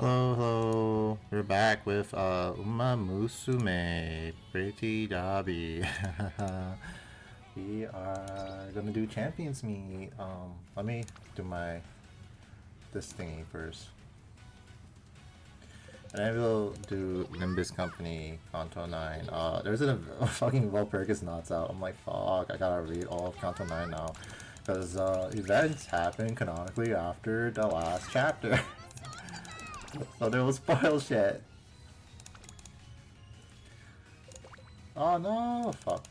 Hello, hello. We're back with Musume. Pretty Dobby. We are gonna do Champions Meet. Let me do this thingy first. And then we'll do Limbus Company, Canto 9. There's a fucking Valpurgis Knots out. I'm like, fuck, I gotta read all of Canto 9 now. Because events happen canonically after the last chapter. So there was spoil shit. Oh no, fuck.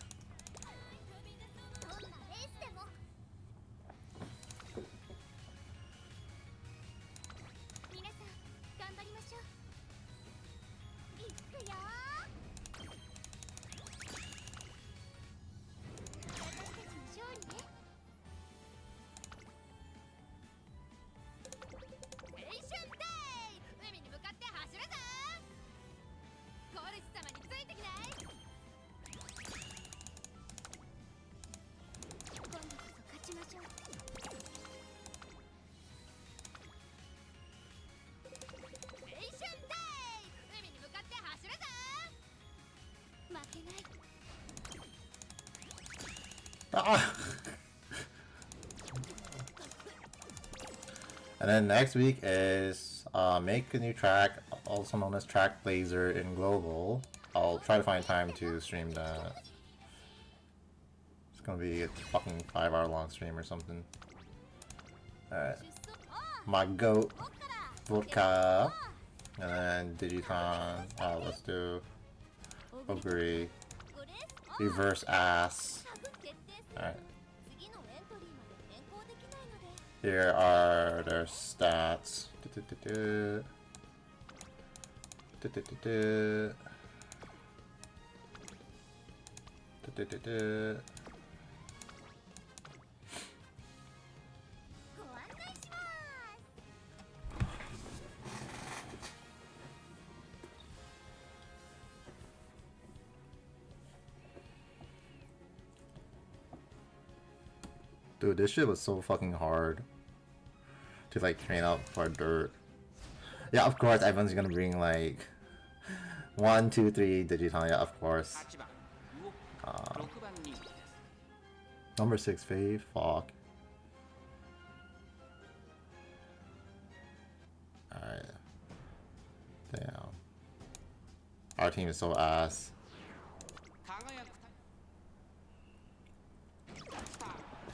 And then next week is make a new track, also known as Track Blazer in Global. I'll try to find time to stream that. It's gonna be a fucking 5-hour long stream or something. Alright. My goat, Vodka, and then Digiton. Let's do Ogre, Reverse Ass. Alright. Here are their stats. Dude, this shit was so fucking hard to like train up for dirt. Yeah, of course everyone's gonna bring like 1, 2, 3 Digiton, yeah, of course. Number 6 Faye, fuck. Alright. Damn. Our team is so ass.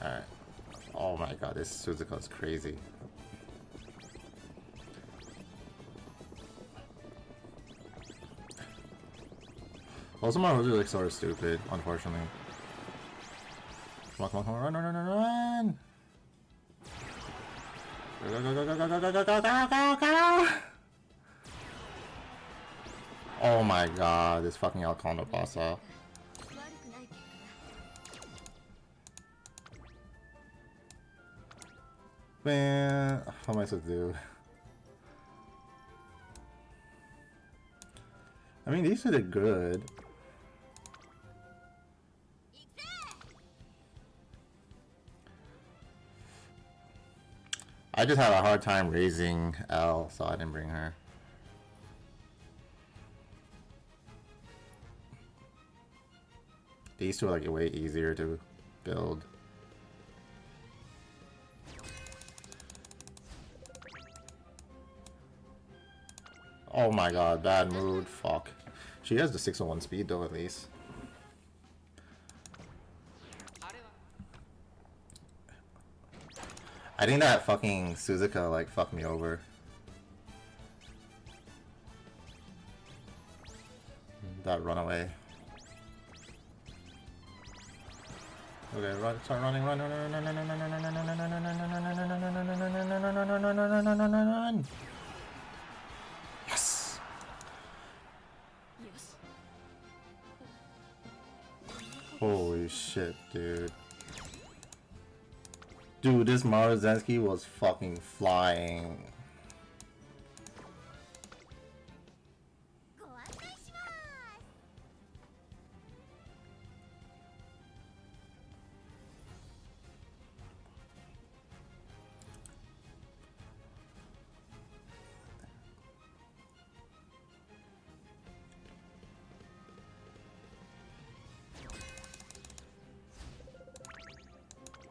Alright. Oh my god, this Suzuka is crazy. Also, my Rosie looks sort of stupid, unfortunately. Come on, come on, come on, run, run, run, run, run! Go, go, go, go, go, go, go, go, go, go, go, go! Oh my god, this fucking Alcondo passa. Man, how am I supposed to do? I mean, these two did good. I just had a hard time raising L, so I didn't bring her. These two are like way easier to build. Oh my god, bad mood, fuck. She has the 601 speed though, at least. I think that fucking Suzuka like fucked me over. That runaway. Okay, run, start running, run, run, run, run, run, run, run, run, run, run, run, run. Yes. Holy shit, dude. Dude, this Maruzensky was fucking flying.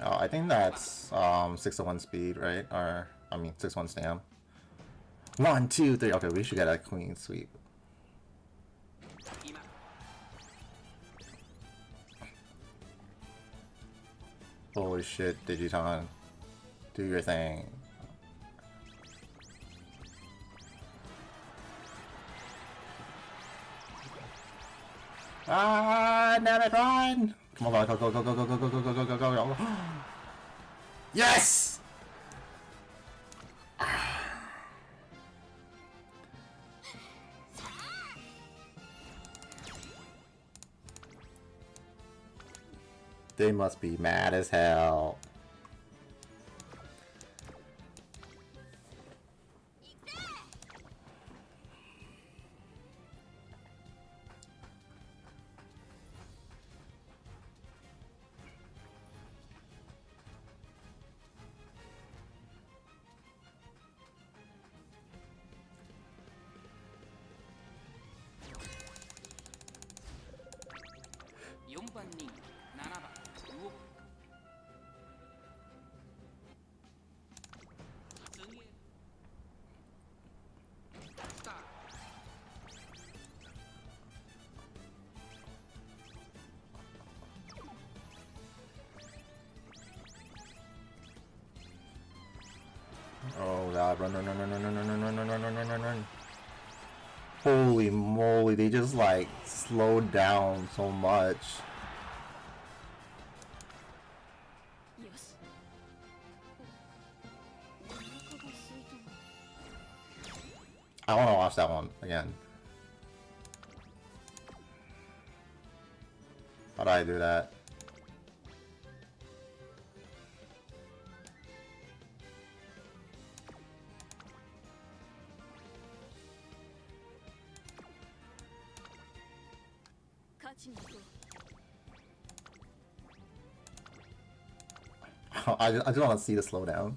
Oh, I think that's 6-1 speed, right? Or I mean 6-1 stam. 1, 2, 3. Okay, we should get a clean sweep. Holy shit, Digiton. Do your thing. Ah, damn it, run! Come on, go, go, go, go, go, go, go, go, go, go, go, go. Yes! They must be mad as hell. Oh god, run, run, run, run, run, run, run, run, run, run, run, run, run, run. Holy moly, they just like slowed down so much. I want to watch that one again. How do I do that? I just want to see the slowdown.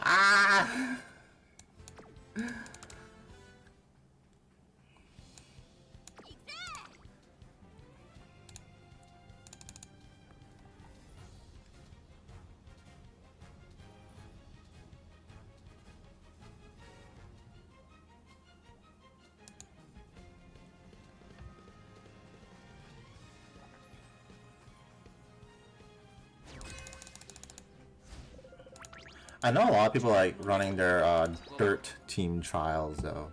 Ah! I know a lot of people like running their dirt team trials though.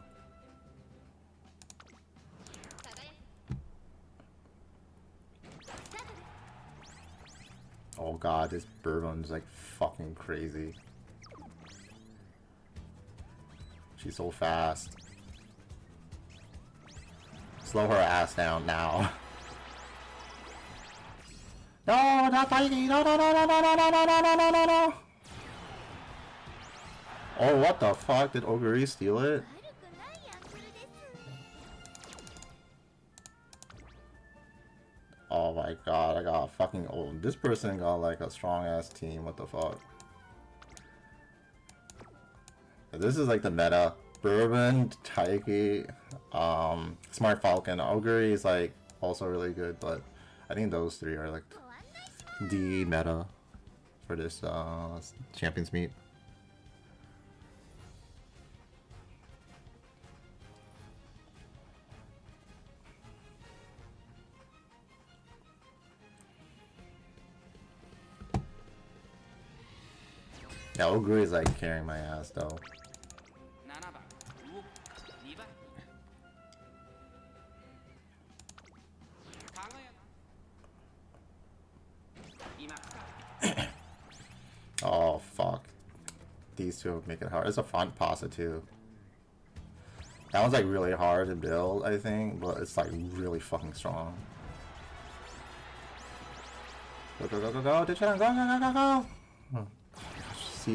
Oh god, this Bourbon's like fucking crazy. She's so fast. Slow her ass down now. No, not fighting! No, no, no, no, no, no, no, no, no, no, no, no, no! Oh, what the fuck? Did Oguri steal it? Oh my god, I got fucking old. This person got like a strong ass team, what the fuck? This is like the meta. Bourbon, Taiki, Smart Falcon. Oguri is like also really good, but I think those three are like the meta for this Champions Meet. Yeah, Ogre is like carrying my ass though. Oh fuck. These two make it hard. It's a front pasta too. That one's like really hard to build, I think, but it's like really fucking strong. Go, go, go, go, go, ditch it, go, go, go, go, go! Oh,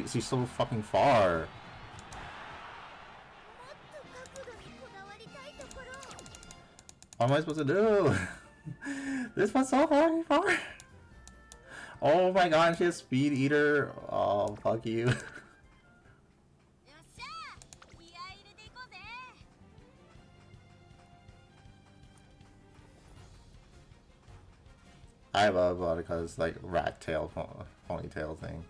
she's so fucking far. What am I supposed to do? This one's so fucking far. Oh my god, she has Speed Eater. Oh, fuck you. I love Vodka's like rat tail ponytail thing.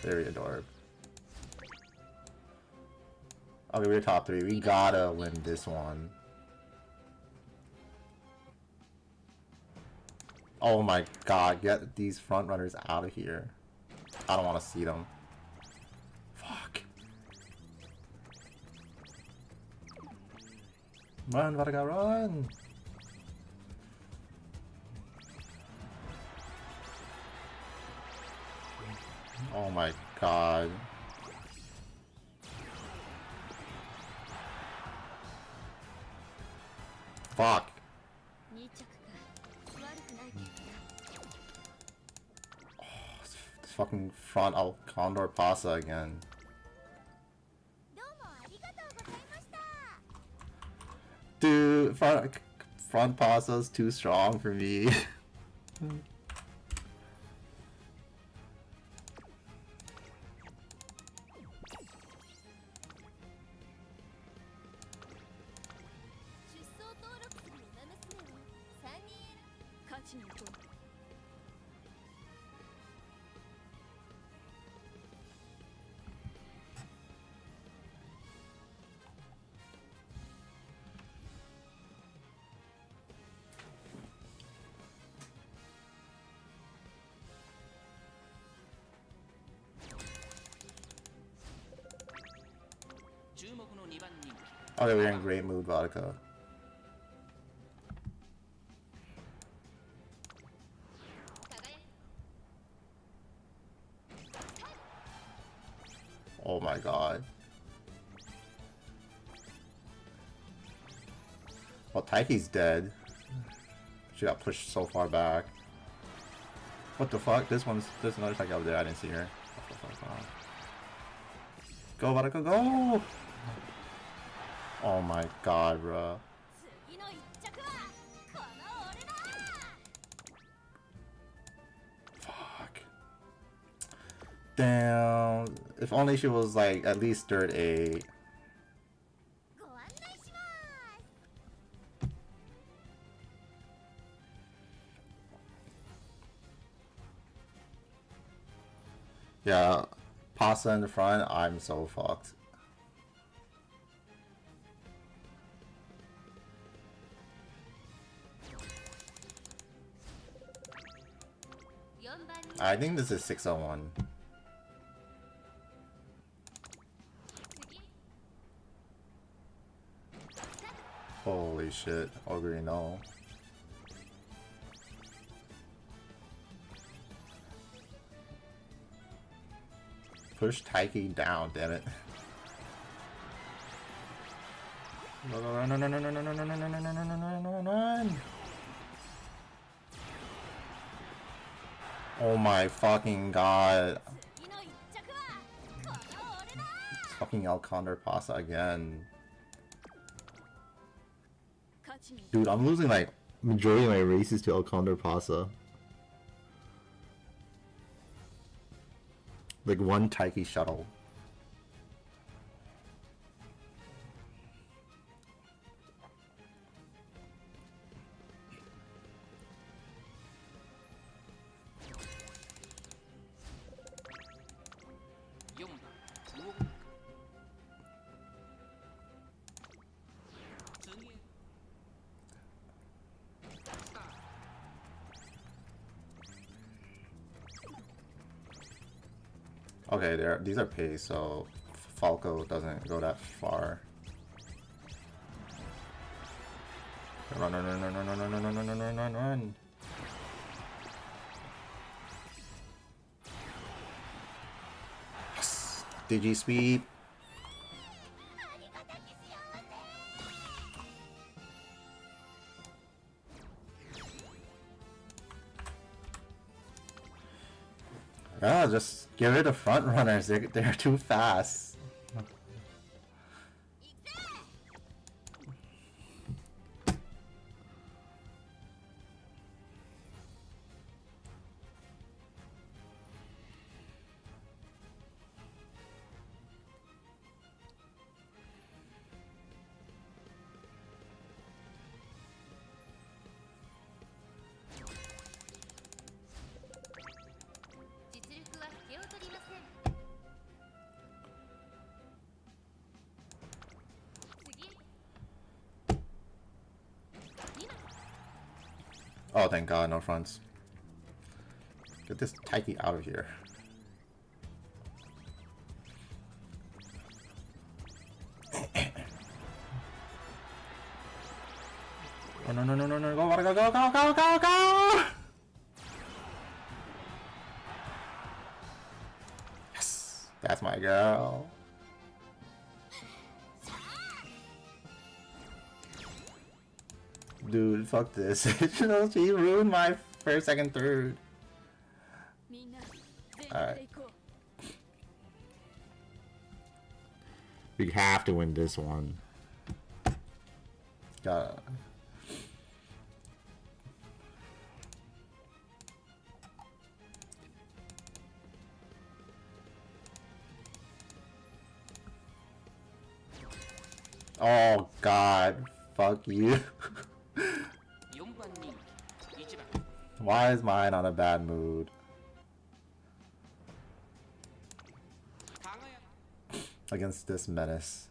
Very adorable. Okay, we're top 3. We gotta win this one. Oh my god, get these front runners out of here. I don't want to see them. Fuck. Run, Vodka, run! Oh my god. Fuck. Oh, this fucking front Condor Pasa again. Dude, front Pasa's too strong for me. Okay, we're in great mood, Vodka. Oh my god. Well, Taiki's dead. She got pushed so far back. What the fuck? There's another Taiki over there. I didn't see her. Go, Vodka, go! Oh my god, bro. Fuck. Damn. If only she was like at least third 8. Yeah, Pasta in the front, I'm so fucked. I think this is 601. Holy shit, Ogre no. Push Taiki down, damn it. Run, run, run, run, run, run, run, run, run, run, run, run, run. Oh my fucking god. It's fucking El Condor Pasa again. Dude, I'm losing like majority of my races to El Condor Pasa. Like one Taiki shuttle. Okay, these are pace, so Falco doesn't go that far. Run, run, run, run, run, run, run, run, run, run, run, run, run. Yes! Digi speed. Yeah, just get rid of front runners. They're too fast. Oh, thank God, no fronts. Get this Taiki out of here. Oh, no, no, no, no, no, go, go, go, go, go, go, go! Yes, that's my girl. Dude, fuck this. You know, she ruined my first, second, third. Alright. We have to win this one. Gotta. Oh God, fuck you. Why is mine on a bad mood? Against this menace.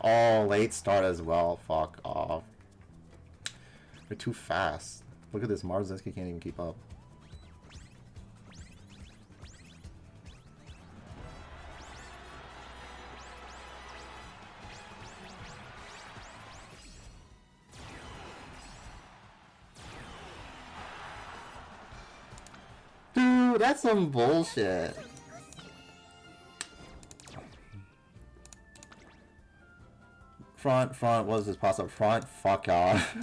Oh, late start as well. Fuck off. They're too fast. Look at this. Marzinski can't even keep up. Dude, that's some bullshit. Front, what is this pass-up? Front, fuck off.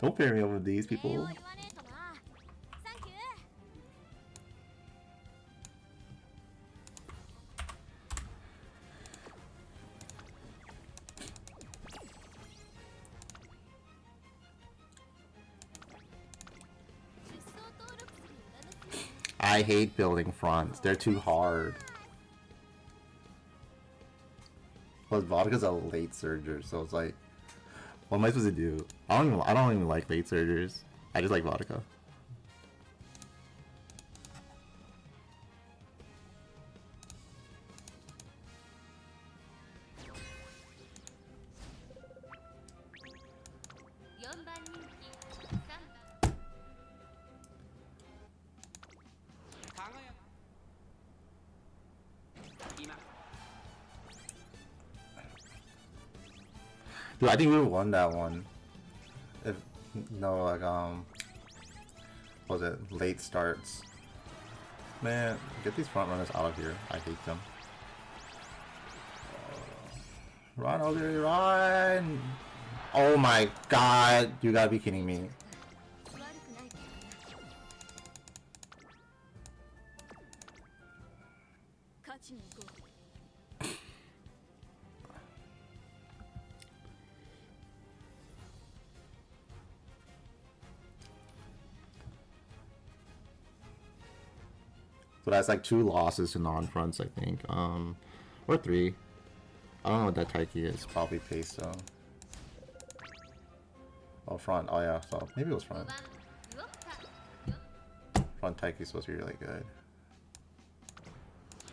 Don't pair me up with these people. I hate building fronts. They're too hard. Plus, Vodka's a late surger, so it's like, what am I supposed to do? I don't even like late surgers. I just like Vodka. Dude, I think we would've won that one. If no, like what was it, late starts. Man, get these front runners out of here. I hate them. Run, Ogre, run! Oh my God, you gotta be kidding me. So that's like 2 losses to non-fronts, I think. Or 3. I don't know what that Taiki is. Probably pace though. Oh, front. Oh yeah, so maybe it was front. Front Taiki's supposed to be really good.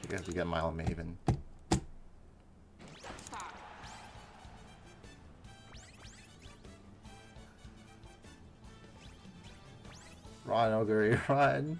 I guess we get Mile Maven. Run, Ogre, run!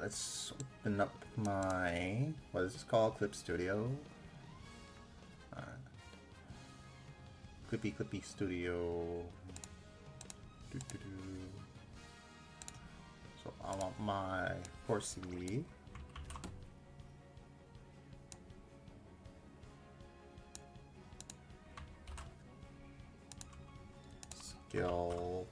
let's open up my, what is this called? Clip Studio. Clippy Studio. So I want my horsey. Skill.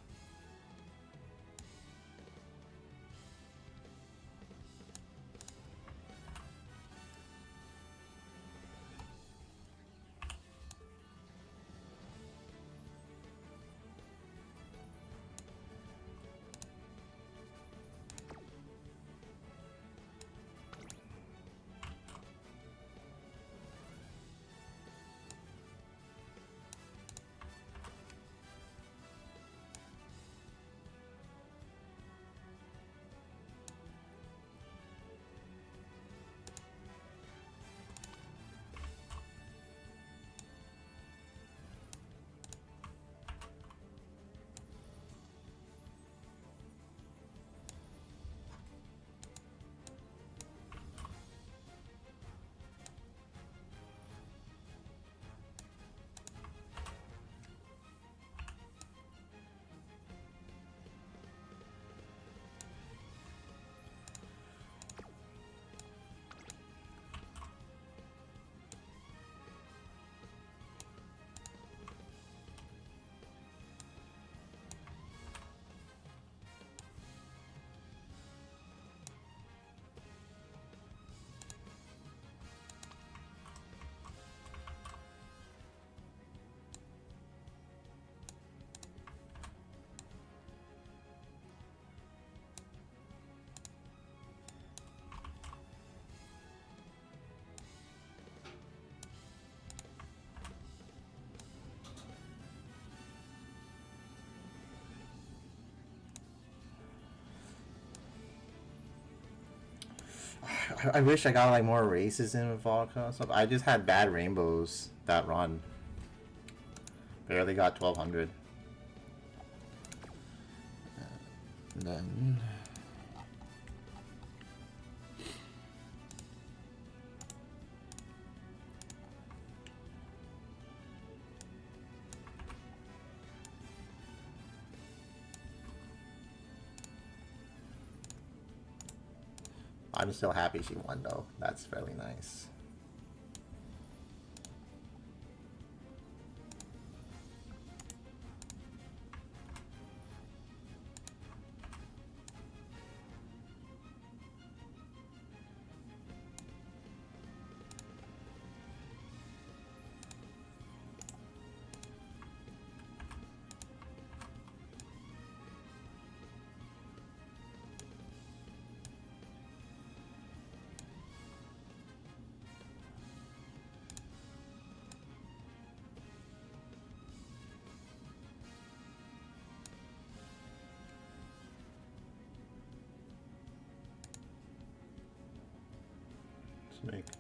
I wish I got like more races in with vodka stuff. I just had bad rainbows that run. Barely got 1200. And then I'm still happy she won though. That's fairly nice.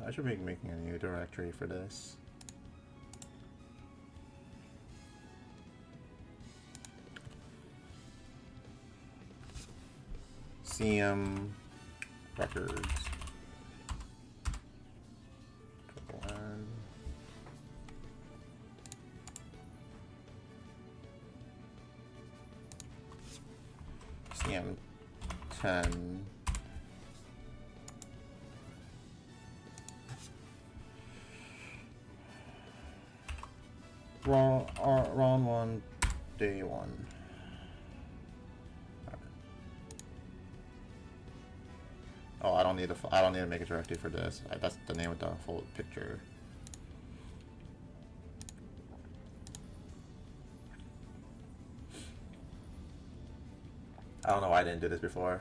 I should be making a new directory for this. CM records. CM10. Round 1, day 1. Right. Oh, I don't need to make a directory for this. That's the name of the full picture. I don't know why I didn't do this before.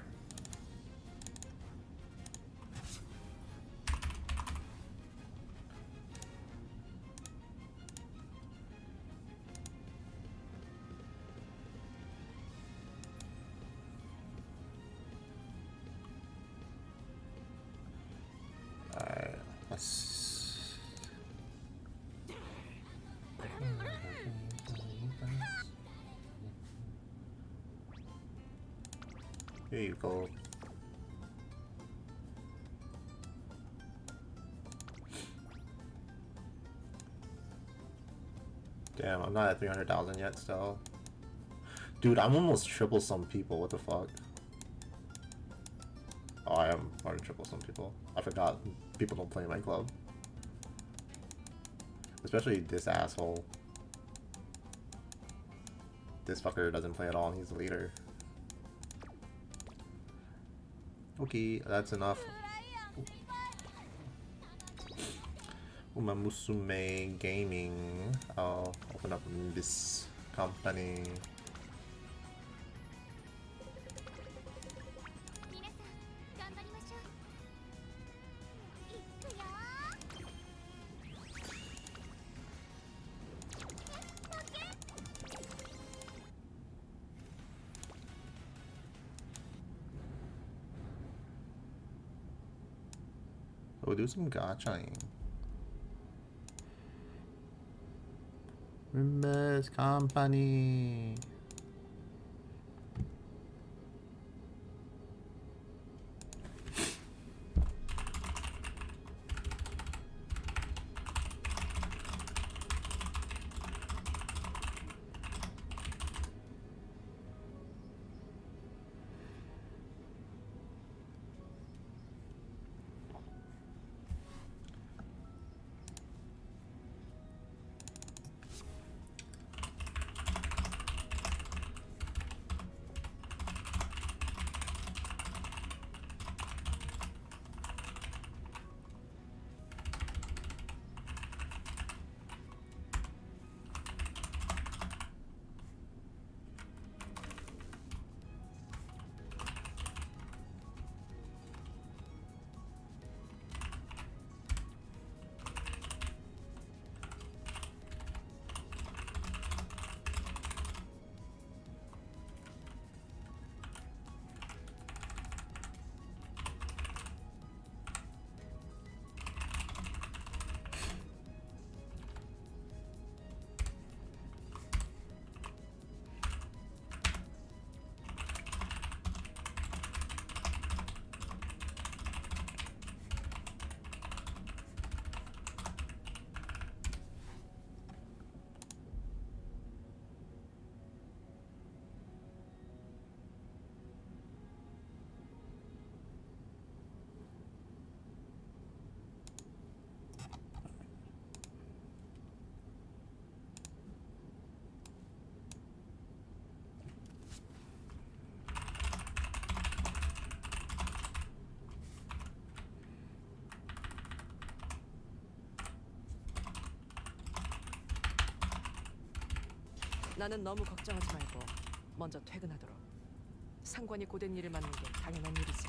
Here you go. Damn, I'm not at 300,000 yet still. Dude, I'm almost triple some people. What the fuck? Oh, I am more than triple some people. I forgot people don't play in my club. Especially this asshole. This fucker doesn't play at all and he's the leader. Okay, that's enough. Musume Gaming. I'll open up Limbus Company. We'll do some gachaing. Limbus Company. 나는 너무 걱정하지 말고 먼저 퇴근하도록. 상관이 고된 일을 맡는 게 당연한 일이지.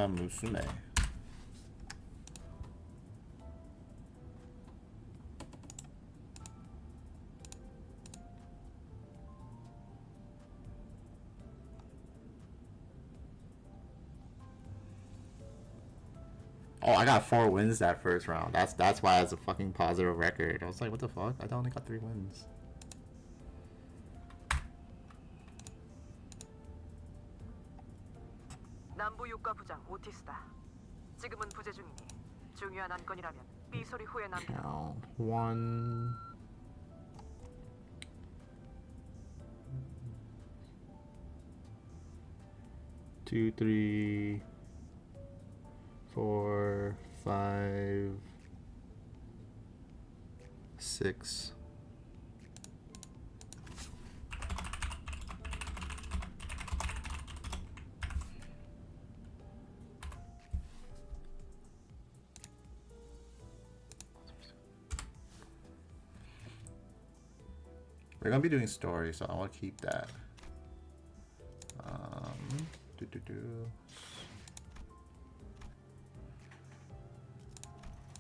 Musume. Oh, I got 4 wins that first round. That's why it's a fucking positive record. I was like, what the fuck? I only got 3 wins. 남부 유가 부장 오티스다. 지금은 부재 중이니 중요한 안건이라면 삐소리 후에 남겨. 1, 2, 3, 4, 5, 6. We're gonna be doing stories, so I want to keep that.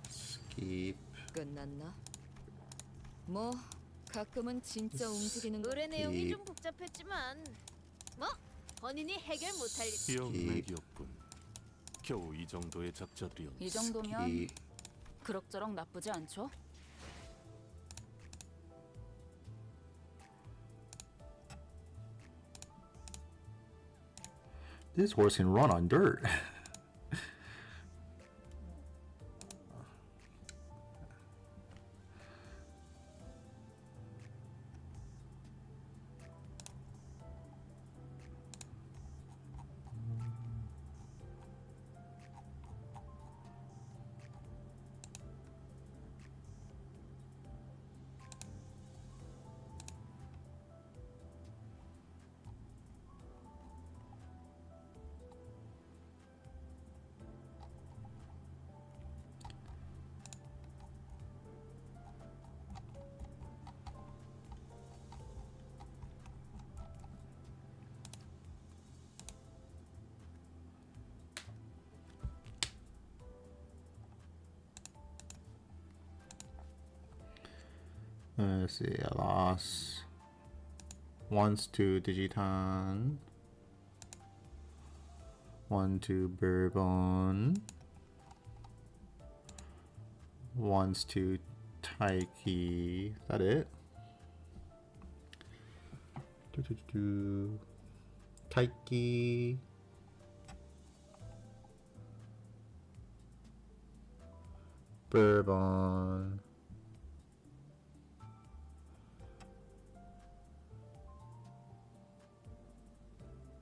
Skip. 끝났나? 뭐 가끔은 진짜 움직이는 의뢰 내용이 이- 좀 복잡했지만 뭐 본인이 해결 못할 일. 기억맥이었군. 겨우 이 정도의 잡잡이었. 이 정도면 이- 그럭저럭 나쁘지 않죠? This horse can run on dirt. Let's see, I lost once to Digiton, one to Bourbon, once to Taiki. Is that it? Taiki. Bourbon.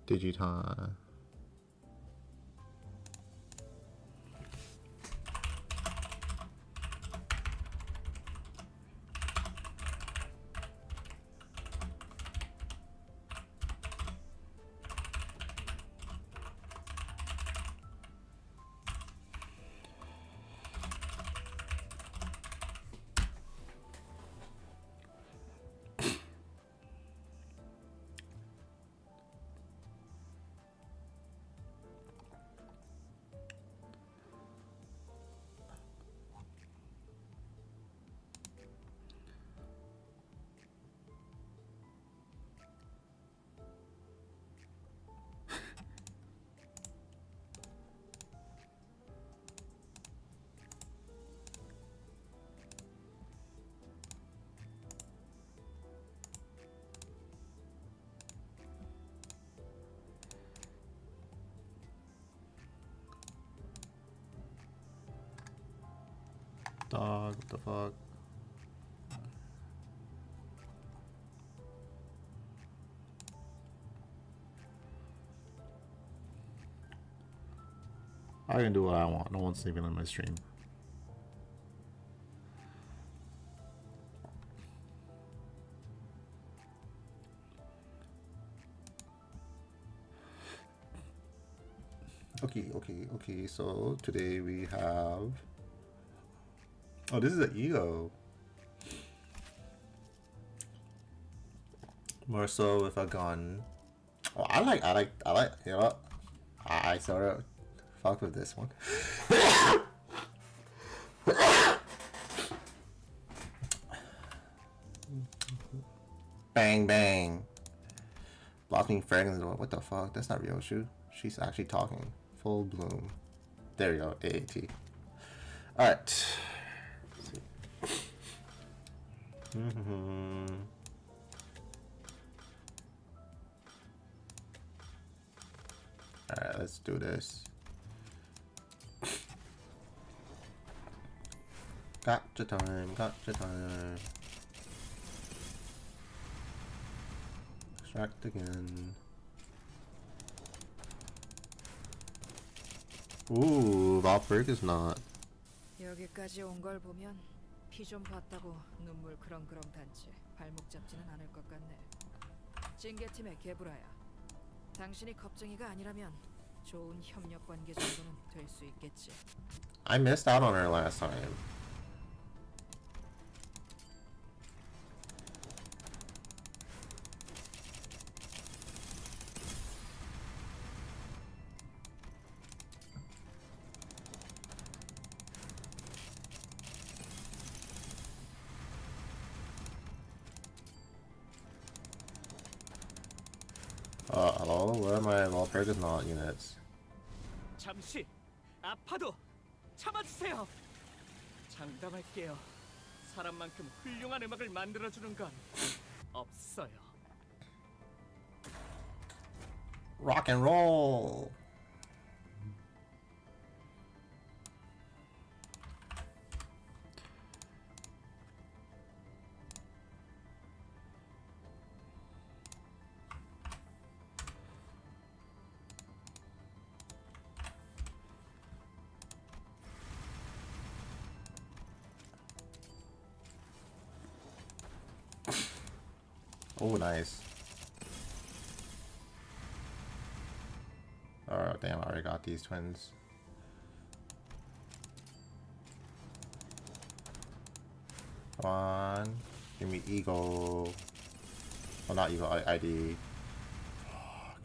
Digiton. Dog, what the fuck? I can do what I want. No one's sleeping on my stream. Okay. So today we have. Oh, this is an ego. More so with a gun. Oh, I like. You know, I sort of fuck with this one. Bang bang. Blocking fragrance. What the fuck? That's not Ryoshu. She's actually talking. Full bloom. There you go. AAT. All right. Alright, let's do this. Gotcha time. Extract again. Ooh, Valkyrie is not. 여기까지 온 걸 보면 피 좀 봤다고 눈물 그렁그렁 단채 발목 잡지는 않을 것 같네. 징계팀의 개브라야. 당신이 겁쟁이가 아니라면 좋은 협력 관계 정도는 될 수 있겠지. I missed out on her last time. Hello? Where are my well-purchased not units? 잠시 아파도 참아주세요. 장담할게요. 사람만큼 훌륭한 음악을 만들어주는 건 없어요. Rock and roll! Oh, nice. Oh, damn, I already got these twins. Come on. Give me Eagle. Well, not Eagle, ID. Fuck.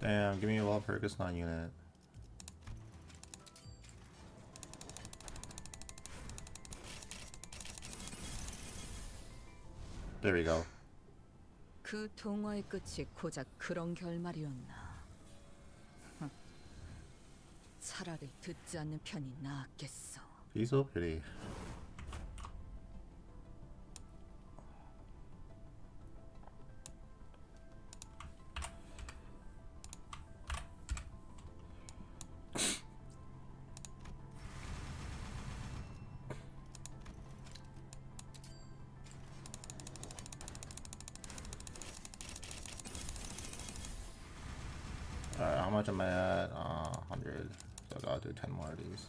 Damn, give me a well-purchased non-unit. There we go. 그 동화의 끝이 고작 그런 결말이었나. 차라리 듣지 않는 편이 나았겠어. He's so pretty. Alright, how much am I at? 100. So I gotta do 10 more of these.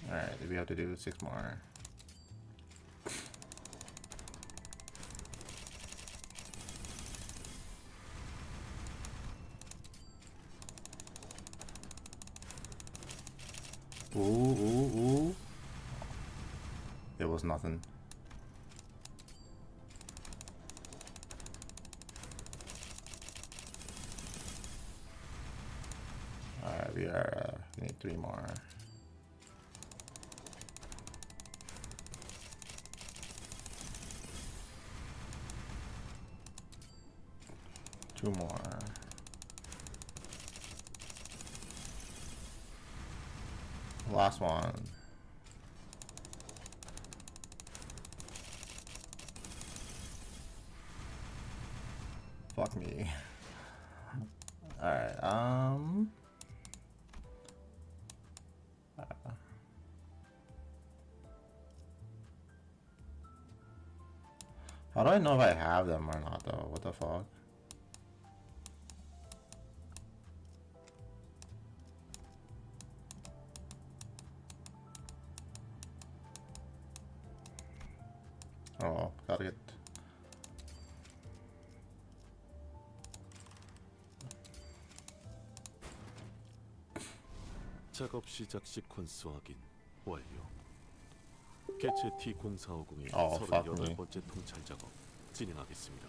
Alright, we have to do 6 more. Ooh, ooh, ooh. It was nothing. Alright, we need 3 more. Two more. Last one. Fuck me. Alright, how do I know if I have them or not though? What the fuck? Oh, gotta get. 작업 시작 시퀀스 확인 완료. 개체 T0450의 fuck me. 38번째 통찰 작업 진행하겠습니다.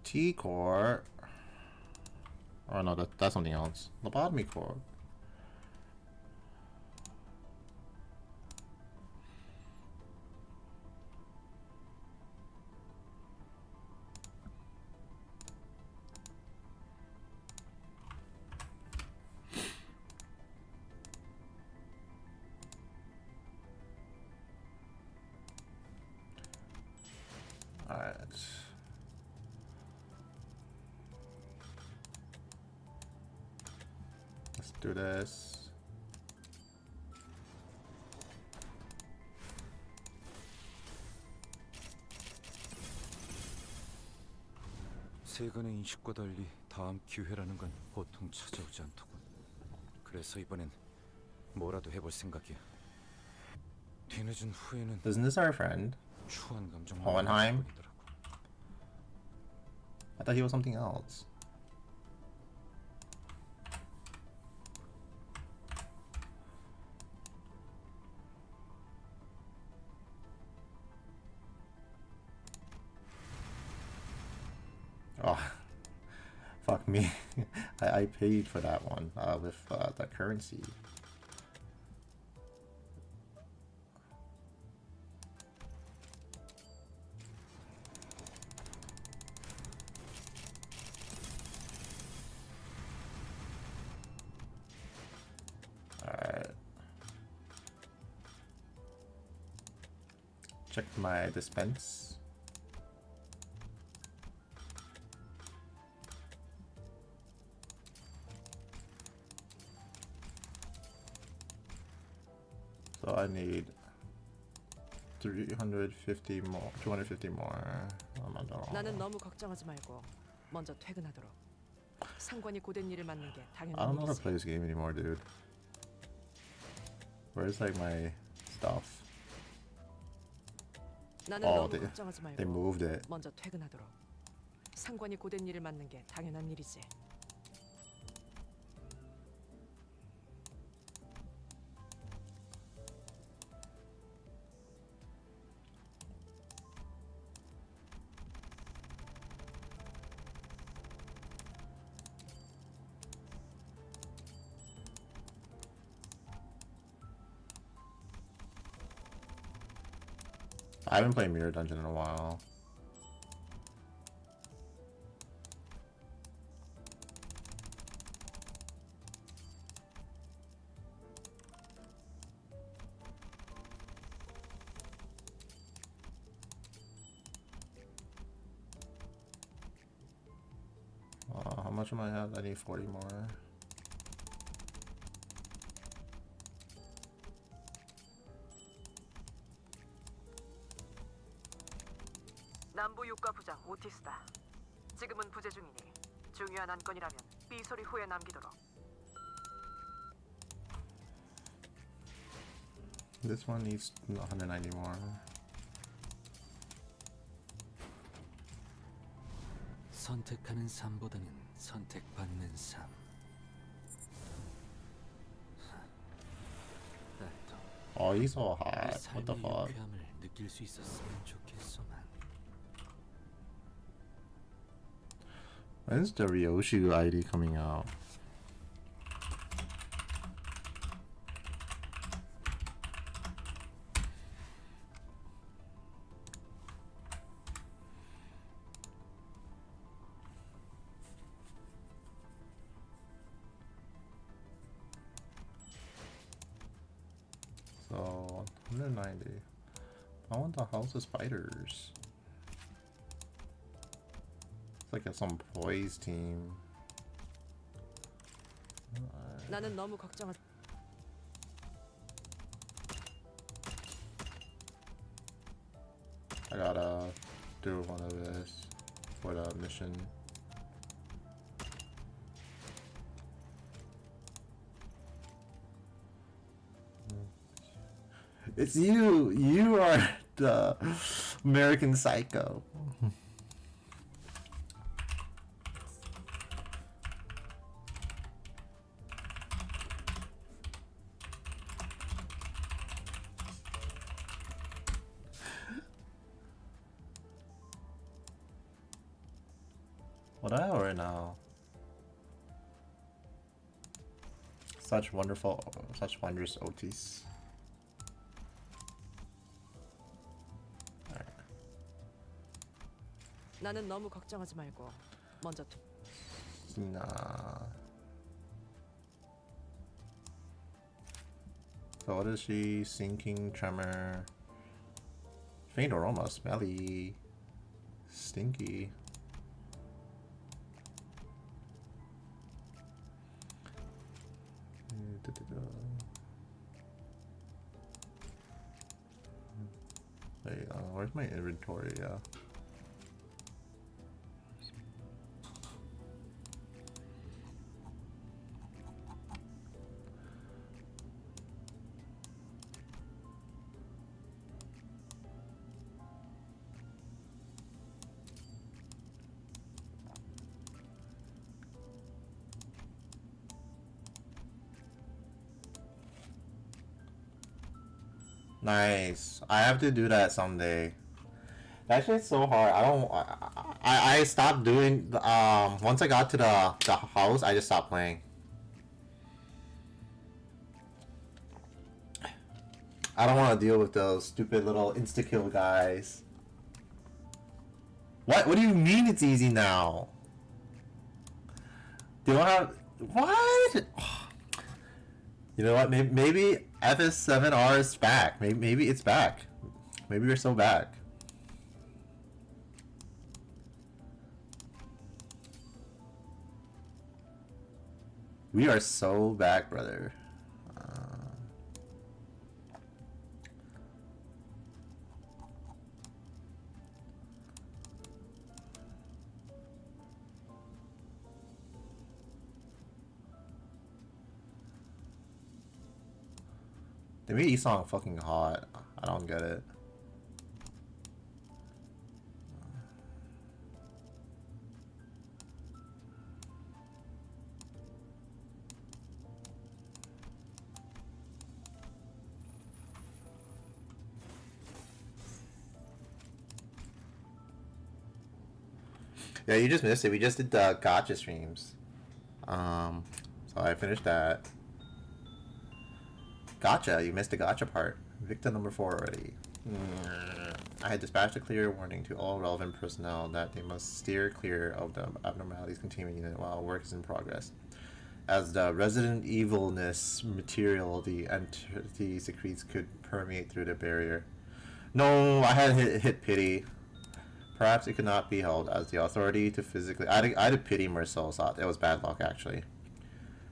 T-core. Oh no, that's something else. Lobotomy core. Alright. Let's do this. 세간의 인식과 달리 다음 기회라는 건 보통 찾아오지 않더군. 그래서 이번엔 뭐라도 해볼 생각이야. 뒤늦은 후회는 Isn't this our friend? 추한 감정만 Hohenheim? 뿐이더라고. I thought he was something else. Oh, fuck me. I paid for that one with the currency. Alright. Check my dispense. So I need 350 more, 250 more. 나는 너무 걱정하지 말고 먼저 퇴근하도록. 상관이 고된 일을 맡는 게 I don't 당연한 know how to 일이지. play this game anymore, dude. Where's like my stuff? 나는 Oh, 너무 걱정하지 말고 they moved it. 먼저 퇴근하도록. 상관이 고된 일을 맡는 게 당연한 일이지. I haven't played Mirror Dungeon in a while. How much am I have? I need 40 more. 남부 육가부장 오티스다. 지금은 부재 중이니 중요한 안건이라면 삐소리 후에 남기도록. This one needs 190 more. 선택하는 삶보다는 선택받는 삶. 나도 Oh, he's so 이 hot. What the 삶의 fuck? 유쾌함을 느낄 수 있었으면 좋겠소만. When's the Ryoshi ID coming out? So 190. I want the House of Spiders. It's like some poise team. 나는 너무 걱정하지. I gotta do one of this for the mission. It's you! You are the American Psycho. What do I have right now? Such wonderful, such wondrous OTs. 나는 너무 걱정하지 말고 먼저 Nah. So what is she? Sinking, tremor, faint aroma, smelly, stinky. Wait, where's my inventory? Nice. I have to do that someday. That shit's so hard. I stopped doing the, once I got to the house, I just stopped playing. I don't want to deal with those stupid little insta-kill guys. What? What do you mean it's easy now? They don't have... What? You know what? Maybe FS7R is back. Maybe it's back. Maybe we're so back. We are so back, brother. They made Esong fucking hot. I don't get it. Yeah, you just missed it. We just did the gotcha streams. So I finished that. Gotcha, you missed the gotcha part. Victim number 4 already. I had dispatched a clear warning to all relevant personnel that they must steer clear of the abnormalities containment unit while work is in progress. As the resident evilness material the entity secretes could permeate through the barrier. No, I had hit pity. Perhaps it could not be held as the authority to physically... I had to pity Marcel, so it was bad luck actually.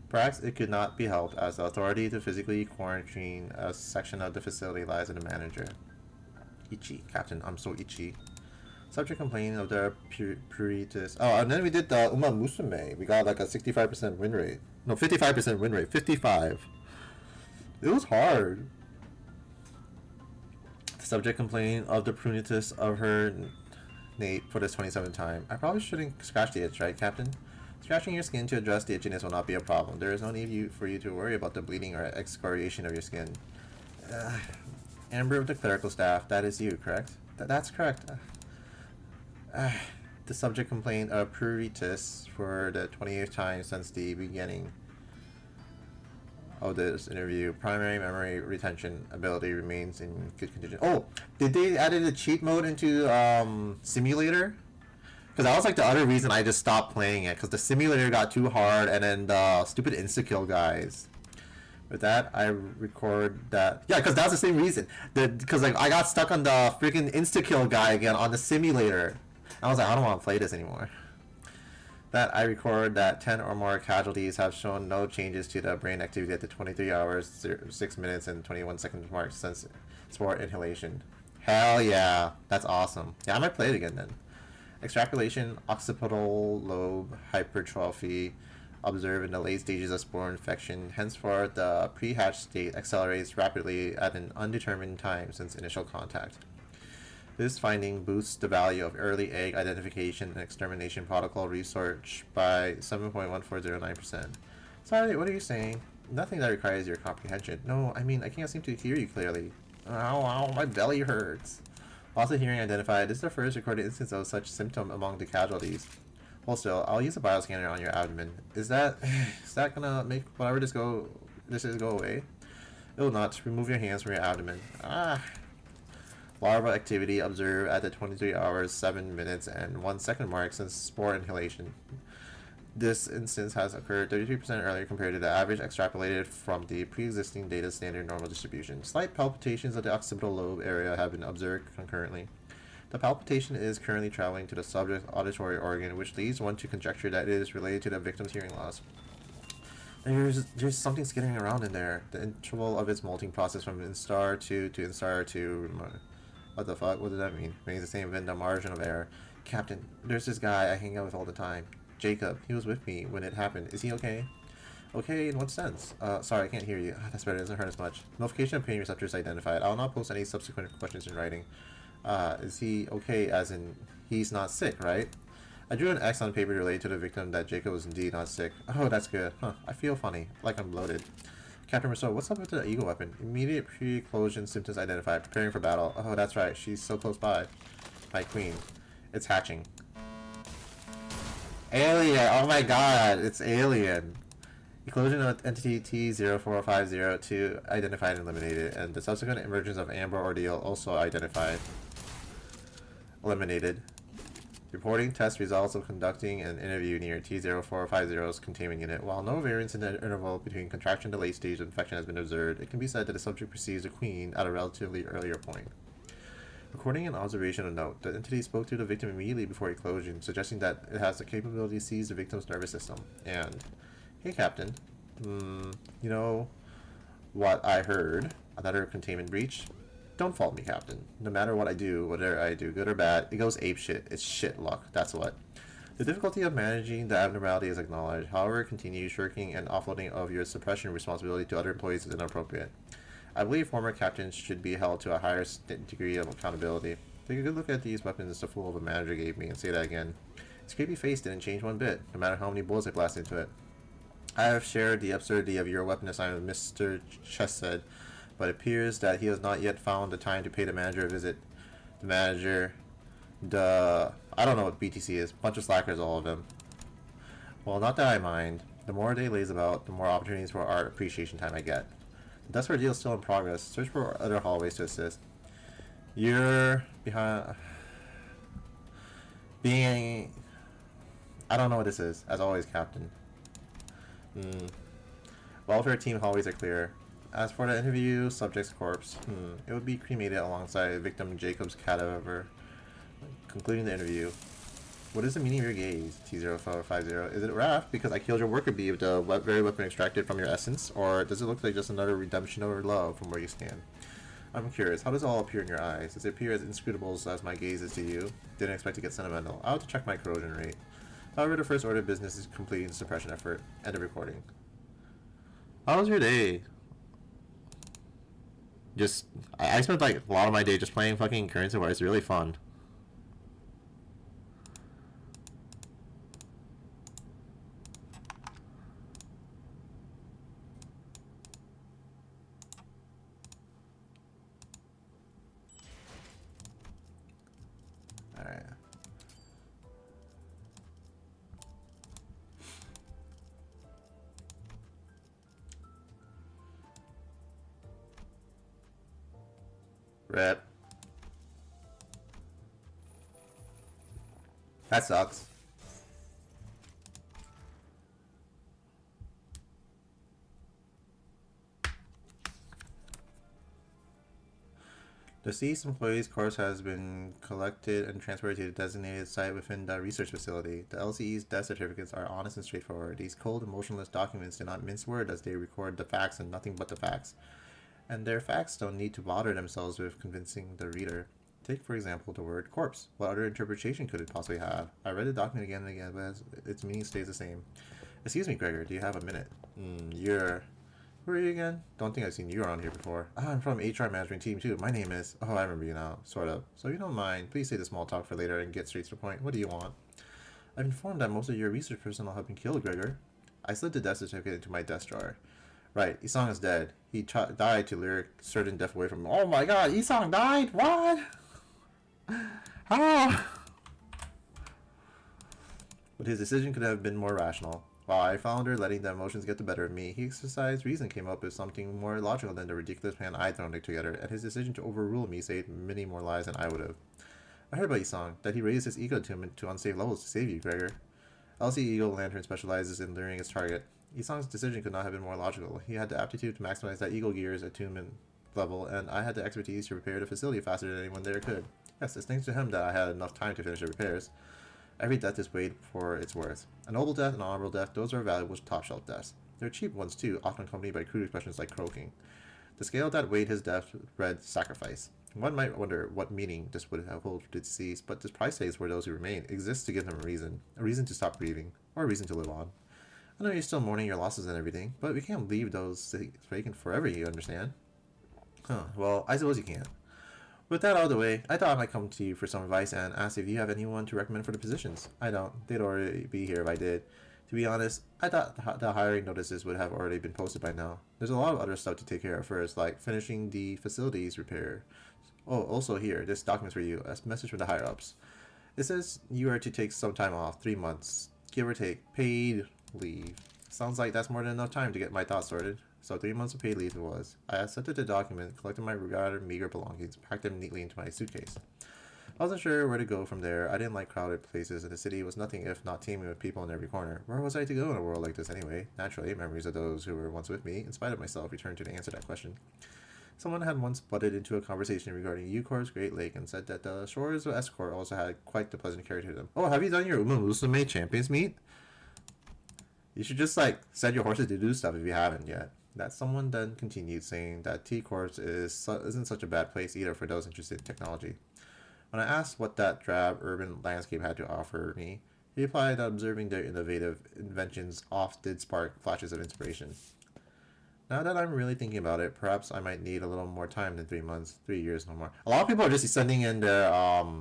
Perhaps it could not be held as the authority to physically quarantine a section of the facility lies in the manager. Itchy, Captain, I'm so itchy. Subject complaining of their pruritus. Oh, and then we did the Musume. We got like a 65% win rate. No, 55% win rate. 55. It was hard. The subject complaining of the pruritus of her Nate for this 27th time. I probably shouldn't scratch the itch, right, Captain? Scratching your skin to address the itchiness will not be a problem. There is no need for you to worry about the bleeding or excoriation of your skin. Amber of the clerical staff, that is you, correct? That's correct. The subject complained of pruritus for the 28th time since the beginning of this interview. Primary memory retention ability remains in good condition. Oh, did they added a cheat mode into simulator? Because that was like the other reason I just stopped playing it, because the simulator got too hard and then the stupid insta-kill guys. With that, I record that. Yeah, because that's the same reason. Because like I got stuck on the freaking insta-kill guy again on the simulator. I was like, I don't want to play this anymore. That I record that 10 or more casualties have shown no changes to the brain activity at the 23 hours, 6 minutes, and 21 seconds mark since spore inhalation. Hell yeah, that's awesome. Yeah, I might play it again then. Extrapolation, occipital lobe hypertrophy observed in the late stages of spore infection. Henceforth, the pre-hatch state accelerates rapidly at an undetermined time since initial contact. This finding boosts the value of early egg identification and extermination protocol research by 7.1409%. Sorry, what are you saying? Nothing that requires your comprehension. No, I mean, I can't seem to hear you clearly. Ow, my belly hurts. Also hearing identified, this is the first recorded instance of such symptom among the casualties. Well, still, I'll use a bioscanner on your abdomen. Is that gonna make whatever this is go away? It will not. Remove your hands from your abdomen. Larva activity observed at the 23 hours, 7 minutes, and 1 second mark since spore inhalation. This instance has occurred 33% earlier compared to the average extrapolated from the pre-existing data standard normal distribution. Slight palpitations of the occipital lobe area have been observed concurrently. The palpitation is currently traveling to the subject's auditory organ, which leads one to conjecture that it is related to the victim's hearing loss. There's something skittering around in there. The interval of its molting process from instar to instar to... What the fuck? What does that mean? Remains the same within the margin of error. Captain, there's this guy I hang out with all the time. Jacob, he was with me when it happened. Is he okay? Okay, in what sense? Sorry, I can't hear you. That's better, it doesn't hurt as much. Notification of pain receptors identified. I will not post any subsequent questions in writing. Is he okay, as in, he's not sick, right? I drew an X on paper related to the victim that Jacob was indeed not sick. Oh, that's good. Huh, I feel funny, like I'm bloated. Captain Rousseau, what's up with the eagle weapon? Immediate pre-eclosion symptoms identified. Preparing for battle. Oh, that's right. She's so close by. My queen. It's hatching. Alien! Oh my god! It's alien! Eclosion of entity T04502 identified and eliminated, and the subsequent emergence of Amber Ordeal also identified. Eliminated. Reporting test results of conducting an interview near T0450's containment unit. While no variance in the interval between contraction to late stage infection has been observed, it can be said that the subject perceives the queen at a relatively earlier point. Recording an observation of note, the entity spoke to the victim immediately before eclosion, suggesting that it has the capability to seize the victim's nervous system. And, hey Captain, you know what I heard? Another containment breach? Don't fault me, Captain. No matter what I do, whether I do good or bad, it goes apeshit. It's shit luck, that's what. The difficulty of managing the abnormality is acknowledged. However, continued shirking and offloading of your suppression responsibility to other employees is inappropriate. I believe former captains should be held to a higher degree of accountability. Take a good look at these weapons the fool of a manager gave me and say that again. His creepy face didn't change one bit, no matter how many bullets I blasted into it. I have shared the absurdity of your weapon assignment, Mr. Chess said, but it appears that he has not yet found the time to pay the manager a visit. The manager, I don't know what BTC is. Bunch of slackers, all of them. Well, not that I mind. The more a day lays about, the more opportunities for art appreciation time I get. The desperate deal is still in progress. Search for other hallways to assist. You're behind... Being... I don't know what this is. As always, Captain. Welfare team hallways are clear. As for the interview subject's corpse, it would be cremated alongside victim Jacob's cadaver. Concluding the interview. What is the meaning of your gaze, T0450? Is it wrath because I killed your worker bee with the very weapon extracted from your essence? Or does it look like just another redemption of love from where you stand? I'm curious, how does it all appear in your eyes? Does it appear as inscrutable as my gaze is to you? Didn't expect to get sentimental. I'll have to check my corrosion rate. However, the first order of business is completing the suppression effort. End of recording. How was your day? I spent like a lot of my day just playing fucking Currency War. It's really fun. Alright. Rip. That sucks. The deceased employee's corpse has been collected and transported to the designated site within the research facility. The LCE's death certificates are honest and straightforward. These cold, emotionless documents do not mince words as they record the facts and nothing but the facts. And their facts don't need to bother themselves with convincing the reader. Take, for example, the word corpse. What other interpretation could it possibly have? I read the document again and again, but its meaning stays the same. Excuse me, Gregor, do you have a minute? Who are you again? Don't think I've seen you around here before. I'm from HR management team too. My name is... Oh, I remember you now. Sort of. So if you don't mind, please say the small talk for later and get straight to the point. What do you want? I've informed that most of your research personnel have been killed, Gregor. I slid the death certificate into my desk drawer. Right, Isong is dead. He died to lure certain death away from him. Oh my god, Isong died? What? How? But his decision could have been more rational. While I found her letting the emotions get the better of me, he exercised reason, came up with something more logical than the ridiculous plan I'd thrown together, and his decision to overrule me saved many more lives than I would have. I heard about Isong, that he raised his ego to unsafe levels to save you, Gregor. LC Eagle Lantern specializes in luring its target. Isong's decision could not have been more logical. He had the aptitude to maximize that Eagle Gear's attunement level, and I had the expertise to repair the facility faster than anyone there could. Yes, it's thanks to him that I had enough time to finish the repairs. Every death is weighed for its worth. A noble death and honorable death, those are valuable top-shelf deaths. They're cheap ones too, often accompanied by crude expressions like croaking. The scale that weighed his death read sacrifice. One might wonder what meaning this would have hold for the deceased, but the price tags for those who remain exists to give them a reason to stop grieving, or a reason to live on. I know you're still mourning your losses and everything, but we can't leave those vacant forever, you understand? Huh, well, I suppose you can't. With that out of the way, I thought I might come to you for some advice and ask if you have anyone to recommend for the positions. I don't. They'd already be here if I did. To To be honest, I thought the hiring notices would have already been posted by now. There's a lot of other stuff to take care of first, like finishing the facilities repair. Oh, also here, this document's for you, a message from the higher-ups. It says you are to take some time off, 3 months, give or take, paid leave. Sounds like that's more than enough time to get my thoughts sorted. So 3 months of paid leave it was. I accepted the document, collected my rather meager belongings, packed them neatly into my suitcase. I wasn't sure where to go from there. I didn't like crowded places, and the city was nothing if not teeming with people in every corner. Where was I to go in a world like this anyway? Naturally, memories of those who were once with me, in spite of myself, returned to answer that question. Someone had once butted into a conversation regarding Eukor's Great Lake and said that the shores of Escort also had quite the pleasant character to them. Oh, have you done your Musume Champions meet? You should just, like, send your horses to do stuff if you haven't yet. That someone then continued, saying that T-Corps isn't such a bad place either for those interested in technology. When I asked what that drab urban landscape had to offer me, he replied that observing their innovative inventions oft did spark flashes of inspiration. Now that I'm really thinking about it, perhaps I might need a little more time than 3 months, 3 years, no more. A lot of people are just sending in their, what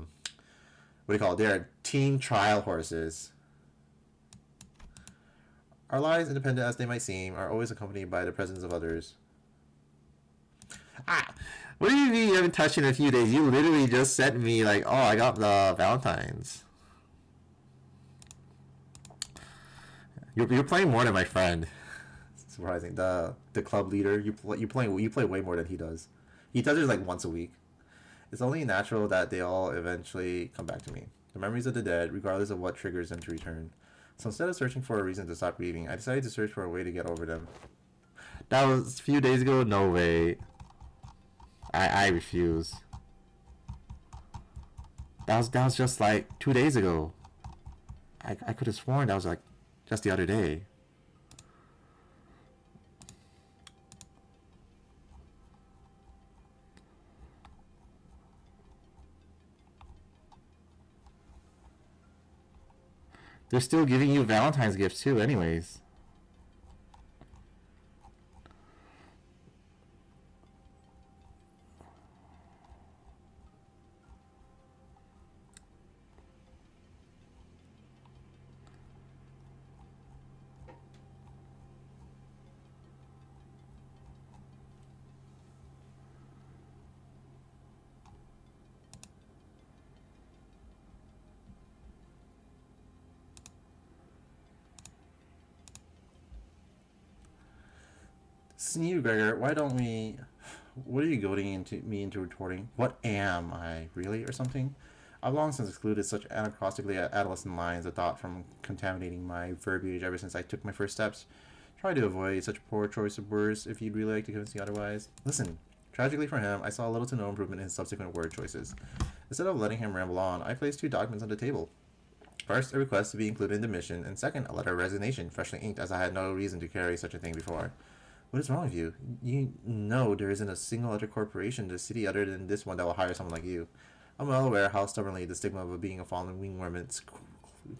do you call it, their team trial horses. Our lives, independent as they might seem, are always accompanied by the presence of others. Ah! What do you mean you haven't touched in a few days? You literally just sent me, like, oh, I got the Valentine's. You're playing more than my friend. Surprising. The club leader, you play way more than he does. He does it like once a week. It's only natural that they all eventually come back to me. The memories of the dead, regardless of what triggers them to return. So instead of searching for a reason to stop grieving, I decided to search for a way to get over them. That was a few days ago? No way. I refuse. That was just like 2 days ago. I could have sworn that was like just the other day. They're still giving you Valentine's gifts too, anyways. You, Gregor, why don't we... What are you goading into retorting? What am I, really, or something? I've long since excluded such anachronistically adolescent lines of thought from contaminating my verbiage ever since I took my first steps. Try to avoid such poor choice of words if you'd really like to convince me otherwise. Listen, tragically for him, I saw little to no improvement in his subsequent word choices. Instead of letting him ramble on, I placed 2 documents on the table. First, a request to be included in the mission, and second, a letter of resignation, freshly inked, as I had no reason to carry such a thing before. What is wrong with you? You know there isn't a single other corporation in the city other than this one that will hire someone like you. I'm well aware how stubbornly the stigma of being a fallen wingworm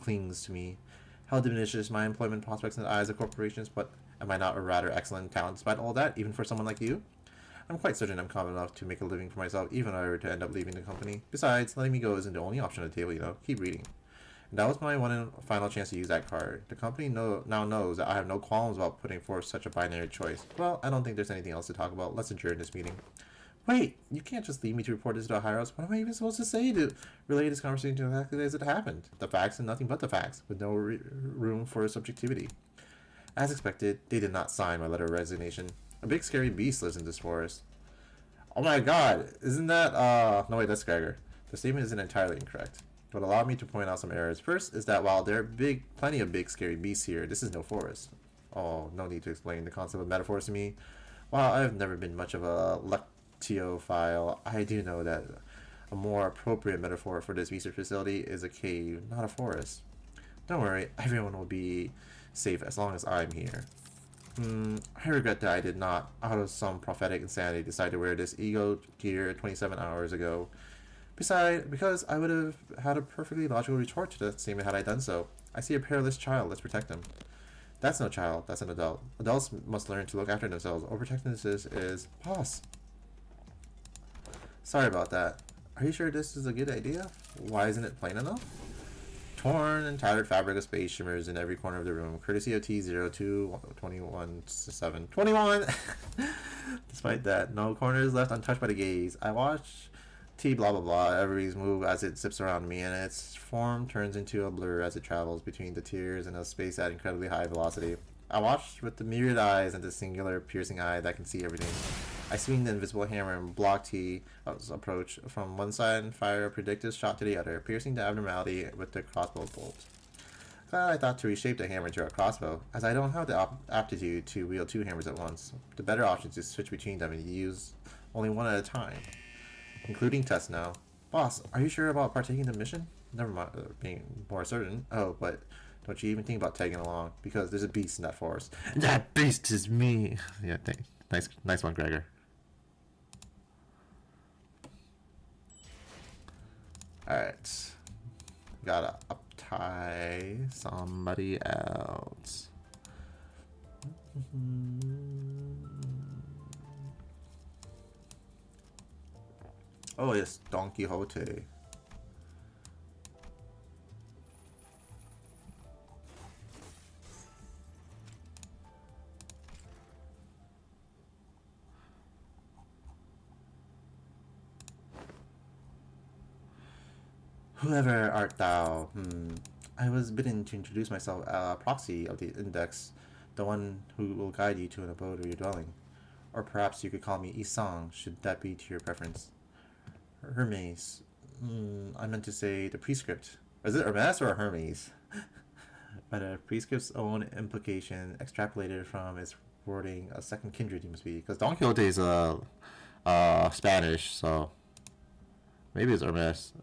clings to me, how it diminishes my employment prospects in the eyes of corporations, but am I not a rather excellent talent despite all that, even for someone like you? I'm quite certain I'm confident enough to make a living for myself, even if I were to end up leaving the company. Besides, letting me go isn't the only option on the table, you know. Keep reading. And that was my one and final chance to use that card. The company now knows that I have no qualms about putting forth such a binary choice. Well, I don't think there's anything else to talk about. Let's adjourn this meeting. Wait, you can't just leave me to report this to the higher-ups. What am I even supposed to say to relay this conversation exactly as it happened? The facts and nothing but the facts, with no room for subjectivity. As expected, they did not sign my letter of resignation. A big scary beast lives in this forest. Oh my god, isn't that, no wait, that's Gregor. The statement isn't entirely incorrect. But allow me to point out some errors. First is that while there are plenty of big scary beasts here, this is no forest. Oh, no need to explain the concept of metaphors to me. While I've never been much of a lectiophile, I do know that a more appropriate metaphor for this research facility is a cave, not a forest. Don't worry, everyone will be safe as long as I'm here. I regret that I did not, out of some prophetic insanity, decide to wear this ego gear 27 hours ago. Besides, because I would have had a perfectly logical retort to that statement had I done so. I see a perilous child, let's protect him. That's no child, that's an adult. Adults must learn to look after themselves. Overprotectiveness is boss. Sorry about that. Are you sure this is a good idea? Why isn't it plain enough? torn and tattered fabric of space shimmers in every corner of the room, courtesy of T02217121. Despite that, no corner is left untouched by the gaze. I watch T blah blah blah every move as it zips around me, and its form turns into a blur as it travels between the tiers and a space at incredibly high velocity. I watch with the myriad eyes and the singular piercing eye that can see everything. I swing the invisible hammer and block T's approach from one side and fire a predictive shot to the other, piercing the abnormality with the crossbow bolt. Glad I thought to reshape the hammer into a crossbow, as I don't have the aptitude to wield two hammers at once. The better option is to switch between them and use only one at a time. Including tests now. Boss, are you sure about partaking in the mission? Never mind being more certain. Oh, but don't you even think about tagging along, because there's a beast in that forest. That beast is me! Yeah, nice one, Gregor. Alright. Gotta uptie somebody else. Oh yes, Don Quixote. Whoever art thou? I was bidden to introduce myself a proxy of the index, the one who will guide you to an abode of your dwelling. Or perhaps you could call me Isang, should that be to your preference. Hermes. I meant to say the prescript. Is it Hermes or Hermes? But a prescript's own implication extrapolated from its wording, a second kindred you must be. Because Don Quixote is Spanish, so maybe it's Hermes.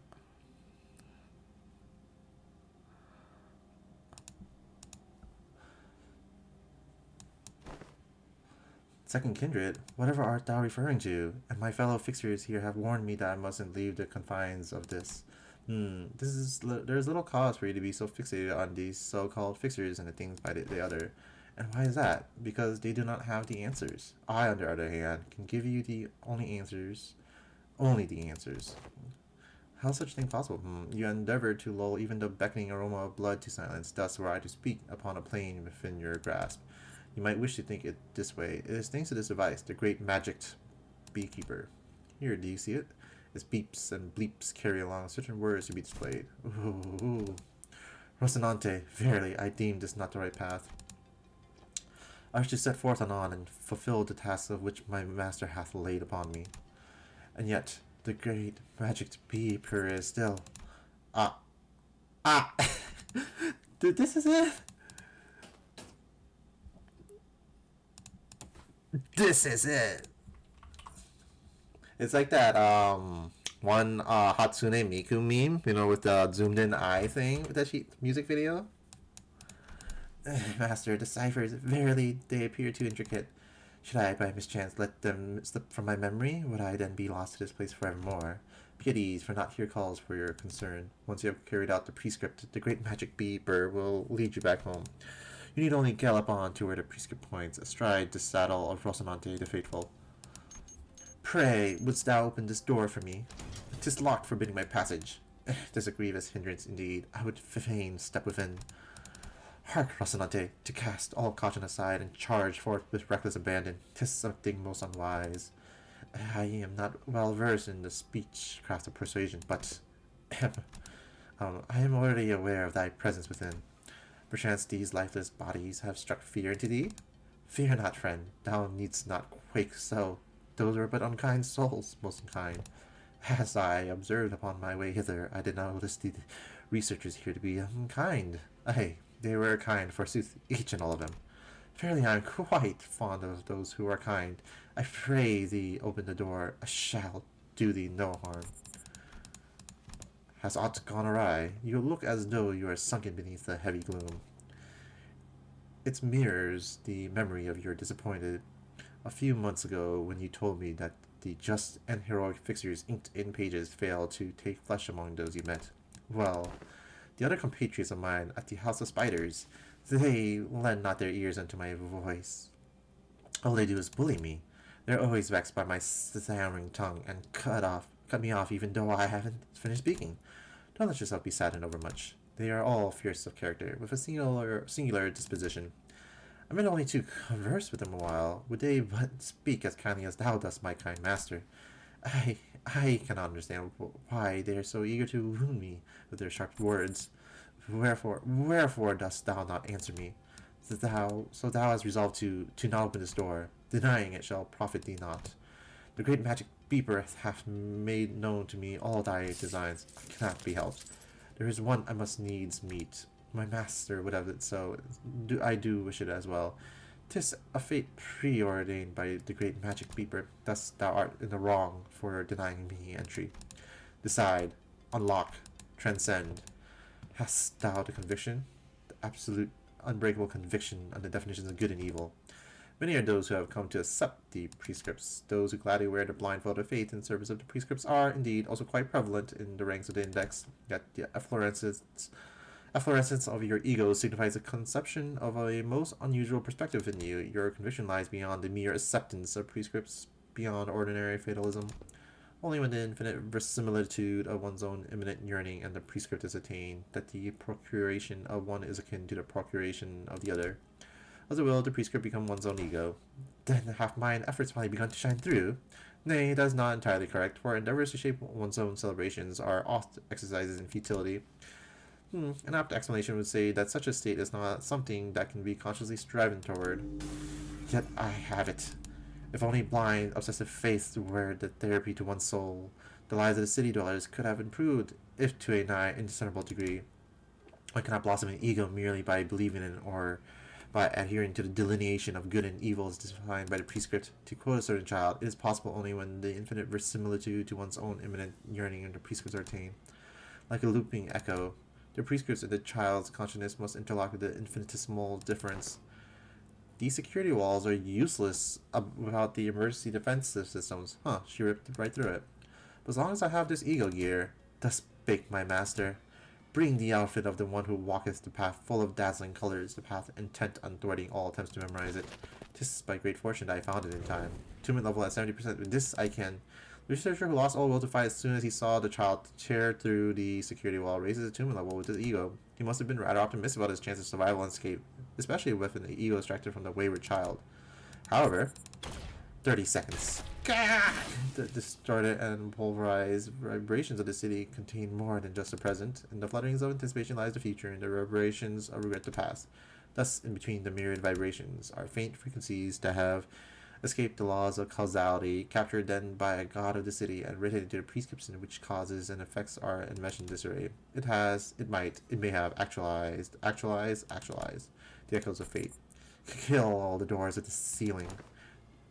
Second kindred? Whatever art thou referring to? And my fellow fixers here have warned me that I mustn't leave the confines of this. There's little cause for you to be so fixated on these so-called fixers and the things by the other. And why is that? Because they do not have the answers. I, on the other hand, can give you the only answers. Only the answers. How is such a thing possible? You endeavor to lull even the beckoning aroma of blood to silence, thus were I to speak upon a plane within your grasp. You might wish to think it this way. It is thanks to this device, the great magicked beekeeper. Here, do you see it? Its beeps and bleeps carry along certain words to be displayed. Ooh. Rocinante, verily, I deem this not the right path. I wish to set forth anon and fulfill the task of which my master hath laid upon me. And yet, the great magicked beekeeper is still... This is it? This is it. It's like that one Hatsune Miku meme, you know, with the zoomed in eye thing with that music video. Master, the ciphers, verily they appear too intricate. Should I by mischance let them slip from my memory, would I then be lost to this place forevermore? Pities, for not here calls for your concern. Once you have carried out the prescript, the great magic beeper will lead you back home. You need only gallop on to where the prescript points, astride the saddle of Rocinante the Faithful. Pray, wouldst thou open this door for me? 'Tis locked, forbidding my passage. 'Tis a grievous hindrance indeed. I would fain step within. Hark, Rocinante, to cast all caution aside and charge forth with reckless abandon. 'Tis something most unwise. I am not well versed in the speech craft of persuasion, but I am already aware of thy presence within. Perchance these lifeless bodies have struck fear into thee? Fear not, friend, thou needst not quake so. Those were but unkind souls, most unkind. As I observed upon my way hither, I did not notice the researchers here to be unkind. Aye, they were kind, forsooth, each and all of them. Verily, I am quite fond of those who are kind. I pray thee, open the door. I shall do thee no harm. Has aught gone awry? You look as though you are sunken beneath the heavy gloom. It mirrors the memory of your disappointed a few months ago when you told me that the just and heroic fixers inked in pages failed to take flesh among those you met. Well, the other compatriots of mine at the House of Spiders, they lend not their ears unto my voice. All they do is bully me. They're always vexed by my stammering tongue and cut me off even though I haven't finished speaking. Don't let yourself be saddened overmuch. They are all fierce of character, with a singular disposition. I meant only to converse with them a while. Would they but speak as kindly as thou dost, my kind master? I I cannot understand why they are so eager to wound me with their sharp words. Wherefore dost thou not answer me? So thou hast resolved to not open this door. Denying it shall profit thee not. The great magic beeper hath made known to me all thy designs. I cannot be helped. There is one I must needs meet. My master would have it so. I do wish it as well. 'Tis a fate preordained by the great magic beeper. Thus thou art in the wrong for denying me entry. Decide, unlock, transcend. Hast thou the conviction? The absolute, unbreakable conviction on the definitions of good and evil. Many are those who have come to accept the prescripts. Those who gladly wear the blindfold of faith in service of the prescripts are, indeed, also quite prevalent in the ranks of the index. Yet the efflorescence of your ego signifies a conception of a most unusual perspective in you. Your conviction lies beyond the mere acceptance of prescripts, beyond ordinary fatalism. Only when the infinite verisimilitude of one's own imminent yearning and the prescript is attained, that the procuration of one is akin to the procuration of the other. As it will, the prescript become one's own ego. Then have mine efforts finally begun to shine through? Nay, that is not entirely correct, for endeavors to shape one's own celebrations are oft exercises in futility. An apt explanation would say that such a state is not something that can be consciously striven toward. Yet I have it. If only blind, obsessive faith were the therapy to one's soul, the lives of the city dwellers could have improved, if to a nigh indiscernible degree. One cannot blossom in ego merely by believing in or by adhering to the delineation of good and evil as defined by the prescript. To quote a certain child, it is possible only when the infinite verisimilitude to one's own imminent yearning and the prescripts are attained. Like a looping echo, the prescripts in the child's consciousness must interlock with the infinitesimal difference. These security walls are useless without the emergency defensive systems. She ripped right through it. But as long as I have this ego gear, thus spake my master, bring the outfit of the one who walketh the path full of dazzling colors, the path intent on thwarting all attempts to memorize it. 'Tis by great fortune that I found it in time. Attunement level at 70%. With this I can. The researcher who lost all will to fight as soon as he saw the child tear through the security wall raises his attunement level with his ego. He must have been rather optimistic about his chance of survival and escape, especially with an ego extracted from the wayward child. However, 30 seconds. The distorted and pulverized vibrations of the city contain more than just the present. In the flutterings of anticipation lies the future, and the reverberations of regret the past. Thus, in between the myriad vibrations are faint frequencies that have escaped the laws of causality, captured then by a god of the city, and written into the prescripts in which causes and effects are enmeshed in disarray. It may have actualized the echoes of fate. Kill all the doors at the ceiling.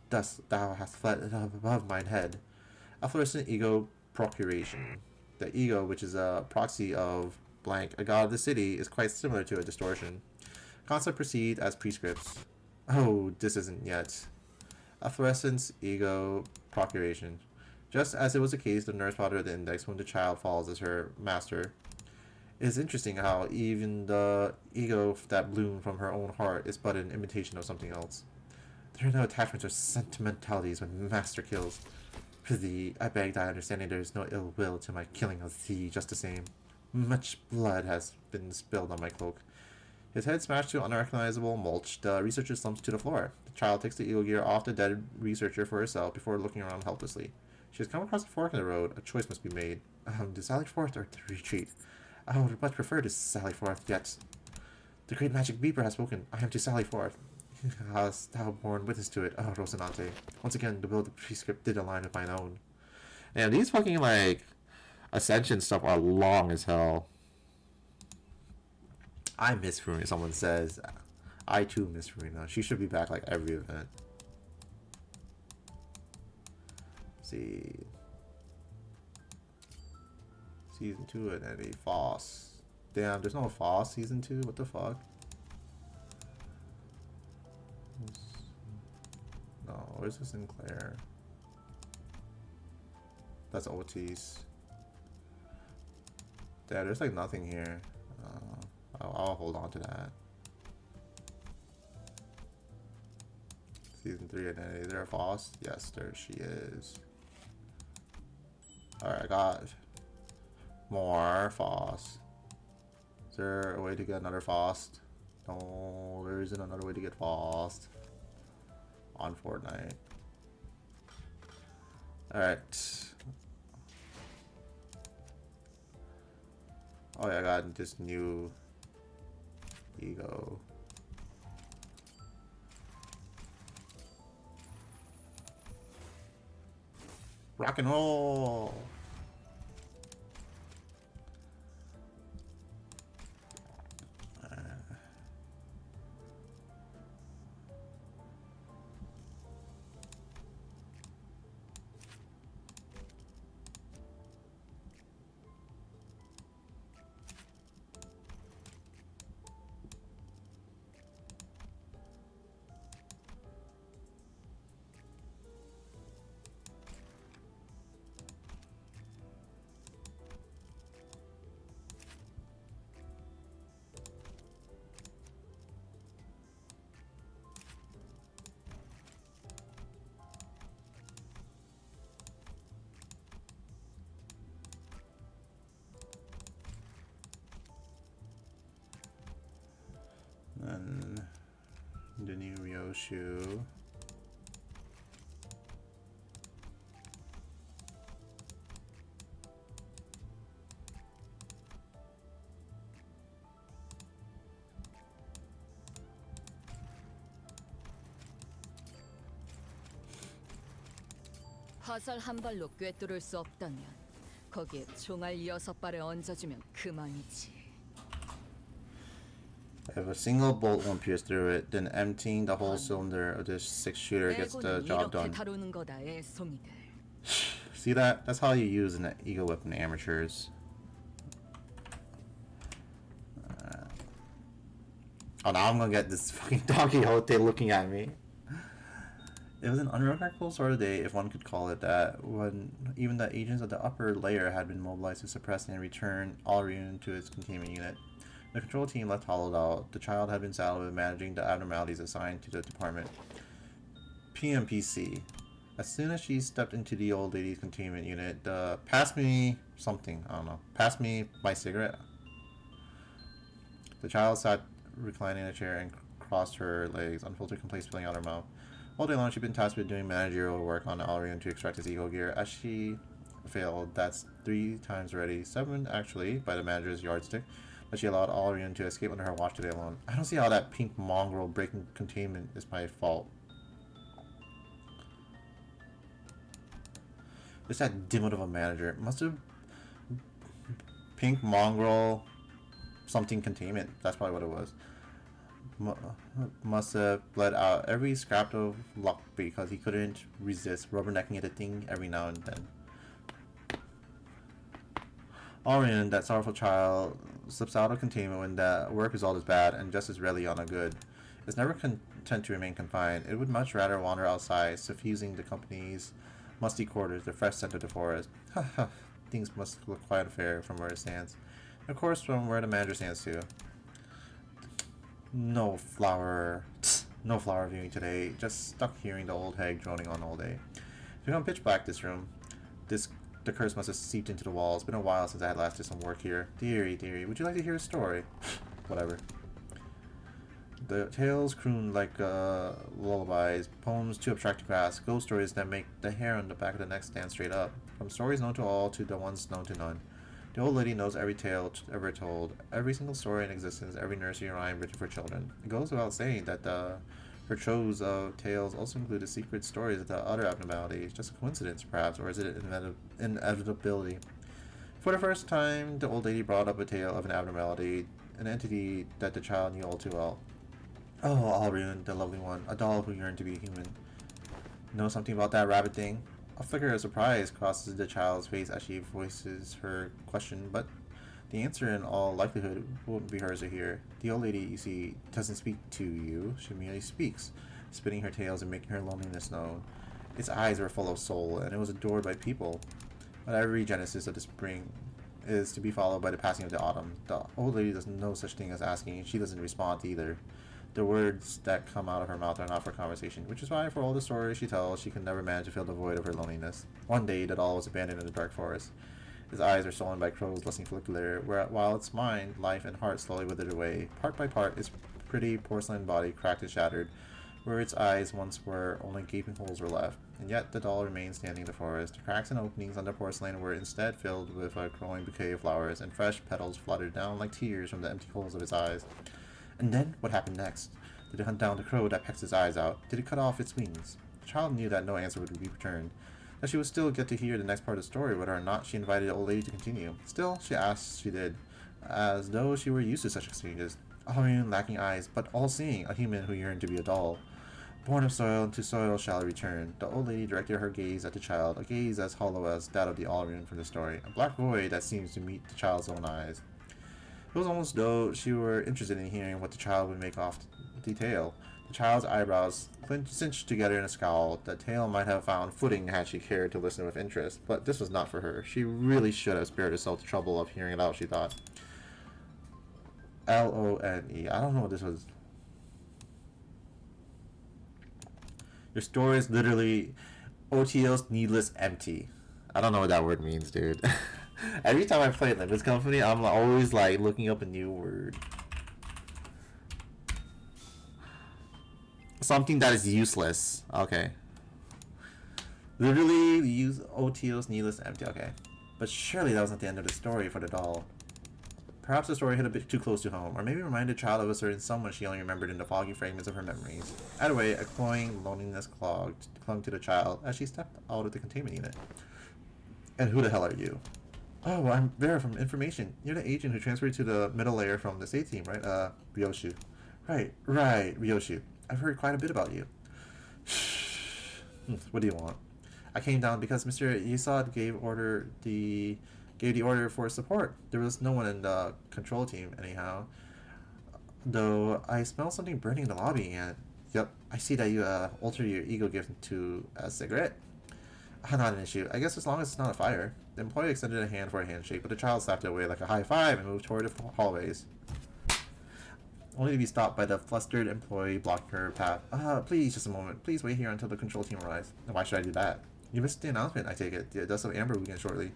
Thus thou hast fled above mine head. Efflorescent ego procuration. The ego, which is a proxy of blank, a god of the city, is quite similar to a distortion. Concept proceed as prescripts. Oh, this isn't yet. Efflorescence, ego, procuration. Just as it was the case, the nurse father of the index, whom the child follows as her master. It is interesting how even the ego that bloomed from her own heart is but an imitation of something else. There are no attachments or sentimentalities when master kills. Prithee, I beg thy understanding there is no ill will to my killing of thee just the same. Much blood has been spilled on my cloak. His head smashed to unrecognizable mulch, the researcher slumps to the floor. The child takes the ego gear off the dead researcher for herself before looking around helplessly. She has come across a fork in the road. A choice must be made. To sally forth or to retreat? I would much prefer to sally forth, yet the great magic beeper has spoken. I am to sally forth. Hast thou borne witness to it? Oh, Rosinante. Once again, the will of the prescript did align with mine own. And these fucking, like, Ascension stuff are long as hell. I miss Furina, someone says. I too miss Furina. She should be back like every event. Let's see. Season 2 and then a Foss. Damn, there's no Foss season 2? What the fuck? No, where's the Sinclair? That's Otis. Yeah, there's like nothing here. I'll hold on to that. Season 3 and then is there a Foss? Yes, there she is. Alright, I got more Foss. Is there a way to get another Faust? No, there isn't another way to get Faust on Fortnite. Alright. Oh yeah, I got this new ego. Rock and roll! And the new Ryoshu. 화살 한 발로 꿰뚫을 수 없다면 거기에 총알 6발에 얹어주면 그만이지. If a single bolt won't pierce through it, then emptying the whole cylinder of this 6-shooter gets the 애고는 job 이렇게 done. 다루는 거다, 애송이들. See that? That's how you use an ego weapon, amateurs. Oh, now I'm gonna get this fucking Don Quixote looking at me. It was an unremarkable sort of day, if one could call it that, when even the agents of the upper layer had been mobilized to suppress and return Alrion to its containment unit. The control team left hollowed out. The child had been saddled with managing the abnormalities assigned to the department. PMPC. As soon as she stepped into the old lady's containment unit, pass me something, I don't know. Pass me my cigarette. The child sat reclining in a chair and crossed her legs, unfiltered complaints spilling out her mouth. All day long, she'd been tasked with doing managerial work on Alrion to extract his ego gear. As she failed, that's 3 times already, 7 actually, by the manager's yardstick, that she allowed Alrion to escape under her watch today alone. I don't see how that pink mongrel breaking containment is my fault. It's that dimwit of a manager. Must have pink mongrel something containment. That's probably what it was. Must have bled out every scrap of luck because he couldn't resist rubbernecking at the thing every now and then. Alrion, that sorrowful child, slips out of containment when the work result is bad and just as readily on a good. It's never content to remain confined. It would much rather wander outside, suffusing the company's musty quarters, the fresh scent of the forest. Things must look quite fair from where it stands. And of course, from where the manager stands too. No flower viewing today. Just stuck hearing the old hag droning on all day. It's become pitch black this room. The curse must have seeped into the walls. It's been a while since I had last did some work here. Dearie, would you like to hear a story? Whatever. The tales croon like lullabies, poems too abstract to grasp, ghost stories that make the hair on the back of the neck stand straight up. From stories known to all to the ones known to none. The old lady knows every tale ever told, every single story in existence, every nursery rhyme written for children. It goes without saying that her troves of tales also include the secret stories of the other abnormalities. Just a coincidence, perhaps, or is it inevitability? For the first time, the old lady brought up a tale of an abnormality, an entity that the child knew all too well. Oh, Alrion, the lovely one, a doll who yearned to be human. Know something about that rabbit thing? A flicker of surprise crosses the child's face as she voices her question, but the answer in all likelihood won't be hers to hear. The old lady, you see, doesn't speak to you, she merely speaks, spinning her tales and making her loneliness known. Its eyes were full of soul, and it was adored by people. But every genesis of the spring is to be followed by the passing of the autumn. The old lady does no such thing as asking, she doesn't respond either. The words that come out of her mouth are not for conversation, which is why for all the stories she tells, she can never manage to fill the void of her loneliness. One day, the doll was abandoned in the dark forest. His eyes are stolen by crows lusting for liquor, while its mind, life, and heart slowly withered away. Part by part, its pretty porcelain body cracked and shattered. Where its eyes once were, only gaping holes were left. And yet the doll remained standing in the forest. The cracks and openings on the porcelain were instead filled with a growing bouquet of flowers, and fresh petals fluttered down like tears from the empty holes of its eyes. And then, what happened next? Did it hunt down the crow that pecked its eyes out? Did it cut off its wings? The child knew that no answer would be returned. That she would still get to hear the next part of the story, whether or not she invited the old lady to continue. Still, she asked she did, as though she were used to such exchanges. A human lacking eyes, but all-seeing, a human who yearned to be a doll. Born of soil, and to soil shall return. The old lady directed her gaze at the child, a gaze as hollow as that of the Allrune from the story, a black void that seems to meet the child's own eyes. It was almost though she were interested in hearing what the child would make off the tale. The child's eyebrows cinched together in a scowl. The tale might have found footing had she cared to listen with interest, but this was not for her. She really should have spared herself the trouble of hearing it out, she thought. Lone. I don't know what this was. Your story is literally OTO's needless empty. I don't know what that word means, dude. Every time I play Limbus Company, I'm always like looking up a new word. Something that is useless. Okay. Literally use OTO's needless empty. Okay. But surely that wasn't the end of the story for the doll. Perhaps the story hit a bit too close to home, or maybe reminded the child of a certain someone she only remembered in the foggy fragments of her memories. Either way, a cloying loneliness clung to the child as she stepped out of the containment unit. And who the hell are you? Oh, I'm Vera from Information. You're the agent who transferred to the middle layer from the state team, right? Ryoshu. Right, Ryoshu. I've heard quite a bit about you. What do you want? I came down because Mr. Yusad gave the order for support. There was no one in the control team, anyhow. Though I smell something burning in the lobby, and yep, I see that you altered your ego gift to a cigarette. Not an issue. I guess as long as it's not a fire. The employee extended a hand for a handshake, but the child slapped it away like a high five and moved toward the hallways. Only to be stopped by the flustered employee blocking her path. Please, just a moment. Please wait here until the control team arrives. Why should I do that? You missed the announcement, I take it. The Dust of Amber will begin shortly.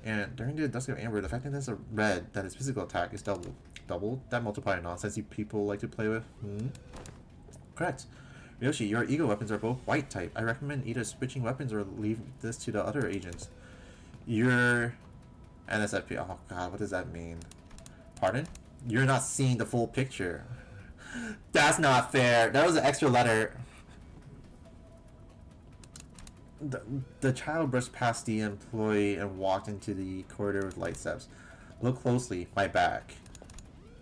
And during the Dusk of Amber, the effectiveness of red, that its physical attack is doubled. Doubled? That multiplier nonsense you people like to play with? Correct. Ryoshi, your ego weapons are both white type. I recommend either switching weapons or leave this to the other agents. Your NSFP. Oh god, what does that mean? Pardon? You're not seeing the full picture. That's not fair. That was an extra letter. The child brushed past the employee and walked into the corridor with light steps. Look closely. My back.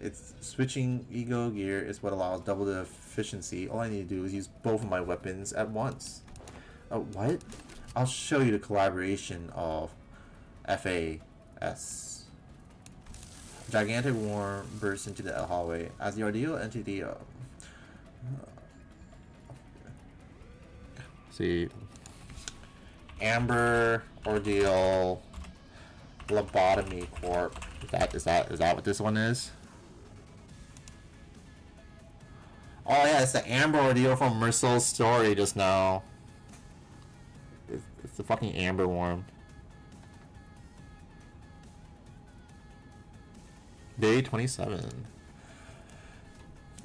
It's switching ego gear is what allows double the efficiency. All I need to do is use both of my weapons at once. What? I'll show you the collaboration of FAS. Gigantic worm burst into the hallway. As the ordeal entered the see, Amber Ordeal Lobotomy Corp. Is that what this one is? Oh yeah, it's the Amber Ordeal from Mercel's story just now. It's the fucking Amber Worm. Day 27.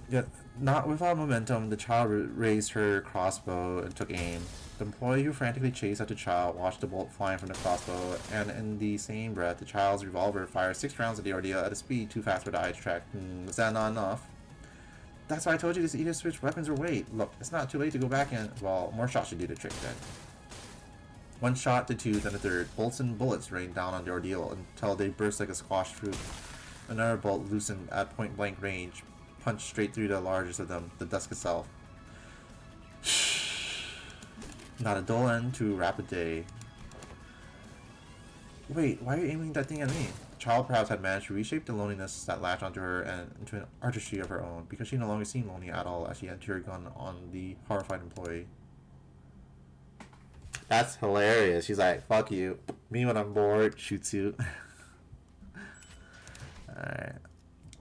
Yet, not without momentum, the child raised her crossbow and took aim. The employee who frantically chased after the child watched the bolt flying from the crossbow, and in the same breath, the child's revolver fired 6 rounds at the ordeal at a speed too fast for the eye to track. Was that not enough? That's why I told you to either switch weapons or wait. Look, it's not too late to go back and, well, more shots should do the trick then. One shot, the two, then the third. Bolts and bullets rained down on the ordeal until they burst like a squashed fruit. Another bolt loosened at point-blank range, punched straight through the largest of them, the dusk itself. Not a dull end to a rapid day. Wait, why are you aiming that thing at me? The child perhaps had managed to reshape the loneliness that latched onto her and into an artistry of her own, because she no longer seemed lonely at all as she emptied her gun on the horrified employee. That's hilarious. She's like, fuck you. Me when I'm bored, shoots you. Alright.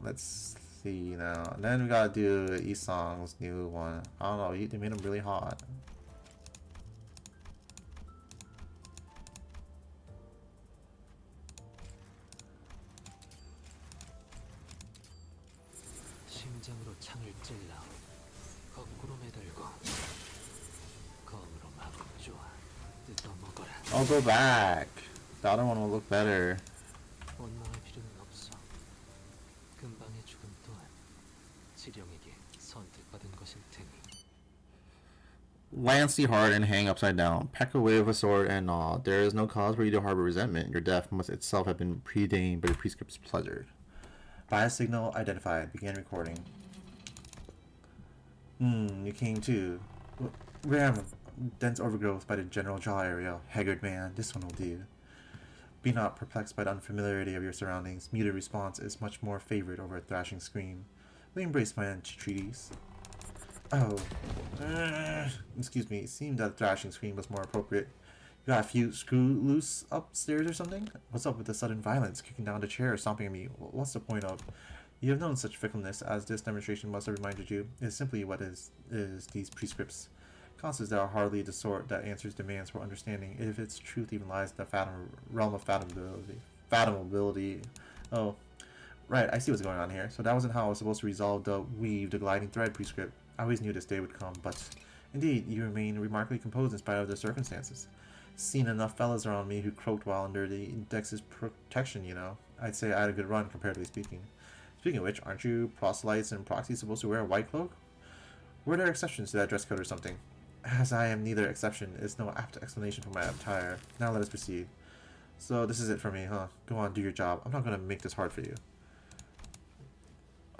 Let's see now. And then we gotta do Isong's new one. I don't know, they made him really hot. 심장으로 창을 찔러 거꾸로 매달고 검으로 막 쪼아 뜯어 먹어라. I'll go back. The other one will look better. 원망할 필요는 없어. 금방의 죽음 또한 지령에게 선택받은 것일 테니. Lance the heart and hang upside down. Peck away with a sword and all. There is no cause for you to harbor resentment. Your death must itself have been preordained by the prescript's pleasure. By a signal identified. Began recording. You came too. Ram, dense overgrowth by the general jaw area. Haggard man, this one will do. Be not perplexed by the unfamiliarity of your surroundings. Muted response is much more favored over a thrashing scream. We embrace my entreaties. Oh. Excuse me, it seemed that a thrashing scream was more appropriate. You got a few screw loose upstairs or something? What's up with the sudden violence, kicking down the chair, stomping at me? What's the point of? You have known such fickleness as this demonstration must have reminded you. It is simply what is these prescripts. Concepts that are hardly the sort that answers demands for understanding, if its truth even lies in the realm of fathomability. Oh, right, I see what's going on here. So that wasn't how I was supposed to resolve the weave, the gliding thread prescript. I always knew this day would come, but indeed, you remain remarkably composed in spite of the circumstances. Seen enough fellas around me who croaked while under the index's protection, you know. I'd say I had a good run, comparatively speaking. Speaking of which, aren't you proselytes and proxies supposed to wear a white cloak? Were there exceptions to that dress code or something? As I am neither exception, is no apt explanation for my attire. Now let us proceed. So this is it for me, huh? Go on, do your job. I'm not going to make this hard for you.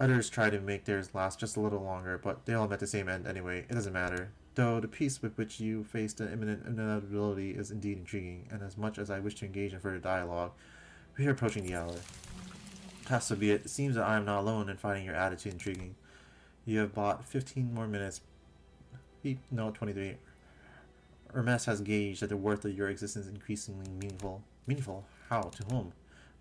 Others try to make theirs last just a little longer, but they all met the same end anyway. It doesn't matter. Though the peace with which you face the imminent inevitability is indeed intriguing, and as much as I wish to engage in further dialogue, we are approaching the hour. So be it. It seems that I am not alone in finding your attitude intriguing. You have bought 15 more minutes. No, 23. Hermes has gauged that the worth of your existence is increasingly meaningful. Meaningful? How? To whom?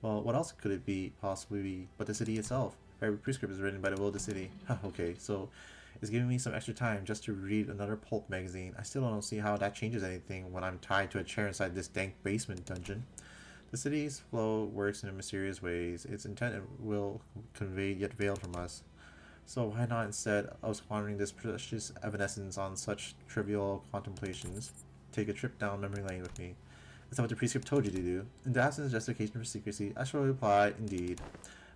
Well, what else could it be possibly be but the city itself? Every prescript is written by the will of the city. Okay, so it's giving me some extra time just to read another pulp magazine. I still don't see how that changes anything when I'm tied to a chair inside this dank basement dungeon. The city's flow works in mysterious ways. Its intent will convey yet veiled from us. So why not, instead of squandering this precious evanescence on such trivial contemplations, take a trip down memory lane with me? Is that what the prescript told you to do? In the absence of justification for secrecy, I shall reply, indeed.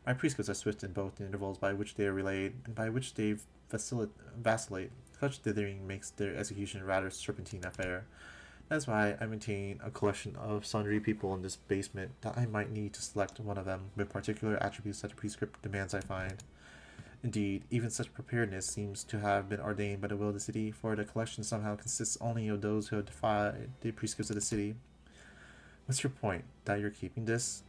My prescripts are swift in both the intervals by which they are relayed and by which they vacillate. Such dithering makes their execution a rather serpentine affair. That's why I maintain a collection of sundry people in this basement that I might need to select one of them with particular attributes that the prescript demands I find. Indeed, even such preparedness seems to have been ordained by the will of the city, for the collection somehow consists only of those who have defied the prescripts of the city. What's your point? That you're keeping this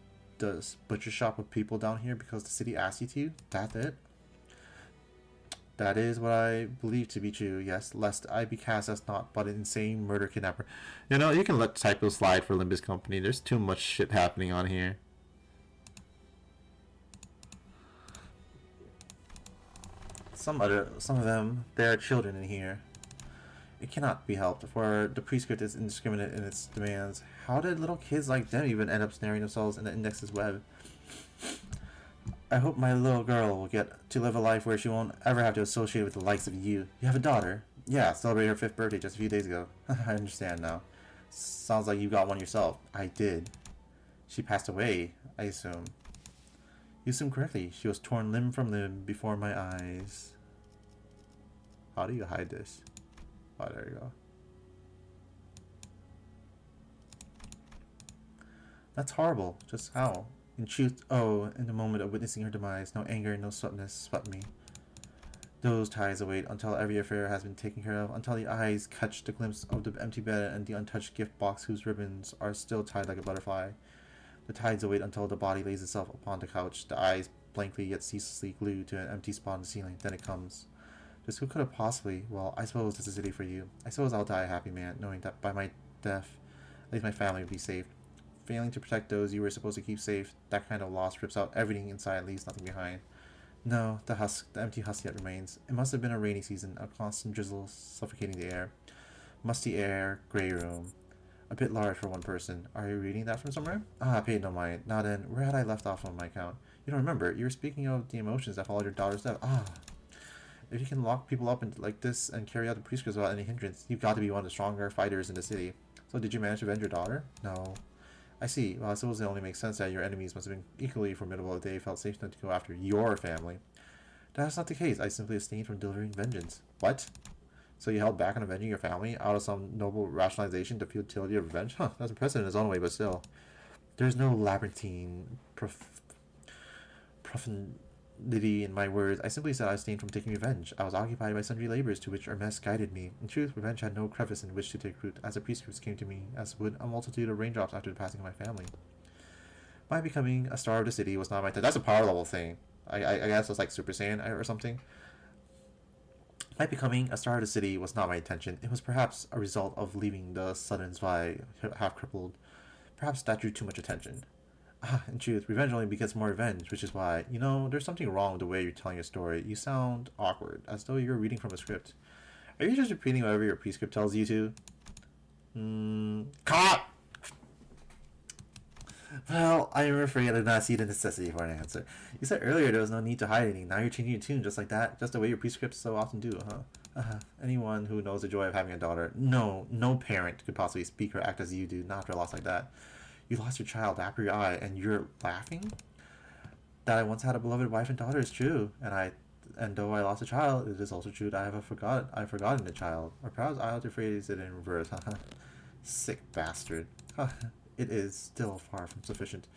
butcher shop of people down here because the city asked you to? That's it? That is what I believe to be true, yes, lest I be cast as naught but an insane murder kidnapper. You know, you can let typo slide for Limbus Company. There's too much shit happening on here. Some of them, there are children in here. It cannot be helped, for the prescript is indiscriminate in its demands. How did little kids like them even end up snaring themselves in the index's web? I hope my little girl will get to live a life where she won't ever have to associate with the likes of you. You have a daughter? Yeah, celebrated her 5th birthday just a few days ago. I understand now. Sounds like you got one yourself. I did. She passed away, I assume. You assume correctly. She was torn limb from limb before my eyes. How do you hide this? Oh, there you go. That's horrible. Just how? In truth, in the moment of witnessing her demise, no anger, no sweetness swept me. Those ties await until every affair has been taken care of, until the eyes catch the glimpse of the empty bed and the untouched gift box whose ribbons are still tied like a butterfly. The tides await until the body lays itself upon the couch, the eyes blankly yet ceaselessly glued to an empty spot on the ceiling. Then it comes. Just who could have possibly? Well, I suppose this is a city for you. I suppose I'll die a happy man, knowing that by my death, at least my family will be safe. Failing to protect those you were supposed to keep safe, that kind of loss rips out everything inside and leaves nothing behind. No, the empty husk yet remains. It must have been a rainy season, a constant drizzle suffocating the air. Musty air, grey room. A bit large for one person. Are you reading that from somewhere? Ah, paid no mind. Now then, where had I left off on my account? You don't remember. You were speaking of the emotions that followed your daughter's death. Ah. If you can lock people up like this and carry out the prescripts without any hindrance, you've got to be one of the stronger fighters in the city. So did you manage to avenge your daughter? No. I see. Well, I suppose it only makes sense that your enemies must have been equally formidable if they felt safe enough to go after your family. That's not the case. I simply abstained from delivering vengeance. What? So you held back on avenging your family out of some noble rationalization to futility of revenge? Huh, that's impressive in its own way, but still. There's no labyrinthine profundity in my words. I simply said I abstained from taking revenge. I was occupied by sundry labors to which Hermes guided me. In truth, revenge had no crevice in which to take root, as the prescripts came to me, as would a multitude of raindrops after the passing of my family. My becoming a star of the city was not my intent. That's a power level thing. I guess it's like Super Saiyan or something. My becoming a star of the city was not my intention. It was perhaps a result of leaving the sudden by half crippled. Perhaps that drew too much attention. In truth, revenge only begets more revenge, which is why, you know, there's something wrong with the way you're telling your story. You sound awkward, as though you're reading from a script. Are you just repeating whatever your prescript tells you to? Caught! Well, I am afraid I did not see the necessity for an answer. You said earlier there was no need to hide anything. Now you're changing your tune just like that, just the way your prescripts so often do, huh? Anyone who knows the joy of having a daughter, no parent could possibly speak or act as you do, not after a loss like that. You lost your child, the apple of your eye, and you're laughing? That I once had a beloved wife and daughter is true, and though I lost a child, it is also true that I've forgotten the child. Or perhaps I ought to phrase it in reverse, Sick bastard. It is still far from sufficient.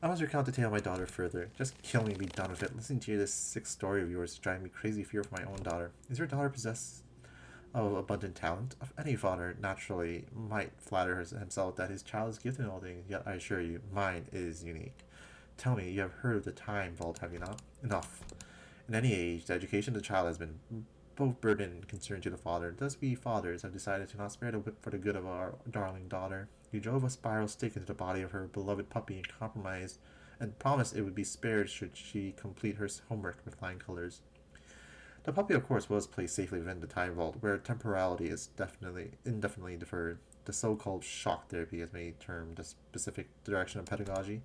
I must recount the tale of my daughter further. Just kill me and be done with it. Listening to this sick story of yours is driving me crazy fear for my own daughter. Is your daughter possessed of abundant talent? Of any father naturally might flatter himself that his child is gifted in all things, yet I assure you, mine is unique. Tell me, you have heard of the time vault, have you not? Enough. In any age, the education of the child has been both burden and concern to the father. Thus we fathers have decided to not spare the whip for the good of our darling daughter. You drove a spiral stick into the body of her beloved puppy and compromised and promised it would be spared should she complete her homework with flying colors. The puppy, of course, was placed safely within the time vault, where temporality is indefinitely deferred. The so-called shock therapy, as may term the specific direction of pedagogy.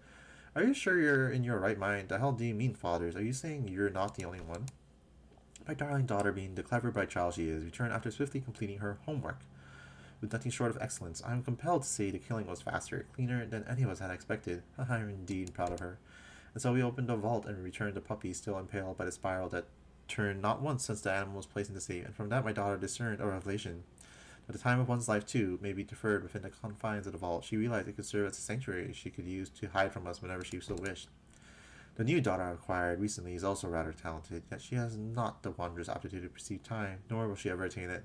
Are you sure you're in your right mind? The hell do you mean, fathers? Are you saying you're not the only one? My darling daughter, being the clever, bright child she is, returned after swiftly completing her homework. With nothing short of excellence, I am compelled to say the killing was faster, cleaner than any of us had expected. I am indeed proud of her. And so we opened the vault and returned the puppy, still impaled by the spiral that turned not once since the animal was placed in the safe, and from that my daughter discerned a revelation. That the time of one's life, too, may be deferred within the confines of the vault. She realized it could serve as a sanctuary she could use to hide from us whenever she so wished. The new daughter I acquired recently is also rather talented, yet she has not the wondrous aptitude to perceive time, nor will she ever attain it.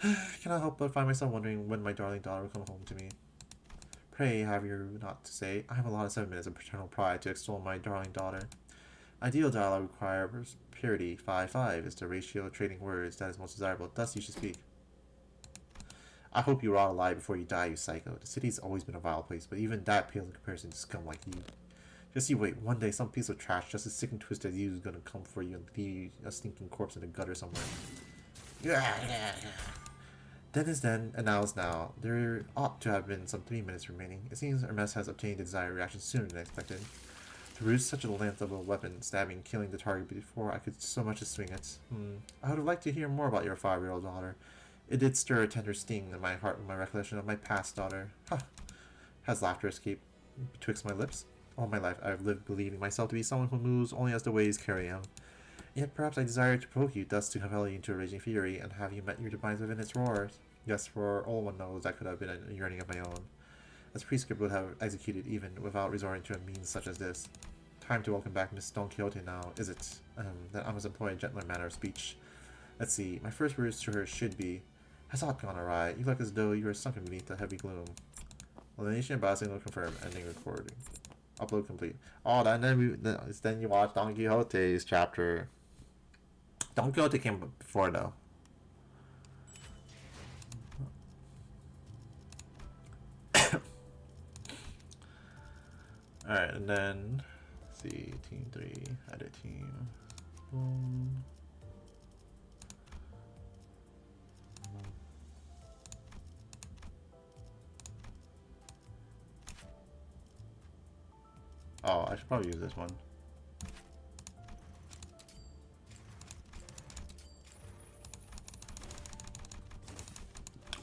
I cannot help but find myself wondering when my darling daughter will come home to me. Pray, have you not to say? I have allotted 7 minutes of paternal pride to extol my darling daughter. Ideal dialogue requires purity. 5-5 is the ratio of trading words that is most desirable. Thus you should speak. I hope you are all alive before you die, you psycho. The city's always been a vile place, but even that pales in comparison to scum like you. Just you wait, one day some piece of trash just as sick and twisted as you is gonna come for you and leave a stinking corpse in the gutter somewhere. Then is then, and now is now. There ought to have been some 3 minutes remaining. It seems Hermes has obtained the desired reaction sooner than expected. To produce such a length of a weapon, stabbing, killing the target before I could so much as swing it. I would have liked to hear more about your 5-year-old daughter. It did stir a tender sting in my heart with my recollection of my past daughter. Has laughter escaped betwixt my lips? All my life I have lived believing myself to be someone who moves only as the waves carry him. Yet perhaps I desire to provoke you, thus to compel you into a raging fury, and have you met your demise within its roars. Yes, for all one knows, that could have been a yearning of my own, as prescript would have executed even without resorting to a means such as this. Time to welcome back Miss Don Quixote now, is it? Then I must employ a gentler manner of speech. Let's see, my first words to her should be, has aught gone awry? You look as though you were sunken beneath the heavy gloom. Elimination and Bowsing will confirm, ending recording. Upload complete. Oh, then you watch Don Quixote's chapter. Don Quixote came before though. Alright, and then let's see, team 3, edit team. Boom. Oh, I should probably use this one.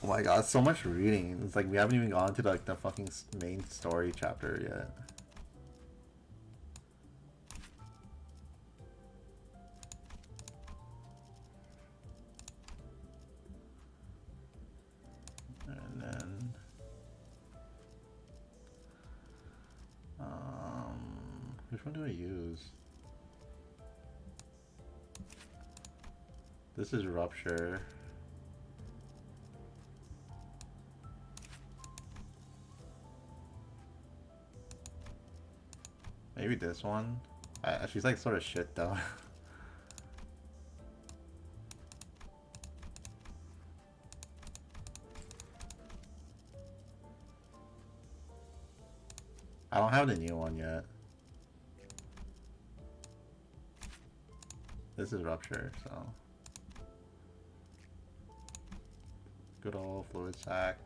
my god, so much reading. It's like we haven't even gone to like the fucking main story chapter yet. And then which one do I use? This is Rupture. Maybe this one. She's like sort of shit though. I don't have the new one yet. This is Rupture, so. Good old fluid sac.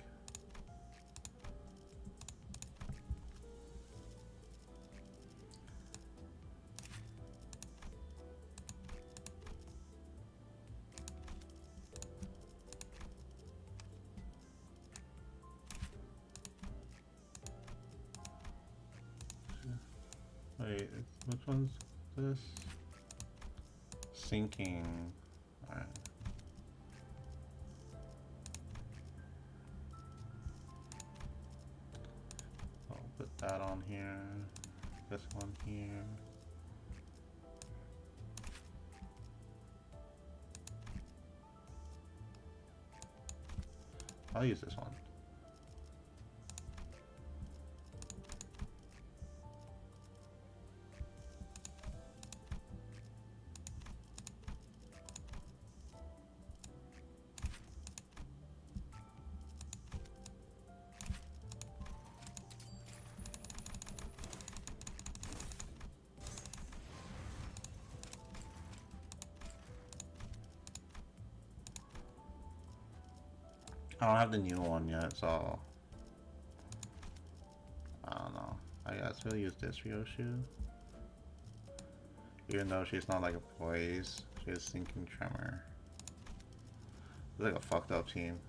Wait, which one's this? Sinking. Alright. I'll put that on here. This one here. I'll use this one. I don't have the new one yet, so I don't know. I guess we'll use this Ryoshu. Even though she's not like a poise, she has sinking tremor. It's like a fucked up team.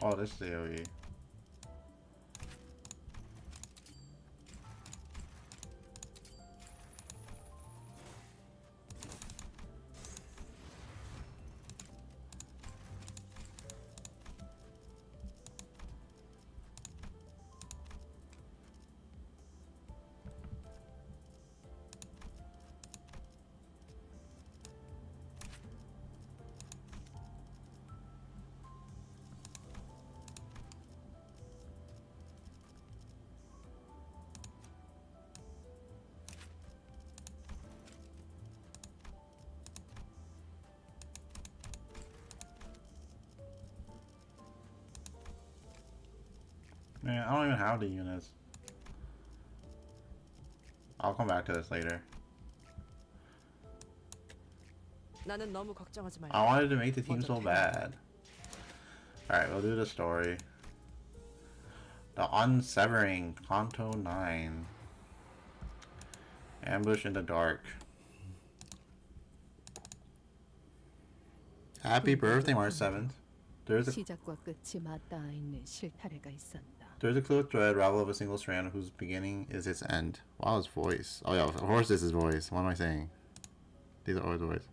Oh, this is AoE. Man, I don't even have the units. I'll come back to this later. 나는 너무 걱정하지 말고. I wanted to make the team so bad. Alright, we'll do the story. The Unsevering, Canto 9. Ambush in the dark. Happy birthday, March 7th. There's a 시작과 끝이 맞닿아 있는 실타래가 있었다. There's a clue of thread, ravel of a single strand whose beginning is its end. Wow, his voice. Oh yeah, of course this is voice. What am I saying? These are always voice.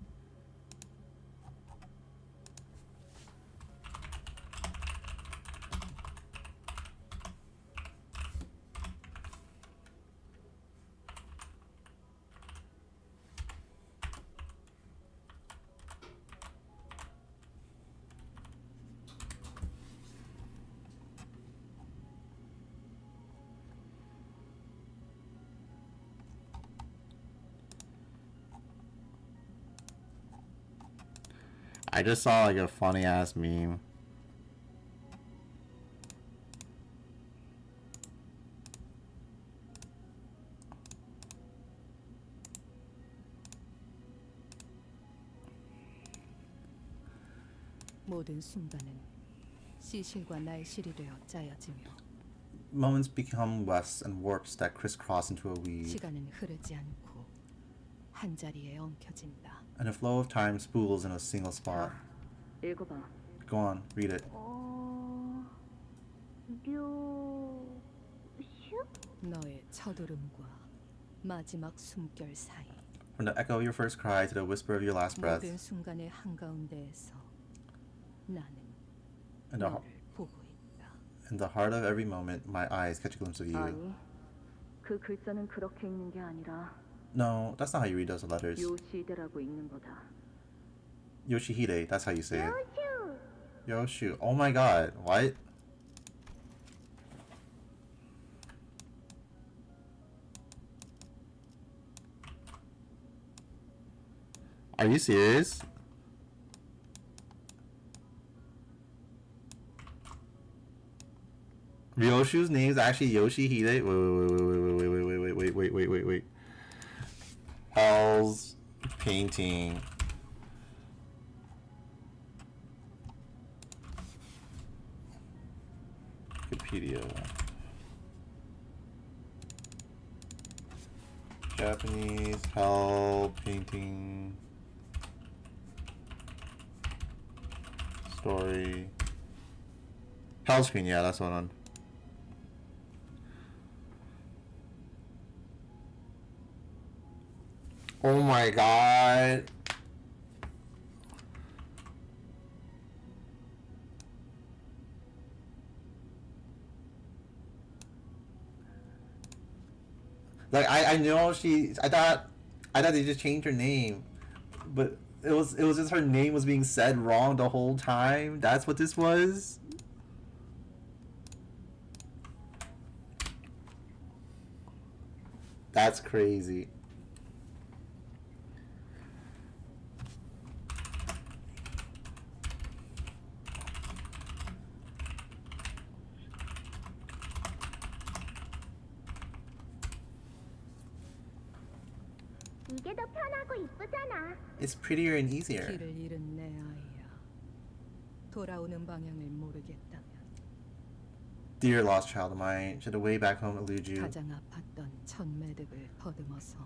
I just saw like a funny ass meme. 모든 순간은 시실과 나의 실이 되어 짜여지며 Moments become wefts and warps that crisscross into a weave, 시간은 흐르지 않고 한 자리에 엉켜진다. and the flow of time spools in a single spot. 읽어봐. Go on, read it. 너의 첫 울음과 마지막 숨결 사이 From the echo of your first cry to the whisper of your last breath, 모든 순간의 한가운데에서 나는 in the, 너를 보고 있다. in the heart of every moment, my eyes catch a glimpse of you. 아니, 그 글자는 그렇게 읽는 게 아니라 No, that's not how you read those letters. 요시대라고 읽는 거다. Yoshihide, that's how you say it. Yoshu. Oh my god, what? Are you serious? Ryoshu's name is actually Yoshihide. Wait. Hell's painting. Wikipedia. Japanese hell painting story. Hell screen, yeah, that's what on. Oh my god. Like I know I thought they just changed her name, but it was just her name was being said wrong the whole time. That's what this was. That's crazy. 이게 더 편하고 이쁘잖아. It's prettier and easier. 길을 잃은 내 아이야. 돌아오는 방향을 모르겠다면 Dear lost child of mine, should the way back home elude you, 가장 아팠던 첫 매듭을 더듬어서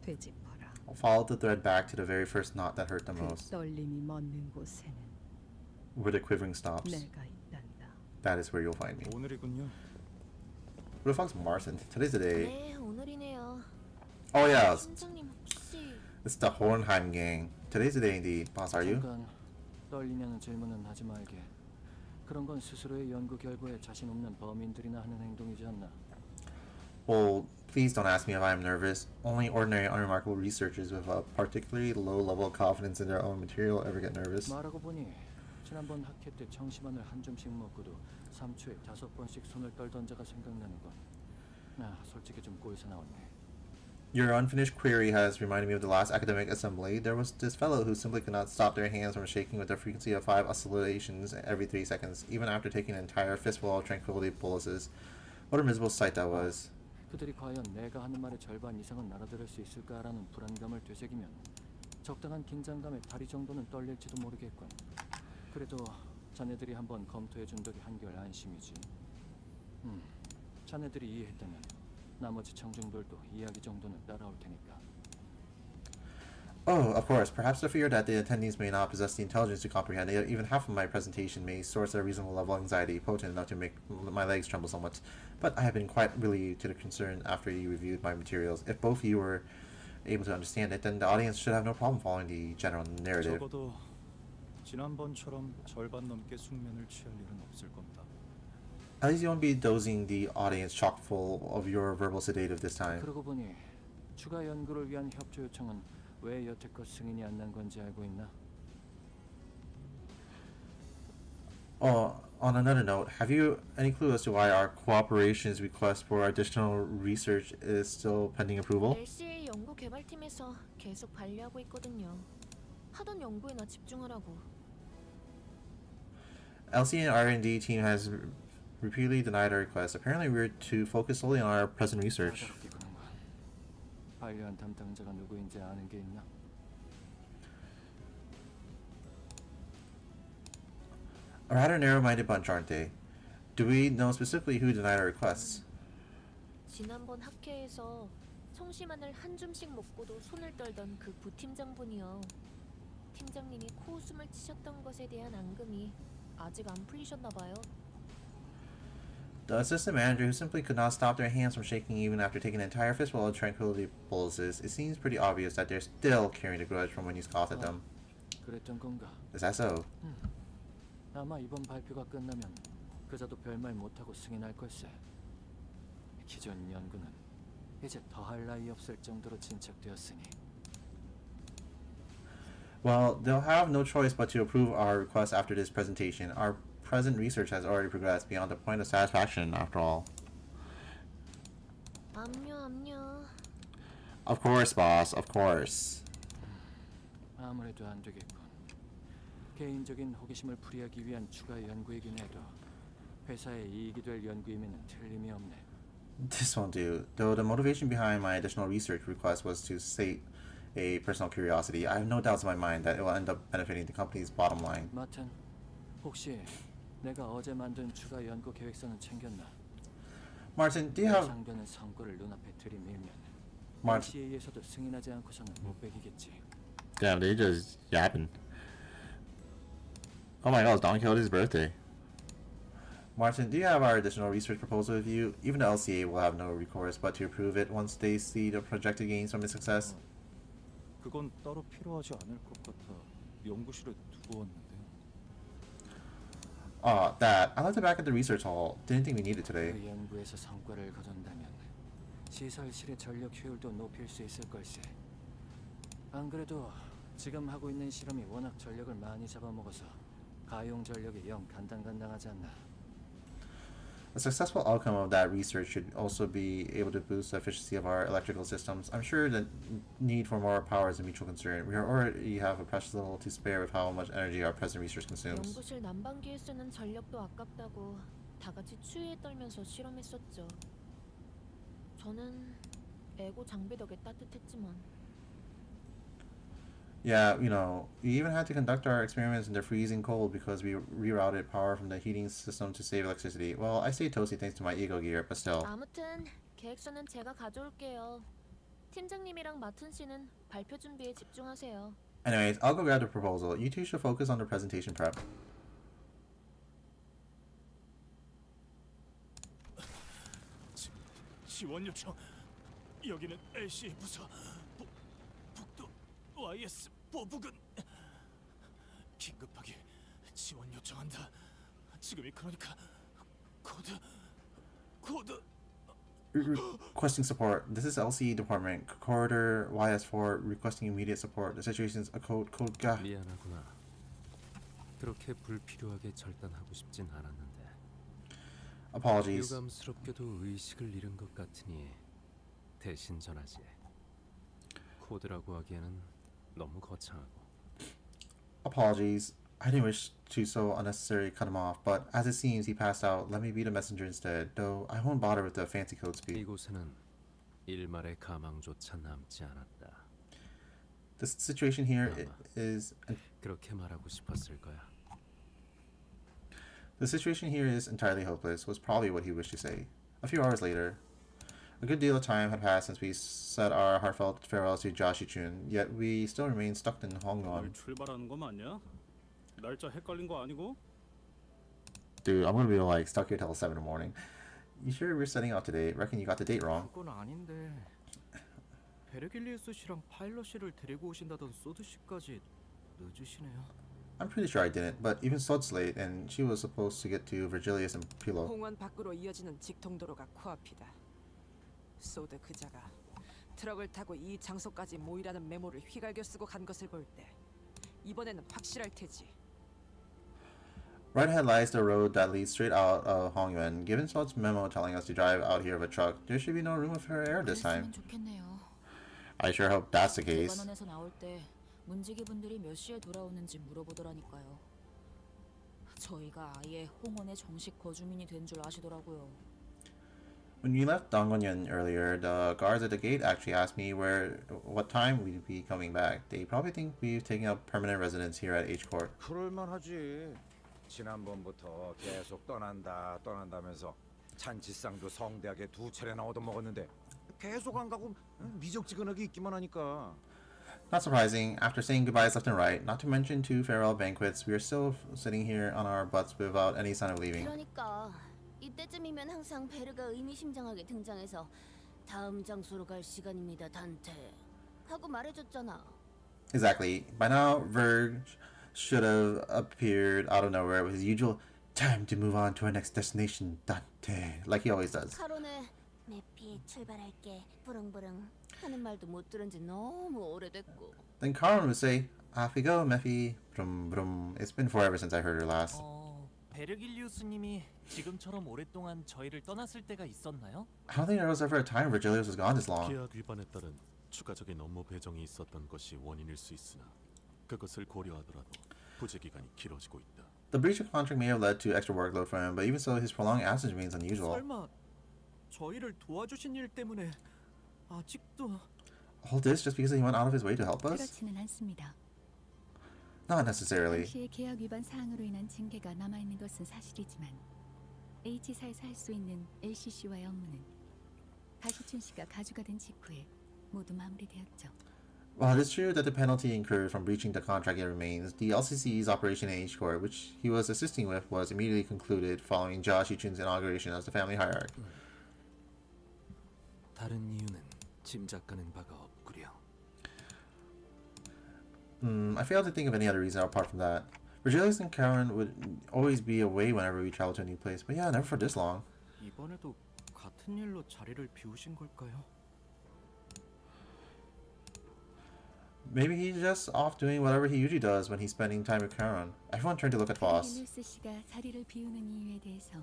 되짚어라. follow the thread back to the very first knot that hurt the 그 most, 떨림이 멎는 곳에는 where the quivering stops. 내가 있단다. That is where you'll find me. 오늘이군요. Who the fuck's Martin? Today's the day. 네, 오늘이네요. Oh yeah, 팀장님 혹시 it's the Hohenheim gang. Today's the day indeed. Boss, are you? 잠깐 떨리냐는 질문은 하지 말게. 그런 건 스스로의 연구 결과에 자신 없는 범인들이나 하는 행동이지 않나. Well, please don't ask me if I'm nervous. Only ordinary, unremarkable researchers with a particularly low level of confidence in their own material ever get nervous. 말하고 보니 지난번 학회 때 청심환을 한 줌씩 먹고도 3초에 5번씩 손을 떨던 자가 생각나는군. 나 솔직히 좀 꼴사 나왔네. Your unfinished query has reminded me of the last academic assembly. There was this fellow who simply could not stop their hands from shaking with the frequency of 5 oscillations every 3 seconds, even after taking an entire fistful of tranquility boluses. What a miserable sight that was. 그들이 과연 내가 하는 말의 절반 이상은 알아들을 수 있을까라는 불안감을 되새기면 적당한 긴장감에 다리 정도는 떨릴지도 모르겠군. 그래도 자네들이 한번 검토해준 덕이 한결 안심이지. 자네들이 이해했다면 나머지 청중들도 이야기 정도는 따라올 테니까. Oh, of course. Perhaps the fear that the attendees may not possess the intelligence to comprehend even half of my presentation may source a reasonable level of anxiety potent enough to make my legs tremble somewhat. But I have been quite relieved to the concern after you reviewed my materials. If both of you were able to understand it, then the audience should have no problem following the general narrative. 적어도 지난번처럼 절반 넘게 숙면을 취할 일은 없을 겁니다. At least you won't be dosing the audience chock full of your verbal sedative this time. 그러고 보니 추가 연구를 위한 협조 요청은 왜 여태껏 승인이 안 난 건지 알고 있나? Oh, on another note, have you any clue as to why our cooperations request for additional research is still pending approval? LCA 연구 개발팀에서 계속 반려하고 있거든요. 하던 연구에나 집중하라고. LC and R&D team has repeatedly denied our request. Apparently, we're to focus solely on our present research. 까다롭겠구만. 반려한 담당자가 누구인지 아는 게 있나? A rather narrow-minded bunch, aren't they? Do we know specifically who denied our requests? 지난번 학회에서 청심환을 한 줌씩 먹고도 손을 떨던 그 부팀장분이요. 팀장님이 코웃음을 치셨던 것에 대한 앙금이 아직 안 풀리셨나 봐요. The assistant manager who simply could not stop their hands from shaking even after taking an entire fistful of tranquility boluses. It seems pretty obvious that they're still carrying a grudge from when you scoffed at them. 그랬던 건가? Is that so? 아마 이번 발표가 끝나면 그자도 별말 못하고 승인할 걸세. 기존 연구는 이제 더할 나위 없을 정도로 진척되었으니. Well, they'll have no choice but to approve our request after this presentation. Our present research has already progressed beyond the point of satisfaction, after all. 압류. Of course, boss, of course. 아무래도 안 되겠군. 개인적인 호기심을 풀이하기 위한 추가 연구이긴 해도 회사에 이익이 될 연구이면 틀림이 없네. This won't do. Though the motivation behind my additional research request was to sate a personal curiosity, I have no doubts in my mind that it will end up benefiting the company's bottom line. 마튼, 혹시 내가 어제 만든 추가 연구 계획서는 챙겼나? Martin, do you have... 상되는 성과를 눈앞에 들이밀면 Martin... CA에서도 승인하지 않고서는 못 베기겠지. Damn, they just yapping. Oh my god, it's Don Quixote's birthday. Martin, do you have our additional research proposal with you? Even the LCA will have no recourse but to approve it once they see the projected gains from its success. 그건 따로 필요하지 않을 것 같아. 연구실에 두고 왔는데. That. I left it back at the research hall. Didn't think we needed today. 그 연구에서 성과를 거둔다면 시설실의 전력 효율도 높일 수 있을 걸세. 안 그래도 지금 하고 있는 실험이 워낙 전력을 많이 잡아먹어서 가용 전력이 영 간당간당하지 않나. A successful outcome of that research should also be able to boost the efficiency of our electrical systems. I'm sure the need for more power is a mutual concern. We already have a precious little to spare with how much energy our present research consumes. 연구실 난방기에 쓰는 전력도 아깝다고 다 같이 추위에 떨면서 실험했었죠. 저는 에고 장비 덕에 따뜻했지만. Yeah, you know, we even had to conduct our experiments in the freezing cold because we rerouted power from the heating system to save electricity. Well, I stay toasty thanks to my ego gear, but still. 아무튼 계획서는 제가 가져올게요. 팀장님이랑 마튼 씨는 발표 준비에 집중하세요. Anyways, I'll go grab the proposal. You two should focus on the presentation prep. 지원 요청. 여기는 LCA 부서. 북도 YS 보부근. 긴급하게 지원 요청한다. 지금이 그러니까 코드. Requesting support. This is LCE department. Corridor YS4 requesting immediate support. The situation's a code. 미안하구나. 그렇게 불필요하게 절단하고 싶진 않았는데. Apologies. 유감스럽게도 의식을 잃은 것 같으니 대신 전하지. 코드라고 하기에는 너무 거창하고. Apologies. I didn't wish to so unnecessarily cut him off, but as it seems he passed out, let me be the messenger instead, though I won't bother with the fancy code speak. 이곳에는 일말의 가망조차 남지 않았다. The situation here is... 그렇게 말하고 싶었을 거야. The situation here is entirely hopeless, was probably what he wished to say. A few hours later, a good deal of time had passed since we said our heartfelt farewells to Joshi Chun, yet we still remain stuck in Hongwon. 출발하는 거 맞냐? 날짜 헷갈린 거 아니고? Dude, I'm gonna be like stuck here till 7 in the morning. You sure we're setting out today? Reckon you got the date wrong. 그건 아닌데. 베르길리우스 씨랑 파일럿 씨를 데리고 오신다던 소드 씨까지 늦으시네요. I'm pretty sure I didn't, but even Sod's late, and she was supposed to get to Virgilius and Pilo. 공원 밖으로 이어지는 직통도로가 코앞이다. 소드 그자가 트럭을 타고 이 장소까지 모이라는 메모를 휘갈겨 쓰고 간 것을 볼 때 이번에는 확실할 테지. Right ahead lies the road that leads straight out of Hongyuan. Given Sod's memo telling us to drive out here of a truck, there should be no room for error this time. 좋겠네요. I sure hope that's the case. 대관원에서 나올 때 문지기 분들이 몇 시에 돌아오는지 물어보더라니까요. 저희가 아예 홍원의 정식 거주민이 된 줄 아시더라고요. When we left Dongwon earlier, the guards at the gate actually asked me what time we'd be coming back. They probably think we've taken up permanent residence here at H Court. 그럴만하지. 지난번부터 계속 떠난다면서 잔치상도 성대하게 2차례나 얻어먹었는데 계속 안 가고 미적지근하게 있기만 하니까. Not surprising, after saying goodbyes left and right, not to mention 2 farewell banquets, we are still sitting here on our butts without any sign of leaving. 그러니까 이때쯤이면 항상 베르가 의미심장하게 등장해서 다음 장소로 갈 시간입니다, 단테. 하고 말해줬잖아. Exactly. By now, Verge should have appeared out of nowhere with his usual time to move on to our next destination, Dante, like he always does. 카론의 매피 출발할게 부릉부릉 하는 말도 못 들은 지 너무 오래됐고. Then Karin would say, off we go, Mephi. Brum brum. It's been forever since I heard her last. 베르길리우스님이 지금처럼 오랫동안 저희를 떠났을 때가 있었나요? I don't think there was ever a time Virgilius was gone this long. 계약 위반에 따른 추가적인 업무 배정이 있었던 것이 원인일 수 있으나 그것을 고려하더라도 부재 기간이 길어지고 있다. The breach of contract may have led to extra workload for him, but even so, his prolonged absence remains unusual. 설마 저희를 도와주신 일 때문에 아직도 All this just because he went out of his way to help us? 그렇지는 않습니다. Not necessarily. 당시의 계약 위반 사항으로 인한 징계가 남아 있는 것은 사실이지만 H사에서 할 수 있는 LCC와의 업무는 가시춘 씨가 가주가 된 직후에 모두 마무리되었죠. While it is true that the penalty incurred from breaching the contract remains, the LCC's operation in H Court, which he was assisting with, was immediately concluded following Josh Ichun's inauguration as the family hierarch. 다른 이유는 짐작 가는 바가 없구려. I fail to think of any other reason apart from that. Virgilius and Karen would always be away whenever we travel to a new place, but yeah, never for this long. 이번에도 같은 일로 자리를 비우신 걸까요? Maybe he's just off doing whatever he usually does when he's spending time with Karen. Everyone turned to look at Foss. 힐리우스 씨가 자리를 비우는 이유에 대해서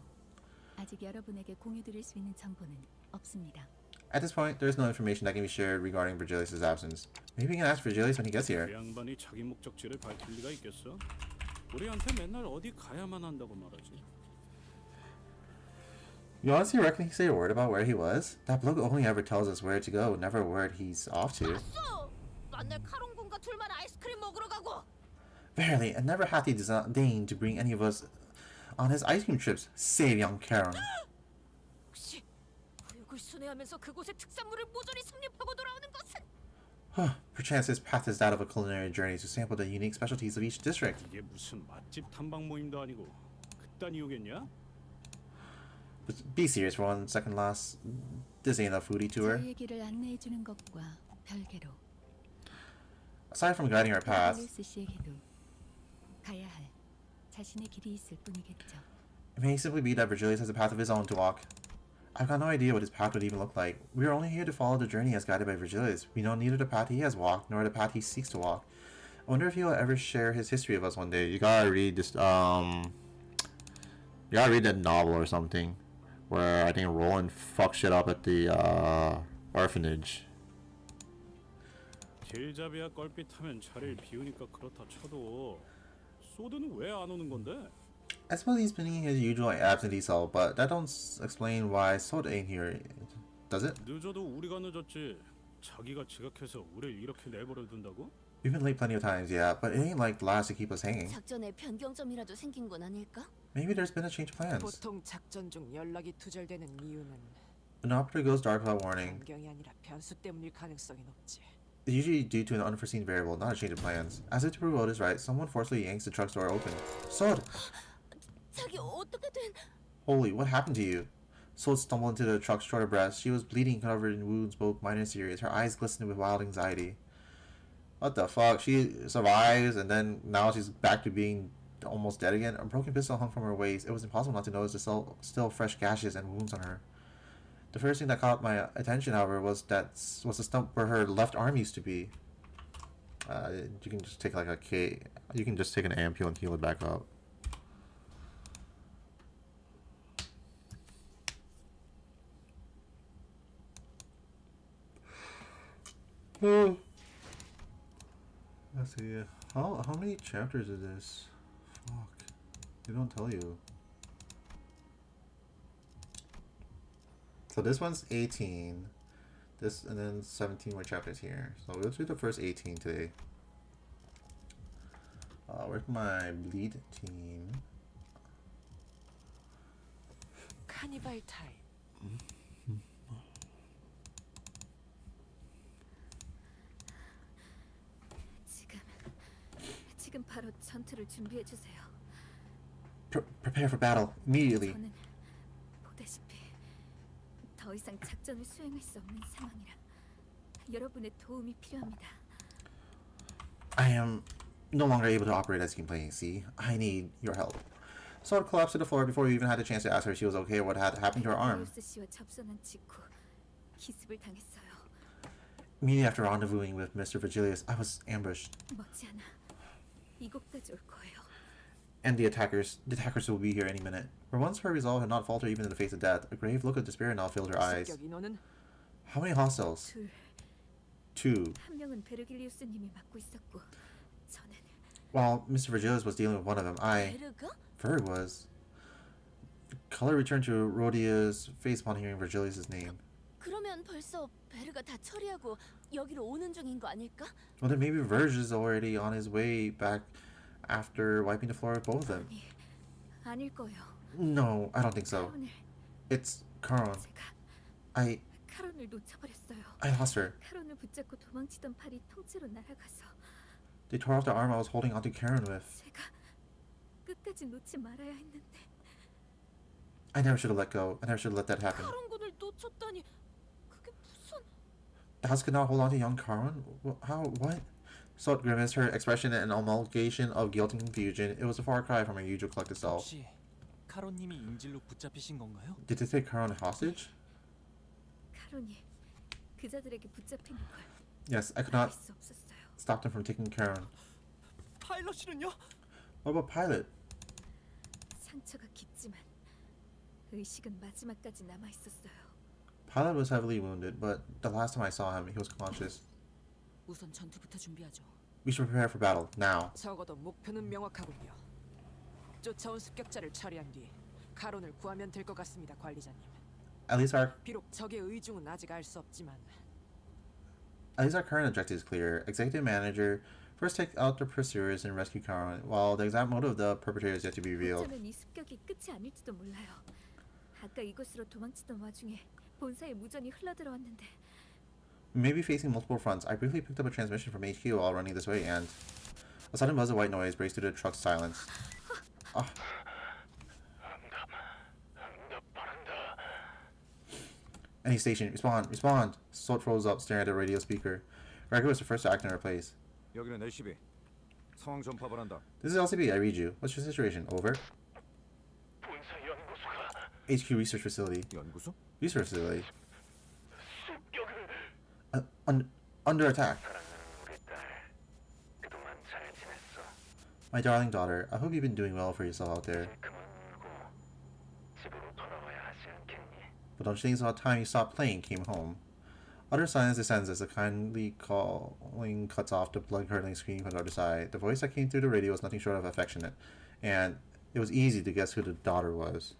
아직 여러분에게 공유드릴 수 있는 정보는 없습니다. At this point, there is no information that can be shared regarding Virgilius' absence. Maybe we can ask Virgilius when he gets here. 그 양반이 자기 목적지를 밝힐 리가 있겠어? 우리한테 맨날 어디 가야만 한다고 말하지. You honestly reckon he'd say a word about where he was? That bloke only ever tells us where to go, never a word he's off to. 만날 카론 군과 둘만 아이스크림 먹으러 가고. Verily, and never hath he deigned to bring any of us on his ice cream trips, save young Karen. 혹시 구역을 순회하면서 그곳의 특산물을 모조리 섭렵하고 돌아오는 것은? Perchance his path is that of a culinary journey to sample the unique specialties of each district. 이게 무슨 맛집 탐방 모임도 아니고 그딴 이유겠냐? But be serious for one second, lass. This ain't a foodie tour. 저희의 길을 안내해 주는 것과 별개로 Aside from guiding our path, 힐리우스 씨에게도 가야 할 자신의 길이 있을 뿐이겠죠. it may simply be that Virgilius has a path of his own to walk. I've got no idea what his path would even look like. We are only here to follow the journey as guided by Virgilius. We know neither the path he has walked nor the path he seeks to walk. I wonder if he will ever share his history with us one day. You gotta read this. You gotta read that novel or something, where I think Roland fucks shit up at the orphanage. 길잡이야 껄핏하면 자리를 비우니까 그렇다 쳐도 소드는 왜 안 오는 건데? I suppose he's been his usual absentee self, but that don't explain why Sod ain't here, does it? 늦어도 우리가 늦었지. 자기가 지각해서 우리를 이렇게 내버려 둔다고? We've been late plenty of times, yeah, but it ain't like the last to keep us hanging. 작전에 변경점이라도 생긴 건 아닐까? Maybe there's been a change of plans. 보통 작전 중 연락이 두절되는 이유는 An operator goes dark without warning. 변경이 아니라 변수 때문일 가능성이 높지. It's usually due to an unforeseen variable, not a change of plans. As if to prove Otis right, someone forcefully yanks the truck's door open. Sod! 자기 어떻게 된? Holy, what happened to you? Sod stumbled into the truck short of breath. She was bleeding, covered in wounds, both minor and serious. Her eyes glistened with wild anxiety. What the fuck? She survives, and then now she's back to being almost dead again. A broken pistol hung from her waist. It was impossible not to notice the still fresh gashes and wounds on her. The first thing that caught my attention, however, was the stump where her left arm used to be. You can just take like a K. You can just take an ampule and heal it back up. Let's see. How many chapters is this? Fuck. They don't tell you. So this one's 18. This and then 17 more chapters here. So we'll do the first 18 today. Where's my bleed team? 카니발 타임. 지금 바로 전투를 준비해 주세요. Prepare for battle immediately. 저는 보다시피 더 이상 작전을 수행할 수 없는 상황이라 여러분의 도움이 필요합니다. I am no longer able to operate as you can plainly see. I need your help. Sword collapsed to the floor before we even had a chance to ask her if she was okay or what had happened to her arm. 리우스 씨와 접선한 직후 기습을 당했어요. Immediately after rendezvousing with Mr. Virgilius, I was ambushed. 머지않아 이곳까지 올 거예요. And the attackers will be here any minute. For once her resolve had not faltered even in the face of death. A grave look of despair now filled her eyes. How many hostiles? Two. 한 명은 베르길리우스님이 맡고 있었고 저는 While Mr. Virgilius was dealing with one of them, Ferg was. Color returned to Rhodia's face upon hearing Virgilius' name. 그러면 벌써 베르가 다 처리하고 여기로 오는 중인 거 아닐까? Well, then maybe Verge is already on his way back after wiping the floor with both of them. 아닐 거예요. No, I don't think so. It's Caron. I 카론을 놓쳐버렸어요. lost her. 카론을 붙잡고 도망치던 팔이 통째로 날아가서 They tore off the arm I was holding onto Karen with. 제가 끝까지 놓지 말아야 했는데. I never should have let go. I never should have let that happen. 카론군을 놓쳤다니 그게 무슨? The house could not hold on to young Caron? How? What? Salt grimaced, her expression an amalgamation of guilt and confusion. It was a far cry from her usual collected self. 혹시 카론님이 인질로 붙잡히신 건가요? Did they take Caron hostage? 카론이 그자들에게 붙잡히는 걸 Yes, I could not 수 없었어요. stop them from taking Caron. 파일럿이는요? What about Pilot? 상처가 깊지만 의식은 마지막까지 남아 있었어요. Pilot was heavily wounded, but the last time I saw him, he was conscious. 우선 전투부터 준비하죠. We should prepare for battle, now. 적어도 목표는 명확하군요. 쫓아온 습격자를 처리한 뒤 카론을 구하면 될 것 같습니다, 관리자님. At least 비록 적의 의중은 아직 알 수 없지만 our current objective is clear. Executive manager, first take out the pursuers and rescue Caron, while the exact motive of the perpetrator is yet to be revealed. 어쩌면 이 습격이 끝이 아닐지도 몰라요. 아까 이곳으로 도망치던 와중에 본사에 무전이 흘러들어왔는데. We may be facing multiple fronts. I briefly picked up a transmission from HQ while running this way, and a sudden buzz of white noise breaks through the truck's silence. Any station, respond, respond! Salt froze up, staring at the radio speaker. Gregor was the first to act in her place. 여기는 LCB. 상황 전파반한다. This is LCB, I read you. What's your situation? Over. HQ research facility. 연구소? Research facility. Under attack. My darling daughter, I hope you've been doing well for yourself out there. But don't you think it's about time you stopped playing and came home? Utter silence descends as the kindly calling cuts off the blood-curdling scream from the other side. The voice that came through the radio was nothing short of affectionate, and it was easy to guess who the daughter was.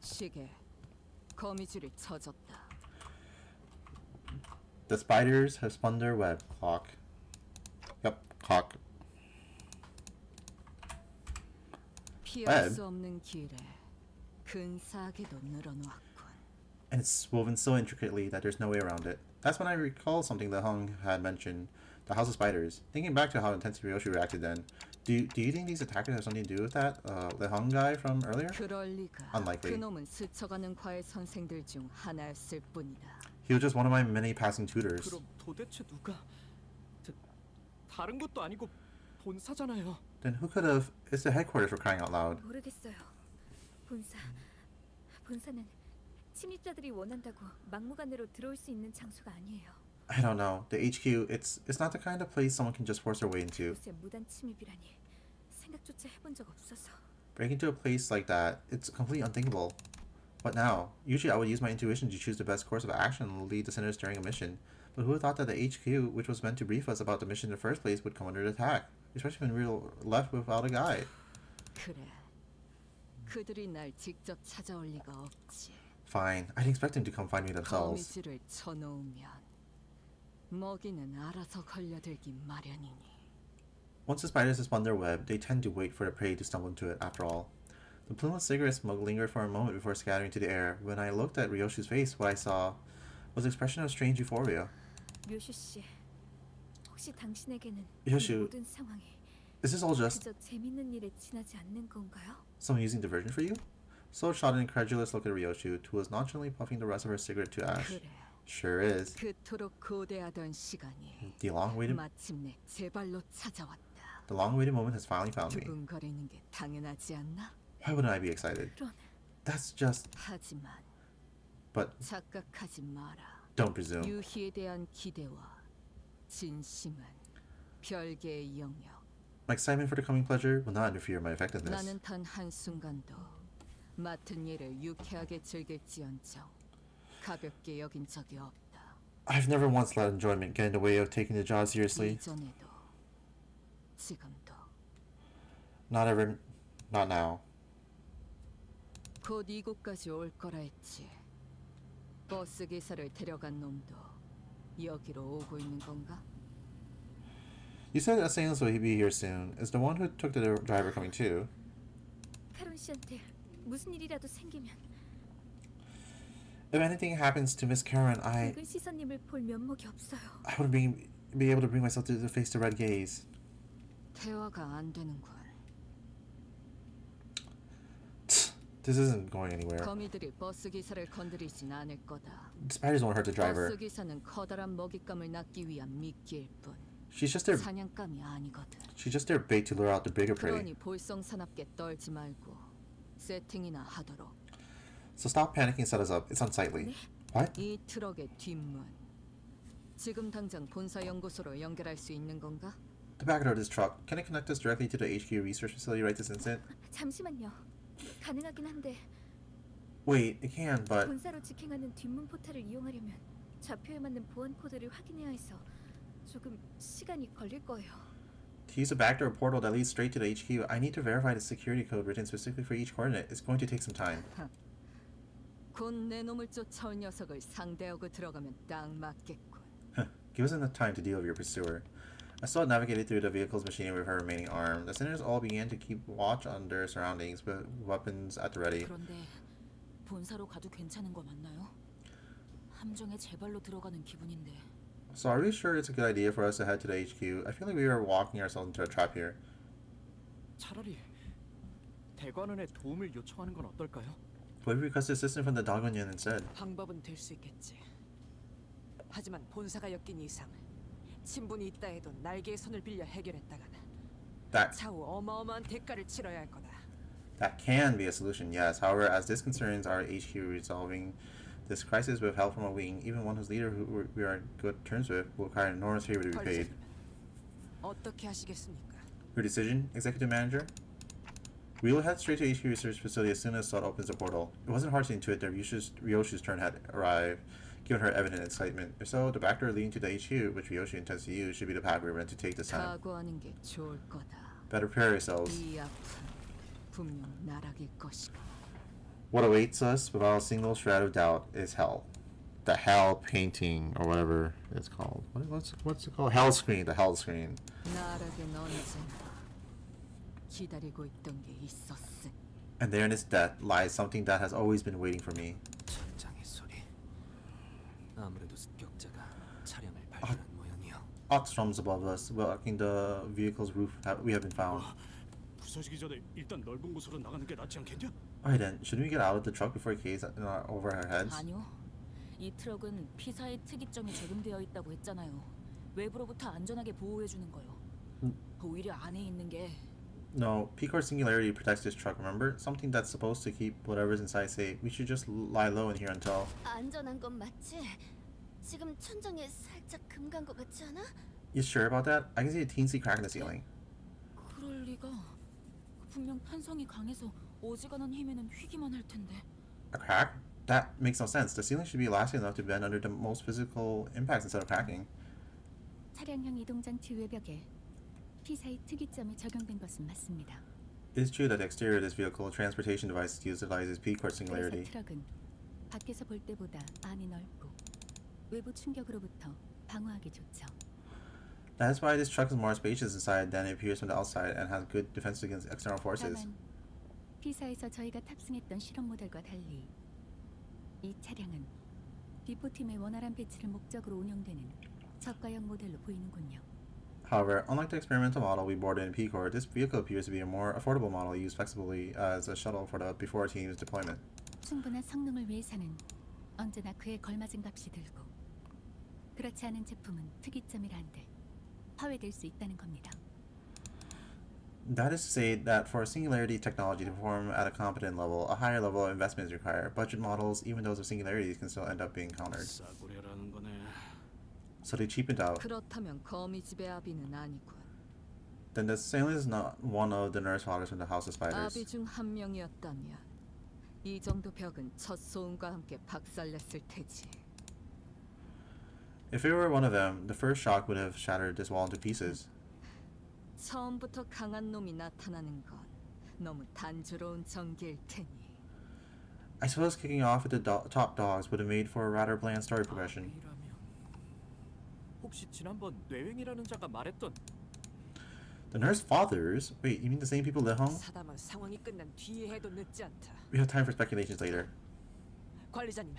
시계, 거미줄이 쳐졌다. The spiders have spun their web. Clock. Yep, clock. 피할 수 없는 길에 근사하게도 늘어놓았군. And it's woven so intricately that there's no way around it. That's when I recall something that Hung had mentioned, the House of Spiders. Thinking back to how intensely Ryoshi reacted then, do you think these attackers have something to do with that? The Hung guy from earlier? 그럴 리가. Unlikely. 그놈은 스쳐가는 과의 선생들 중 하나였을 뿐이다. He was just one of my many passing tutors. 그럼 도대체 누가? 다른 것도 아니고 본사잖아요. Then who could have? It's the headquarters for crying out loud. 모르겠어요. 본사는 침입자들이 원한다고 막무가내로 들어올 수 있는 장소가 아니에요. I don't know. The HQ, it's not the kind of place someone can just force their way into. 곳에 무단 침입이라니 생각조차 해본 적 없어서. Breaking into a place like that, it's completely unthinkable. What now? Usually I would use my intuition to choose the best course of action and lead the sinners during a mission. But who thought that the HQ, which was meant to brief us about the mission in the first place, would come under attack? Especially when we were left without a guide. 그래. 그들이 날 직접 찾아올 리가 없지. Fine. I didn't expect them to come find me themselves. 거미줄을 쳐놓으면 먹이는 알아서 걸려들기 마련이니. Once the spiders have spun their web, they tend to wait for the prey to stumble into it, after all. The plume of cigarette smoke lingered for a moment before scattering to the air. When I looked at Ryoshu's face, what I saw was an expression of strange euphoria. 료슈 씨, 혹시 당신에게는 료슈, 이 모든 상황이 Is this all just 그저 재밌는 일에 지나지 않는 건가요? someone using diversion for you? So shot an incredulous look at Ryoshu, who was nonchalantly puffing the rest of her cigarette to ash. 그래. Sure is. 그토록 고대하던 시간이 The long-awaited 마침내 제 발로 찾아왔다. The long-awaited moment has finally found me. 두근거리는 게 당연하지 않나? Why wouldn't I be excited? 그런 That's just... 하지만 But 착각하지 마라. don't presume. 유희에 대한 기대와 진심은 별개의 영역. My excitement for the coming pleasure will not interfere with my effectiveness. 나는 단 한순간도 맡은 일을 유쾌하게 즐길지언정 가볍게 여긴 적이 없다. I've never once let enjoyment get in the way of taking the job seriously. 이전에도 지금도 Not ever... Not now. 곧 이곳까지 올 거라 했지. 버스 기사를 데려간 놈도 여기로 오고 있는 건가? You said assailants will be here soon. Is the one who took the driver coming too? 카론 씨한테 무슨 일이라도 생기면 If anything happens to Miss Karen, 붉은 시선님을 볼 면목이 없어요. I wouldn't be able to bring myself to face the red gaze. 대화가 안 되는군. This isn't going anywhere. 거미들이 버스 기사를 건드리진 않을 거다. The spiders won't hurt the driver. 버스 기사는 커다란 먹잇감을 낚기 위한 미끼일 뿐. She's just their 사냥감이 아니거든. She's just their bait to lure out the bigger prey. 그러니 볼썽사납게 떨지 말고 세팅이나 하도록. So stop panicking and set us up. It's unsightly. What? 이 트럭의 뒷문. 지금 당장 본사 연구소로 연결할 수 있는 건가? The back door of this truck. Can it connect us directly to the HQ research facility right this instant? 잠시만요. 가능하긴 한데 Wait, it can, but 본사로 직행하는 뒷문 포탈을 이용하려면 좌표에 맞는 보안 코드를 확인해야 해서 조금 시간이 걸릴 거예요. to use a backdoor portal that leads straight to the HQ, I need to verify the security code written specifically for each coordinate. It's going to take some time. 곧 내 놈을 쫓아올 녀석을 상대하고 들어가면 딱 맞겠군. Give us enough time to deal with your pursuer. Estelle navigated through the vehicle's machinery with her remaining arm. The sinners all began to keep watch on their surroundings, with weapons at the ready. 그런데 본사로 가도 괜찮은 거 맞나요? 함정에 제 발로 들어가는 기분인데. So are we sure it's a good idea for us to head to the HQ? I feel like we are walking ourselves into a trap here. 차라리 대관원에 도움을 요청하는 건 어떨까요? What if we request assistance from the Dog Onion instead? 방법은 될 수 있겠지. 하지만 본사가 엮인 이상 친분이 있다 해도 날개의 손을 빌려 해결했다가는 That 차후 어마어마한 대가를 치러야 할 거다. That can be a solution, yes. However, as this concerns our HQ resolving this crisis with help from a wing, even one whose leader who we are on good terms with, will require an enormous favor to be paid. 어떻게 하시겠습니까? Your decision, Executive Manager? We will head straight to HQ Research Facility as soon as Salt opens the portal. It wasn't hard to intuit that Ryoshu's turn had arrived, given her evident excitement. If so, the back door leading to the HQ, which Ryoshu intends to use, should be the path we're meant to take this time. 각오하는 게 좋을 거다. Better prepare yourselves. 이 아픔 분명 나락일 것이다. What awaits us, without a single shred of doubt, is hell. The hell painting, or whatever it's called. What's it called? Hell screen. The hell screen. 나락엔 언제나 기다리고 있던 게 있었음. And there in its depth lies something that has always been waiting for me. 천장의 소리. 아무래도 습격자가 차량을 발견한 모양이야. Odd strums above us, blocking the vehicle's roof. We have been found. 부서지기 전에 일단 넓은 곳으로 나가는 게 낫지 않겠냐? Alright then, shouldn't we get out of the truck before it caves over our heads? 아니요. 이 트럭은 피사의 특이점이 적용되어 있다고 했잖아요. 외부로부터 안전하게 보호해 주는 거요. 오히려 안에 있는 게 No, P-Core Singularity protects this truck, remember? Something that's supposed to keep whatever's inside safe. We should just lie low in here until... 안전한 건 맞지? 지금 천장에 살짝 금 간 것 같지 않아? You sure about that? I can see a teensy crack in the ceiling. 그럴 리가. 분명 탄성이 강해서 어지간한 힘에는 휘기만 할 텐데. A crack? That makes no sense. The ceiling should be elastic enough to bend under the most physical impacts instead of cracking. 차량형 이동장치 외벽에 P사의 특이점이 적용된 것은 맞습니다. It is true that the exterior of this vehicle transportation device utilizes P-core singularity. 그래서 트럭은 밖에서 볼 때보다 안이 넓고 외부 충격으로부터 방어하기 좋죠. That is why this truck is more spacious inside than it appears from the outside and has good defense against external forces. 다만 P사에서 저희가 탑승했던 실험 모델과 달리 이 차량은 비포팀의 원활한 배치를 목적으로 운영되는 저가형 모델로 보이는군요. However, unlike the experimental model we boarded in P-core, this vehicle appears to be a more affordable model used flexibly as a shuttle for the before team's deployment. 충분한 성능을 위해서는 언제나 그에 걸맞은 값이 들고 그렇지 않은 제품은 특이점이라 한들 파괴될 수 있다는 겁니다. That is to say that for singularity technology to perform at a competent level, a higher level of investment is required. Budget models, even those of singularities, can still end up being countered. 싸구려라는 거네. So they cheapened out. 그렇다면 거미집의 아비는 아니군. Then the assailant is not one of the nurse fathers from the House of Spiders. 아비 중 한 명이었다면 이 정도 벽은 첫 소음과 함께 박살냈을 테지. If it were one of them, the first shock would have shattered this wall into pieces. 처음부터 강한 놈이 나타나는 건 너무 단조로운 전개일 테니. I suppose kicking off with the top dogs would have made for a rather bland story progression. 아비라면 혹시 지난번 뇌행이라는 자가 말했던 The nurse fathers? Wait, you mean the same people at home? 사담은 상황이 끝난 뒤에 해도 늦지 않다. We have time for speculations later. 관리자님,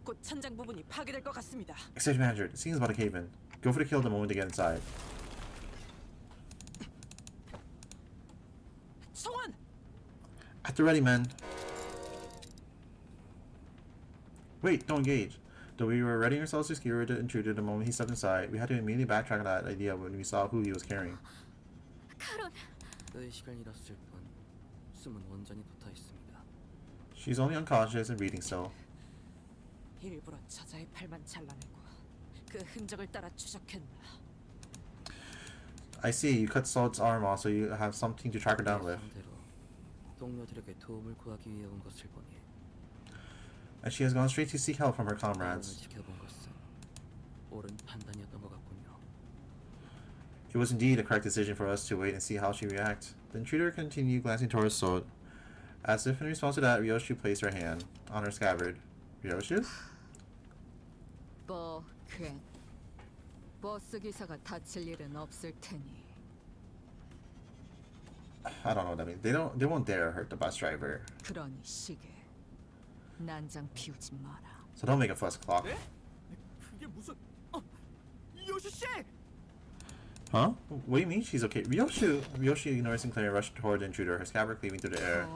곧 천장 부분이 파괴될 것 같습니다. Executive manager, the scene is about to cave in. Go for the kill the moment they get inside. 성원! At the ready, men. Wait, don't engage. Though we were readying ourselves to skewer the intruder the moment he stepped inside, we had to immediately backtrack on that idea when we saw who he was carrying. 카론, 의 시간이랐을 뿐 숨은 원전이 붙어 있습니다. She's only unconscious and breathing still. 일부러 저자의 팔만 잘라내고 그 흔적을 따라 추적했나. I see, you cut Salt's arm off so you have something to track her down with. 상대로 동료들에게 도움을 구하기 위해 온 것을 보니 And she has gone straight to seek help from her 상황을 comrades. 지켜본 것은 옳은 판단이었던 것 같군요. It was indeed a correct decision for us to wait and see how she reacts. The intruder continued glancing towards Salt. As if in response to that, Ryoshu placed her hand on her scabbard. Ryoshu? 괜. 버스 기사가 다칠 일은 없을 테니. I don't know what that means. They won't dare hurt the bus driver. 그러니 시계. 난장 피우지 마라. So don't make a fuss, Clock. 네? 그게 무슨 요시 씨! Huh? What do you mean she's okay? Ryoshi ignored Sinclair and rushed toward the intruder, her scabbard cleaving through the air.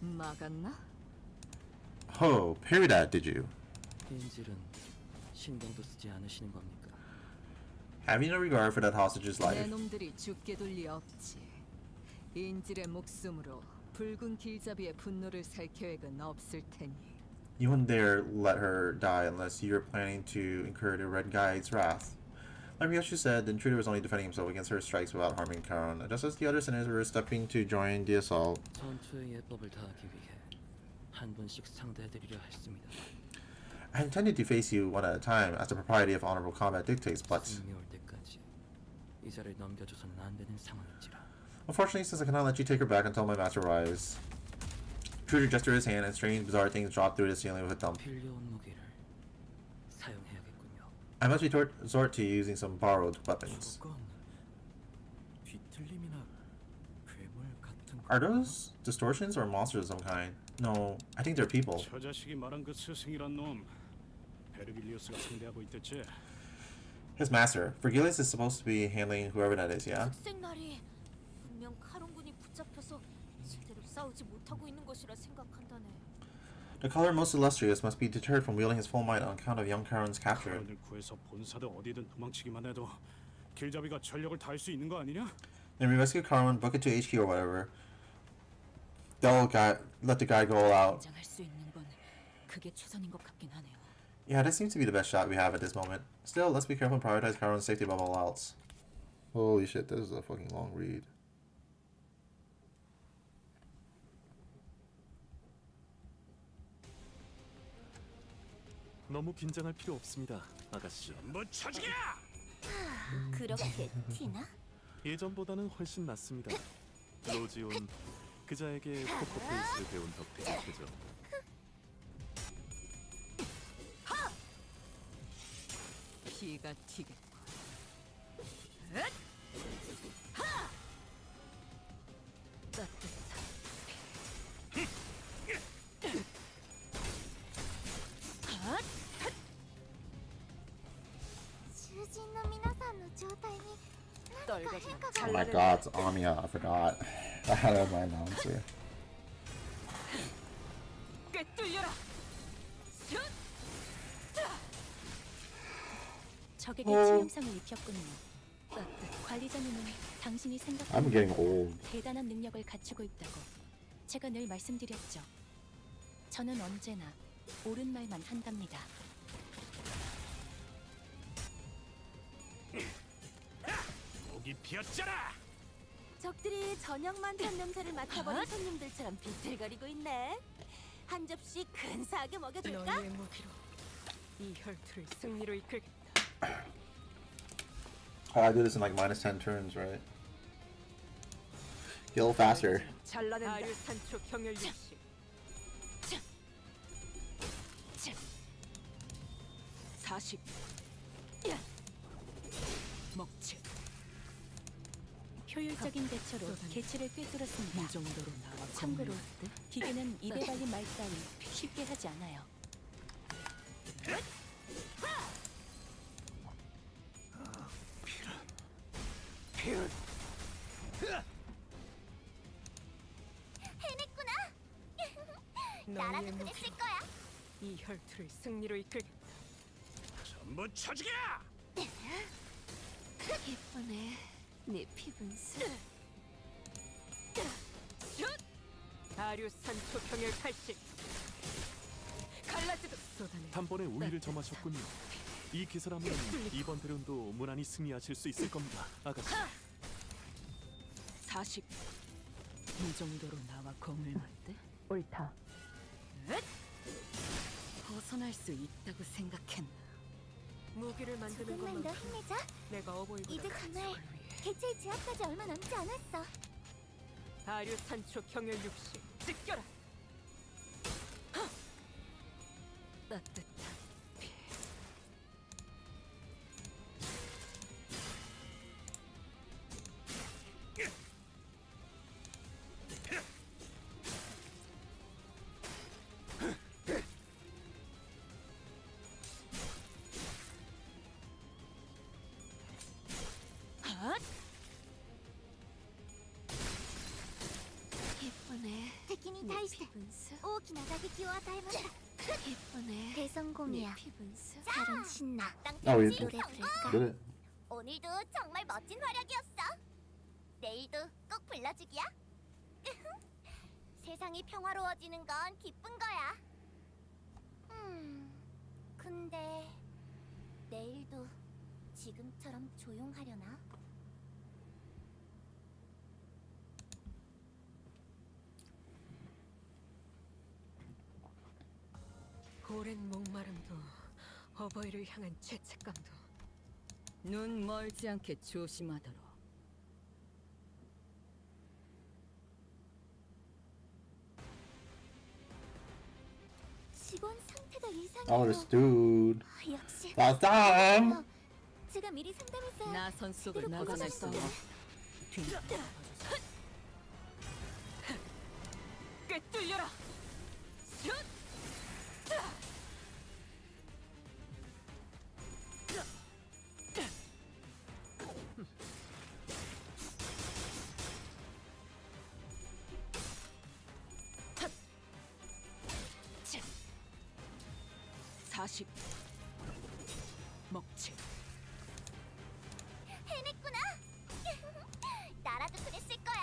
막았나? Oh, parry that, did you? 인질은 신경도 쓰지 않으시는 겁니까? Having no regard for that hostage's 내 life. 놈들이 죽게 둘 리 없지. 인질의 목숨으로 붉은 길잡이의 분노를 살 계획은 없을 테니. You wouldn't dare let her die unless you're planning to incur the Red Guide's wrath. Like Ryoshi said, the intruder was only defending himself against her strikes without harming Karon, just as the other sinners were stepping to join the assault. 전투의 예법을 다하기 위해 한 분씩 상대해드리려 했습니다. I intended to face you one at a time, as the propriety of honorable combat dictates, but 승리 올 때까지 이 자를 넘겨줘서는 안 되는 상황인지라. unfortunately, since I cannot let you take her back until my master arrives. Intruder gestured his hand, and strange, bizarre things dropped through the ceiling with a thump. 빌려온 무기를 사용해야겠군요. I must resort to using some borrowed weapons. 저건 뒤틀림이나 괴물 같은 Are those distortions or monsters of some kind? No, I think they're people. 저 자식이 말한 그 스승이란 놈 베르길리우스가 상대하고 있댔지. His master, Vergilius, is supposed to be handling whoever that is, yeah? 특색날이 분명 카론군이 붙잡혀서 제대로 싸우지 못하고 있는 것이라 생각한다네. The color most illustrious must be deterred from wielding his full might on account of young Karon's capture. 카론을 구해서 본사든 어디든 도망치기만 해도 길잡이가 전력을 다할 수 있는 거 아니냐? Then we rescue Karon, book it to HQ or whatever. Let the guy go all out. 긴장할 수 있는 건 그게 최선인 것 같긴 하네요. Yeah, that seems to be the best shot we have at this moment. Still, let's be careful and prioritize Karon's safety above all else. Holy shit, this is a fucking long read. 너무 긴장할 필요 없습니다, 아가씨. 뭐 쳐지게! 그렇게 티나? 예전보다는 훨씬 낫습니다. 로지온 그자에게 포커페이스를 배운 덕택일 테죠. 피가 튀겠고. Oh my god, it's Amiya. I forgot. I had it as my announcer. 적에게 치명상을 입혔군요. 관리자님은 당신이 I'm 생각하는 getting 것보다 old. 대단한 능력을 갖추고 있다고 제가 늘 말씀드렸죠. 저는 언제나 옳은 말만 한답니다. 목이 비었잖아! 적들이 저녁만 탄 냄새를 맡아버린 손님들처럼 비틀거리고 있네. 한 접시 근사하게 먹여줄까? 너희의 무기로 이 혈투를 승리로 이끌겠다. Oh, I do this in like minus 10 turns, right? Heal faster. 잘라낸다. 아류 산초 경혈 60. 먹지. 효율적인 대처로 개체를 꿰뚫었습니다. 이 정도로 나와. 참고로 기계는 입에 발린 말 따위 쉽게 하지 않아요. 너희의 무기로 이 혈투를 승리로 이끌겠다. 전부 쳐지게! 예쁘네. 네 피분수. 아류 산초 경혈 80. 갈라지도 쏟아내. 단번에 우위를 점하셨군요. 이 기세라면 이번 대련도 무난히 승리하실 수 있을 겁니다, 아가씨. 40. 이 정도로 나와 검을 맞대? 옳다. 벗어날 수 있다고 생각했나? 무기를 만드는 조금만 더 것만큼 힘내자. 내가 어보이보다 이제 정말 개체의 제압까지 얼마 남지 않았어. 아류 산초 경혈 60. 찢겨라. 따뜻한 피. 예쁘네. 테키니 다이스. 피분수. 大きな打撃を与えました. 예쁘네. 대성공이야. 피분수. 다른 신나. Oh, we 노래 부를까? did it. 오늘도 정말 멋진 활약이었어. 내일도 꼭 불러주기야. 세상이 평화로워지는 건 기쁜 거야. 근데 내일도 지금처럼 조용하려나? 오랜 목마름도 어버이를 향한 죄책감도 눈 멀지 않게 조심하도록. 직원 상태가 이상해요. Oh, this dude. 역시. That's Dom! 제가 미리 상담했어요. 나선 속을 제대로 나가날 고쳐줬어요. 수 꿰뚫려라. 40. 먹지. 해냈구나. 나라도 그랬을 거야.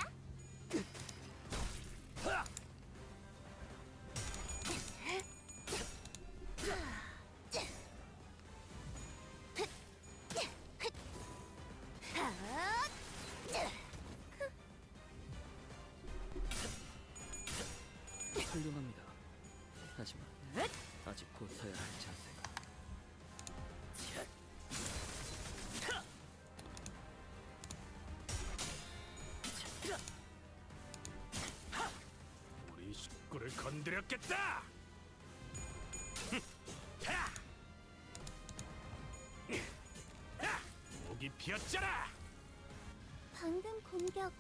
훌륭합니다. 하지만 아직 고쳐야 할 자세. 터뜨렸겠다. 목이 피었잖아. 방금 공격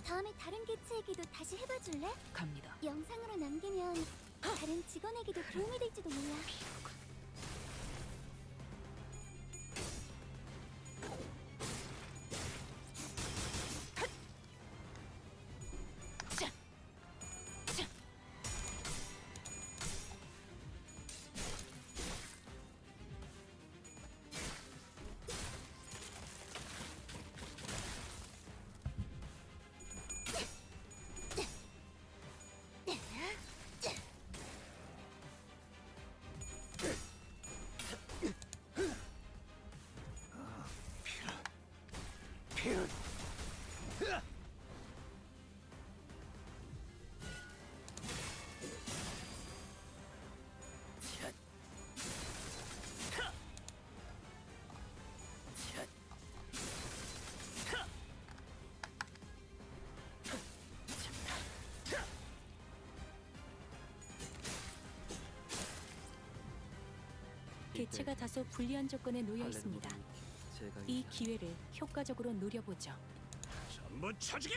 다음에 다른 개체에게도 다시 해봐줄래? 갑니다. 영상으로 남기면 다른 직원에게도 도움이 될지도 몰라. 개체가 다소 불리한 조건에 놓여 있습니다. 이 기회를 효과적으로 노려보죠. 전부 쳐죽여!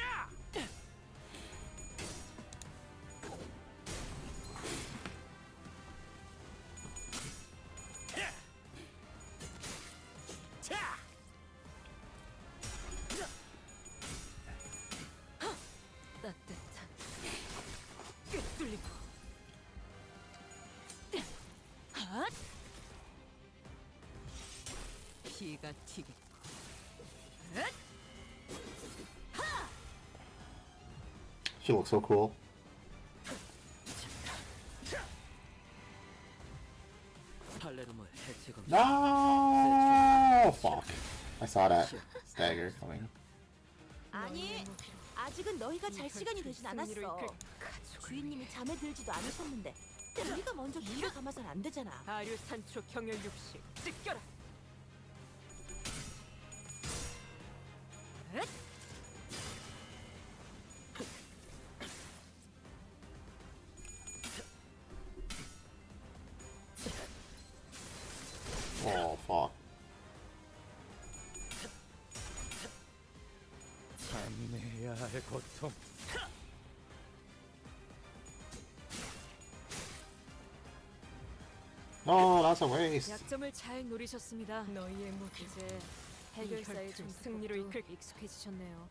자! 따뜻한 뚫리고. 핫! 피가 튀겠고. She looks so cool. 팔레르모의 해체 검사. No! Fuck. I saw that stagger coming. 아니, 아직은 너희가 잘 시간이 되진 않았어. 주인님이 잠에 들지도 않으셨는데 우리가 먼저 눈을 감아선 안 되잖아. 아류 산초 경혈 육식 찢겨라. Oh, fuck. 참내야 할 고통. No, that's a waste. 약점을 잘 노리셨습니다. 너희의 무 이제 해결사의 좀 승리로 이끌 익숙해지셨네요.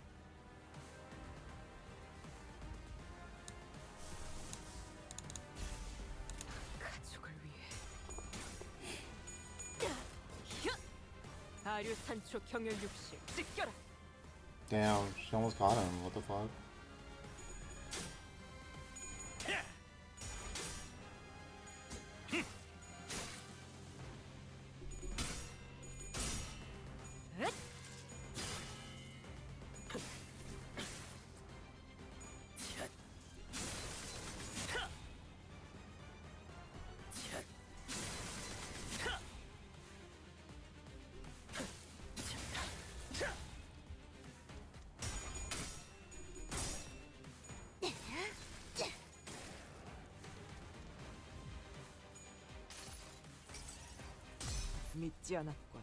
가족을 위해. 아류 산초 경혈 육식 찢겨라. Damn, she almost caught him. What the fuck? 믿지 않았군.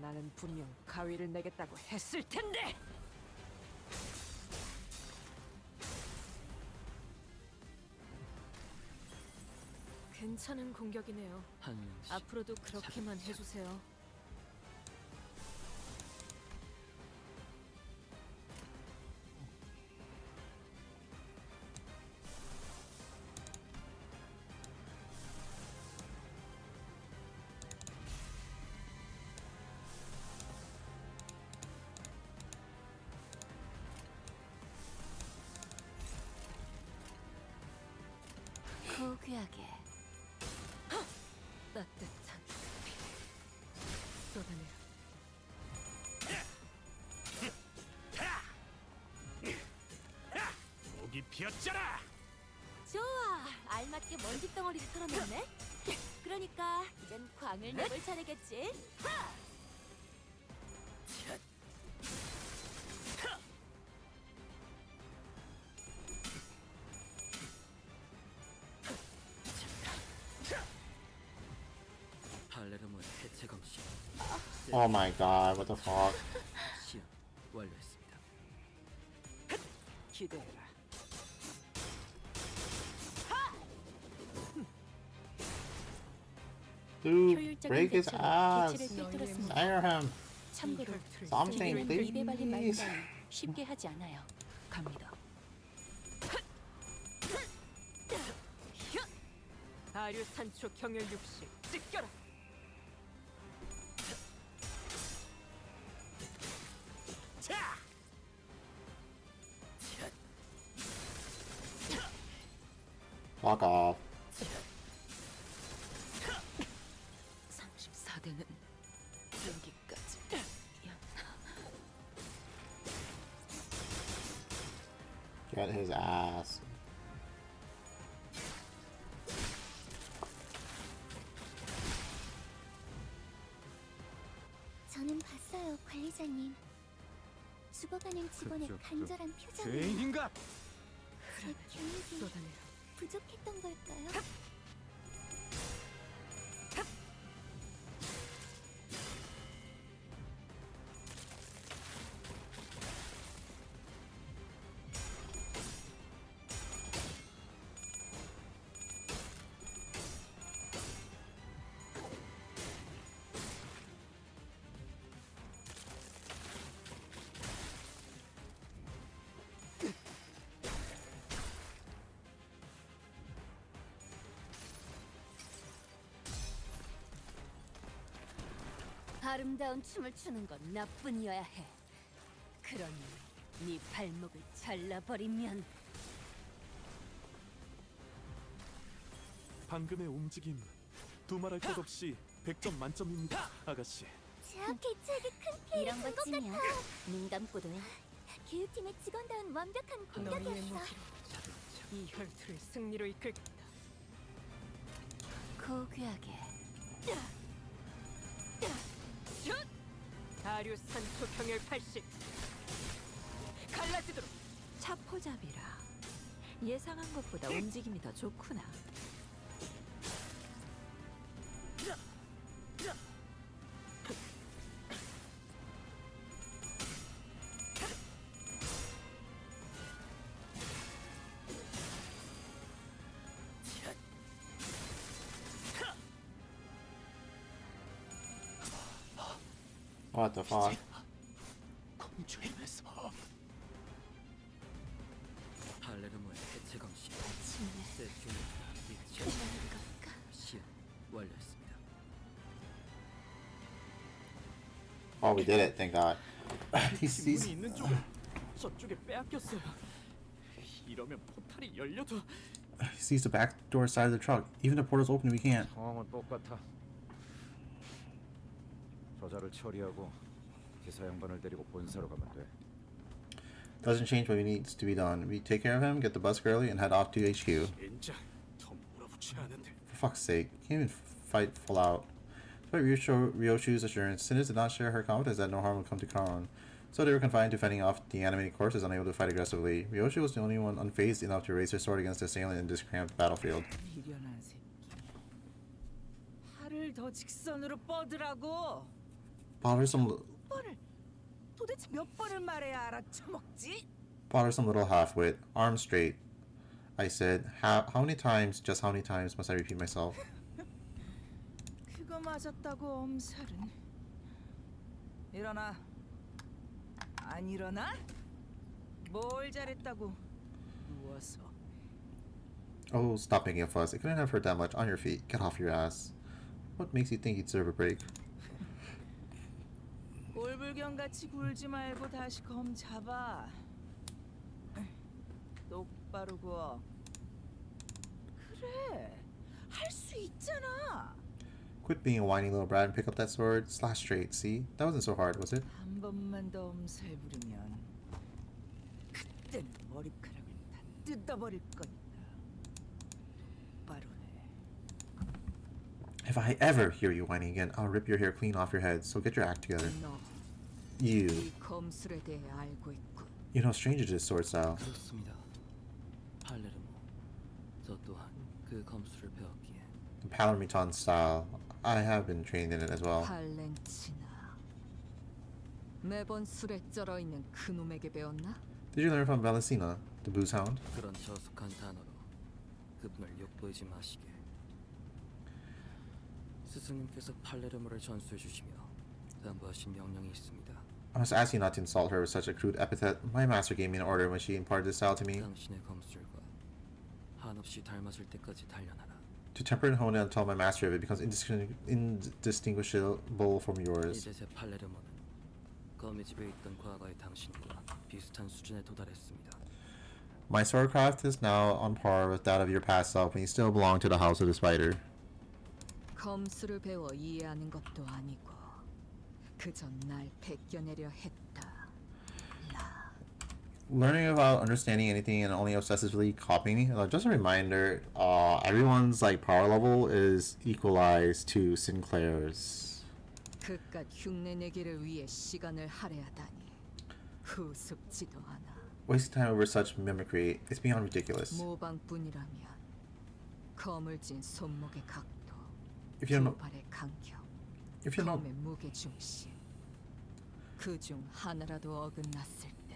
나는 분명 가위를 내겠다고 했을 텐데. 괜찮은 공격이네요. 한 명씩. 앞으로도 그렇게만 해주세요. 고귀하게. 따뜻한 쏟아내라. 목이 피었잖아. 좋아, 알맞게 먼지 덩어리를 털어냈네. 그러니까 이젠 광을 내볼 차례겠지. 팔레르모의 해체 검시. Oh my god, what the fuck? 시연 완료했습니다. 기대해라. Dude, break his ass. 개체를 꿰뚫었습니다. Fire him. 참고로 Something, 저들은 입에 please. 발린 말 따위 쉽게 하지 않아요. 갑니다. 아류 산초 경혈 육식 찢겨라. Fuck off. 34대는 여기까지. Get his ass. 저는 봤어요, 관리자님. 죽어가는 직원의 그쪽, 간절한 표정이 죄인인가? 제 교육이 부족했던 걸까요? 아름다운 춤을 추는 건 나뿐이어야 해. 그러니 네 발목을 잘라버리면 방금의 움직임 두말할 것 없이 100점 만점입니다, 아가씨. 제압 개체에게 큰 피해를 이런 준 것 것쯤이야. 같아. 눈 감고도 해. 교육팀의 직원다운 완벽한 너희의 공격이었어. 무기로 이 혈투를 승리로 이끌겠다. 고귀하게. 아류 산초 경혈 80 갈라지도록. 차포잡이라. 예상한 것보다 움직임이 더 좋구나. What the fuck? 공주의 매서. 팔레르모의 해체 검시. 아침에 세중입니다. 시연 완료했습니다. Oh, we did it, thank god. He's 신문이 있는 쪽을 저쪽에 빼앗겼어요. 이러면 포탈이 열려도 he sees the back door side of the truck. Even the portal's open, we can't. 상황은 똑같아. 저자를 처리하고 기사 양반을 데리고 본사로 가면 돼. Doesn't change what needs to be done. We take care of him, get the bus early, and head off to HQ. 진짜 더 몰아붙여야 하는데. For fuck's sake, can't even fight full out. Despite Ryoshu's assurance, Sinis did not share her confidence that no harm would come to Karon. So they were confined to fending off the animated corpses, unable to fight aggressively. Ryoshu was the only one unfazed enough to raise her sword against the assailant in this cramped battlefield. 미련한 새끼. 팔을 더 직선으로 뻗으라고. Bought her some 도대체 몇 번을 말해야 알아쳐먹지? little half-wit. Arms straight. I said, how many times, just how many times must I repeat myself? 그거 맞았다고 엄살은. 일어나. 안 일어나? 뭘 잘했다고 누워서. Oh, stop making a fuss. It couldn't have hurt that much. On your feet. Get off your ass. What makes you think you'd deserve a break? 꼴불견같이 굴지 말고 다시 검 잡아. 똑바로 구워. 그래, 할 수 있잖아. Quit being a whiny little brat and pick up that sword. Slash straight, see? That wasn't so hard, was it? 한 번만 더 엄살 부리면 그때는 머리카락을 다 뜯어버릴 거니까. 똑바로 해. If I ever hear you whining again, I'll rip your hair clean off your head, so get your act together. 너 You. 이 검술에 대해 알고 있군. You're no stranger to this sword style. 그렇습니다. 팔레르모. 저 또한 그 검술을 배웠기에 The Palermiton style. I have been trained in it as well. 발렌치나. 매번 술에 쩔어 있는 그놈에게 배웠나? Did you learn from Valentina, the booze hound? 그런 저속한 단어로 그분을 욕보이지 마시게. 스승님께서 팔레르모를 전수해 주시며 당부하신 명령이 있습니다. I must ask you not to insult her with such a crude epithet. My master gave me an order when she imparted this style to me. 당신의 검술과 한없이 닮아질 때까지 단련하라. To temper and hone it until my mastery of it becomes indistinguishable from yours. 이제 제 팔레르모는 거미 집에 있던 과거의 당신과 비슷한 수준에 도달했습니다. My swordcraft is now on par with that of your past self, and you still belong to the House of the Spider. 검술을 배워 이해하는 것도 아니고 그저 날 베껴내려 했다. Learning about understanding anything and only obsessively copying. Just a reminder, everyone's like power level is equalized to Sinclair's. 그깟 흉내내기를 위해 시간을 할애하다니 우습지도 않아. Wasting time over such mimicry, it's beyond ridiculous. 모방뿐이라면 거물진 손목의 각도, If you know, 발의 간격, if you know, 검의 무게 중심, 그중 하나라도 어긋났을 때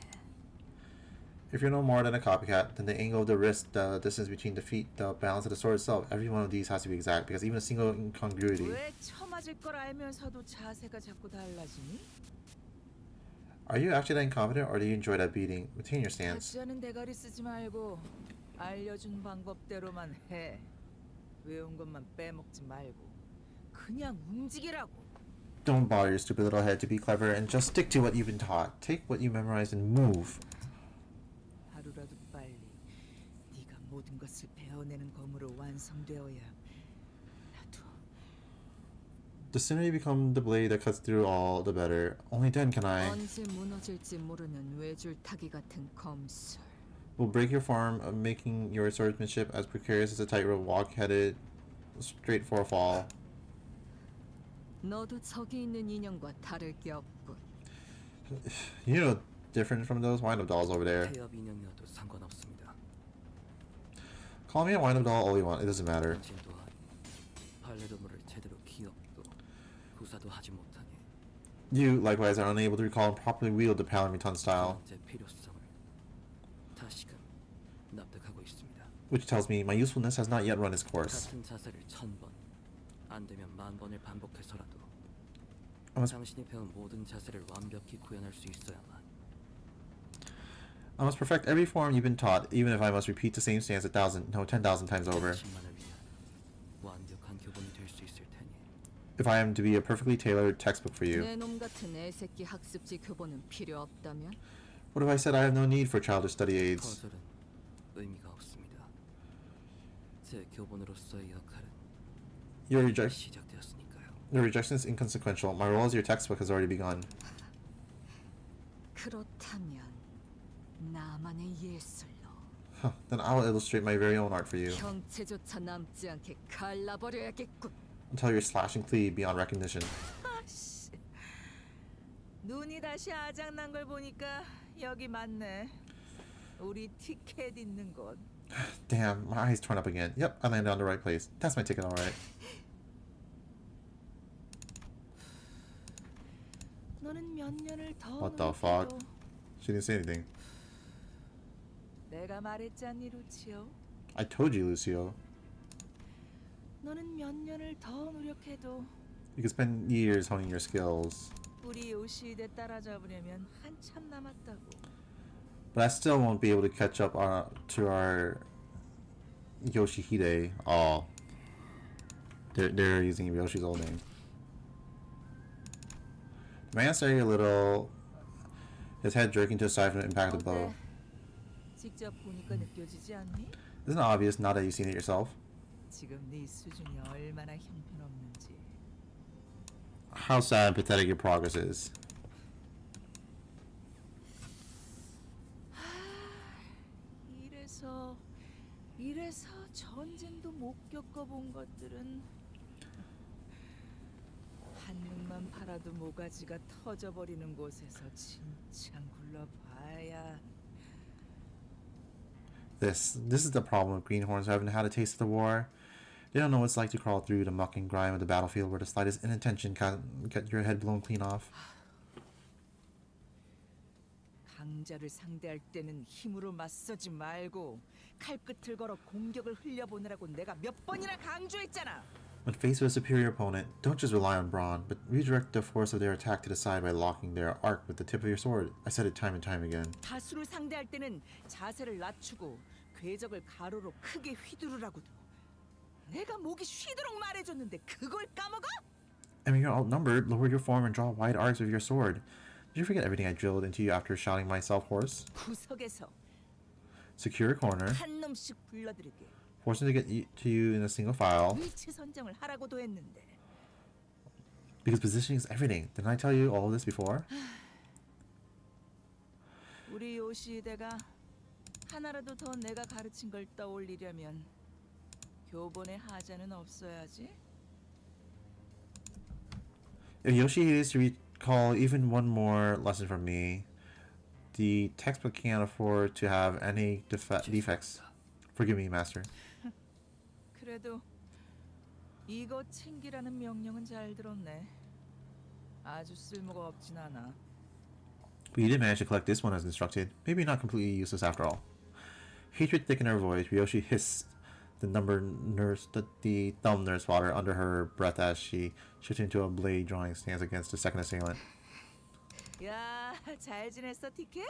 if you're no more than a copycat, then the angle of the wrist, the distance between the feet, the balance of the sword itself, every one of these has to be exact, because even a single incongruity. 왜 처맞을 걸 알면서도 자세가 자꾸 달라지니? Are you actually that incompetent, or do you enjoy that beating? Maintain your stance. 같이 하는 대가리 쓰지 말고 알려준 방법대로만 해. 외운 것만 빼먹지 말고 그냥 움직이라고. Don't bother your stupid little head to be clever, and just stick to what you've been taught. Take what you memorized and move. 하루라도 빨리 네가 모든 것을 배워내는 검으로 완성되어야 나도. The sooner you become the blade that cuts through all, the better. Only then can I. 언제 무너질지 모르는 외줄타기 같은 검술. Will break your form, making your swordsmanship as precarious as a tightrope walk, headed straight for a fall. 너도 저기 있는 인형과 다를 게 없군. You know, different from those wind-up dolls over there. 폐업 인형이어도 상관없습니다. Call me a wind-up doll all you want. It doesn't matter. 당신 또한 팔레르모를 제대로 기억도 구사도 하지 못하니 You, likewise, are unable to recall and properly wield the Palamiton style, 제 필요성을 다시금 납득하고 있습니다. which tells me my usefulness has not yet run its course. 같은 자세를 1000번, 안 되면 10,000번을 반복해서라도 당신이 배운 모든 자세를 완벽히 구현할 수 있어야만. I must perfect every form you've been taught, even if I must repeat the same stance 10,000 times over. 당신만을 위한 완벽한 교본이 될 수 있을 테니. If I am to be a perfectly tailored textbook for you. 내 놈 같은 애새끼 학습지 교본은 필요 없다면? What if I said I have no need for childish study aids? 거절은 의미가 없습니다. 제 교본으로서의 역할은 시작되었으니까요. Your rejection is inconsequential. My role as your textbook has already begun. 그렇다면 나만의 예술로 Then I will illustrate my very own art for you, 형체조차 남지 않게 갈라버려야겠군. until you're slashing cleave beyond recognition. 아씨, 눈이 다시 아작난 걸 보니까 여기 맞네. 우리 티켓 있는 곳. Damn, my eyes torn up again. Yep, I landed on the right place. That's my ticket, alright. 너는 몇 년을 더 What the fuck? 노력해도 She didn't say anything. 내가 말했잖니 루치오. I told you, Lucio. 너는 몇 년을 더 노력해도 You could spend years honing your skills, 우리 요시히데 따라잡으려면 한참 남았다고. but I still won't be able to catch up to our Yoshihide. Oh, they're using Yoshi's old name. The man staring a little, his head jerking to the side from the impact of the blow. 직접 보니까 느껴지지 않니? Isn't it obvious now that you've seen it yourself? 지금 네 수준이 얼마나 형편없는지. How sad and pathetic your progress is. 이래서 전쟁도 못 겪어본 것들은 한눈만 팔아도 모가지가 터져버리는 곳에서 진짜 굴러봐야. This is the problem with greenhorns who haven't had a taste of the war. They don't know what it's like to crawl through the muck and grime of the battlefield where the slightest inattention can get your head blown clean off. 강자를 상대할 때는 힘으로 맞서지 말고 칼끝을 걸어 공격을 흘려보내라고 내가 몇 번이나 강조했잖아. When faced with a superior opponent, don't just rely on brawn, but redirect the force of their attack to the side by locking their arc with the tip of your sword. I said it time and time again. 다수를 상대할 때는 자세를 낮추고 궤적을 가로로 크게 휘두르라고도. 내가 목이 쉬도록 말해줬는데 그걸 까먹어? I mean, you're outnumbered. Lower your form and draw wide arcs with your sword. Did you forget everything I drilled into you after shouting myself hoarse? 구석에서 Secure a corner. 한 놈씩 불러들이게. Force them to get to you in a single file. 위치 선정을 하라고도 했는데. Because positioning is everything. Didn't I tell you all of this before? 우리 요시대가 하나라도 더 내가 가르친 걸 떠올리려면 교본에 하자는 없어야지. If Yoshi is to recall even one more lesson from me, the textbook can't afford to have any defects. Forgive me, Master. 그래도 이거 챙기라는 명령은 잘 들었네. 아주 쓸모가 없진 않아. But you did manage to collect this one as instructed. Maybe not completely useless after all. Hatred thick in her voice, Ryoshi hissed the thumb nurse water under her breath as she shifted into a blade drawing stance against the second assailant. 야, 잘 지냈어, 티켓?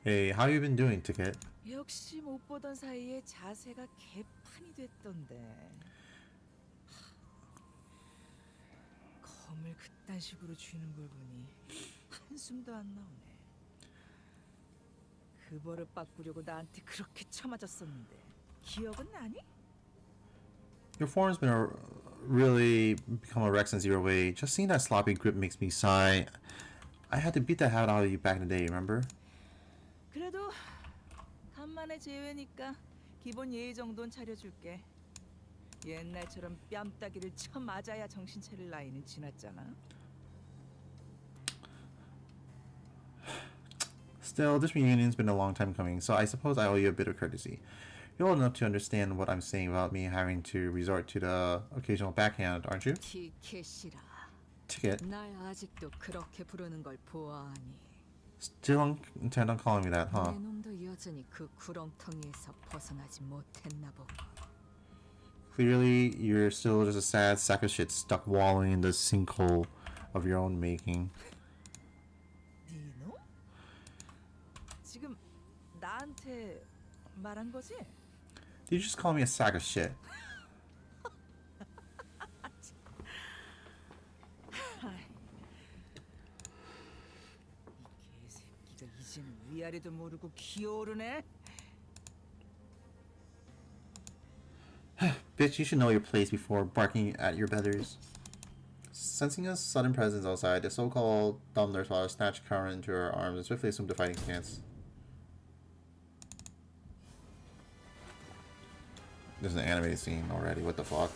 Hey, how you been doing, Ticket? 역시 못 보던 사이에 자세가 개판이 됐던데. 검을 그딴 식으로 쥐는 걸 보니 한숨도 안 나오네. 그 버릇 바꾸려고 나한테 그렇게 쳐맞았었는데 기억은 나니? Your form's been really become a wreck since you were away. Just seeing that sloppy grip makes me sigh. I had to beat the hell out of you back in the day, remember? 그래도 간만에 제외니까 기본 예의 정도는 차려줄게. 옛날처럼 뺨따기를 쳐 맞아야 정신 차릴 나이는 지났잖아. Still, this reunion's been a long time coming, so I suppose I owe you a bit of courtesy. You're old enough to understand what I'm saying about me having to resort to the occasional backhand, aren't you? 티켓이라. Ticket. 날 아직도 그렇게 부르는 걸 보아하니. Still intend on calling me that, huh? 내 놈도 여전히 그 구렁텅이에서 벗어나지 못했나 보고. Clearly, you're still just a sad sack of shit stuck wallowing in the sinkhole of your own making. 니노? 지금 나한테 말한 거지? Did you just call me a sack of shit? 이 개새끼가 이제는 위아래도 모르고 기어오르네. Bitch, you should know your place before barking at your betters. Sensing a sudden presence outside, the so-called dumb nurse father snatched Karen into her arms and swiftly assumed a fighting stance. There's an animated scene already, what the fuck?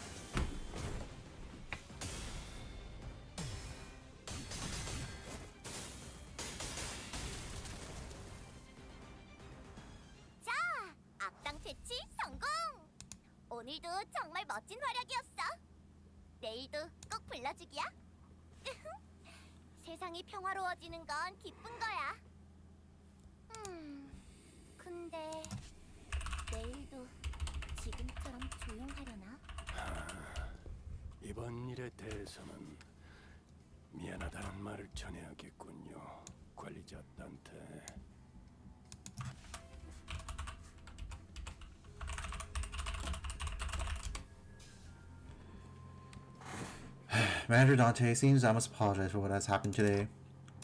자, 악당 퇴치 성공! 오늘도 정말 멋진 활약이었어. 내일도 꼭 불러주기야. 세상이 평화로워지는 건 기쁜 거야. 근데 내일도 지금처럼 조용하려나? 이번 일에 대해서는 미안하다는 말을 전해야겠군요, 관리자 딴테. Manager Dante, seems I must apologize for what has happened today.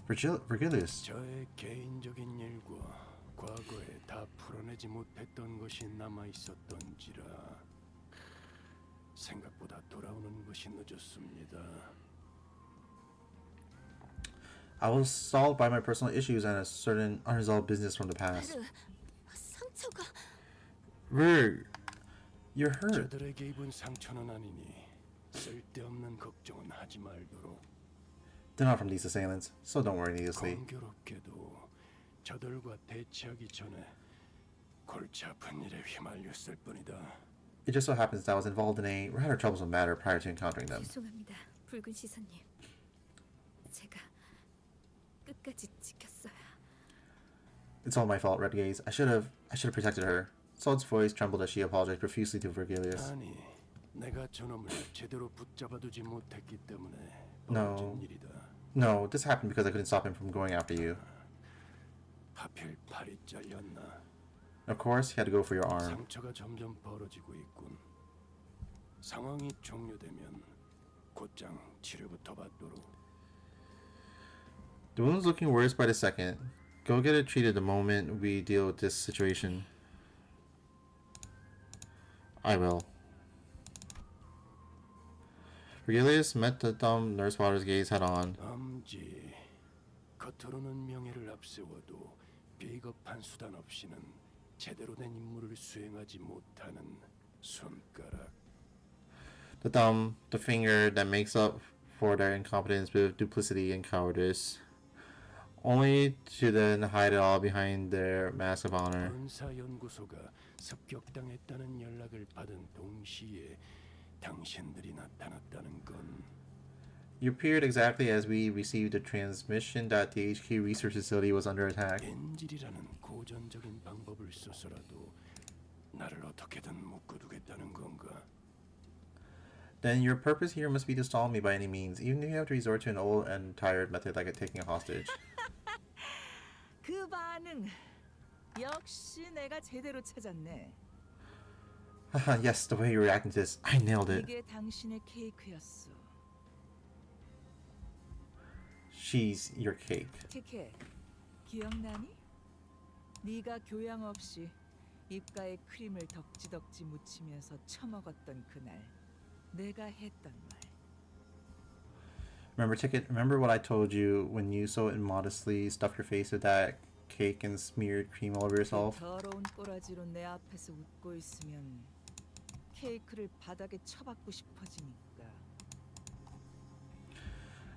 Virgilius. 저의 개인적인 일과 과거에 다 풀어내지 못했던 것이 남아 있었던지라 생각보다 돌아오는 것이 늦었습니다. I was stalled by my personal issues and a certain unresolved business from the past. 상처가 Virg, you're hurt. 저들에게 입은 상처는 아니니 쓸데없는 걱정은 하지 말도록. They're not from these assailants, so don't worry needlessly. 공교롭게도 저들과 대치하기 전에 골치 아픈 일에 휘말렸을 뿐이다. It just so happens that I was involved in a rather troublesome matter prior to encountering them. 죄송합니다, 붉은 시선님. 제가 끝까지 지켰어야. It's all my fault, Red Gaze. I should have protected her. Saul's voice trembled as she apologized profusely to Vergilius. 아니, 내가 저놈을 제대로 붙잡아두지 못했기 때문에 No. 벌어진 일이다. No, this happened because I couldn't stop him from going after you. 하필 팔이 잘렸나? Of course, he had to go for your arm. 상처가 점점 벌어지고 있군. 상황이 종료되면 곧장 치료부터 받도록. The wound's looking worse by the second. Go get it treated the moment we deal with this situation. I will. Vergilius met the dumb Nurse Water's gaze head on. 암지. 겉으로는 명예를 앞세워도 비겁한 수단 없이는 제대로 된 임무를 수행하지 못하는 손가락. The thumb, the finger that makes up for their incompetence with duplicity and cowardice, only to then hide it all behind their mask of honor. 군사연구소가 습격당했다는 연락을 받은 동시에 당신들이 나타났다는 건 You appeared exactly as we received a transmission that the HQ research facility was under attack. 엔질이라는 고전적인 방법을 써서라도 나를 어떻게든 묶어두겠다는 건가? Then your purpose here must be to stall me by any means, even if you have to resort to an old and tired method like taking a hostage. 그 반응 역시 내가 제대로 찾았네. Yes, the way you're reacting to this, I nailed it. 이게 당신의 케이크였어. She's your cake. 티켓 기억나니? 네가 교양 없이 입가에 크림을 덕지덕지 묻히면서 처먹었던 그날 내가 했던 말. Remember, Ticket? Remember what I told you when you so immodestly stuffed your face with that cake and smeared cream all over yourself? 더러운 꼬라지로 내 앞에서 웃고 있으면 케이크를 바닥에 쳐박고 싶어지니까.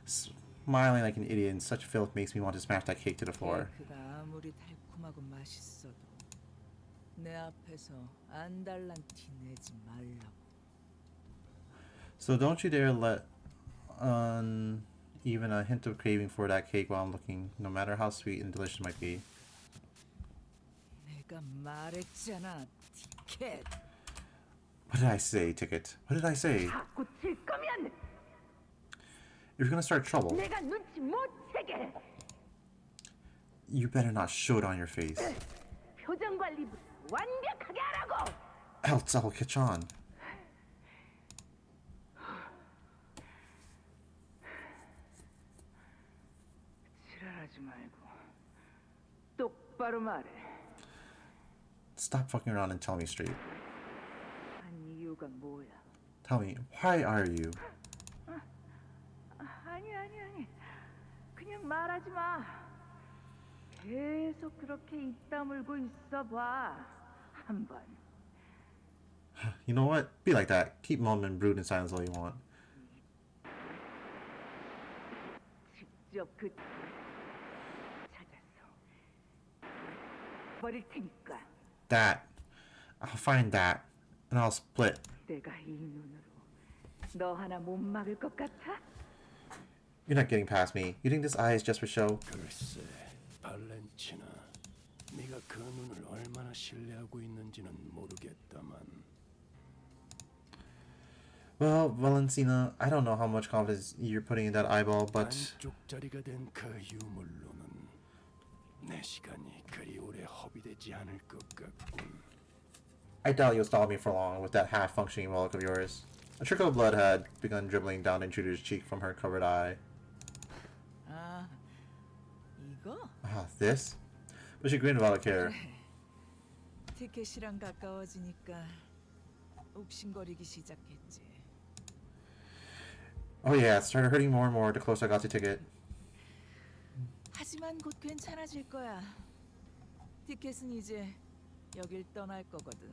Smiling like an idiot in such filth makes me want to smash that cake to the floor. 케이크가 아무리 달콤하고 맛있어도 내 앞에서 안달난 티 내지 말라고. So don't you dare let even a hint of craving for that cake while I'm looking, no matter how sweet and delicious it might be. 내가 말했잖아, 티켓. What did I say, Ticket? What did I say? 자꾸 칠 거면 If you're gonna start trouble, 내가 눈치 못 채게. you better not show it on your face. 표정 관리부터 완벽하게 하라고. Else I'll catch on. 지랄하지 말고 똑바로 말해. Stop fucking around and tell me straight. 한 이유가 뭐야? Tell me, why are you? 아니. 그냥 말하지 마. 계속 그렇게 입 다물고 있어봐. 한번. You know what? Be like that. Keep mum and brood in silence all you want. 직접 그 찾았어. 버릴 테니까. That. I'll find that. And I'll split. 내가 이 눈으로 너 하나 못 막을 것 같아? You're not getting past me. You think this eye is just for show? 글쎄, 발렌치나, 네가 그 눈을 얼마나 신뢰하고 있는지는 모르겠다만. Well, Valentina, I don't know how much confidence you're putting in that eyeball, but 반쪽짜리가 된 그 유물로는 내 시간이 그리 오래 허비되지 않을 것 같군. I doubt you'll stall me for long with that half-functioning relic of yours. A trickle of blood had begun dribbling down the intruder's cheek from her covered eye. 아, 이거? This? But she grinned without a care. 티켓이랑 가까워지니까 욱신거리기 시작했지. Oh yeah, it started hurting more and more the closer I got to Ticket. 하지만 곧 괜찮아질 거야. 티켓은 이제 여길 떠날 거거든.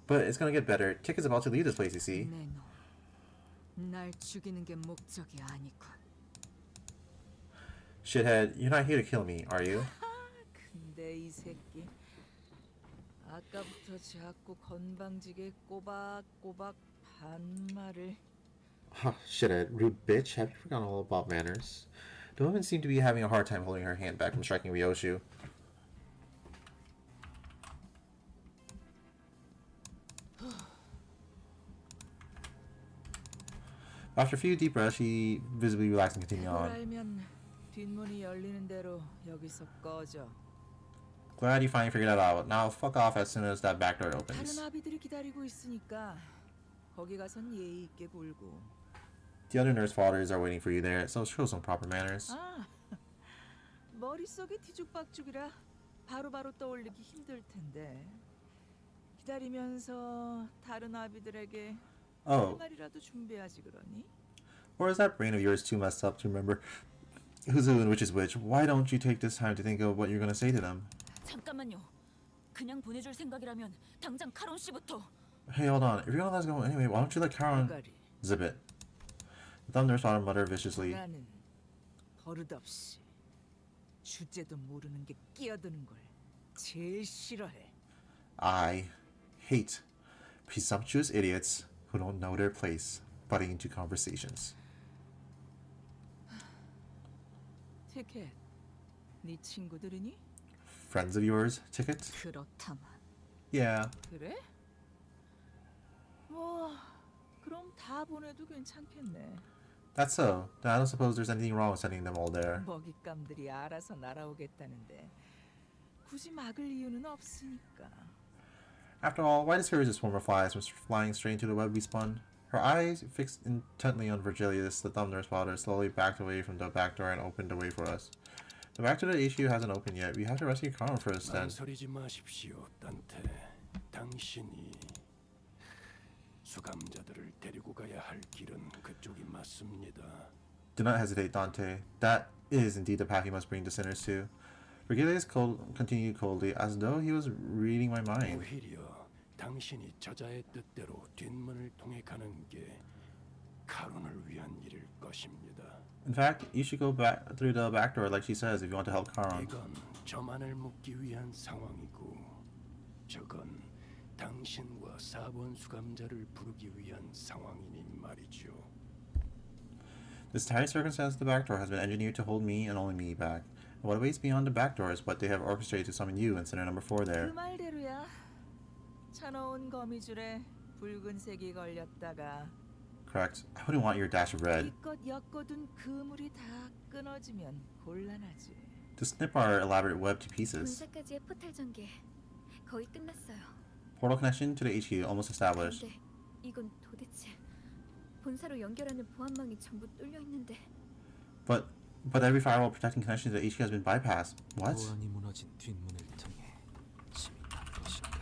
But it's gonna get better. Ticket's about to leave this place, you see. 내놈, 날 죽이는 게 목적이 아니고. Shithead, you're not here to kill me, are you? 근데 이 새끼 아까부터 자꾸 건방지게 꼬박꼬박 반말을. Oh, shithead, rude bitch. Have you forgotten all about manners? The woman seemed to be having a hard time holding her hand back from striking Ryoshu. After a few deep breaths, she visibly relaxed and continued on. 알면 뒷문이 열리는 대로 여기서 꺼져. Glad you finally figured that out. Now fuck off as soon as that back door 다른 opens. 아비들이 기다리고 있으니까 거기 가선 예의 있게 굴고. The other nurse fathers are waiting for you there, so show some proper manners. 아, 머릿속이 뒤죽박죽이라 바로바로 떠올리기 힘들 텐데. 기다리면서 다른 아비들에게 Oh, 말이라도 준비하지 그러니? or is that brain of yours too messed up to remember who's who and which is which? Why don't you take this time to think of what you're gonna say to them? 잠깐만요. 그냥 보내줄 생각이라면 당장 카론 씨부터. Hey, hold on. If you're gonna let us go anyway, why don't you let Karen zip it? The thumb nurse father muttered viciously. 나는 버릇없이 주제도 모르는 게 끼어드는 걸 제일 싫어해. I hate presumptuous idiots who don't know their place, butting into conversations. 티켓, 네 친구들이니? Friends of yours, ticket? 그렇다만. Yeah. 그래? 뭐 그럼 다 보내도 괜찮겠네. That's so. Then I don't suppose there's anything wrong with sending them all there. 먹잇감들이 알아서 날아오겠다는데 굳이 막을 이유는 없으니까. After all, why discourage this swarm of flies from flying straight into the web we spun? Her eyes fixed intently on Virgilius, the thumb nurse father slowly backed away from the back door and opened the way for us. The back to the HQ hasn't opened yet. We have to rescue Karen first, then. 망설이지 마십시오, 단테. 당신이 수감자들을 데리고 가야 할 길은 그쪽이 맞습니다. Do not hesitate, Dante. That is indeed the path you must bring the sinners to. Virgilius continued coldly, as though he was reading my mind. 오히려 당신이 저자의 뜻대로 뒷문을 통해 가는 게 카론을 위한 일일 것입니다. In fact, you should go back through the back door like she says if you want to help Karen. 이건 저만을 묶기 위한 상황이고 저건 당신과 4번 수감자를 부르기 위한 상황이니 말이죠. This entire circumstance of the back door has been engineered to hold me and only me back. And what awaits beyond the back door is what they have orchestrated to summon you and Sinner number 4 there. 그 말대로야. 차놓은 거미줄에 붉은색이 걸렸다가 Correct. I wouldn't want your dash of red. 이껏 엮어둔 그물이 다 끊어지면 곤란하지. To snip our elaborate web to pieces. 본사까지의 포탈 전개 거의 끝났어요. Portal connection to the HQ almost established. 근데 이건 도대체 본사로 연결하는 보안망이 전부 뚫려 있는데. But every firewall protecting connection to the HQ has been bypassed. What? 보안이 무너진 뒷문을 통해 침입한 것인가?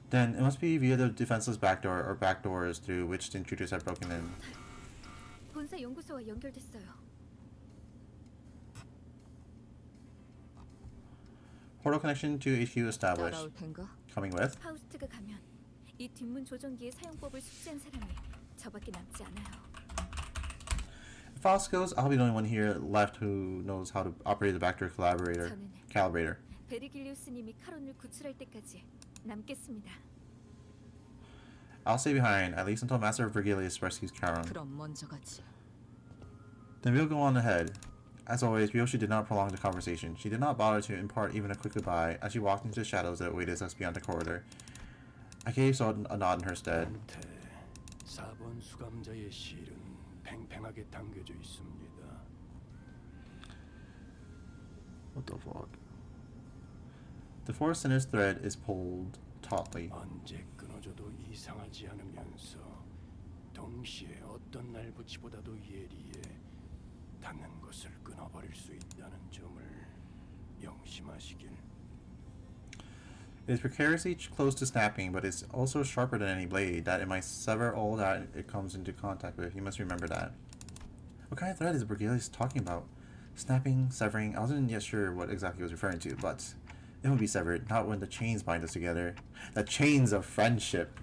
Then it must be via the defenseless back door or back doors through which the intruders have broken in. 본사 연구소와 연결됐어요. Portal connection to HQ established. 따라올 텐가? Coming with? 파우스트가 가면 이 뒷문 조종기의 사용법을 숙지한 사람이 저밖에 남지 않아요. If Faust goes, I'll be the only one here left who knows how to operate the back door calibrator. 베르길리우스님이 카론을 구출할 때까지 남겠습니다. I'll stay behind, at least until Master Virgilius rescues Charon. 그럼 먼저 가지. Then we'll go on ahead. As always, Ryoshi did not prolong the conversation. She did not bother to impart even a quick goodbye as she walked into the shadows that awaited us beyond the corridor. I gave so a nod in her stead. 4번 수감자의 실은 팽팽하게 당겨져 있습니다. What the fuck? The fourth sinner's thread is pulled tautly. 언제 끊어져도 이상하지 않으면서 동시에 어떤 날붙이보다도 예리해 닿는 것을 끊어버릴 수 있다는 점을 명심하시길. It is precariously close to snapping, but it's also sharper than any blade that it might sever all that it comes into contact with. You must remember that. What kind of thread is Virgilius talking about? Snapping, severing, I wasn't yet sure what exactly he was referring to, but it would be severed, not when the chains bind us together. The chains of friendship.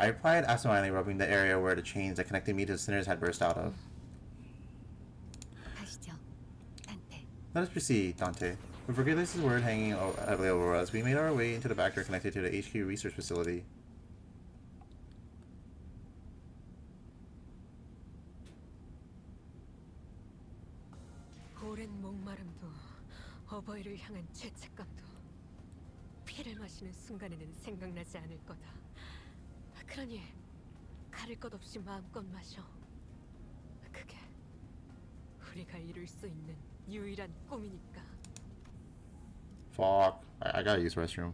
I replied absentmindedly, rubbing the area where the chains that connected me to the sinners had burst out of. 가시죠, 단테. Let us proceed, Dante. With Regulus' word hanging heavily over us, we made our way into the back door connected to the HQ research facility. 오랜 목마름도 어버이를 향한 죄책감도 피를 마시는 순간에는 생각나지 않을 거다. 그러니 가릴 것 없이 마음껏 마셔. 그게 우리가 이룰 수 있는 유일한 꿈이니까. Fuck. I gotta use restroom.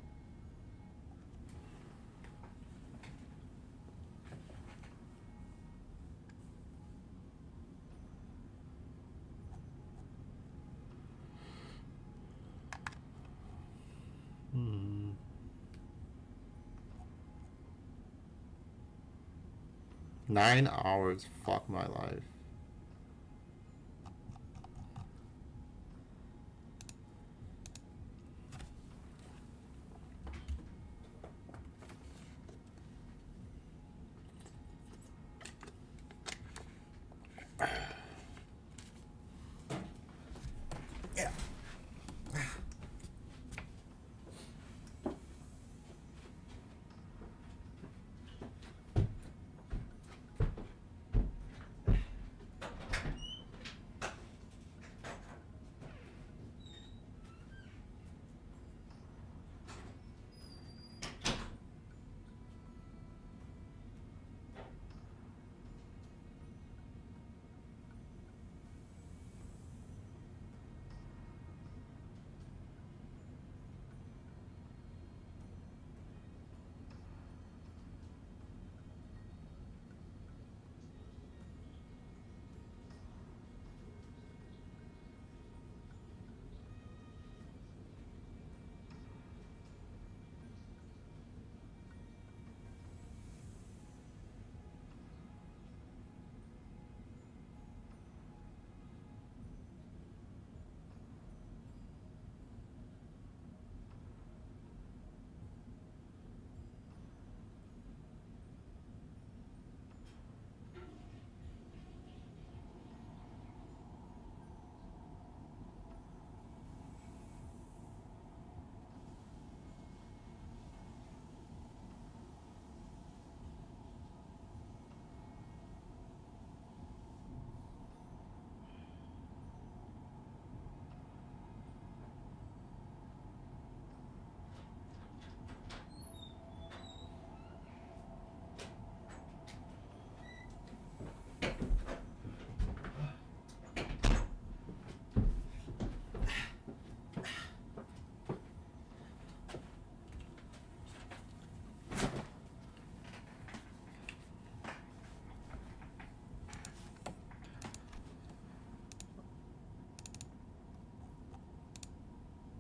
Hmm. Nine hours. Fuck my life.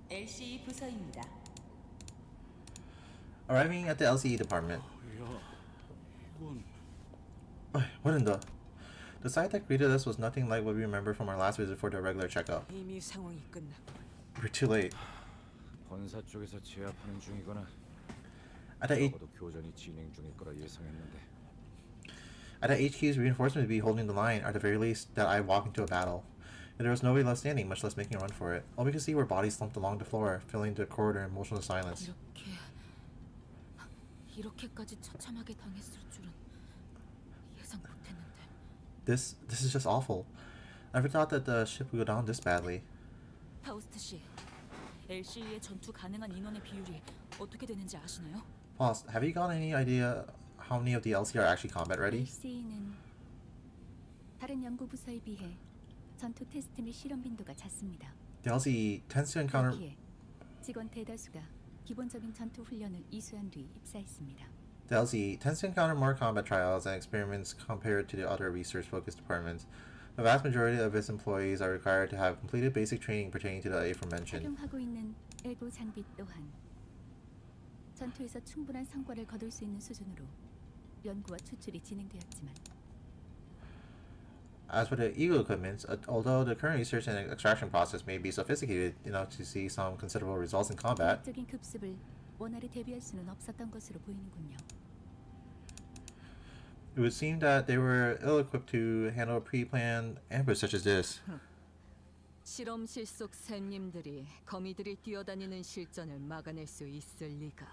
LCE 부서입니다. Arriving at the LCE department. What in the? The sight that greeted us was nothing like what we remember from our last visit for the regular checkup. 이미 상황이 끝났고. We're too late. 본사 쪽에서 제압하는 중이거나 At the 적어도 교전이 진행 중일 거라 예상했는데. At the HQ's reinforcements would be holding the line, or at the very least, that I walk into a battle. And there was nobody left standing, much less making a run for it. All we could see were bodies slumped along the floor, filling the corridor in motionless silence. 이렇게까지 처참하게 당했을 줄은 예상 못했는데. This is just awful. I never thought that the ship would go down this badly. 파우스트 씨, LCE의 전투 가능한 인원의 비율이 어떻게 되는지 아시나요? Faust, have you got any idea how many of the LC are actually combat ready? LC는 다른 연구 부서에 비해 전투 테스트 및 실험 빈도가 잦습니다. The LC tends to encounter. 여기에 직원 대다수가 기본적인 전투 훈련을 이수한 뒤 입사했습니다. The LC tends to encounter more combat trials and experiments compared to the other research-focused departments. The vast majority of its employees are required to have completed basic training pertaining to the aforementioned. 착용하고 있는 에고 장비 또한 전투에서 충분한 성과를 거둘 수 있는 수준으로 연구와 추출이 진행되었지만 As for the ego equipment, although the current research and extraction process may be sophisticated enough to see some considerable results in combat, 적인 급습을 원활히 대비할 수는 없었던 것으로 보이는군요. It would seem that they were ill-equipped to handle a pre-planned ambush such as this. 실험실 속 샘님들이 거미들이 뛰어다니는 실전을 막아낼 수 있을 리가.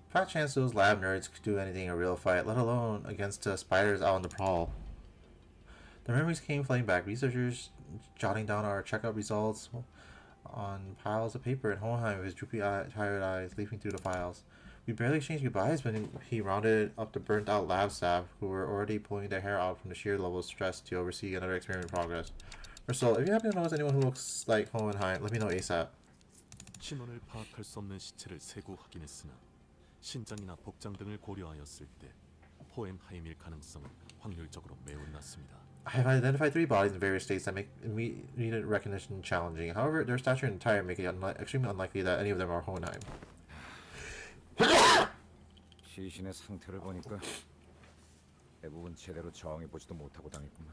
Fat chance those lab nerds could do anything in a real fight, let alone against spiders out on the prowl. The memories came flooding back. Researchers jotting down our checkup results on piles of paper, and Hohenheim with his droopy tired eyes leafing through the files. We barely exchanged goodbyes when he rounded up the burnt-out lab staff, who were already pulling their hair out from the sheer level of stress to oversee another experiment in progress. Russell, if you happen to notice anyone who looks like Hohenheim, let me know ASAP. 신원을 파악할 수 없는 시체를 세고 확인했으나 신장이나 복장 등을 고려하였을 때 호헨하임일 가능성은 확률적으로 매우 낮습니다. I have identified 3 bodies in various states that make immediate recognition challenging. However, their stature and attire make it extremely unlikely that any of them are Hohenheim. 시신의 상태를 보니까 대부분 제대로 저항해보지도 못하고 당했구만.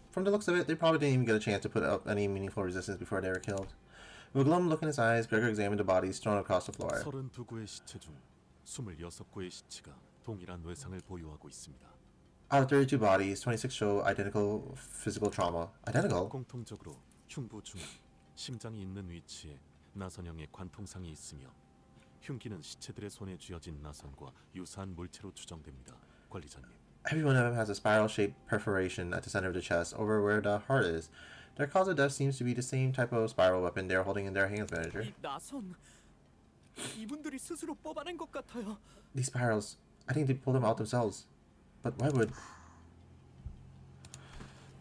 From the looks of it, they probably didn't even get a chance to put up any meaningful resistance before they were killed. With a glum look in his eyes, Gregor examined the bodies strewn across the floor. 32구의 시체 중 26구의 시체가 동일한 뇌상을 보유하고 있습니다. Out of 32 bodies, 26 show identical physical trauma. Identical? 공통적으로 흉부 중앙, 심장이 있는 위치에 나선형의 관통상이 있으며 흉기는 시체들의 손에 쥐어진 나선과 유사한 물체로 추정됩니다. 관리자님. Every one of them has a spiral-shaped perforation at the center of the chest, over where the heart is. Their cause of death seems to be the same type of spiral weapon they are holding in their hands, manager. 이 나선 이분들이 스스로 뽑아낸 것 같아요. These spirals, I think they pulled them out themselves. But why would...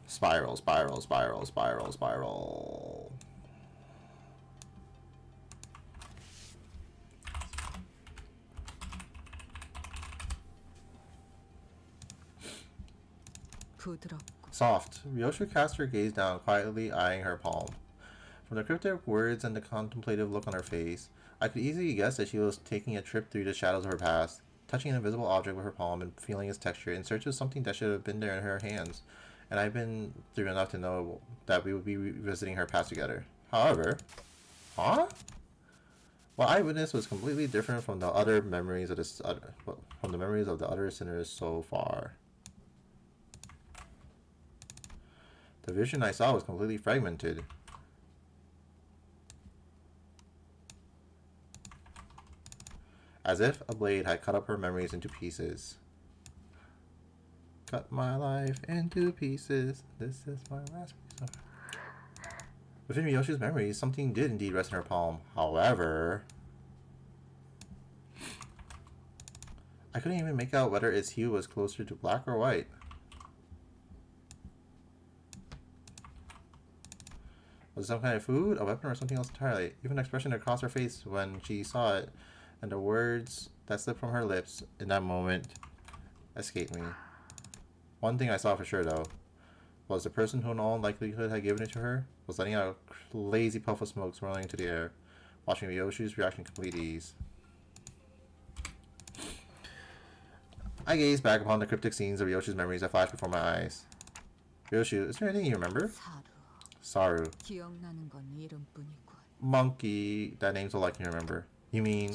Spiral, spiral, spiral, spiral, spiral... Soft. Ryoshu cast her gaze down, quietly eyeing her palm. From the cryptic words and the contemplative look on her face, I could easily guess that she was taking a trip through the shadows of her past, touching an invisible object with her palm and feeling its texture in search of something that should have been there in her hands. And I've been through enough to know that we would be revisiting her past together. However... Huh? What I witnessed was completely different from the other memories of the other sinners so far. The vision I saw was completely fragmented. As if a blade had cut up her memories into pieces. Cut my life into pieces. This is my last piece of... Within Ryoshu's memories, something did indeed rest in her palm. However... I couldn't even make out whether its hue was closer to black or white. Was it some kind of food, a weapon, or something else entirely? Even the expression across her face when she saw it, and the words that slipped from her lips in that moment escaped me. One thing I saw for sure, though, was the person who in all likelihood had given it to her was letting out a lazy puff of smoke swirling into the air, watching Ryoshu's reaction complete ease. I gazed back upon the cryptic scenes of Ryoshu's memories that flashed before my eyes. Ryoshu, is there anything you remember? Saru. Monkey. That name's all I can remember. You mean...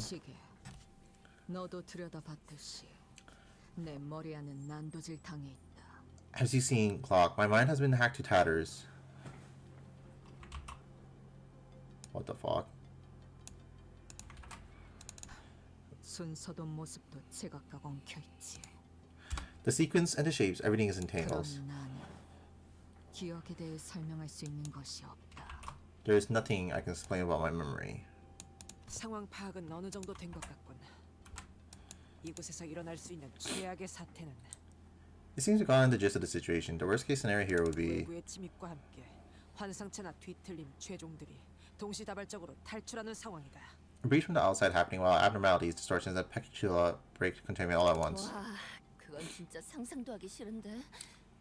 As you seen, Clock, my mind has been hacked to tatters. What the fuck? The sequence and the shapes, everything is in tangles. There is nothing I can explain about my memory. 상황 파악은 어느 정도 된 것 같군. 이곳에서 일어날 수 있는 최악의 사태는 It seems we've gotten the gist of the situation. The worst case scenario here would be 외부의 침입과 함께 환상체나 뒤틀린 최종들이 동시다발적으로 탈출하는 상황이다. a breach from the outside happening while abnormalities, distortions, and pecula break containment all at once. 와, 그건 진짜 상상도 하기 싫은데.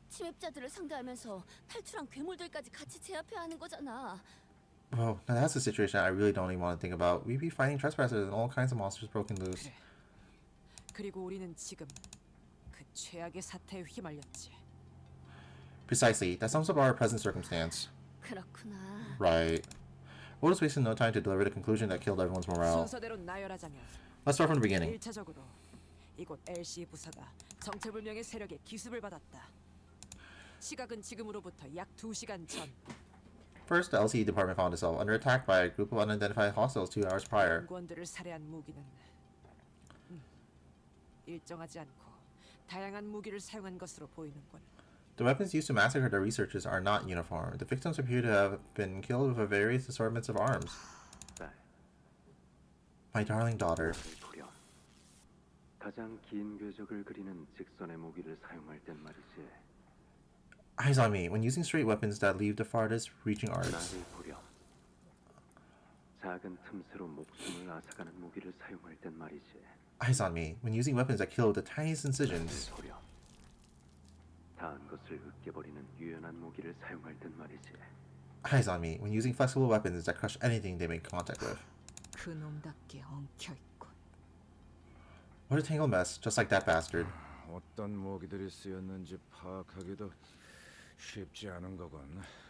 침입자들을 상대하면서 탈출한 괴물들까지 같이 제압해야 하는 거잖아. Well, now that's a situation I really don't even want to think about. We'd be fighting trespassers and all kinds of monsters broken loose. 그리고 우리는 지금 그 최악의 사태에 휘말렸지. Precisely. That sums up our present circumstance. 그렇구나. Right. We'll just wasted no time to deliver the conclusion that killed everyone's morale. 순서대로 나열하자면 Let's start from the beginning. 1차적으로 이곳 LC 부사가 정체불명의 세력의 기습을 받았다. 시각은 지금으로부터 약 2시간 전. First, the LCE department found itself under attack by a group of unidentified hostiles 2 hours prior. 연구원들을 살해한 무기는 일정하지 않고 다양한 무기를 사용한 것으로 보이는군. The weapons used to massacre the researchers are not uniform. The victims appear to have been killed with various assortments of arms. My darling daughter. 가장 긴 궤적을 그리는 직선의 무기를 사용할 땐 말이지. Eyes on me when using straight weapons that leave the farthest reaching arcs. 나를 보렴. 작은 틈새로 목숨을 앗아가는 무기를 사용할 땐 말이지. Eyes on me when using weapons that kill with the tiniest incisions. 나를 보렴. 닿은 것을 으깨버리는 유연한 무기를 사용할 땐 말이지. Eyes on me when using flexible weapons that crush anything they make contact with. 그놈답게 엉켜있군. What a tangled mess, just like that bastard. 어떤 무기들이 쓰였는지 파악하기도 쉽지 않은 거군.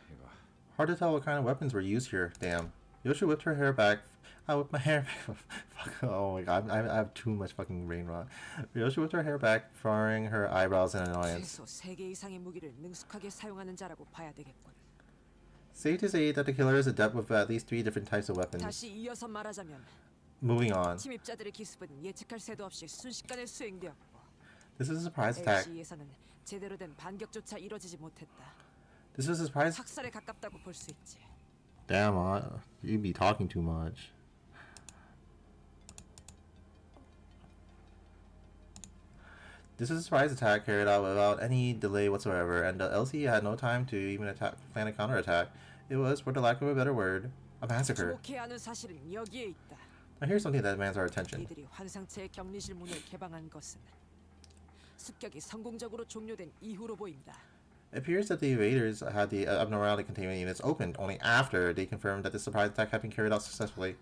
이거. Hard to tell what kind of weapons were used here. Damn. Yoshi whipped her hair back. I whipped my hair back. Fuck. Oh my god. I have too much fucking brain rot. Yoshi whipped her hair back, furrowing her eyebrows in annoyance. 최소 3개 이상의 무기를 능숙하게 사용하는 자라고 봐야 되겠군. Safe to say that the killer is adept with at least 3 different types of weapons. 다시 이어서 말하자면 Moving on. 침입자들의 기습은 예측할 새도 없이 순식간에 수행되었고 This is a surprise attack. LC에서는 제대로 된 반격조차 이뤄지지 못했다. This is a surprise. 학살에 가깝다고 볼 수 있지. Damn, you be talking too much. This is a surprise attack carried out without any delay whatsoever, and the LC had no time to even plan a counterattack. It was, for the lack of a better word, a massacre. 좋게하는 사실은 여기에 있다. Now here's something that demands our attention. 이들이 환상체의 격리실 문을 개방한 것은 습격이 성공적으로 종료된 이후로 보인다. It appears that the invaders had the abnormality containment units opened only after they confirmed that the surprise attack had been carried out successfully.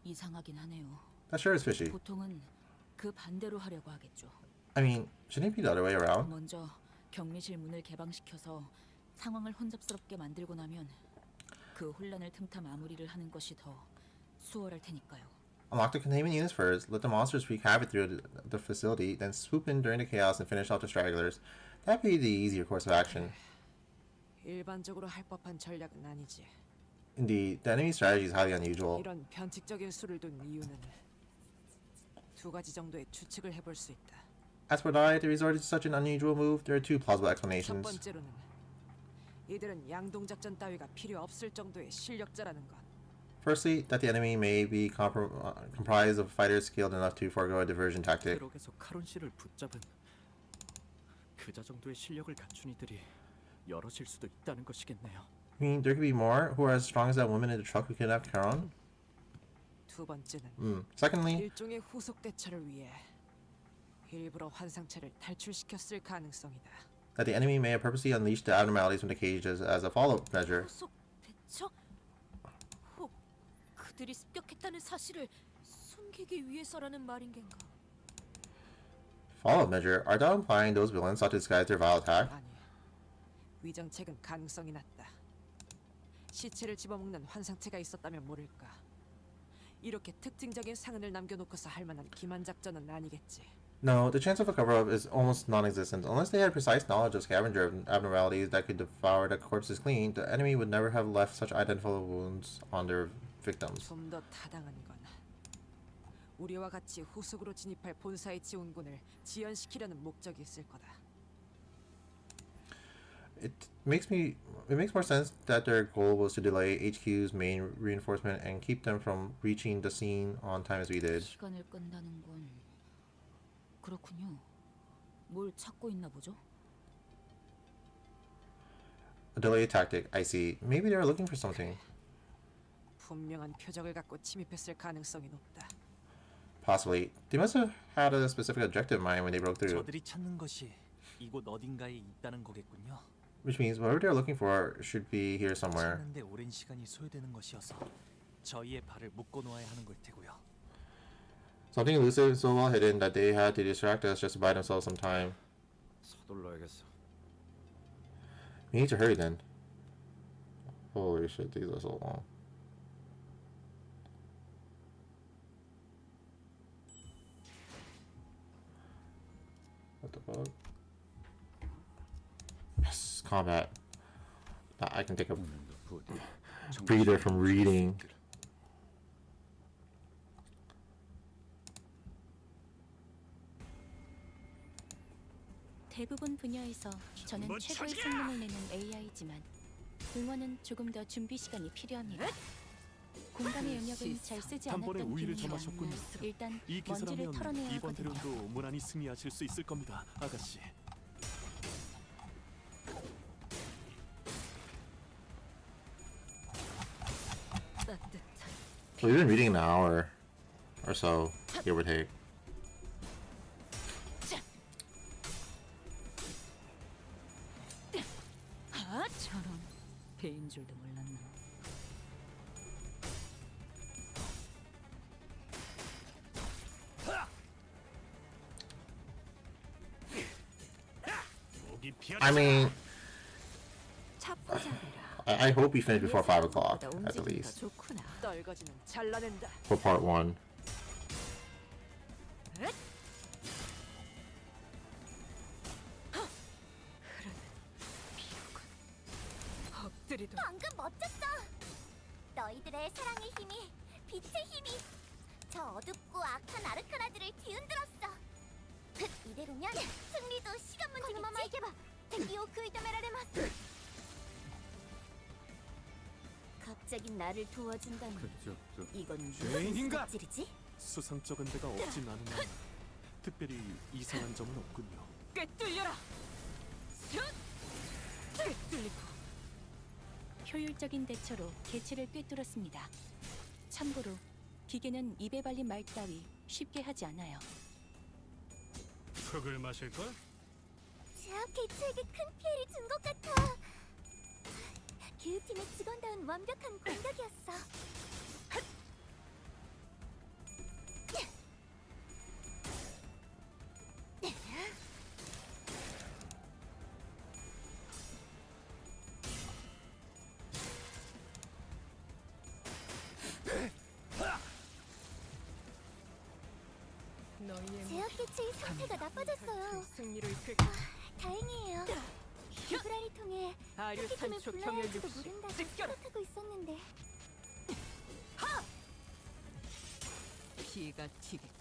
이상하긴 하네요. That sure is fishy. 보통은 그 반대로 하려고 하겠죠. I mean, shouldn't it be the other way around? 먼저 격리실 문을 개방시켜서 상황을 혼잡스럽게 만들고 나면 그 혼란을 틈타 마무리를 하는 것이 더 수월할 테니까요. Unlock the containment units first, let the monsters wreak havoc through the facility, then swoop in during the chaos and finish off the stragglers. That'd be the easier course of action. 일반적으로 할 법한 전략은 아니지. Indeed, the enemy's strategy is highly unusual. 이런 변칙적인 수를 둔 이유는 두 가지 정도의 추측을 해볼 수 있다. As for why they resorted to such an unusual move, there are 2 plausible 첫 explanations. 번째로는 이들은 양동작전 따위가 필요 없을 정도의 실력자라는 것. Firstly, that the enemy may be comprised of fighters skilled enough to forego a diversion tactic. 트럭에서 카론 씨를 붙잡은 그자 정도의 실력을 갖춘 이들이 여럿일 수도 있다는 것이겠네요. I mean, there could be more who are as strong as that woman in the truck who kidnapped Charon. 두 번째는 Secondly, 일종의 후속 대처를 위해 일부러 환상체를 탈출시켰을 가능성이다. that the enemy may have purposely unleashed the abnormalities from the cages as a follow-up measure. 후속 대처? 혹 그들이 습격했다는 사실을 숨기기 위해서라는 말인 겐가? Follow-up measure? Are thou implying those villains sought to disguise their vile attack? 아니, 위정책은 가능성이 낮다. 시체를 집어먹는 환상체가 있었다면 모를까. 이렇게 특징적인 상흔을 남겨놓고서 할 만한 기만 작전은 아니겠지. No, the chance of a cover-up is almost non-existent. Unless they had precise knowledge of scavenger abnormalities that could devour the corpses clean, the enemy would never have left such identifiable wounds on their victims. 좀 더 타당한 건 우리와 같이 후속으로 진입할 본사의 지원군을 지연시키려는 목적이 있을 거다. It makes more sense that their goal was to delay HQ's main reinforcement and keep them from reaching the scene on time as we did. 시간을 끈다는 건 그렇군요. 뭘 찾고 있나 보죠? A delay tactic, I see. Maybe they were looking for something. 분명한 표적을 갖고 침입했을 가능성이 높다. Possibly. They must have had a specific objective in mind when they broke through. 저들이 찾는 것이 이곳 어딘가에 있다는 거겠군요. Which means whatever they're looking for should be here somewhere. 찾는데 오랜 시간이 소요되는 것이어서 저희의 발을 묶어 놓아야 하는 걸 테고요. Something elusive so well hidden that they had to distract us just to buy themselves some time. 서둘러야겠어. We need to hurry then. Holy shit, these are so long. the fuck? Yes, combat. I can take a breather from reading. 대부분 분야에서 저는 최고의 성능을 내는 AI지만 응원은 조금 더 준비 시간이 필요합니다. 공감의 영역은 잘 쓰지 단번에 않았던 우위를 분이라 점하셨군요. 일단 이 먼지를 기사라면 털어내야 이번 하거든요. 대련도 무난히 승리하실 수 있을 겁니다, 아가씨. So we've been reading an hour or so, give or take. 아, 저런. 배인 줄도 몰랐나. I mean, I hope we finish before 5 o'clock at the least for part 1. 방금 멋졌어. 너희들의 사랑의 힘이, 빛의 힘이 저 어둡고 악한 아르카나들을 뒤흔들었어. 이대로면 승리도 시간 문제겠지. 갑자기 나를 도와준다니. 이건 무슨 껍질이지? 수상쩍은 데가 없진 않으나 특별히 이상한 점은 없군요. 꿰뚫려라. 꿰뚫리고. 효율적인 대처로 개체를 꿰뚫었습니다. 참고로 기계는 입에 발린 말 따위 쉽게 하지 않아요. 흙을 마실걸? 제압 개체에게 큰 피해를 준 것 같아. 교육팀의 직원다운 완벽한 공격이었어. 제압 개체의 상태가 나빠졌어요. 다행이에요. 기브라를 통해 토끼팀을 불러야 할지도 모른다고 생각하고 있었는데. 피가 튀겠고.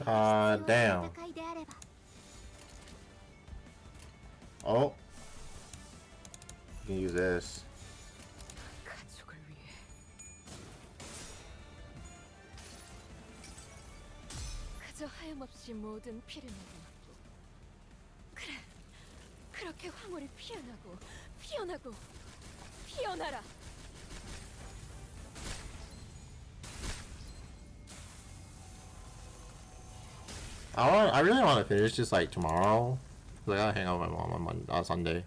God damn. Oh. You can use this. 가족을 위해. 그저 하염없이 모든 피를 먹어놨고. 그래, 그렇게 황홀히 피어나고 피어나고 피어나라. I really want to finish this like tomorrow. Cause I gotta hang out with my mom on Sunday.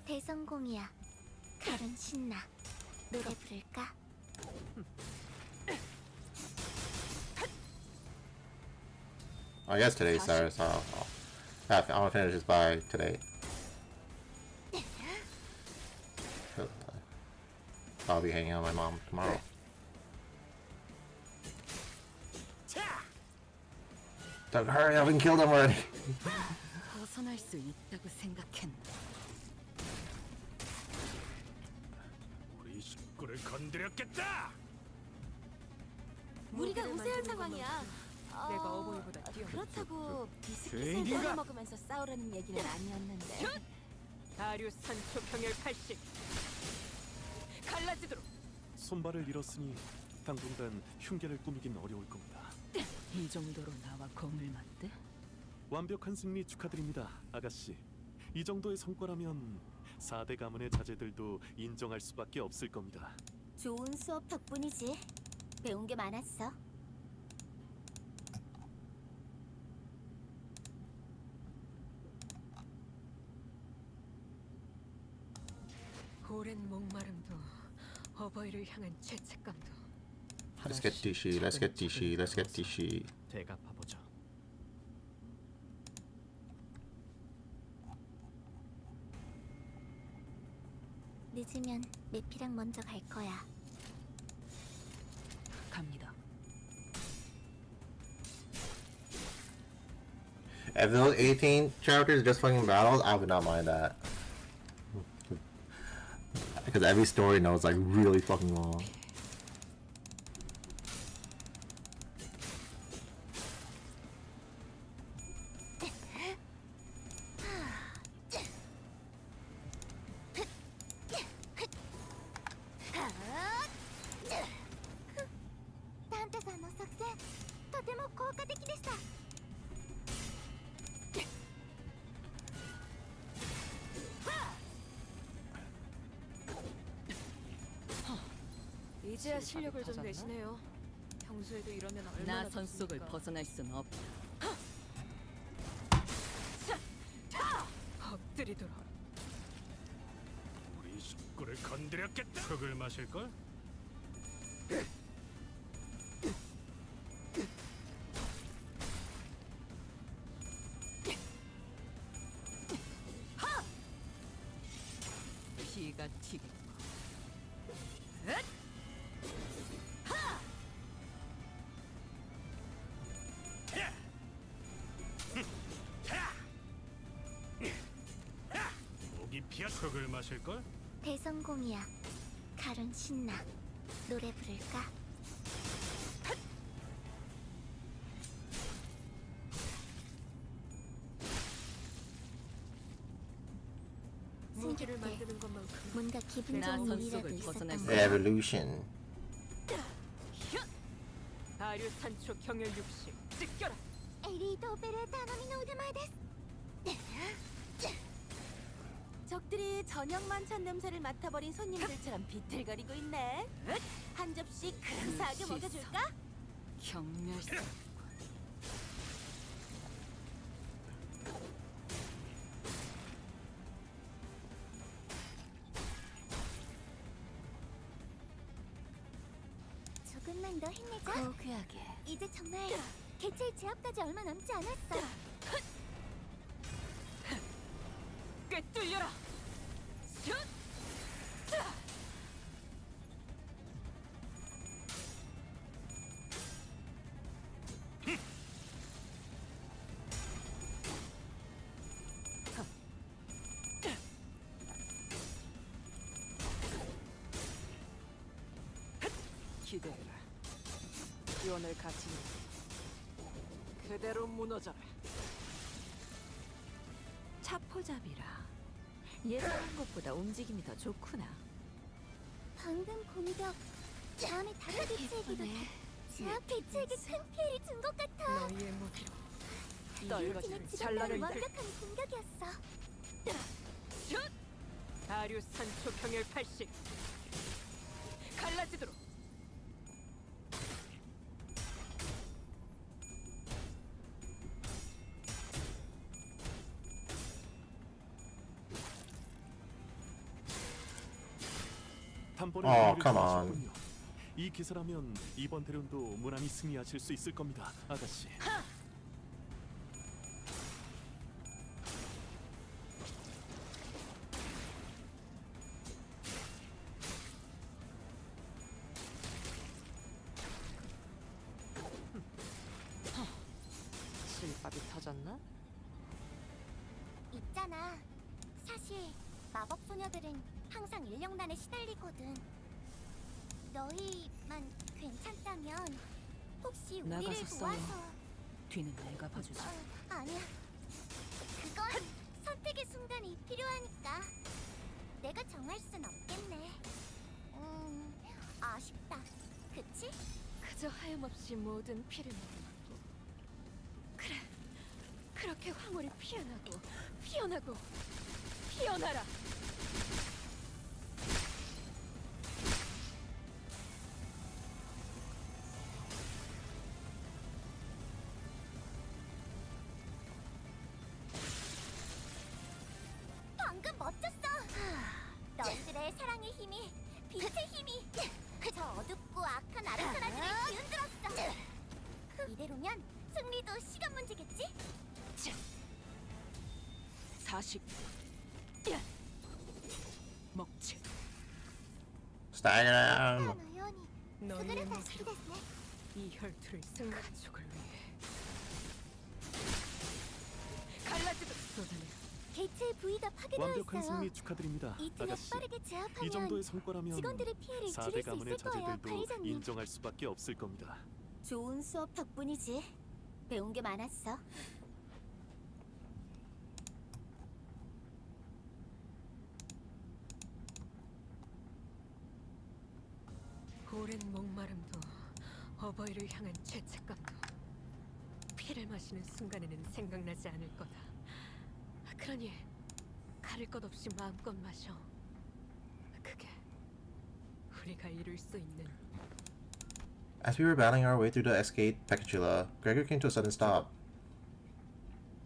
대성공이야. 칼은 신나. 노래 부를까? I guess today's Saturday, so I'm gonna finish this by today. I'll be hanging out with my mom tomorrow. Doug, hurry up and kill them already. 벗어날 수 있다고 생각했나? 우리 식구를 건드렸겠다. 우리가 우세한 상황이야. 내가 어머니보다 뛰어. 그렇다고 비스킷을 죄인인가? 꺼내 먹으면서 싸우라는 얘기는 아니었는데. 아류산 초평열 80. 갈라지도록. 손발을 잃었으니 당분간 흉계를 꾸미긴 어려울 겁니다. 이 정도로 나와 검을 맞대? 완벽한 승리 축하드립니다, 아가씨. 이 정도의 성과라면 4대 가문의 자제들도 인정할 수밖에 없을 겁니다. 좋은 수업 덕분이지. 배운 게 많았어. 오랜 목마름도 어버이를 향한 죄책감도 Let's get Dishi. Let's get Dishi. Let's get Dishi. 대갚아보자. 늦으면 메피랑 먼저 갈 거야. 갑니다. If those 18 chapters just fucking battles, I would not mind that. Because every story knows like really fucking long. 이제야 실력을 좀 내시네요. 평소에도 이러면 얼마나 나선 속을 벗어날 순 없다. 엎드리도록. 우리 식구를 건드렸겠다. 흙을 마실 걸? 피가 튀겠고. 목이 피어 흙을 마실 걸? 대성공이야. 가론 신나. 노래 부를까? 무기를 만드는 것만큼 뭔가 기분 좋은 나선 일이라도 속을 있었던 벗어날 수 거야. Evolution. 다류 산초 경혈 60 찢겨라. エリートオペレーターの身の腕前です。 적들이 저녁만 찬 냄새를 맡아버린 손님들처럼 비틀거리고 있네. 한 접시 근사하게 먹여줄까? 경멸사. 조금만 더 힘내자. 고귀하게. 이제 정말 개체의 제압까지 얼마 남지 않았어. 꿰뚫려라. 슛! 기대해라. 기원을 갖추니 그대로 무너져라. 차포잡이라. 예상한 것보다 움직임이 더 좋구나. 방금 공격 다음에 다른 개체에게도 제압 개체에게 큰 피해를 준 것 같아. 너희의 무기로 팀의 널것을 지갑과는 잘라낼 때 완벽한 공격이었어. 슛! 다류 산초 경혈 80 갈라지도록. 단번에 Oh, 승리를 come on. 거두셨군요. 이 기세라면 이번 대련도 무난히 승리하실 수 있을 겁니다, 아가씨. 실밥이 터졌나? 있잖아. 사실 마법 소녀들은 항상 인력난에 시달리거든. 너희만 괜찮다면 혹시 우리를 나가서 싸워. 도와서. 뒤는 내가 봐주지. 아니야. 그건 선택의 순간이 필요하니까. 내가 정할 순 없겠네. 아쉽다. 그치? 그저 하염없이 모든 피를 먹고. 그래. 그렇게 황홀히 피어나고 피어나고 피어나라. 방금 멋졌어. 너희들의 사랑의 힘이 빛의 힘이 저 어둡고 악한 아르카나들을 기운들었어. 이대로면 승리도 시간 문제겠지? 40 먹지. Stagger down. のように優れた式ですね。 이 혈투를 쓴 가족을 위해 갈라지도 쏟아내. 개체의 부위가 파괴되어 완벽한 있어요. 승리 축하드립니다, 이 틈에 아가씨. 빠르게 이 제압하면 정도의 성과라면 직원들의 피해를 4대 줄일 수 가문의 있을 거예요, 자제들도 관리자님. 인정할 수밖에 없을 겁니다. 좋은 수업 덕분이지. 배운 게 많았어. 오랜 목마름도 어버이를 향한 죄책감도 피를 마시는 순간에는 생각나지 않을 거다. 그러니 가릴 것 없이 마음껏 마셔. 그게 우리가 이룰 수 있는. As we were battling our way through the escaped Pecatula, Gregor came to a sudden stop.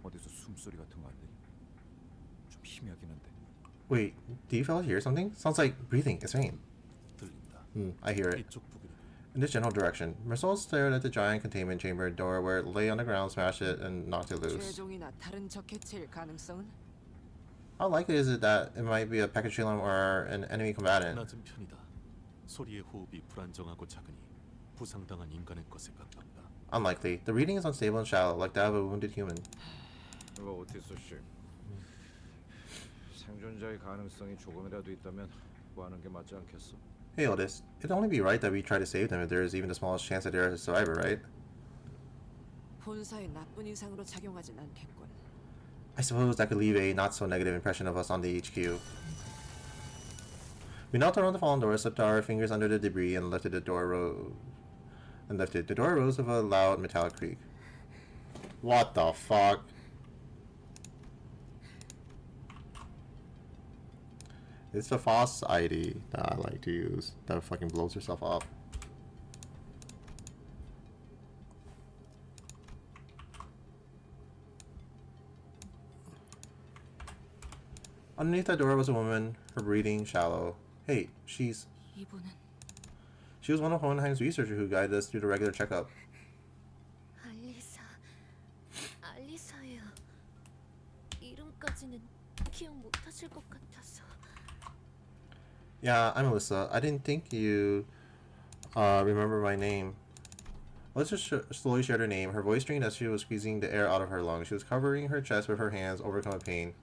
어디서 숨소리 같은 거 안 들리? 좀 희미하긴 한데. Wait, do you fellas hear something? Sounds like breathing. It's Vane. 들린다. I hear it. 이쪽 부근. In this general direction, Marcel stared at the giant containment chamber door where it lay on the ground, smashed it, and knocked it loose. 최종이나 다른 적해체일 가능성은? How likely is it that it might be a Pecatrilum or an enemy combatant? 낮은 편이다. 소리의 호흡이 불안정하고 작으니 부상당한 인간의 것에 가깝다. Unlikely. The reading is unstable and shallow, like that of a wounded human. 이거 오티스 씨. 생존자의 가능성이 조금이라도 있다면 구하는 게 맞지 않겠어? Hey Otis, it'd only be right that we try to save them if there is even the smallest chance that they're a survivor, right? 본사에 나쁜 인상으로 작용하진 않겠군. I suppose that could leave a not-so-negative impression of us on the HQ. We knelt around the fallen door, slipped our fingers under the debris, and lifted the door lifted. The door rose with a loud metallic creak. What the fuck? It's the Foss ID that I like to use that fucking blows herself up. Underneath that door was a woman, her breathing shallow. Hey, she was one of Hohenheim's researchers who guided us through the regular checkup. 알리사예요. 이름까지는 기억 못하실 것 같아서. Yeah, I'm Alyssa. I didn't think you remember my name. Alyssa slowly shared her name. Her voice strained as she was squeezing the air out of her lungs. She was covering her chest with her hands, overcome with pain.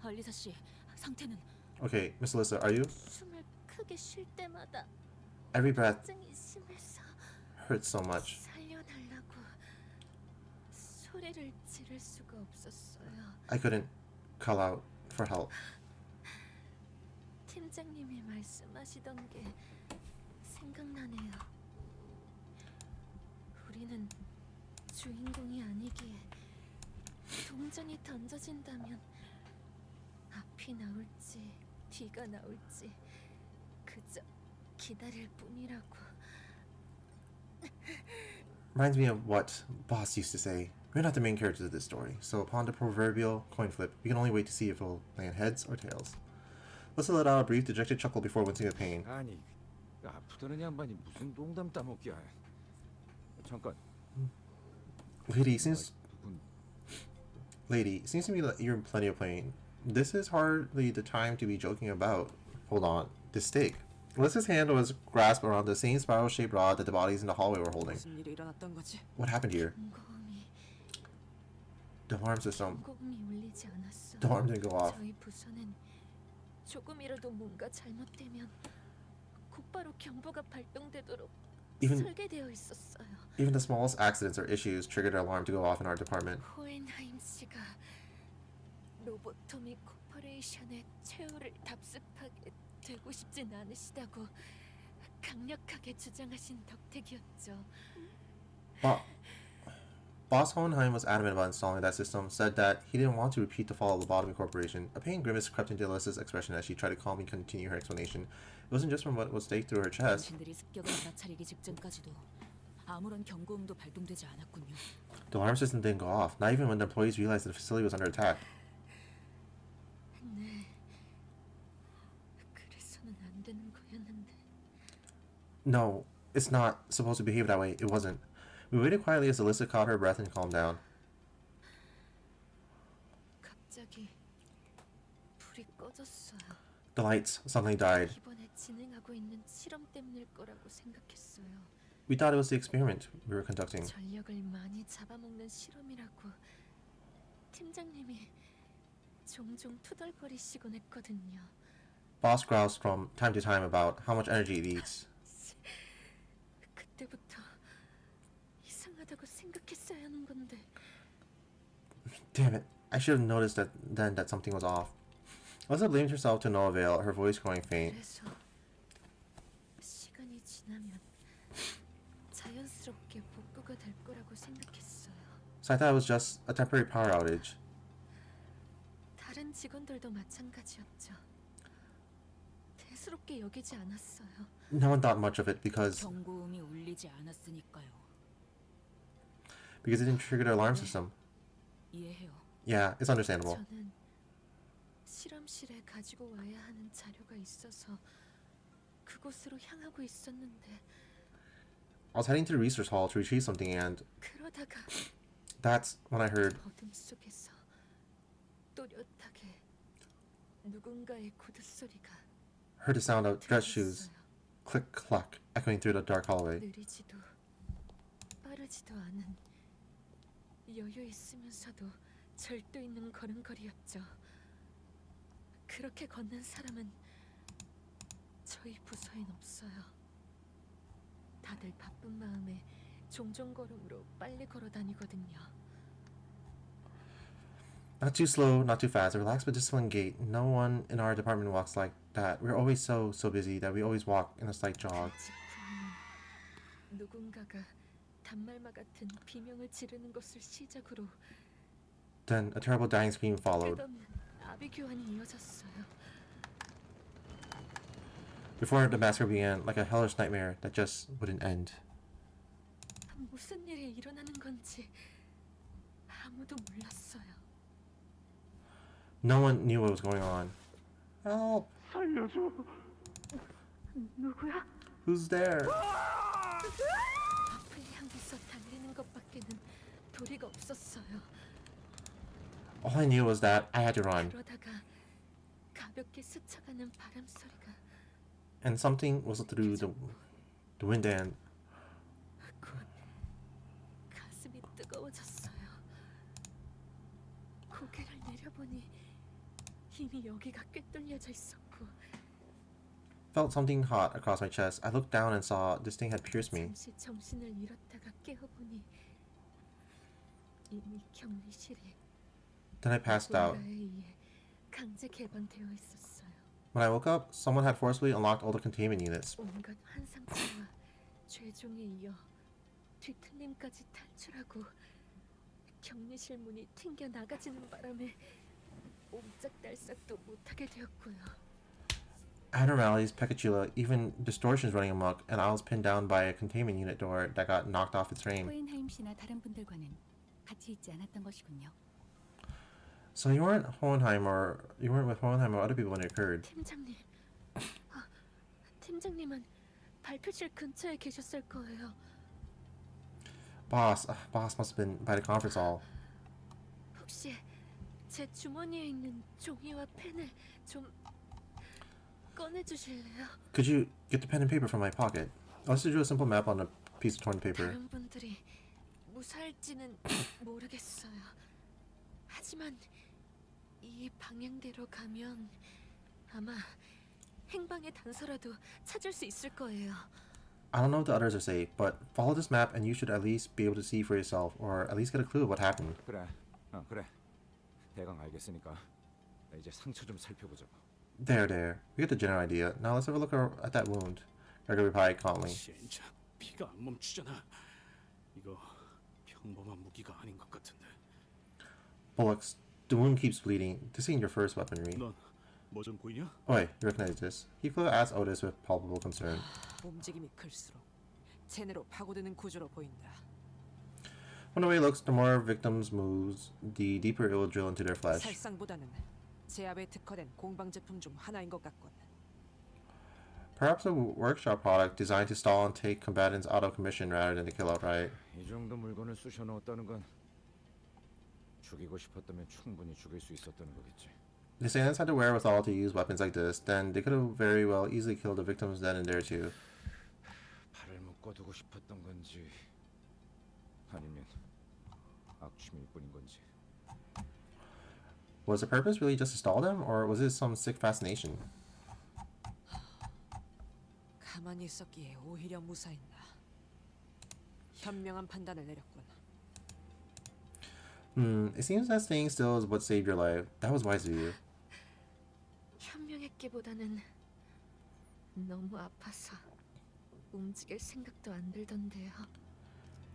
알리사 씨, 상태는? Okay, Miss Alyssa, are you? 숨을 크게 쉴 때마다 Every breath 걱정이 심해서 hurts so much. 살려달라고 소리를 지를 수가 없었어요. I couldn't call out for help. 팀장님이 말씀하시던 게 생각나네요. 우리는 주인공이 아니기에 동전이 던져진다면 앞이 나올지 뒤가 나올지 그저 기다릴 뿐이라고. Reminds me of what Boss used to say. We're not the main characters of this story, so upon the proverbial coin flip, we can only wait to see if it'll land heads or tails. Let's let out a brief, dejected chuckle before wincing with pain. 아니, 아프다는 양반이 무슨 농담 따먹기야. 잠깐. Lady, seems to me that you're in plenty of pain. This is hardly the time to be joking about. Hold on. This stake. Alyssa's hand was grasped around the same spiral-shaped rod that the bodies in the hallway were holding. 무슨 일이 일어났던 거지? What happened here? The alarm system. 공공이 울리지 않았어. The alarm didn't go off. 저희 부서는 조금이라도 뭔가 잘못되면 곧바로 경보가 발동되도록 설계되어 있었어요. Even the smallest accidents or issues triggered an alarm to go off in our department. 호헨하임 씨가 로보토미 코퍼레이션의 최후를 답습하게 되고 싶진 않으시다고 강력하게 주장하신 덕택이었죠. Boss Hohenheim was adamant about installing that system, said that he didn't want to repeat the fall of the Lobotomy Corporation. A pain grimace crept into Alyssa's expression as she tried to calmly continue her explanation. It wasn't just from what was staked through her chest. 당신들이 습격을 알아차리기 직전까지도 아무런 경고음도 발동되지 않았군요. The alarm system didn't go off, not even when the employees realized the facility was under attack. 네, 그래서는 안 되는 거였는데 No, it's not supposed to behave that way. It wasn't. We waited quietly as Alyssa caught her breath and calmed down. 갑자기 불이 꺼졌어요. The lights suddenly died. 이번에 진행하고 있는 실험 때문일 거라고 생각했어요. We thought it was the experiment we were conducting. 전력을 많이 잡아먹는 실험이라고 팀장님이 종종 투덜거리시곤 했거든요. Boss growls from time to time about how much energy it eats. 그때부터 이상하다고 생각했어야 하는 건데. Damn it. I should have noticed that something was off. Alyssa blamed herself to no avail, her voice growing faint. 그래서 시간이 지나면 자연스럽게 복구가 될 거라고 생각했어요. So I thought it was just a temporary power outage. 다른 직원들도 마찬가지였죠. 대수롭게 여기지 않았어요. No one thought much of it because 경고음이 울리지 않았으니까요. it didn't trigger the alarm system. 이해해요. Yeah, it's understandable. 저는 실험실에 가지고 와야 하는 자료가 있어서 그곳으로 향하고 있었는데 I was heading to the research hall to retrieve something and 그러다가 that's when I heard 어둠 속에서 또렷하게 누군가의 구두 소리가 the sound of dress shoes click clack echoing through the dark hallway. 느리지도 빠르지도 않은 여유 있으면서도 절도 있는 걸음걸이였죠. 그렇게 걷는 사람은 저희 부서엔 없어요. 다들 바쁜 마음에 종종 걸음으로 빨리 걸어 다니거든요. Not too slow, not too fast, a relaxed but disciplined gait. No one in our department walks like that. We're always so busy that we always walk in a slight jog. 누군가가 단말마 같은 비명을 지르는 것을 시작으로 Then a terrible dying scream followed. 끝없는 아비 교환이 이어졌어요. Before the massacre began, like a hellish nightmare that just wouldn't end. 무슨 일이 일어나는 건지 아무도 몰랐어요. No one knew what was going on. Help! 살려줘. 누구야? Who's there? 앞을 향해서 달리는 것밖에는 도리가 없었어요. All I knew was that I had to run. 그러다가 가볍게 스쳐가는 바람 소리가 And something was through the wind and 가슴이 뜨거워졌어요. 고개를 내려보니 이미 여기가 꿰뚫려져 있었고 felt something hot across my chest. I looked down and saw this thing had pierced me. 잠시 정신을 잃었다가 깨어보니 이미 격리실이 Then I passed out. 누군가에 의해 강제 개방되어 있었어요. When I woke up, someone had forcibly unlocked all the containment units. 온갖 환상체와 죄종에 이어 뒤틀림까지 탈출하고 격리실 문이 튕겨 나가지는 바람에 옴짝달싹도 못하게 되었고요. Abnormalities, peccatula, even distortions running amok, and I was pinned down by a containment unit door that got knocked off its frame. 호엔하임 씨나 다른 분들과는 같이 있지 않았던 것이군요. So you weren't with Hohenheim or other people when it occurred. 팀장님, 팀장님은 발표실 근처에 계셨을 거예요. Boss must have been by the conference hall. 혹시 제 주머니에 있는 종이와 펜을 좀 꺼내주실래요? Could you get the pen and paper from my pocket? Alyssa drew a simple map on a piece of torn paper. 다른 분들이 무사할지는 모르겠어요. 하지만 이 방향대로 가면 아마 행방의 단서라도 찾을 수 있을 거예요. I don't know if the others are safe, but follow this map and you should at least be able to see for yourself, or at least get a clue of what happened. 그래, 그래. 대강 알겠으니까 나 이제 상처 좀 살펴보자고. There. We get the general idea. Now let's have a look at that wound. Gregory replied calmly. 진짜 피가 안 멈추잖아. 이거 평범한 무기가 아닌 것 같은데. Bullocks, the wound keeps bleeding. This ain't your first weaponry. 넌 뭐 좀 보이냐? Oi, you recognize this? Heathcliff asked Otis with palpable concern. 움직임이 클수록 체내로 파고드는 구조로 보인다. When the way looks, the more victims moves, the deeper it will drill into their flesh. 살상보다는 제압에 특화된 공방 제품 중 하나인 것 같군. Perhaps a workshop product designed to stall and take combatants out of commission rather than to kill outright. 이 정도 물건을 쑤셔 넣었다는 건 죽이고 싶었다면 충분히 죽일 수 있었다는 거겠지. If the assailants had the wherewithal to use weapons like this, then they could have very well easily killed the victims then and there too. 팔을 묶어두고 싶었던 건지 아니면 악취일 뿐인 건지. Was the purpose really just to stall them, or was it some sick fascination? 가만히 있었기에 오히려 무사했나. 현명한 판단을 내렸군. It seems that staying still is what saved your life. That was wise of you. 현명했기보다는 너무 아파서 움직일 생각도 안 들던데요.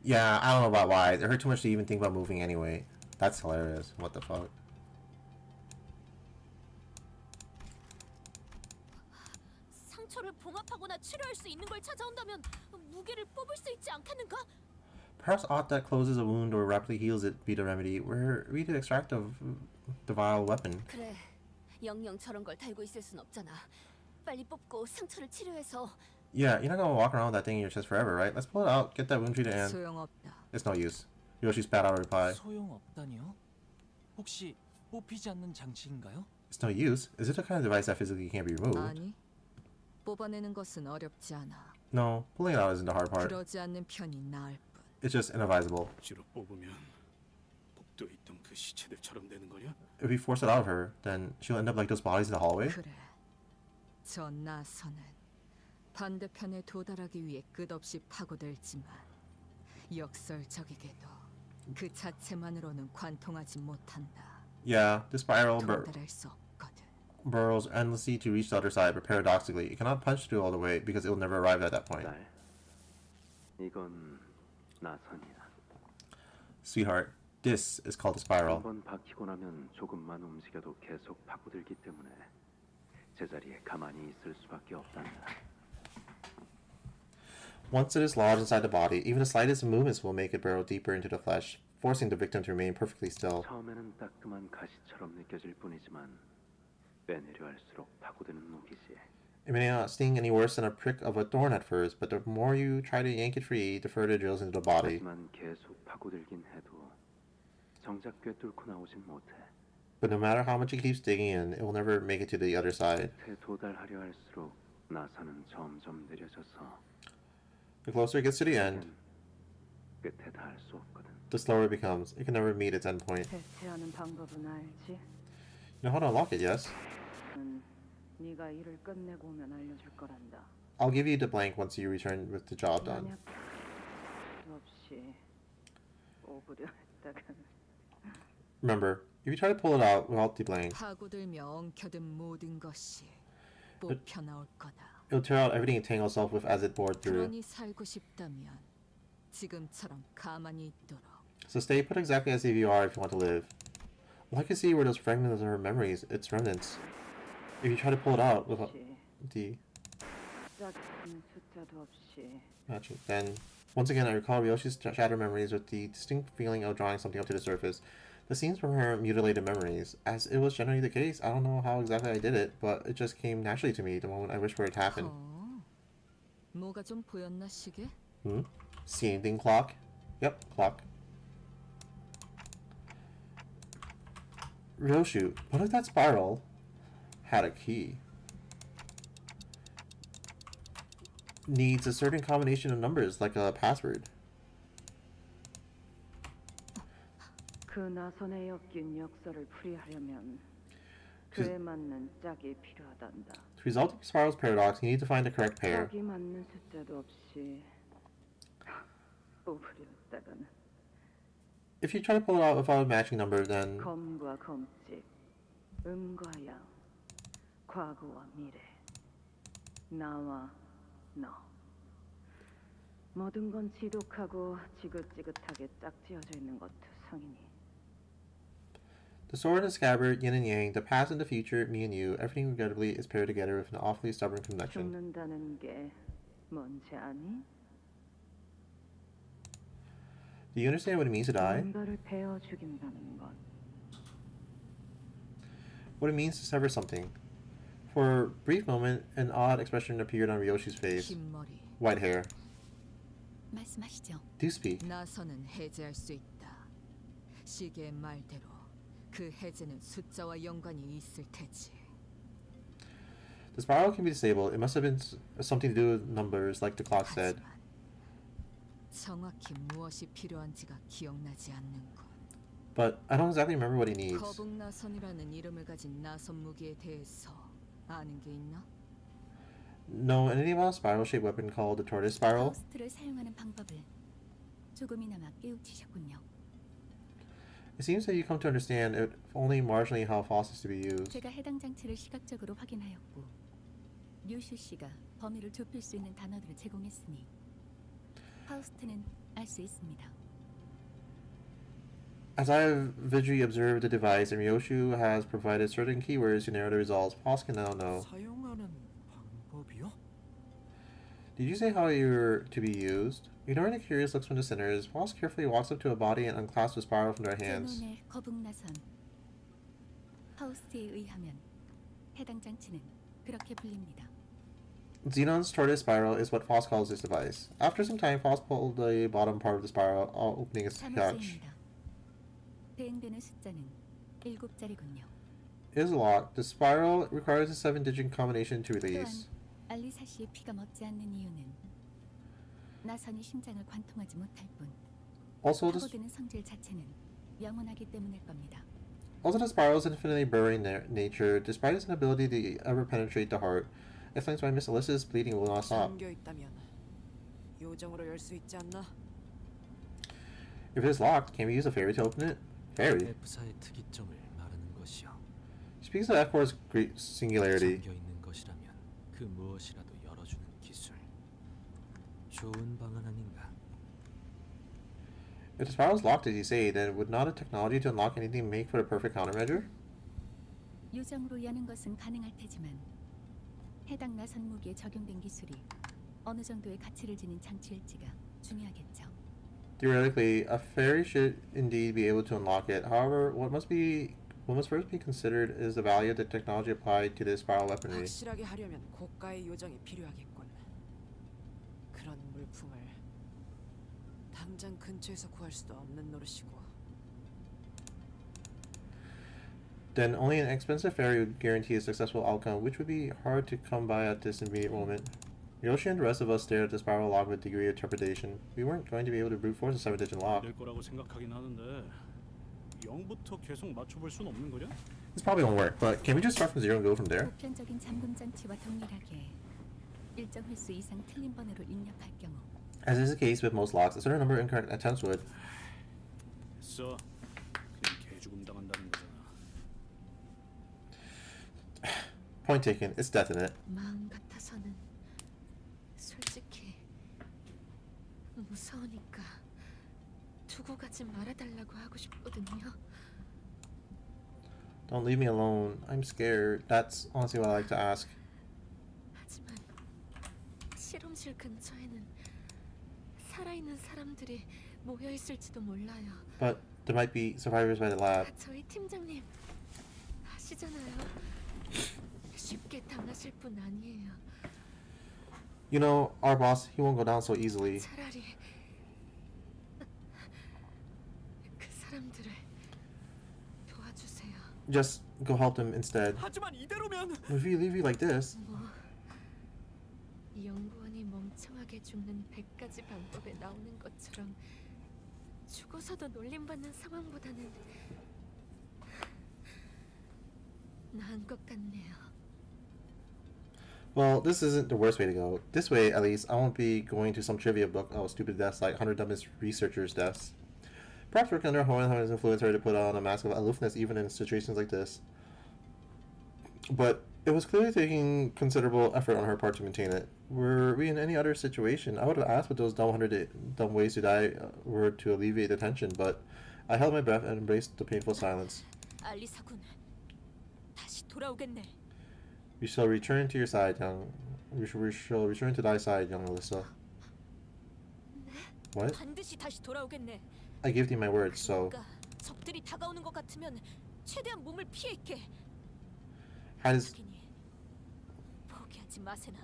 Yeah, I don't know about why. It hurt too much to even think about moving anyway. That's hilarious. What the fuck? 상처를 봉합하거나 치료할 수 있는 걸 찾아온다면 무기를 뽑을 수 있지 않겠는가? Perhaps aught that closes a wound or rapidly heals it be the remedy. Were we to extract the vile weapon? 그래, 영영 저런 걸 달고 있을 순 없잖아. 빨리 뽑고 상처를 치료해서. Yeah, you're not gonna walk around with that thing in your chest forever, right? Let's pull it out, get that wound treated, and 소용없다. it's no use. Yoshi spat out a reply. 소용없다니요? 혹시 뽑히지 않는 장치인가요? It's no use. Is it a kind of device that physically can't be removed? 아니, 뽑아내는 것은 어렵지 않아. No, pulling it out isn't the hard part. 그러지 않는 편이 나을 뿐. It's just inadvisable. 억지로 뽑으면 복도에 있던 그 시체들처럼 되는 거냐? If we force it out of her, then she'll end up like those bodies in the hallway. 그래, 저 나선은 반대편에 도달하기 위해 끝없이 파고들지만 역설적이게도 그 자체만으로는 관통하지 못한다. Yeah, the spiral 도달할 수 없거든. burrows endlessly to reach the other side, but paradoxically, it cannot punch through all the way because it will never arrive at that point. 이건 나선이야. Sweetheart, this is called a spiral. 한번 박히고 나면 조금만 움직여도 계속 파고들기 때문에 제자리에 가만히 있을 수밖에 없단다. Once it is lodged inside the body, even the slightest movements will make it burrow deeper into the flesh, forcing the victim to remain perfectly still. 처음에는 따끔한 가시처럼 느껴질 뿐이지만 빼내려 할수록 파고드는 무기지. It may not sting any worse than a prick of a thorn at first, but the more you try to yank it free, the further it drills into the body. 하지만 계속 파고들긴 해도 정작 꿰뚫고 나오진 못해. But no matter how much it keeps digging in, it will never make it to the other side. 끝에 도달하려 할수록 나선은 점점 느려져서 The closer it gets to the end, 끝에 닿을 수 없거든. the slower it becomes. It can never meet its end point. 대체하는 방법은 알지? You know how to unlock it, yes? 네가 일을 끝내고 오면 알려줄 거란다. I'll give you the blank once you return with the job done. 만약 없이 오브려 했다간 Remember, if you try to pull it out without the blank, 파고들며 엉켜든 모든 것이 뽑혀 나올 거다. it'll tear out everything it tangles itself with as it bored through. 그러니 살고 싶다면 지금처럼 가만히 있도록. So stay put exactly as if you are if you want to live. Well, I can see where those fragments of her memories, its remnants. If you try to pull it out without the 숫자도 없이 matching, then once again I recall Ryoshi's shattered memories with the distinct feeling of drawing something up to the surface. The scenes from her mutilated memories, as it was generally the case. I don't know how exactly I did it, but it just came naturally to me the moment I wished for it to happen. 뭐가 좀 보였나 시계? CM10 clock? Yep, clock. Ryoshu, what if that spiral had a key? Needs a certain combination of numbers, like a password. 그 나선에 엮인 역사를 풀이하려면 그에 맞는 짝이 필요하단다. To resolve the spiral's paradox, you need to find the correct pair. 짝이 맞는 숫자도 없이 오브려 했다가는 If you try to pull it out without a matching number, then 검과 검집, 음과 양, 과거와 미래, 나와 너. 모든 건 지독하고 지긋지긋하게 짝지어져 있는 것도 성이니. the sword and the scabbard, yin and yang, the past and the future, me and you, everything regrettably is paired together with an awfully stubborn connection. 죽는다는 게 뭔지 아니? Do you understand what it means to die? 뭔가를 베어 죽인다는 것. What it means to sever something. For a brief moment, an odd expression appeared on Ryoshi's face. 흰머리. White hair. 말씀하시죠. Do speak. 나선은 해제할 수 있다. 시계의 말대로 그 해제는 숫자와 연관이 있을 테지. The spiral can be disabled. It must have been something to do with numbers, like the clock said. 정확히 무엇이 필요한지가 기억나지 않는군. But I don't exactly remember what he needs. 거북 나선이라는 이름을 가진 나선 무기에 대해서 아는 게 있나? Know anything about a spiral-shaped weapon called the tortoise spiral? 파우스트를 사용하는 방법을 조금이나마 깨우치셨군요. It seems that you come to understand, if only marginally, how Faust is to be used. 제가 해당 장치를 시각적으로 확인하였고 류슈 씨가 범위를 좁힐 수 있는 단어들을 제공했으니 파우스트는 알 수 있습니다. As I have visually observed the device, and Ryoshu has provided certain keywords to narrow the results, Faust can now know. 사용하는 방법이요? Did you say how you're to be used? Ignoring the curious looks from the sinners, Faust carefully walks up to a body and unclasps the spiral from their hands. 제논의 거북 나선 파우스트에 의하면 해당 장치는 그렇게 불립니다. Xenon's tortoise spiral is what Faust calls this device. After some time, Faust pulled the bottom part of the spiral, opening its pouch. 사무소입니다. 대응되는 숫자는 7자리군요. It is locked. The spiral requires a 7-digit combination to release. 또한 알리사 씨의 피가 멎지 않는 이유는 나선이 심장을 관통하지 못할 뿐 Also, 파고드는 성질 자체는 영원하기 때문일 겁니다. the spiral's infinitely burrowing nature, despite its inability to ever penetrate the heart, explains why Miss Alyssa's bleeding will not stop. 잠겨 있다면 요정으로 열 수 있지 않나? If it is locked, can we use a fairy to open it? Fairy? F사의 특이점을 말하는 것이요. She speaks of F4's great singularity. 잠겨 있는 것이라면 그 무엇이라도 열어주는 기술. 좋은 방안 아닌가? If the spiral is locked, as you say, then would not a technology to unlock anything make for a perfect countermeasure? 요정으로 여는 것은 가능할 테지만 해당 나선 무기에 적용된 기술이 어느 정도의 가치를 지닌 장치일지가 중요하겠죠. Theoretically, a fairy should indeed be able to unlock it. However, what must first be considered is the value of the technology applied to this spiral weaponry. 확실하게 하려면 고가의 요정이 필요하겠군. 그런 물품을 당장 근처에서 구할 수도 없는 노릇이고. Then only an expensive fairy would guarantee a successful outcome, which would be hard to come by at this immediate moment. Yoshi and the rest of us stared at the spiral lock with a degree of trepidation. We weren't going to be able to brute force a 7-digit lock. 될 거라고 생각하긴 하는데 0부터 계속 맞춰볼 순 없는 거냐? This probably won't work, but can we just start from 0 and go from there? 보편적인 잠금 장치와 동일하게 일정 횟수 이상 틀린 번호를 입력할 경우 As is the case with most locks, a certain number of incorrect attempts would. 됐어. 그냥 개죽음 당한다는 거잖아. Point taken. It's death in it. 마음 같아서는 솔직히 무서우니까 두고 가지 말아달라고 하고 싶거든요. Don't leave me alone. I'm scared. That's honestly what I like to ask. 하지만 실험실 근처에는 살아있는 사람들이 모여 있을지도 몰라요. But there might be survivors by the lab. 저희 팀장님 아시잖아요. 쉽게 당하실 분 아니에요. You know, our boss, he won't go down so easily. 차라리 그 사람들을 도와주세요. Just go help them instead. 하지만 이대로면 If we leave you like this, 뭐 연구원이 멍청하게 죽는 100가지 방법에 나오는 것처럼 죽어서도 놀림받는 상황보다는 나은 것 같네요. well, this isn't the worst way to go. This way, at least, I won't be going to some trivia book about stupid deaths like 100 Dumbest Researchers' Deaths. Perhaps working under Hohenheim's influence her to put on a mask of aloofness even in situations like this. But it was clearly taking considerable effort on her part to maintain it. Were we in any other situation, I would have asked what those dumb ways to die were to alleviate the tension, but I held my breath and embraced the painful silence. 알리사군, 다시 돌아오겠네. We shall return to your side, we shall return to thy side, young Alyssa. What? 반드시 다시 돌아오겠네. I give thee my word, so. 그러니까 적들이 다가오는 것 같으면 최대한 몸을 피해 있게. How does 포기하지 마세나.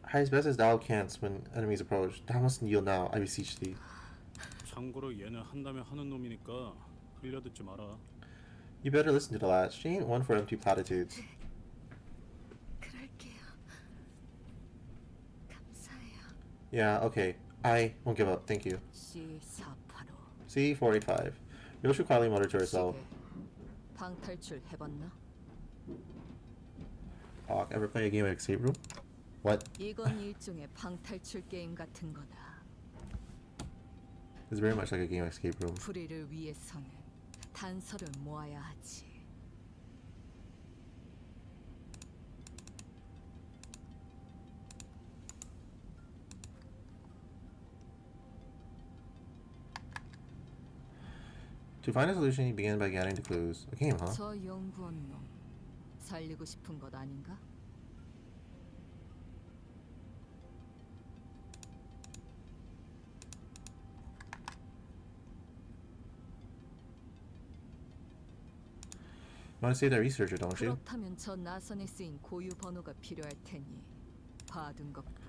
Hide as best as thou canst when enemies approach. Thou must kneel now, I beseech thee. 참고로 얘는 한다면 하는 놈이니까 흘려듣지 마라. You better listen to the lad. She ain't one for empty platitudes. 그럴게요. 감사해요. Yeah, okay. I won't give up, thank you. C485. C485. Yoshu quietly muttered to herself. 방탈출 해봤나? Ever play a game of escape room? What? 이건 일종의 방탈출 게임 같은 거다. It's very much like a game of escape room. 불의를 위해서는 단서를 모아야 하지. To find a solution, you begin by gathering the clues. A game, huh? 저 연구원 놈 살리고 싶은 것 아닌가? You want to save that researcher, don't you? 그렇다면 저 나선에 쓰인 고유 번호가 필요할 테니 봐둔 것뿐.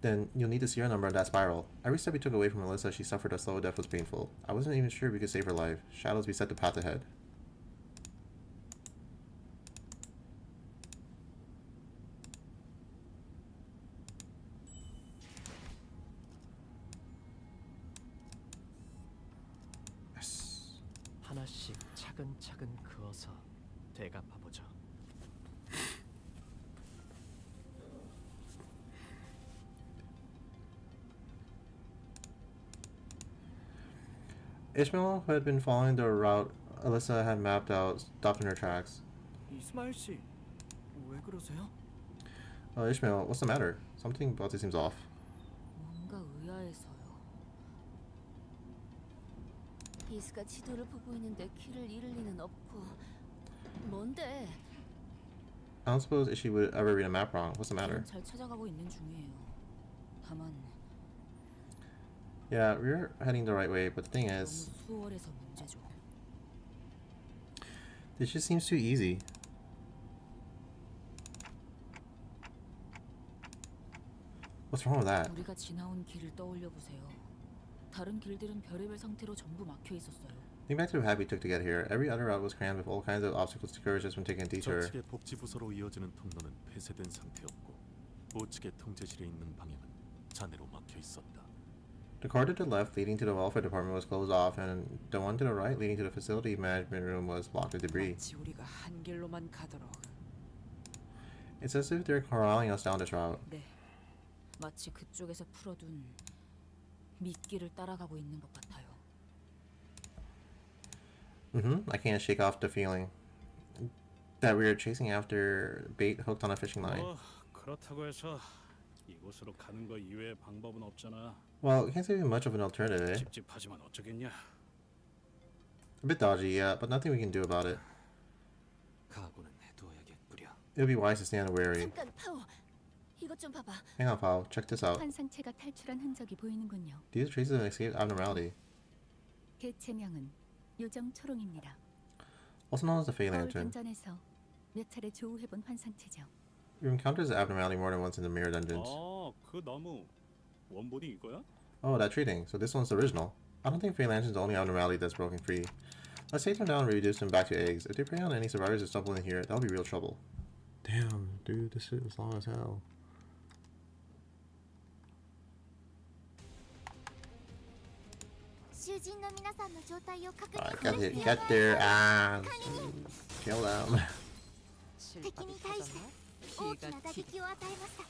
Then you'll need the serial number of that spiral. Every step we took away from Melissa, she suffered a slow death was painful. I wasn't even sure we could save her life. Shadows beset the path ahead. Yes. 하나씩 차근차근 그어서 되갚아보죠. Ishmael, who had been following the route Alyssa had mapped out, stopped in her tracks. 이스마일 씨, 왜 그러세요? Ishmael, what's the matter? Something about this seems off. 뭔가 의아해서요. 이스가 지도를 보고 있는데 길을 잃을 리는 없고. 뭔데? I don't suppose she would ever read a map wrong. What's the matter? 잘 찾아가고 있는 중이에요. 다만 Yeah, we're heading the right way, but the thing is, 너무 수월해서 문제죠. this just seems too easy. What's wrong with that? 우리가 지나온 길을 떠올려 보세요. 다른 길들은 별의별 상태로 전부 막혀 있었어요. Think back to the path we took to get here. Every other route was crammed with all kinds of obstacles to discourage us from taking a detour. 좌측의 복지부서로 이어지는 통로는 폐쇄된 상태였고 우측의 통제실에 있는 방향은 잔해로 막혀 있었다. The corridor to the left leading to the welfare department was closed off, and the one to the right leading to the facility management room was blocked with debris. 마치 우리가 한 길로만 가도록. It's as if they're corralling us down this route. 네, 마치 그쪽에서 풀어둔 미끼를 따라가고 있는 것 같아요. I can't shake off the feeling that we are chasing after bait hooked on a fishing line. 그렇다고 해서 이곳으로 가는 거 이외에 방법은 없잖아. Well, it can't say much of an alternative, eh? 찝찝하지만 어쩌겠냐. A bit dodgy, yeah, but nothing we can do about it. 각오는 해두어야겠구려. It would be wise to stand wary. 잠깐 파워. 이것 좀 봐봐. Hang on, pal. Check this out. 환상체가 탈출한 흔적이 보이는군요. These are traces of an escape abnormality, 개체명은 요정 초롱입니다. also known as the Fey 거울 Lantern. 던전에서 몇 차례 조우해본 환상체죠. We've encountered this abnormality more than once in the mirror dungeons. 그 나무 원본이 이거야? Oh, that tree thing. So this one's the original. I don't think Fey Lantern's the only abnormality that's broken free. Let's take them down and reduce them back to eggs. If they prey on any survivors who stumble in here, that'll be real trouble. Damn, dude, this shit is long as hell. Alright, get their ass. Kill them. 敵に対して大きな打撃を与えました。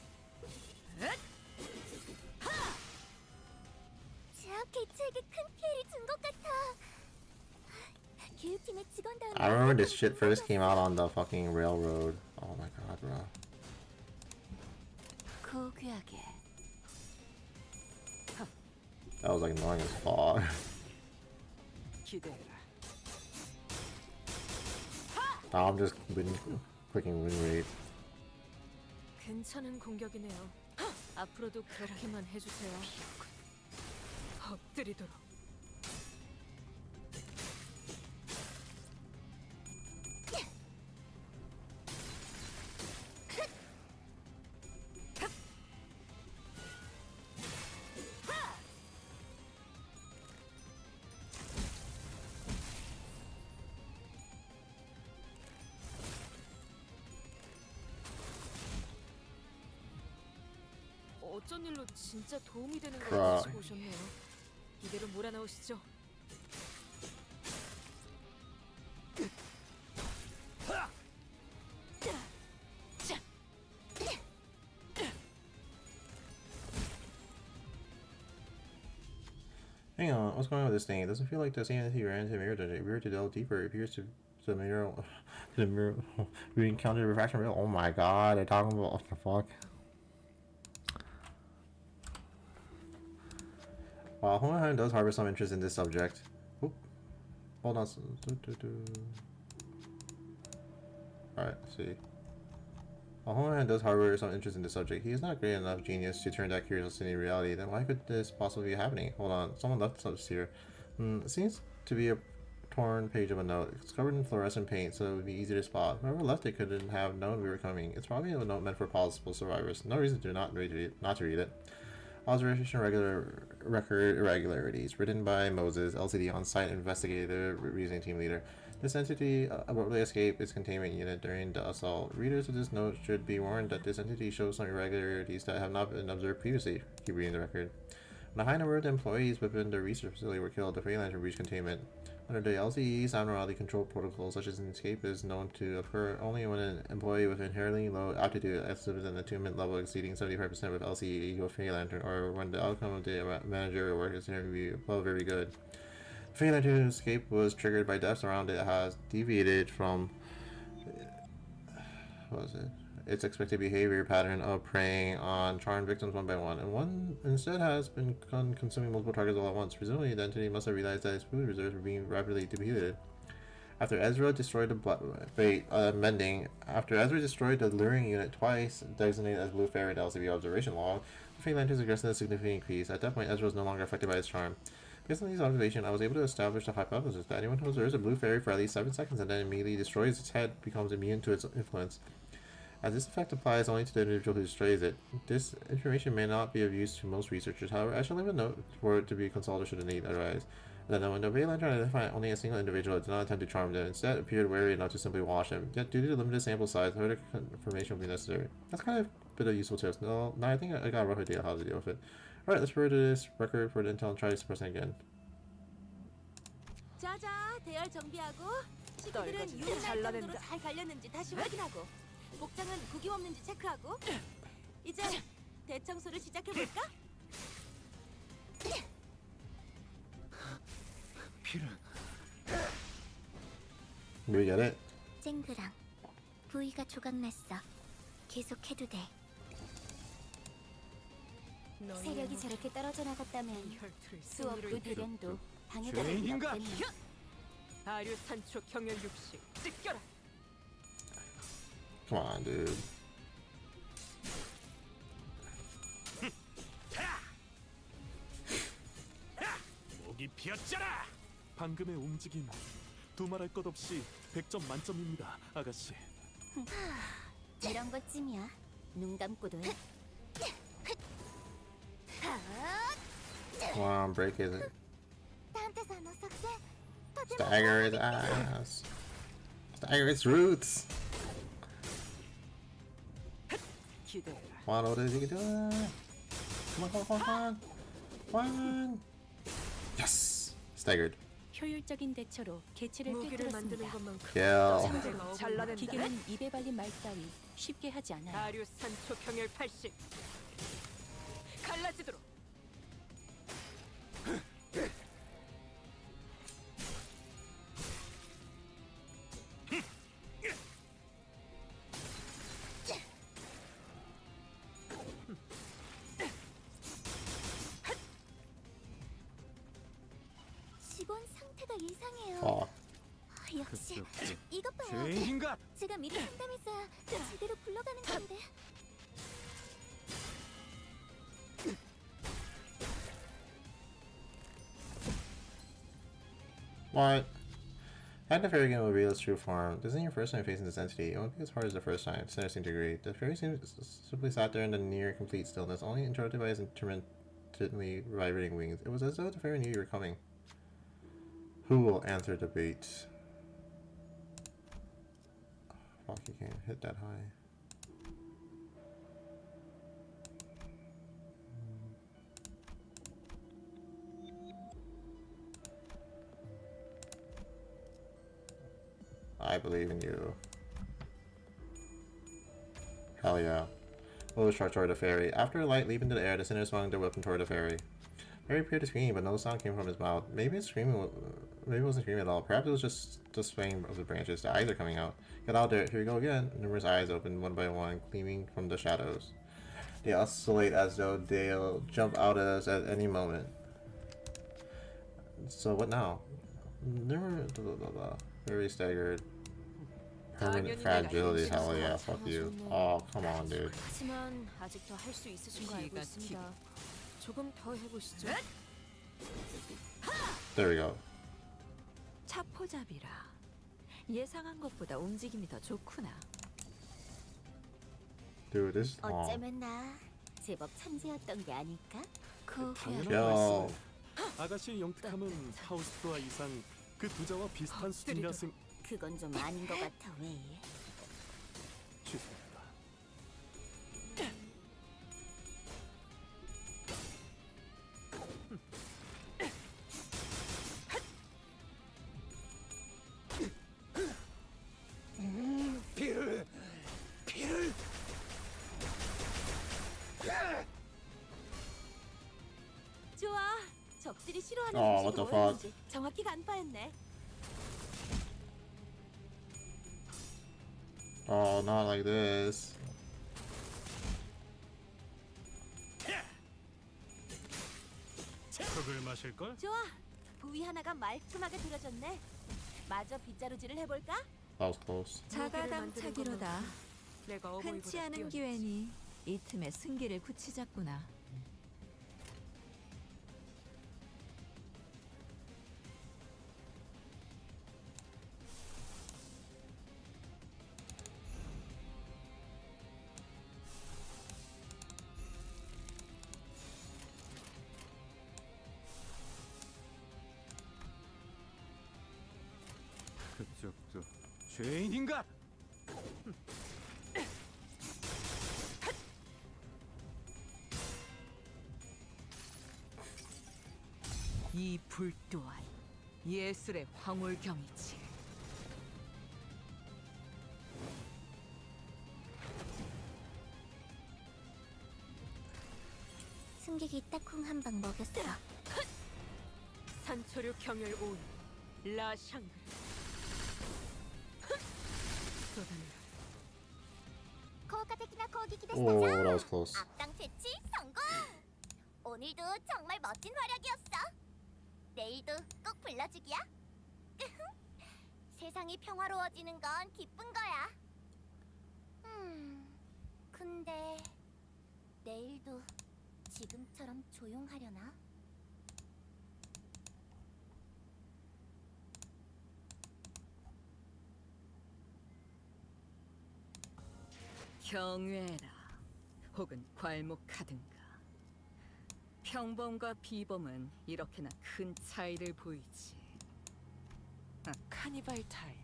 자, 개체에게 큰 피해를 준 것 같아. 교육팀에 직원 다음에 I remember this shit first came out on the fucking railroad. Oh my god, bro. 고귀하게. That was like annoying as fuck. Now I'm just clicking win rate. 괜찮은 공격이네요. 앞으로도 그렇게만 해주세요. 엎드리도록. 어쩐 일로 진짜 도움이 되는 걸 그럼. 가지고 오셨네요. 이대로 몰아넣으시죠. Hang on, what's going on with this thing? It doesn't feel like the same as you ran into the mirror today. If we were to delve deeper, it appears to the mirror to the mirror we encountered a refraction real. Oh my god, they're talking about what the fuck. While Hohenheim does harbor some interest in this subject. Oop. Hold on. Alright, see. While Hohenheim does harbor some interest in this subject, he is not great enough genius to turn that curiosity into reality. Then why could this possibly be happening? Hold on, someone left this here. It seems to be a torn page of a note. It's covered in fluorescent paint, so it would be easy to spot. Whoever left it couldn't have known we were coming. It's probably a note meant for possible survivors. No reason to not read it. Observation record irregularities. Written by Moses, LCD on-site investigative reasoning team leader. This entity abruptly escaped its containment unit during the assault. Readers of this note should be warned that this entity shows some irregularities that have not been observed previously. Keep reading the record. When a high number of the employees within the research facility were killed, the Free Lantern reached containment. Under the LCE's abnormality control protocol, such as an escape is known to occur only when an employee with inherently low aptitude exhibits an attunement level exceeding 75% with LCE or Free Lantern, or when the outcome of the manager work is above very good. The Free Lantern escape was triggered by deaths around it has deviated from its expected behavior pattern of preying on charmed victims one by one, and one instead has been consuming multiple targets all at once. Presumably, the entity must have realized that its food reserves were being rapidly depleted. After Ezra destroyed the luring unit twice, designated as Blue Fairy in the LCB observation log, the Free Lantern's aggressiveness significantly increased. At that point, Ezra was no longer affected by its charm. Based on these observations, I was able to establish the hypothesis that anyone who observes a blue fairy for at least 7 seconds and then immediately destroys its head becomes immune to its influence. As this effect applies only to the individual who destroys it, this information may not be of use to most researchers. However, I shall leave a note for it to be consulted should a need arise. Then when the Free Lantern identified only a single individual, it did not attempt to charm them. Instead, appeared wary enough to simply wash them. Yet, due to the limited sample size, further confirmation will be necessary. That's kind of a bit of useful tips. No, I think I got a rough idea how to deal with it. Alright, let's refer to this record for the intel and try this person again. 자자, 대열 정비하고 시트들은 유난할 정도로 잘 갈렸는지 다시 확인하고 복장은 구김 없는지 체크하고 이제 대청소를 시작해볼까? 피를 We get it? 쨍그랑 부위가 조각났어. 계속해도 돼. 세력이 저렇게 떨어져 나갔다면 수업도 대련도 방해가 될 리 없겠네. 아류산초 경혈 60 찢겨라. Come on, dude. 목이 비었잖아. 방금의 움직임 두말할 것 없이 100점 만점입니다, 아가씨. 이런 것쯤이야. 눈 감고도 해. Come on, break his 나한테서 썩세. stagger his ass. Stagger its roots. Come on, Otis, you can do it. Come on. Yes! Staggered. 효율적인 대처로 개체를 무기를 만드는 꿰뚫었습니다. 것만큼 잘라낸다. 기계는 입에 발린 말 따위 쉽게 하지 않아요. 아류산초 경혈 80 갈라지도록. 직원 상태가 이상해요. 어. 역시 이것 봐요. 죄인인가? 제가 미리 상담했어야 제대로 굴러가는 건데. What? Had the fairy again will reveal its true form. This isn't your first time facing this entity. It won't be as hard as the first time. Sinners seem to agree. The fairy simply sat there in the near complete stillness, only interrupted by his intermittently vibrating wings. It was as though the fairy knew you were coming. Who will answer the bait? Oh, fuck, you can't hit that high. I believe in you. Hell yeah. Lotus shot toward the ferry. After a light leap into the air, the sinner swung their weapon toward the ferry. Ferry appeared to scream, but no sound came from his mouth. Maybe it wasn't screaming at all. Perhaps it was just the swaying of the branches. The eyes are coming out. Get out there. Here we go again. Numerous eyes open one by one, gleaming from the shadows. They oscillate as though they'll jump out at us at any moment. So what now? Very staggered. Permanent fragility. Hell yeah, fuck you. Oh, come on, dude. 하지만 아직 더 할 수 있으신 거 알고 있습니다. 조금 더 해보시죠. There we go. 차포잡이라. 예상한 것보다 움직임이 더 좋구나. Dude, this. 어쩌면 나 제법 천재였던 게 아닐까? Yo. 아가씨의 영특함은 파우스트와 이상 그 부자와 비슷한 수준이라 생. 그건 좀 아닌 것 같아. 왜? 죄송합니다. 피를. 좋아. 적들이 싫어하는 Oh, what the 음식이 fuck? 뭐였는지 정확히 간파했네. Oh, not like this. 흙을 마실 걸? 좋아. 부위 하나가 말끔하게 들어졌네. 마저 빗자루질을 해볼까? That was close. 자가당착이로다. 내가 흔치 않은 기회니 이 틈에 승기를 굳히자꾸나. 그쪽도 죄인인가? 이 불 또한 예술의 황홀경이지. 승객이 딱콩 한 방 먹였어. 산초류 경혈 온 라샹.効果的な攻撃でした Oh, ぞ. that was close. 악당 퇴치 성공. 오늘도 정말 멋진 활약이었어. 내일도 꼭 불러주기야. 세상이 평화로워지는 건 기쁜 거야. 근데 내일도 지금처럼 조용하려나? 경외라 혹은 괄목하든가. 평범과 비범은 이렇게나 큰 차이를 보이지. 카니발 타임.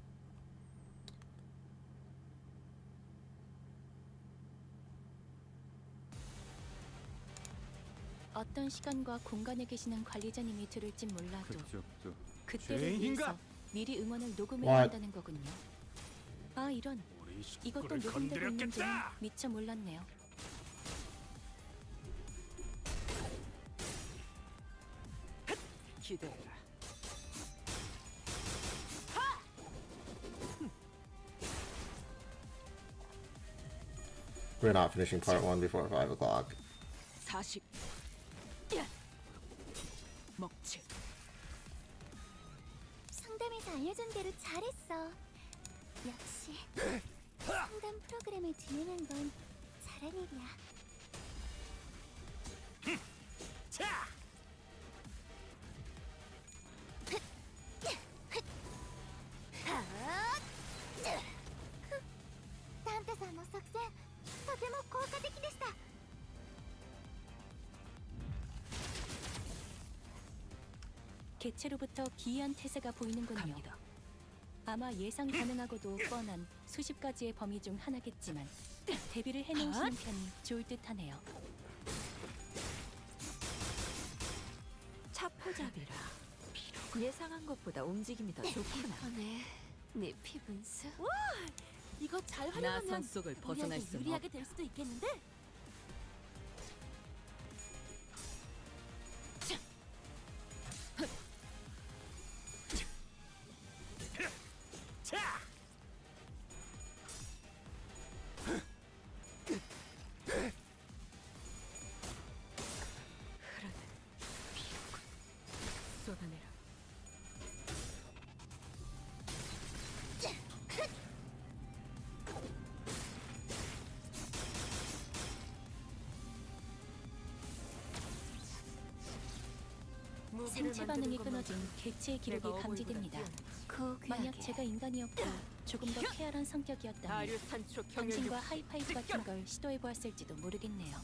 어떤 시간과 공간에 계시는 관리자님이 들을진 몰라도 그쪽도 그때를 죄인인가? 위해서 미리 응원을 녹음해야 한다는 거군요. 아 이런, 이것도 녹음되고 있는 줄 미처 몰랐네요. 기대해라. We're not finishing part 1 before 5 o'clock. 40. 먹지. 상담에서 알려준 대로 잘했어. 역시 상담 프로그램을 진행한 건 잘한 일이야. 자. 개체로부터 기이한 태세가 보이는군요. 아마 예상 가능하고도 뻔한 수십 가지의 범위 중 하나겠지만 대비를 해놓으시는 편이 좋을 듯하네요. 차포잡이라. 예상한 것보다 움직임이 더 좋구나. 네 피분수. 와, 이거 잘 나선 활용하면 속을 벗어날 우리한테 수는 유리하게 될 수도 있겠는데? 쏟아내라. 생체 반응이 끊어진 개체의 기록이 감지됩니다. 만약 제가 인간이었고 조금 더 쾌활한 성격이었다면 당신과 하이파이브 같은 걸 시도해 보았을지도 모르겠네요.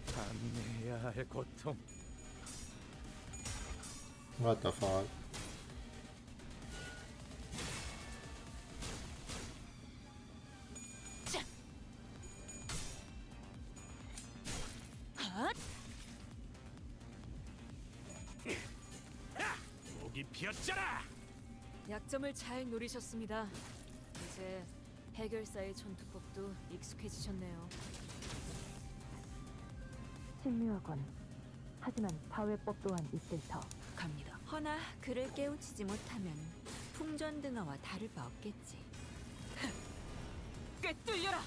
감내해야 할 고통. What the fuck? 목이 비었잖아. 약점을 잘 노리셨습니다. 이제 해결사의 전투법도 익숙해지셨네요. 신묘하군. 하지만 파회법 또한 있을 터. 갑니다. 허나 그를 깨우치지 못하면 풍전등화와 다를 바 없겠지. 꿰뚫려라!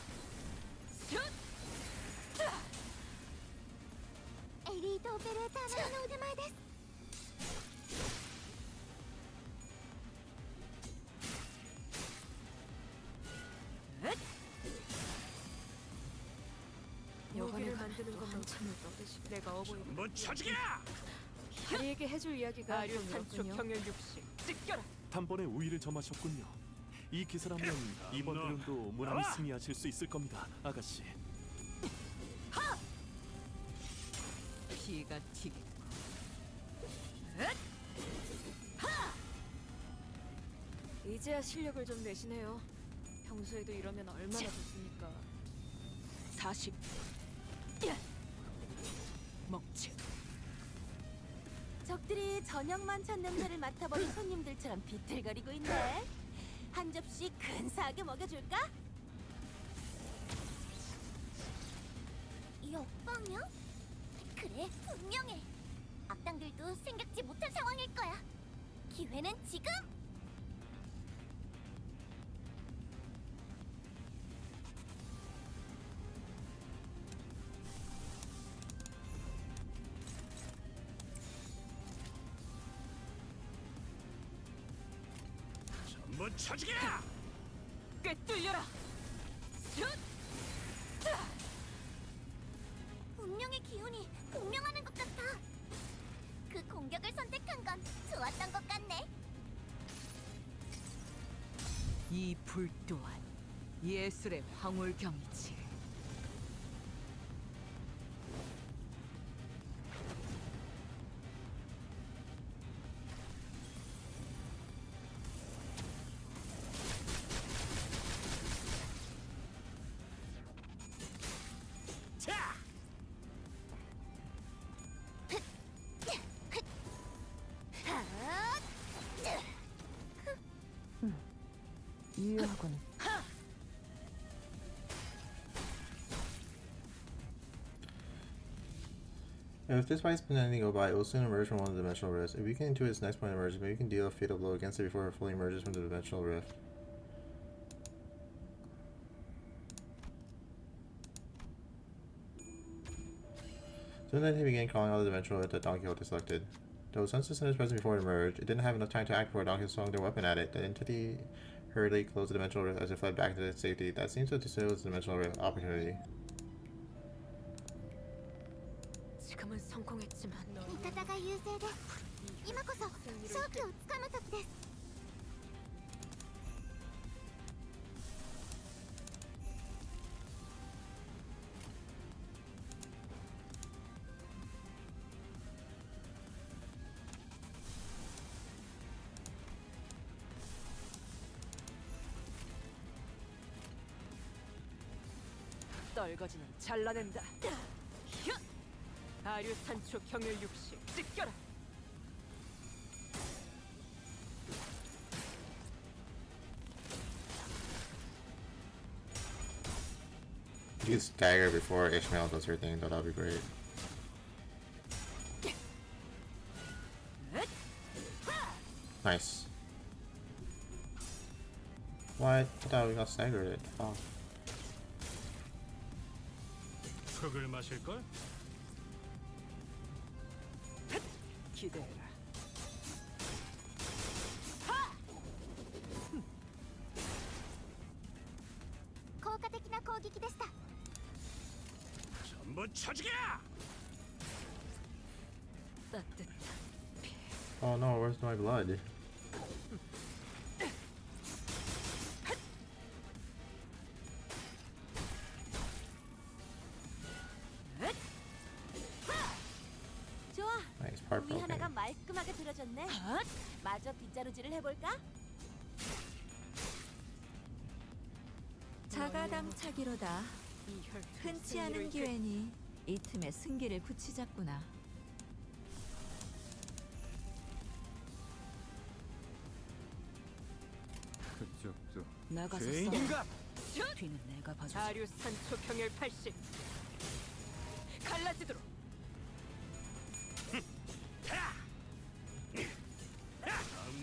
에리 도베를 다마노드마데스. 여관을 만드는 것만 참을 떠드시. 내가 어버이. 못 쳐주기라. 다리에게 해줄 이야기가 아류산초 경혈 60. 찢겨라. 단번에 우위를 점하셨군요. 이 기세라면 이번 대련도 무난히 승리하실 수 있을 겁니다, 아가씨. 피가 튀겠고. 이제야 실력을 좀 내시네요. 평소에도 이러면 얼마나 좋습니까? 40. 먹지. 적들이 저녁만 찬 냄새를 맡아버린 손님들처럼 비틀거리고 있네. 한 접시 근사하게 먹여줄까? 역방이야? 그래, 분명해. 악당들도 생각지 못한 상황일 거야. 기회는 지금! 전부 쳐주기라. 꿰뚫려라. 운명의 기운이 공명하는 것 같아. 그 공격을 선택한 건 좋았던 것 같네. 이 불 또한 예술의 황홀경이지. 유효하군. If this fight's been anything go by, it will soon emerge from one dimensional rift. If you can into its next point of emergence, maybe you can deal a fatal blow against it before it fully emerges from the dimensional rift. Soon then he began crawling out of the dimensional rift that Don Quixote selected. Though senseless in his presence before it emerged, it didn't have enough time to act before Don Quixote swung their weapon at it. The entity hurriedly closed the dimensional rift as it fled back into its safety. That seems to disable the dimensional rift opportunity. 지금은 성공했지만 戦い優勢です。今こそ勝機をつかむ時です。 What 떨거지는 잘라낸다. 아류 산초 경율 60 찢겨라. You could stagger before Ishmael does her thing, though. That'd be great. Nice. What? I thought we got staggered it. Oh. 흙을 마실 걸? 기대해라. 効果的な攻撃でした。 전부 쳐지게! 따뜻한 Oh no, where's my blood? 좋아. Nice part 우리 broken. 하나가 말끔하게 들어졌네. 마저 빗자루질을 해볼까? 자가당차기로다. 흔치 않은 기회니 이 틈에 승기를 붙이자꾸나. 그쪽도 나가서 죄인인가? 싸워. 뒤는 내가 봐주지. 아류 산초 경율 80 갈라지도록.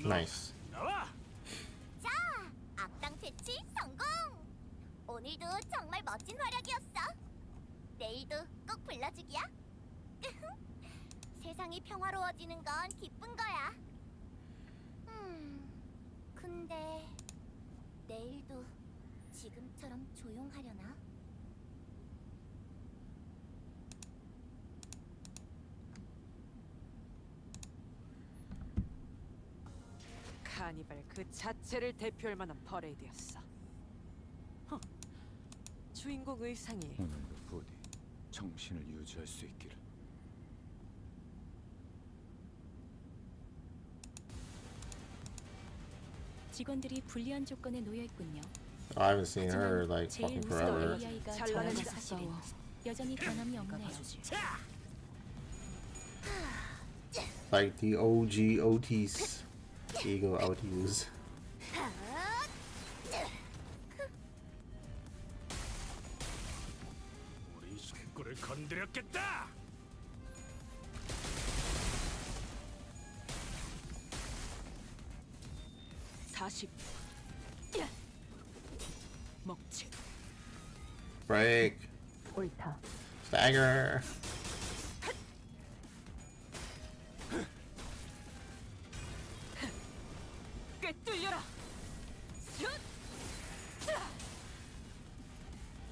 Nice. 나와! 자, 악당 퇴치 성공! 오늘도 정말 멋진 활약이었어. 내일도 꼭 불러주기야. 세상이 평화로워지는 건 기쁜 거야. 근데 내일도 지금처럼 조용하려나? 카니발 그 자체를 대표할 만한 퍼레이드였어. 주인공 의상이 오늘도 부디 정신을 유지할 수 있기를. 직원들이 불리한 조건에 놓여 있군요. I haven't seen her like 제일 fucking 무서운 forever. AI가 잘라낸다. 저라는 사실은 여전히 변함이 없네요. Like the OG OTs. Eagle OTs. 우리 식구를 건드렸겠다! 먹지. Break. 옳다. Stagger. 꿰뚫려라.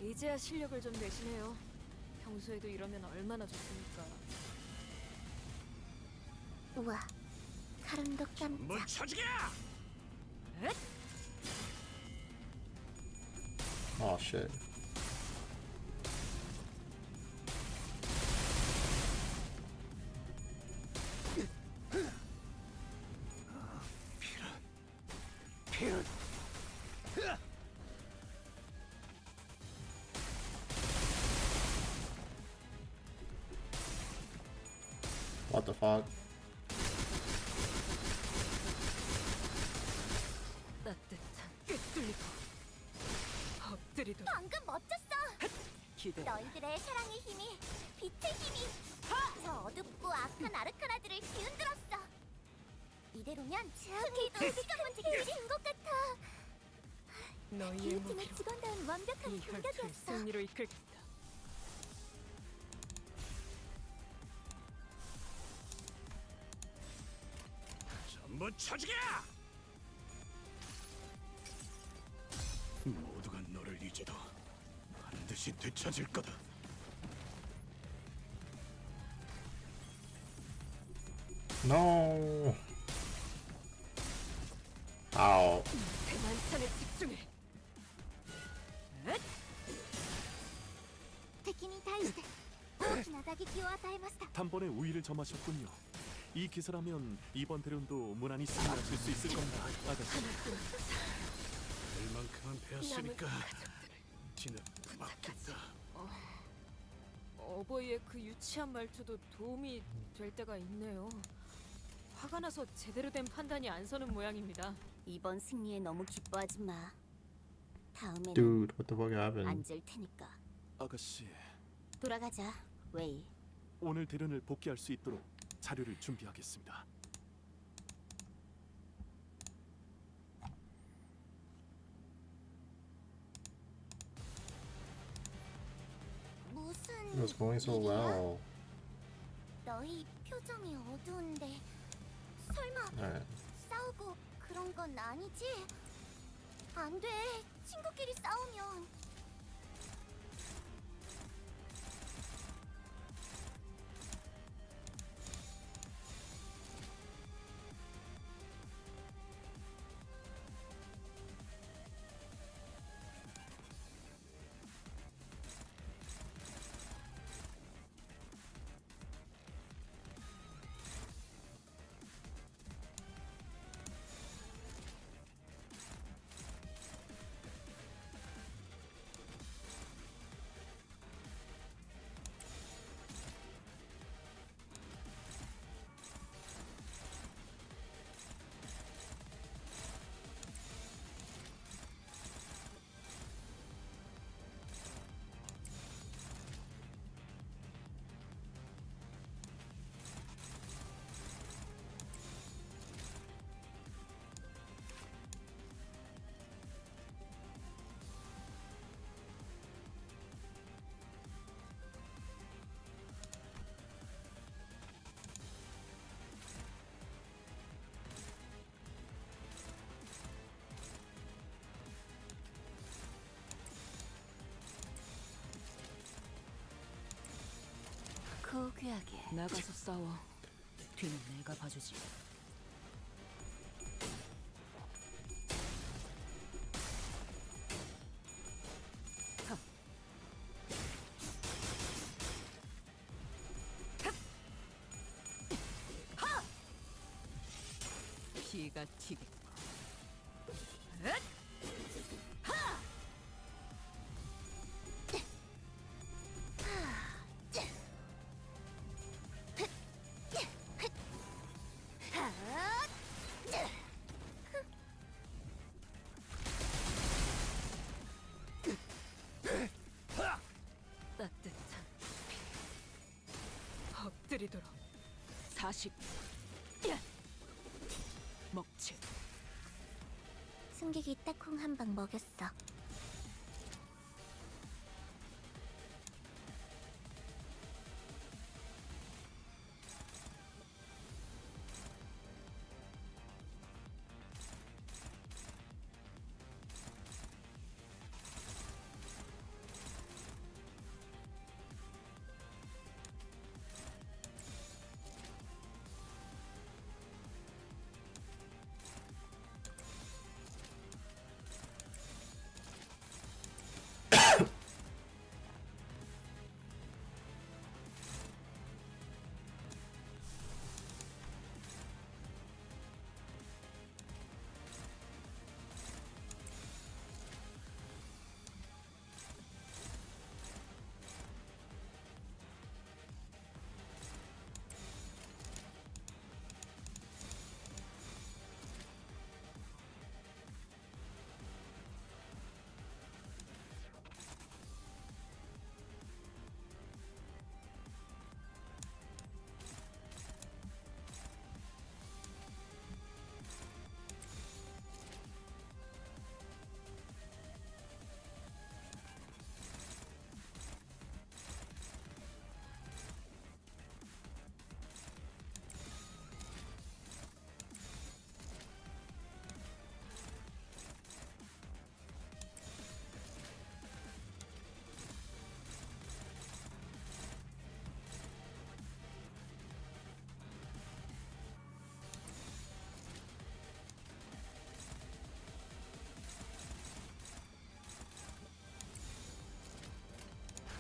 이제야 실력을 좀 내시네요. 평소에도 이러면 얼마나 좋습니까? 우와, 카론도 뭐 깜짝. 쳐지게! Oh shit. What the fuck? 따뜻한 꿰뚫리고 엎드리도. 방금 멋졌어. 기대. 너희들의 사랑의 힘이, 빛의 힘이 저 어둡고 악한 아르카나들을 뒤흔들었어. 이대로면 승리도 시간 문제가 된 것 같아. 너희의 이 팀의 목표. 직원다운 완벽한 이 혈투를 공격이었어. 승리로 이끌겠다. 전부 쳐지게! 모두가 너를 잊어도 반드시 되찾을 거다. No. Ow. 대만찬에 집중해. 敵に対して大きな打撃を与えました。 단번에 우위를 점하셨군요. 이 기세라면 이번 대련도 무난히 승리하실 수 있을 겁니다, 아가씨. 될 만큼은 배웠으니까 뒤는 막겠다. 어버이의 그 유치한 말투도 도움이 될 때가 있네요. 화가 나서 제대로 된 판단이 안 서는 모양입니다. 이번 승리에 너무 기뻐하지 마. 다음에는 Dude, what the fuck happened? 앉을 테니까. 아가씨, 돌아가자, 웨이. 오늘 대련을 복귀할 수 있도록 자료를 준비하겠습니다. 무슨 It was going so well. 너희 표정이 어두운데 설마 Alright. 싸우고 그런 건 아니지? 안 돼. 친구끼리 싸우면. 고귀하게 나가서 싸워. 뒤는 내가 봐주지. 피가 튀게. 따뜻한 엎드리도록 40 먹지. 승객이 딱콩 한 방 먹였어.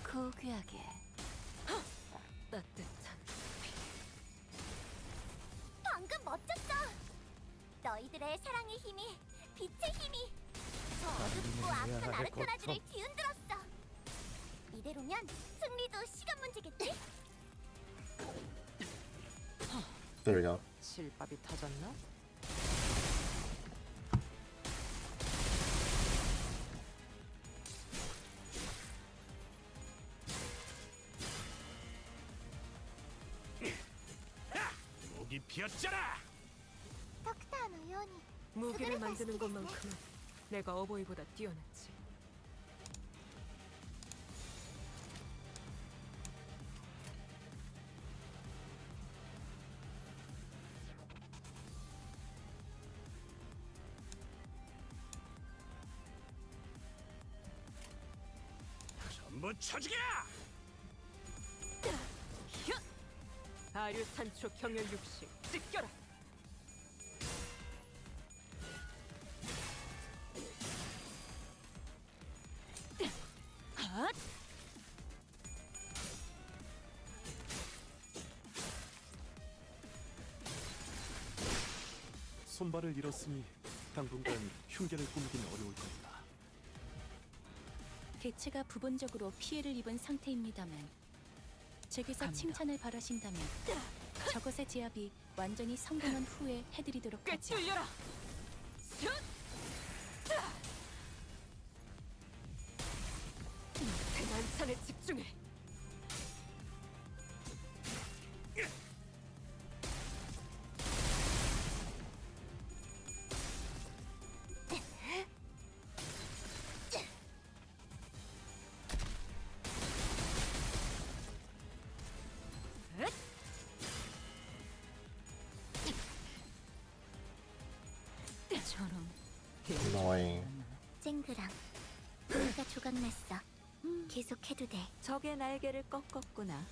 고귀하게 따뜻한 방금 멋졌어. 너희들의 사랑의 힘이, 빛의 힘이 저 어둡고 악한 아르카나들을 뒤흔들었어. 이대로면 승리도 시간 문제겠지? There we go. 실밥이 터졌나? 목이 비었잖아. 덕타의 요원이 무기를 만드는 것만큼은 내가 어버이보다 뛰어났지. 전부 쳐죽여! 아류 산초 경열 육식 찢겨라. 손발을 잃었으니 당분간 흉계를 꾸미긴 어려울 겁니다. 개체가 부분적으로 피해를 입은 상태입니다만 제게서 칭찬을 바라신다면 저것의 제압이 완전히 성공한 후에 해드리도록 하죠. 꿰뚫려라. 대만찬에 집중해. 저런 Annoying. 쨍그랑 우리가 조각났어. 계속해도 돼. 적의 날개를 꺾었구나.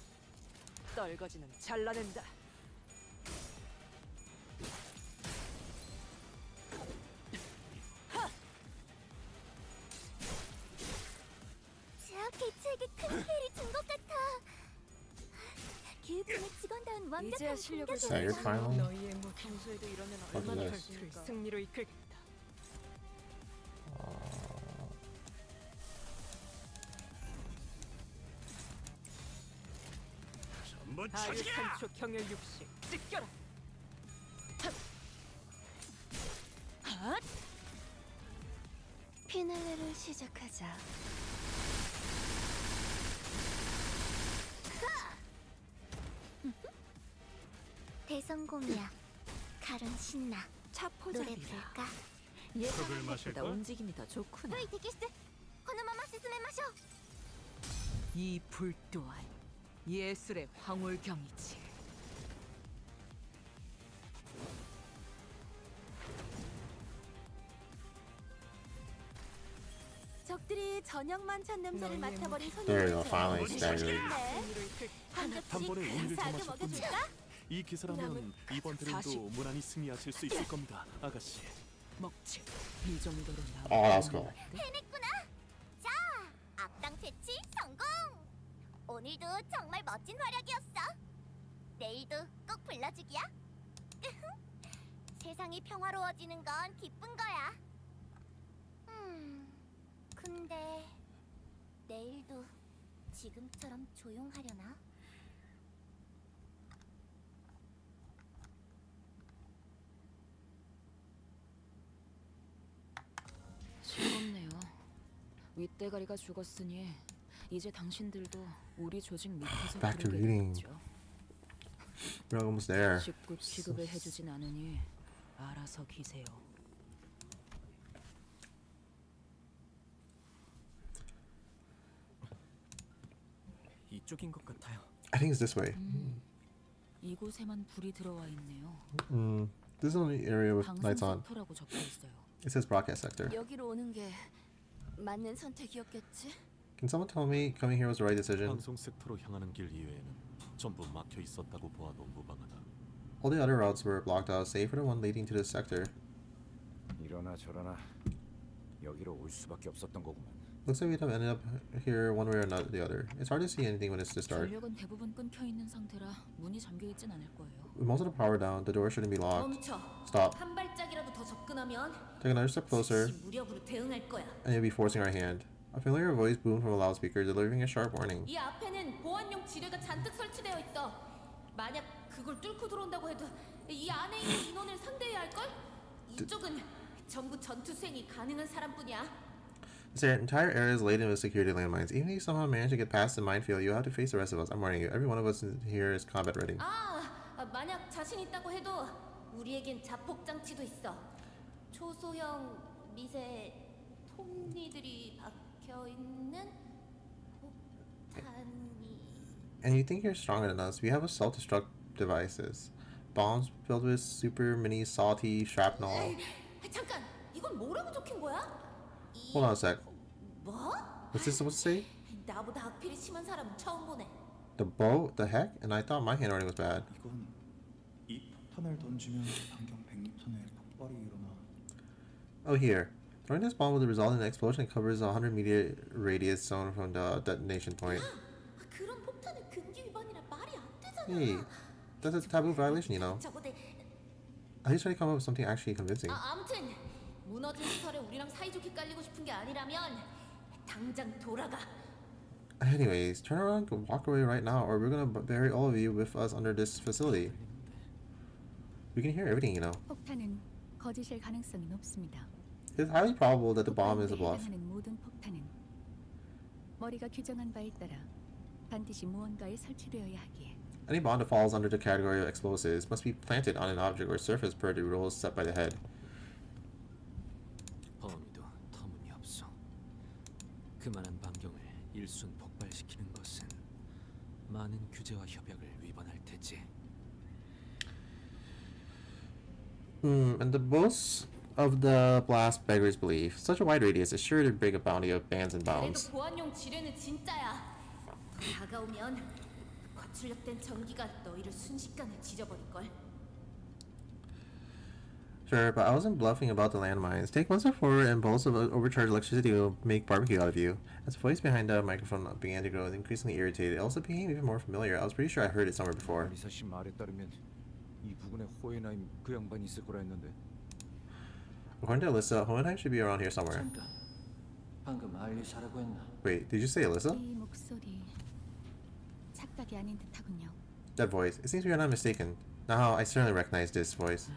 떨거지는 잘라낸다. 제압 개체에게 큰 피해를 준 것 같아. 교육팀의 직원다운 이제야 완벽한 실력을 So you're finally- 너희의 뭐 평소에도 이러면 Look at 얼마나 this. 될까? 승리로 이끌겠다. 전부 아류 쳐죽여! 산초 경열 육식 찢겨라. 피날레를 시작하자. 대성공이야. 가론 신나. 노래 차포잡이라. 부를까? 예상한 마실 것보다 거야? 움직임이 더 좋구나. 너희 데키스, 코노마마 스스메 마셔. 이 불 또한 예술의 황홀경이지. 적들이 저녁 만찬 냄새를 너희의 맡아버린 There you go. 손님들 Finally staggered. 승리로 이끌. 한 접시 단번에 의미를 감사하게 점하셨군요. 먹여줄까? 이 기세라면 이번 대회도 무난히 승리하실 수 있을 겁니다, 아가씨. 먹지. 이 정도로 나. Oh, that was cool. 해냈구나. 자, 악당 퇴치 성공. 오늘도 정말 멋진 활약이었어. 내일도 꼭 불러주기야. 세상이 평화로워지는 건 기쁜 거야. 근데 내일도 지금처럼 조용하려나? 즐겁네요. 윗대가리가 죽었으니 이제 당신들도 우리 조직 밑에서 Back to 부르게 reading. 되겠죠. We're almost there. 직급 취급을 해주진 않으니 알아서 기세요. 이쪽인 것 같아요. I think it's this way. 이곳에만 불이 들어와 있네요. This is the only area with 방송 lights on. 섹터라고 적혀 있어요. It says broadcast sector. 여기로 오는 게 맞는 선택이었겠지? Can someone tell me coming here was the right decision? 방송 섹터로 향하는 길 이외에는 전부 막혀 있었다고 보아도 무방하다. All the other routes were blocked out, save for the one leading to this sector. 이러나 저러나 여기로 올 수밖에 없었던 거구만. Looks like we'd have ended up here one way or not the other. It's hard to see anything when it's this dark. 전력은 대부분 끊겨 있는 상태라 문이 잠겨 있진 않을 거예요. With most of the power down, the door shouldn't be locked. 멈춰. Stop. 한 발짝이라도 더 접근하면 Take another step closer, 무력으로 대응할 거야. and you'll be forcing our hand. A familiar voice boomed from a loudspeaker, delivering a sharp warning. 이 앞에는 보안용 지뢰가 잔뜩 설치되어 있어. 만약 그걸 뚫고 들어온다고 해도 이 안에 있는 인원을 상대해야 할걸? 이쪽은 전부 전투 수행이 가능한 사람뿐이야. This entire area is laden with security landmines. Even if you somehow manage to get past the minefield, you have to face the rest of us. I'm warning you. Every one of us in here is combat ready. 만약 자신 있다고 해도 우리에겐 자폭 장치도 있어. 초소형 미세 톱니들이 박혀 있는 폭탄이. And you think you're stronger than us? We have self-destruct devices. Bombs filled with super mini salty shrapnel. 잠깐, 이건 뭐라고 적힌 거야? Hold on a sec. 뭐? What's this supposed to say? 나보다 악필이 심한 사람은 처음 보네. The bow? The heck? And I thought my handwriting was bad. 이건 이 폭탄을 던지면 반경 100m 내에 폭발이 일어나. Oh, here. Throwing this bomb will result in an explosion that covers a 100-meter radius zone from the detonation point. 그런 폭탄은 금기 위반이라 말이 안 되잖아. Hey, that's a taboo violation, you know. At least try to come up with something actually convincing. 아무튼 무너진 시설에 우리랑 사이좋게 깔리고 싶은 게 아니라면 당장 돌아가. Anyways, turn around and walk away right now, or we're gonna bury all of you with us under this facility. We can hear everything, you know. 폭탄은 거짓일 가능성이 높습니다. It's highly probable that the bomb is a bluff. 해당하는 모든 폭탄은 머리가 규정한 바에 따라 반드시 무언가에 설치되어야 하기에. Any bomb that falls under the category of explosives must be planted on an object or surface per the rules set by the head. 범위도 터무니없어. 그만한 반경을 일순 폭발시키는 것은 많은 규제와 협약을 위반할 테지. And the boast of the blast beggars belief. Such a wide radius is sure to break a bounty of bans and bounds. 그래도 보안용 지뢰는 진짜야. 다가오면 거출력된 전기가 너희를 순식간에 지져버릴걸. Sure, but I wasn't bluffing about the landmines. Take one step forward and bolts of overcharged electricity will make barbecue out of you. As the voice behind the microphone began to grow increasingly irritated, it also became even more familiar. I was pretty sure I heard it somewhere before. 리사 씨 말에 따르면 이 부근에 호에나임 그 양반이 있을 거라 했는데. According to Alyssa, Hohenheim should be around here somewhere. 방금 알리사라고 했나? Wait, did you say Alyssa? 이 목소리 착각이 아닌 듯하군요. That voice. It seems we are not mistaken. Now, I certainly recognize this voice.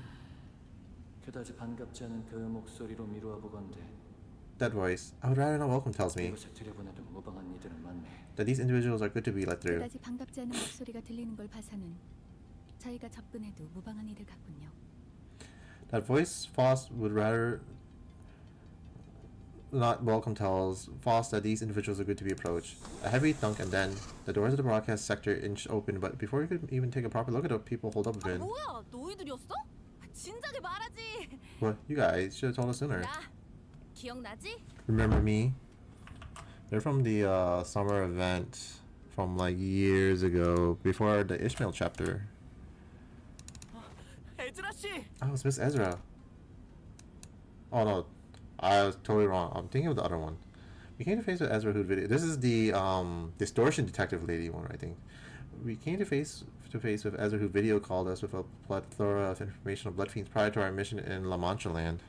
그다지 반갑지 않은 그 목소리로 미루어 보건대. That voice. I would rather not welcome tells me 이곳에 들여보내도 무방한 이들은 많네. that these individuals are good to be let through. 그다지 반갑지 않은 목소리가 들리는 걸 봐서는 저희가 접근해도 무방한 이들 같군요. That voice, Foss would rather not welcome tells Foss that these individuals are good to be approached. A heavy thunk and then the doors of the broadcast sector inched open, but before we could even take a proper look at the people holed up within. 뭐야, 너희들이었어? 진작에 말하지. What? You guys should have told us sooner. 야, 기억나지? Remember me? They're from the summer event from like years ago, before the Ishmael chapter. 에즈라 씨. Oh, it's Miss Ezra. Oh no, I was totally wrong. I'm thinking of the other one. We came to face with Ezra who video. This is the distortion detective lady one, I think. We came to face with Ezra who video called us with a plethora of information on blood fiends prior to our mission in La Mancha land.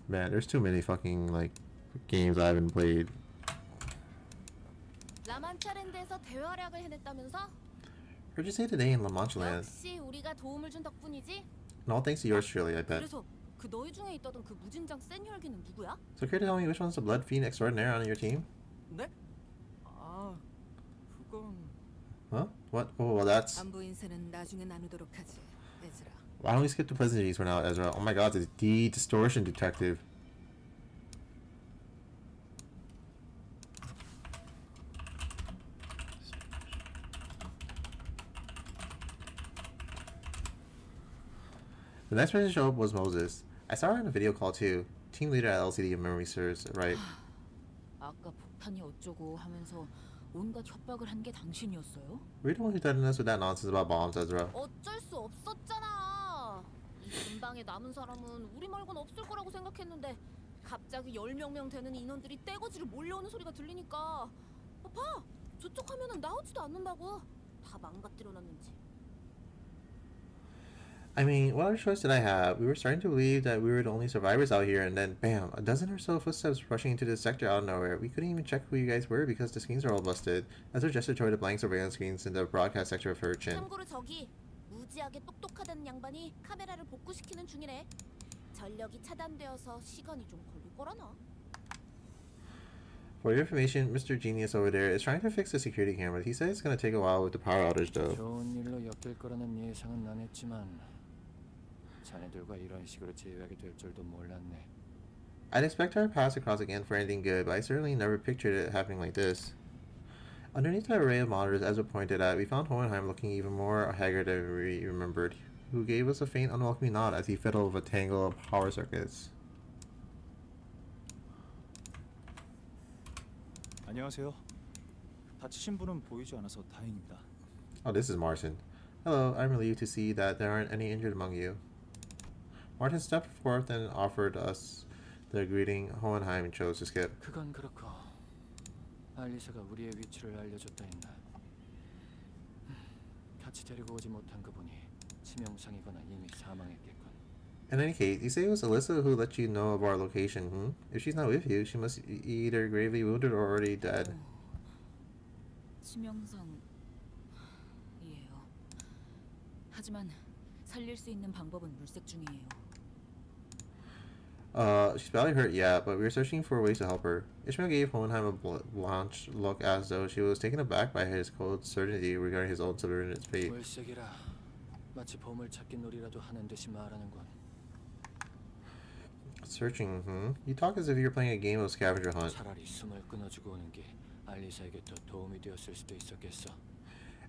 Man, there's too many fucking like games I haven't played. 라만차랜드에서 대활약을 해냈다면서? Heard you say today in La Mancha land. 역시 우리가 도움을 준 덕분이지. And all thanks to yours truly, I bet. 그래서 그 너희 중에 있다던 그 무진장 센 혈기는 누구야? So care to tell me which one's the blood fiend extraordinaire on your team? 네? 그건. Huh? What? Oh, well that's. 안부 인사는 나중에 나누도록 하지, 에즈라. Why don't we skip the pleasantries for now, Ezra? Oh my god, it's the distortion detective. The next person to show up was Moses. I saw her in a video call too. Team leader at LCD if memory serves right. 아까 폭탄이 어쩌고 하면서 온갖 협박을 한 게 당신이었어요? Were you the one who threatened us with that nonsense about bombs, Ezra? 어쩔 수 없었잖아. 이 근방에 남은 사람은 우리 말곤 없을 거라고 생각했는데 갑자기 10명 되는 인원들이 떼거지로 몰려오는 소리가 들리니까 봐! 저쪽 화면은 나오지도 않는다고. 다 망가뜨려놨는지. I mean, what other choice did I have? We were starting to believe that we were the only survivors out here, and then bam, a dozen or so footsteps rushing into the sector out of nowhere. We couldn't even check who you guys were because the screens are all busted. As her gesture toward the blank surveillance screens in the broadcast sector of her chin. 참고로 저기 무지하게 똑똑하다는 양반이 카메라를 복구시키는 중이래. 전력이 차단되어서 시간이 좀 걸릴 거라나. For your information, Mr. Genius over there is trying to fix the security cameras. He said it's going to take a while with the power outage though. 좋은 일로 엮일 거라는 예상은 안 했지만 자네들과 이런 식으로 제외하게 될 줄도 몰랐네. I'd expect our paths to cross again for anything good, but I certainly never pictured it happening like this. Underneath the array of monitors Ezra pointed at, we found Hohenheim looking even more haggard than we remembered, who gave us a faint unwelcoming nod as he fiddled with a tangle of power circuits. 안녕하세요. 다치신 분은 보이지 않아서 다행입니다. Oh, this is Martin. Hello, I'm relieved to see that there aren't any injured among you. Martin stepped forth and offered us the greeting. Hohenheim chose to skip. 그건 그렇고 알리사가 우리의 위치를 알려줬다 했나. 같이 데리고 오지 못한 그분이 치명상이거나 이미 사망했겠군. In any case, you say it was Alyssa who let you know of our location, hmm? If she's not with you, she must be either gravely wounded or already dead. 치명상이에요. 하지만 살릴 수 있는 방법은 물색 중이에요. She's badly hurt, yeah, but we're searching for ways to help her. Ishmael gave Hohenheim a blanched look as though she was taken aback by his cold certainty regarding his own subordinate's fate. 물색이라 마치 보물 찾기 놀이라도 하는 듯이 말하는군. Searching, hmm? You talk as if you're playing a game of scavenger hunt. 차라리 숨을 끊어주고 오는 게 알리사에게 더 도움이 되었을 수도 있었겠어.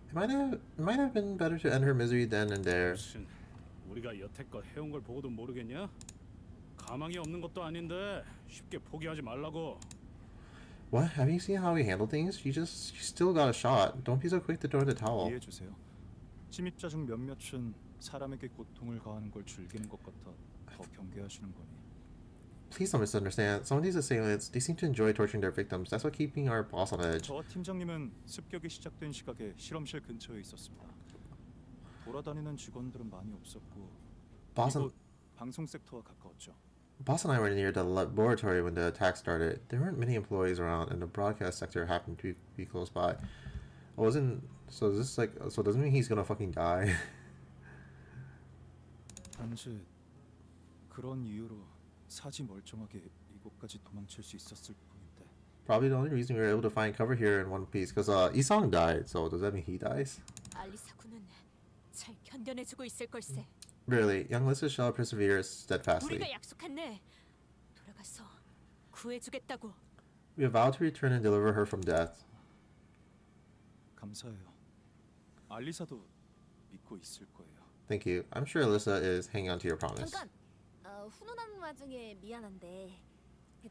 It might have been better to end her misery then and there. 무슨 우리가 여태껏 해온 걸 보고도 모르겠냐? 가망이 없는 것도 아닌데 쉽게 포기하지 말라고. What? Have you seen how we handle things? You still got a shot. Don't be so quick to throw the towel. 이해해 주세요. 침입자 중 몇몇은 사람에게 고통을 가하는 걸 즐기는 것 같아 더 경계하시는 거니. Please don't misunderstand. Some of these assailants, they seem to enjoy torturing their victims. That's what keeping our boss on edge. 저와 팀장님은 습격이 시작된 시각에 실험실 근처에 있었습니다. 돌아다니는 직원들은 많이 없었고 이곳 방송 섹터와 가까웠죠. Boss and I were near the laboratory when the attack started. There weren't many employees around, and the broadcast sector happened to be close by. So doesn't mean he's gonna fucking die. 단지 그런 이유로 사지 멀쩡하게 이곳까지 도망칠 수 있었을 뿐인데. Probably the only reason we were able to find cover here in one piece, because Isong died. So does that mean he dies? 알리사 군은 잘 견뎌내주고 있을 걸세. Really, young Lyssa shall persevere steadfastly. 우리가 약속했네. 돌아가서 구해주겠다고. We have vowed to return and deliver her from death. 감사해요. 알리사도 믿고 있을 거예요. Thank you. I'm sure Alyssa is hanging on to your promise. 잠깐. 훈훈한 와중에 미안한데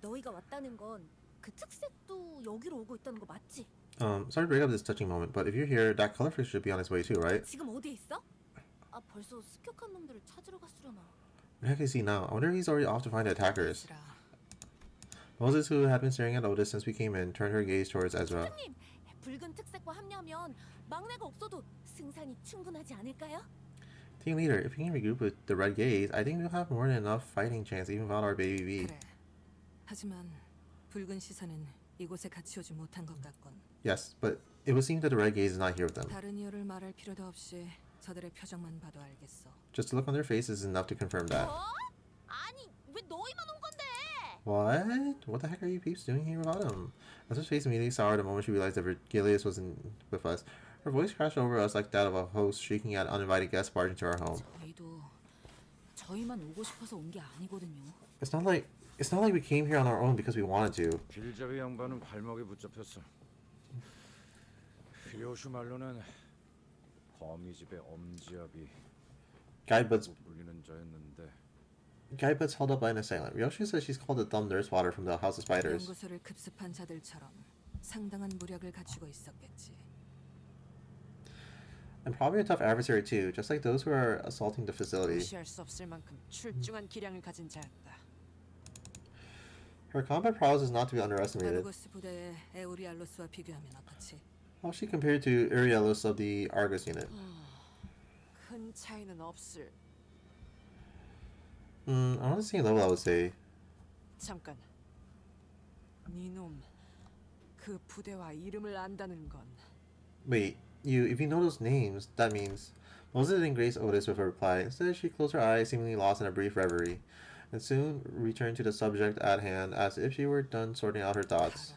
너희가 왔다는 건 그 특색도 여기로 오고 있다는 거 맞지? Sorry to break up this touching moment, but if you're here, that color fish should be on its way too, right? 지금 어디에 있어? 아 벌써 습격한 놈들을 찾으러 갔으려나? Where the heck is he now? I wonder if he's already off to find the attackers. Moses, who had been staring at Otis since we came in, turned her gaze towards Ezra. 팀장님, 붉은 특색과 합류하면 막내가 없어도 승산이 충분하지 않을까요? Team leader, if we can regroup with the Red Gaze, I think we'll have more than enough fighting chance even without our baby V. 그래. 하지만 붉은 시선은 이곳에 같이 오지 못한 것 같군. Yes, but it would seem that the Red Gaze is not here with them. 다른 이유를 말할 필요도 없이 저들의 표정만 봐도 알겠어. Just the look on their faces is enough to confirm that. 아니, 왜 너희만 온 건데? What? What the heck are you peeps doing here without him? Ezra's face immediately soured the moment she realized that Virgilius wasn't with us. Her voice crashed over us like that of a host shrieking at uninvited guests barging into our home. 저희만 오고 싶어서 온 게 아니거든요. It's not like we came here on our own because we wanted to. 길잡이 양반은 발목에 붙잡혔어. 필요시 말로는 거미집의 엄지압이 Guidebut's 불리는 자였는데. Guidebut's held up by an assailant. Ryoshi says she's called the Thumb Nurse Water from the House of Spiders. 연구소를 급습한 자들처럼 상당한 무력을 갖추고 있었겠지. And probably a tough adversary too, just like those who are assaulting the facility. 무시할 수 없을 만큼 출중한 기량을 가진 자였다. Her combat prowess is not to be underestimated. 아르고스 부대의 에우리알로스와 비교하면 어떻지? How is she compared to Urielus of the Argus unit? 큰 차이는 없을 I want to see level, I would say. 잠깐. 네놈 그 부대와 이름을 안다는 건 Wait, if you know those names, that means... Moses didn't grace Otis with a reply. Instead, she closed her eyes, seemingly lost in a brief reverie, and soon returned to the subject at hand as if she were done sorting out her thoughts.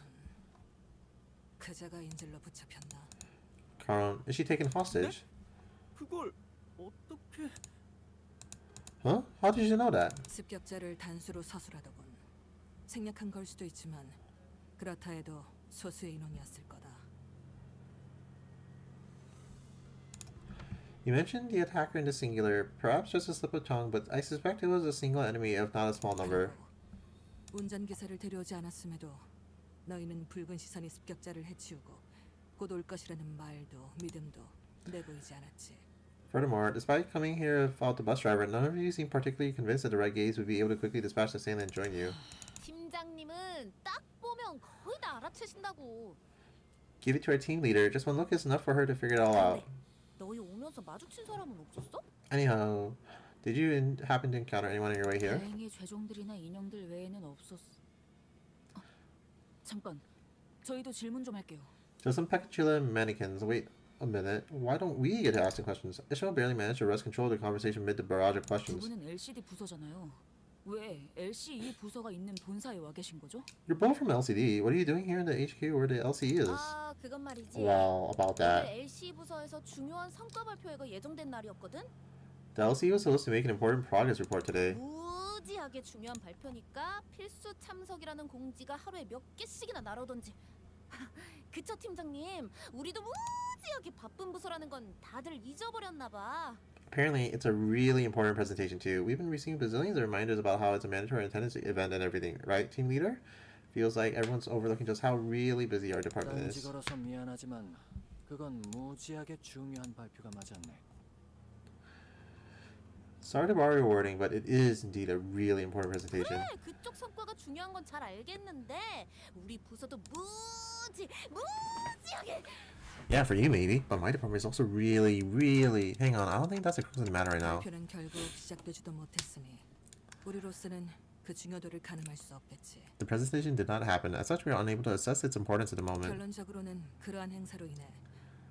그자가 인질로 붙잡혔나? Karon, is she taken hostage? 그걸 어떻게? Huh? How did you know that? 습격자를 단수로 서술하더군. 생략한 걸 수도 있지만 그렇다 해도 소수의 인원이었을 거다. You mentioned the attacker in the singular, perhaps just a slip of tongue, but I suspect it was a single enemy, if not a small number. 운전기사를 데려오지 않았음에도 너희는 붉은 시선이 습격자를 해치우고 곧 올 것이라는 말도 믿음도 내보이지 않았지. Furthermore, despite coming here without the bus driver, none of you seem particularly convinced that the Red Gaze would be able to quickly dispatch the assailant and join you. 팀장님은 딱 보면 거의 다 알아채신다고. Give it to our team leader. Just one look is enough for her to figure it all out. 너희 오면서 마주친 사람은 없었어? Anyhow, did you happen to encounter anyone on your way here? 다행히 죄종들이나 인형들 외에는 없었어. 잠깐, 저희도 질문 좀 할게요. Just some peculiar mannequins. Wait a minute. Why don't we get to asking questions? Ishmael barely managed to wrest control of the conversation amid the barrage of 두 questions. 분은 LCD 부서잖아요. 왜 LCE 부서가 있는 본사에 와 계신 거죠? You're both from LCD. What are you doing here in the HQ where the LCE is? 아, 그건 말이지. Well, about that. 오늘 LC 부서에서 중요한 성과 발표회가 예정된 날이었거든. The LCE was supposed to make an important progress report today. 무지하게 중요한 발표니까 필수 참석이라는 공지가 하루에 몇 개씩이나 날아오던지. 그쵸 팀장님, 우리도 무지하게 바쁜 부서라는 건 다들 잊어버렸나 봐. Apparently, it's a really important presentation too. We've been receiving bazillions of reminders about how it's a mandatory attendance event and everything, right, team leader? Feels like everyone's overlooking just how really busy our department 딴지 is. 걸어서 미안하지만 그건 무지하게 중요한 발표가 맞았네. Sorry to borrow your wording, but it is indeed a really important presentation. 그래, 그쪽 성과가 중요한 건 잘 알겠는데 우리 부서도 무지하게. Yeah, for you maybe, but my department is also really... Hang on, I don't think that's the crux of the matter right now. 발표는 결국 시작되지도 못했으니 우리로서는 그 중요도를 가늠할 수 없겠지. The presentation did not happen. As such, we are unable to assess its importance at the moment. 결론적으로는 그러한 행사로 인해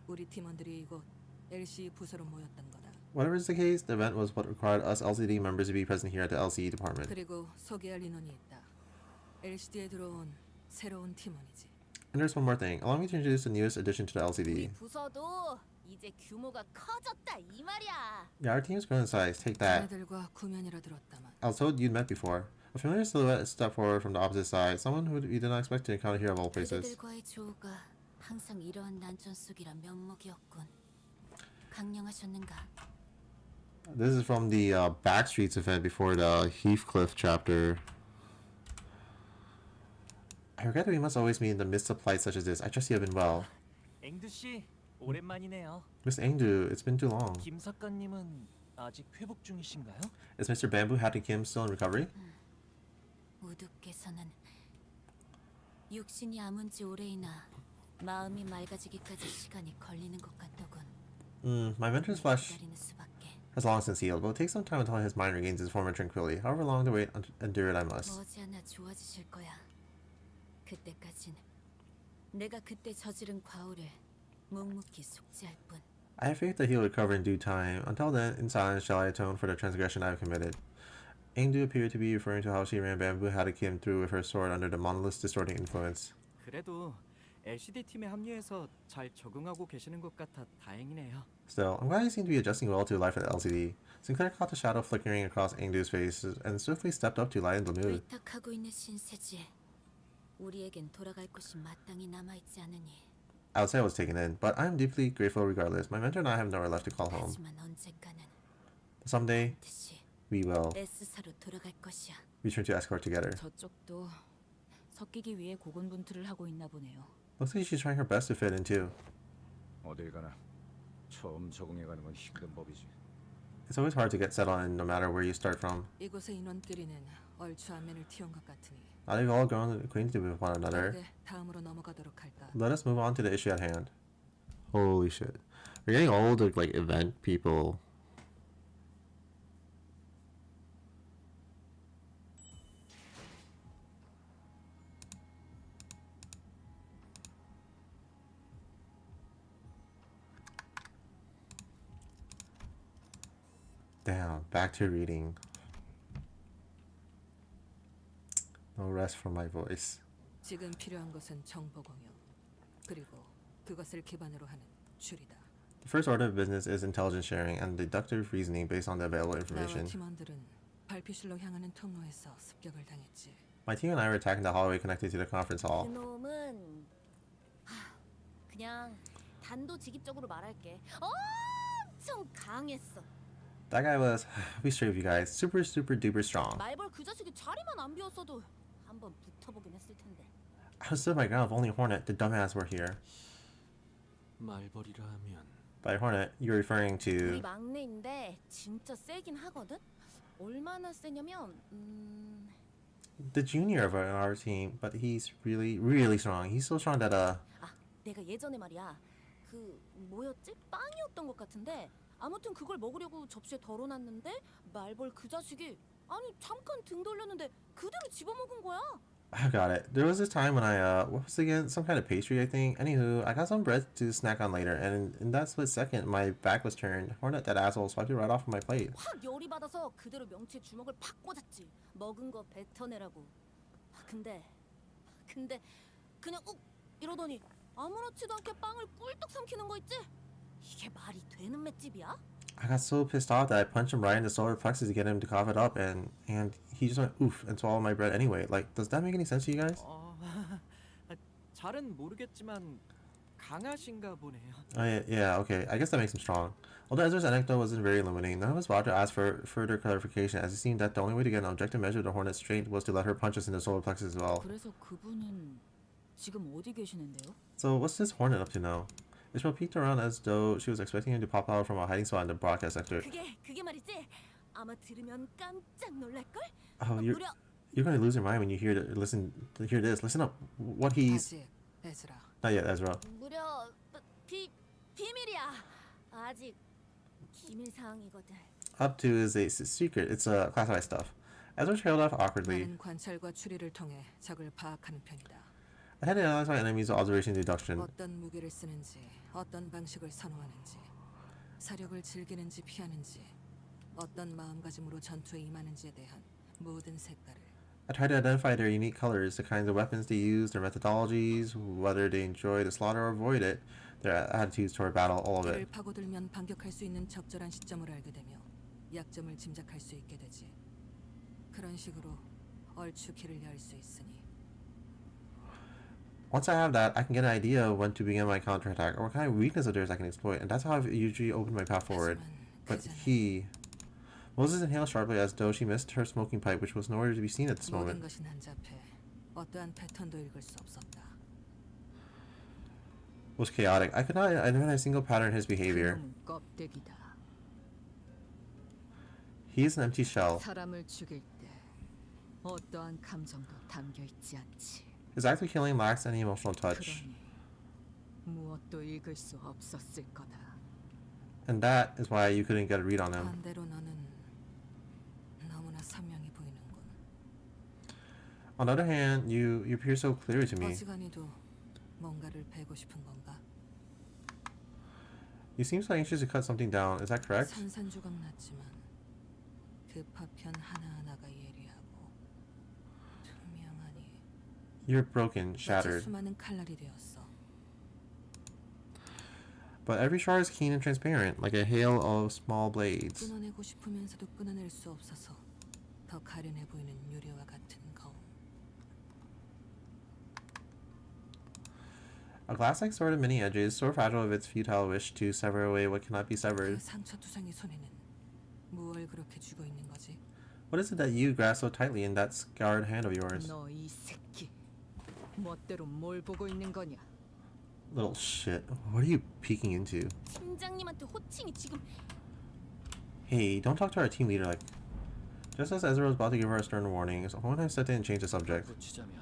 우리 팀원들이 이곳 LCE 부서로 모였던 거다. Whatever is the case, the event was what required us LCD members to be present here at the LCE department. 그리고 소개할 인원이 있다. LCD에 들어온 새로운 팀원이지. And there's one more thing. Allow me to introduce the newest addition to the LCD. 우리 부서도 이제 규모가 커졌다 이 말이야. Yeah, our team's grown in size. Take that. 걔네들과 구면이라 들었다만. I was told you'd met before. A familiar silhouette stepped forward from the opposite side. Someone who we did not expect to encounter here of all places. 그들과의 조우가 항상 이러한 난전 속이란 면목이었군. 강령하셨는가? This is from the Backstreets event before the Heathcliff chapter. I regret that we must always meet in the midst of plights such as this. I trust you have been well. 앵두 씨, 오랜만이네요. Miss Engdu, it's been too long. 김 사관님은 아직 회복 중이신가요? Is Mr. Bamboo Hattie Kim still in recovery? 우두께서는 육신이 아문 지 오래이나 마음이 맑아지기까지 시간이 걸리는 것 같더군. My mentor's flesh 기다리는 수밖에. has long since healed, but it will take some time until his mind regains its former tranquility. However long the wait, endure it I must. 머지않아 좋아지실 거야. 그때까진 내가 그때 저지른 과오를 묵묵히 속죄할 뿐. I have faith that he will recover in due time. Until then, in silence shall I atone for the transgression I have committed. Engdu appeared to be referring to how she ran Bamboo Hattie Kim through with her sword under the monolith's distorting influence. 그래도 LCD 팀에 합류해서 잘 적응하고 계시는 것 같아 다행이네요. Still, I'm glad he seemed to be adjusting well to life at LCD. Sinclair caught the shadow flickering across Engdu's face and swiftly stepped up to lighten the mood. 의탁하고 있는 신세지. 우리에겐 돌아갈 곳이 마땅히 남아있지 않으니. I would say I was taken in, but I am deeply grateful regardless. My mentor and I have nowhere left to call home. 하지만 언젠가는 Someday, we will 에스사로 돌아갈 것이야. return to escort together. 저쪽도 섞이기 위해 고군분투를 하고 있나 보네요. Looks like she's trying her best to fit in too. 어딜 가나 처음 적응해가는 건 힘든 법이지. It's always hard to get settled in no matter where you start from. 이곳의 인원끼리는 얼추 안면을 틔운 것 같으니. Now they've all grown acquainted with one another. 다음으로 넘어가도록 할까? Let us move on to the issue at hand. Holy shit. We're getting all the like event people. Damn, back to reading. No rest from my voice. 지금 필요한 것은 정보 공유, 그리고 그것을 기반으로 하는 추리다. The first order of business is intelligence sharing and deductive reasoning based on the available 나와 information. 팀원들은 발피실로 향하는 통로에서 습격을 당했지. My team and I were attacking the hallway connected to the conference hall. 그놈은 그냥 단도직입적으로 말할게. 엄청 강했어. That guy was, be straight with you guys, super duper strong. 말벌 그 자식이 자리만 안 비웠어도 한번 붙어보긴 했을 텐데. I would stood my ground if only Hornet, the dumbass, were here. 말벌이라 하면 By Hornet, you're referring 우리 to 막내인데 진짜 세긴 하거든. 얼마나 세냐면 the junior of our team, but he's really strong. He's so strong that 내가 예전에 말이야 그 뭐였지? 빵이었던 것 같은데 아무튼 그걸 먹으려고 접시에 덜어놨는데 말벌 그 자식이 아니 잠깐 등 돌렸는데 그대로 집어먹은 거야. I got it. There was this time when I what was it again? Some kind of pastry, I think. Anywho, I got some bread to snack on later, and in that split second, my back was turned. Hornet, that asshole, swiped it right off of my plate. 확 열이 받아서 그대로 명치에 주먹을 팍 꽂았지. 먹은 거 뱉어내라고. 근데 그냥 욱 이러더니 아무렇지도 않게 빵을 꿀떡 삼키는 거 있지? 이게 말이 되는 맷집이야? I got so pissed off that I punched him right in the solar plexus to get him to cough it up, and he just went oof and swallowed my bread anyway. Like, does that make any sense to you guys? 잘은 모르겠지만 강하신가 보네요. Oh yeah, okay. I guess that makes him strong. Although Ezra's anecdote wasn't very illuminating, none of us bothered to ask for further clarification, as it seemed that the only way to get an objective measure of the Hornet's strength was to let her punch us in the solar plexus as well. 그래서 그분은 지금 어디 계시는데요? So what's this Hornet up to now? Ishmael peeked around as though she was expecting him to pop out from a hiding spot in the broadcast sector. 그게 말이지. 아마 들으면 깜짝 놀랄 걸. Oh, you're gonna lose your mind when you hear this. Listen up. What he's 아직 에즈라. not yet, Ezra. 무려 비밀이야. 아직 기밀 사항이거든. Up to is a secret. It's classified stuff. Ezra trailed off awkwardly. 나는 관찰과 추리를 통해 적을 파악하는 편이다. I had to analyze my enemy's observation and deduction. 어떤 무기를 쓰는지, 어떤 방식을 선호하는지, 사력을 즐기는지 피하는지, 어떤 마음가짐으로 전투에 임하는지에 대한 모든 색깔을. I tried to identify their unique colors, the kinds of weapons they use, their methodologies, whether they enjoy the slaughter or avoid it, their attitudes toward battle, all of 이를 it. 파고들면 반격할 수 있는 적절한 시점을 알게 되며 약점을 짐작할 수 있게 되지. 그런 식으로 얼추 길을 열 수 있으니. Once I have that, I can get an idea of when to begin my counterattack or what kind of weakness of theirs I can exploit, and that's how I've usually opened my path forward. But Moses inhaled sharply as though she missed her smoking pipe, which was nowhere to be seen at this 모든 moment. 것이 난잡해. 어떠한 패턴도 읽을 수 없었다. Was chaotic. I could not identify a single pattern in his behavior. 껍데기다. He is an empty shell. 사람을 죽일 때 어떠한 감정도 담겨 있지 않지. His act of killing lacks any emotional touch. 무엇도 읽을 수 없었을 거다. And that is why you couldn't get a read on him. 반대로 너는 너무나 선명히 보이는군. On the other hand, you appear so clear to me. 어지간히도 뭔가를 베고 싶은 건가? You seem so anxious to cut something down. Is that correct? 산산조각 났지만 그 파편 하나하나가 예리하고 투명하니. You're broken, shattered. 수많은 칼날이 되었어. But every shard is keen and transparent, like a hail of small blades. 끊어내고 싶으면서도 끊어낼 수 없어서 더 가련해 보이는 유리와 같은 거움. A glass-like sword of many edges, so fragile of its futile wish to sever away what cannot be severed. 그 상처투성이 손에는 무얼 그렇게 쥐고 있는 거지? What is it that you grasp so tightly in that scarred hand of yours? 너 이 새끼, 멋대로 뭘 보고 있는 거냐? Little shit. What are you peeking into? 팀장님한테 호칭이 지금. Hey, don't talk to our team leader like. Just as Ezra was about to give her a stern warning, Hornet stepped in and changed the subject. 붙이자면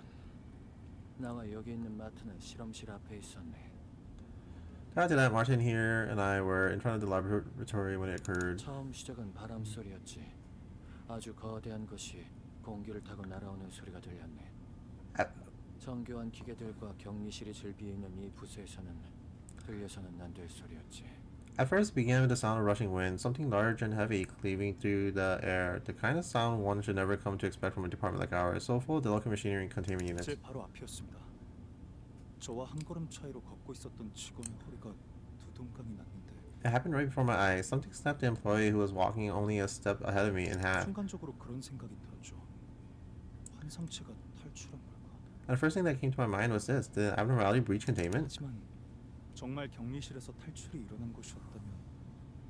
나와 여기 있는 마트는 실험실 앞에 있었네. To add to that, Martin here and I were in front of the laboratory when it occurred. 처음 시작은 바람 소리였지. 아주 거대한 것이 공기를 타고 날아오는 소리가 들렸네. 정교한 기계들과 격리실이 즐비해 있는 이 부스에서는 들려서는 안 될 소리였지. At first, it began with the sound of rushing wind, something large and heavy cleaving through the air, the kind of sound one should never come to expect from a department like ours, so full of delicate machinery and containment units. 제 바로 앞이었습니다. 저와 한 걸음 차이로 걷고 있었던 직원의 허리가 두동강이 났는데 It happened right before my eyes. Something snapped the employee who was walking only a step ahead of me in half. 순간적으로 그런 생각이 들었죠. 환상체가 탈출한 걸까? And the first thing that came to my mind was this: did the abnormality breach containment? 하지만 정말 격리실에서 탈출이 일어난 것이었다면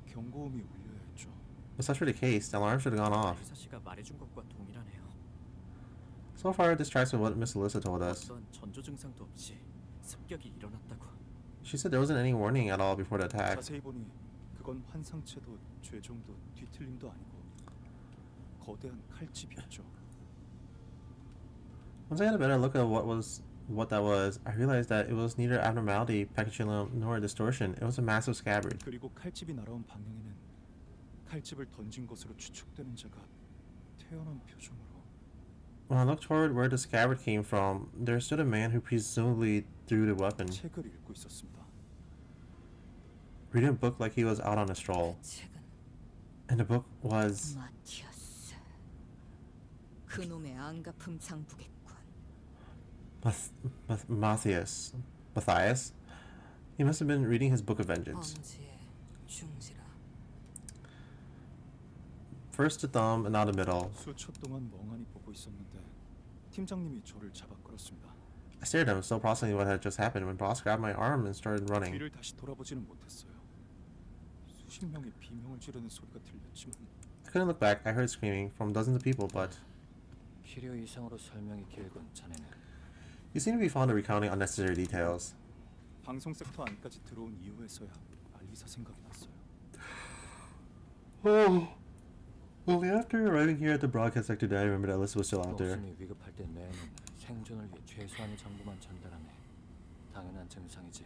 경고음이 울려야 했죠. If such were the case, the alarm should have gone off. 의사 씨가 말해준 것과 동일하네요. So far, this tracks with what Miss Alyssa told us. 어떤 전조 증상도 없이 습격이 일어났다고. She said there wasn't any warning at all before the attack. 자세히 보니 그건 환상체도 죄종도 뒤틀림도 아니고 거대한 칼집이었죠. Once I had a better look at what that was, I realized that it was neither abnormality, peculum, nor distortion. It was a massive scabbard. 그리고 칼집이 날아온 방향에는 칼집을 던진 것으로 추측되는 자가 태어난 표정으로. When I looked toward where the scabbard came from, there stood a man who presumably threw the weapon, 책을 읽고 있었습니다. reading a book like he was out on a stroll. And the book was 마티아스. 그놈의 안가품 장부겠군. Matthias. Matthias? He must have been reading his book of vengeance. 엄지에 중지라. First the thumb and now the middle. 수초 동안 멍하니 보고 있었는데 팀장님이 저를 잡아 끌었습니다. I stared at him, still processing what had just happened, when Boss grabbed my arm and started running. 뒤를 다시 돌아보지는 못했어요. 수십 명의 비명을 지르는 소리가 들렸지만 I couldn't look back. I heard screaming from dozens of people, but 필요 이상으로 설명이 길군 자네는. you seem to be fond of recounting unnecessary details. 방송 섹터 안까지 들어온 이후에서야 알리사 생각이 났어요. Oh. Only after arriving here at the broadcast sector did I remember that Alyssa was still out there. 목숨이 위급할 때 매는 생존을 위해 최소한의 정보만 전달하네. 당연한 증상이지.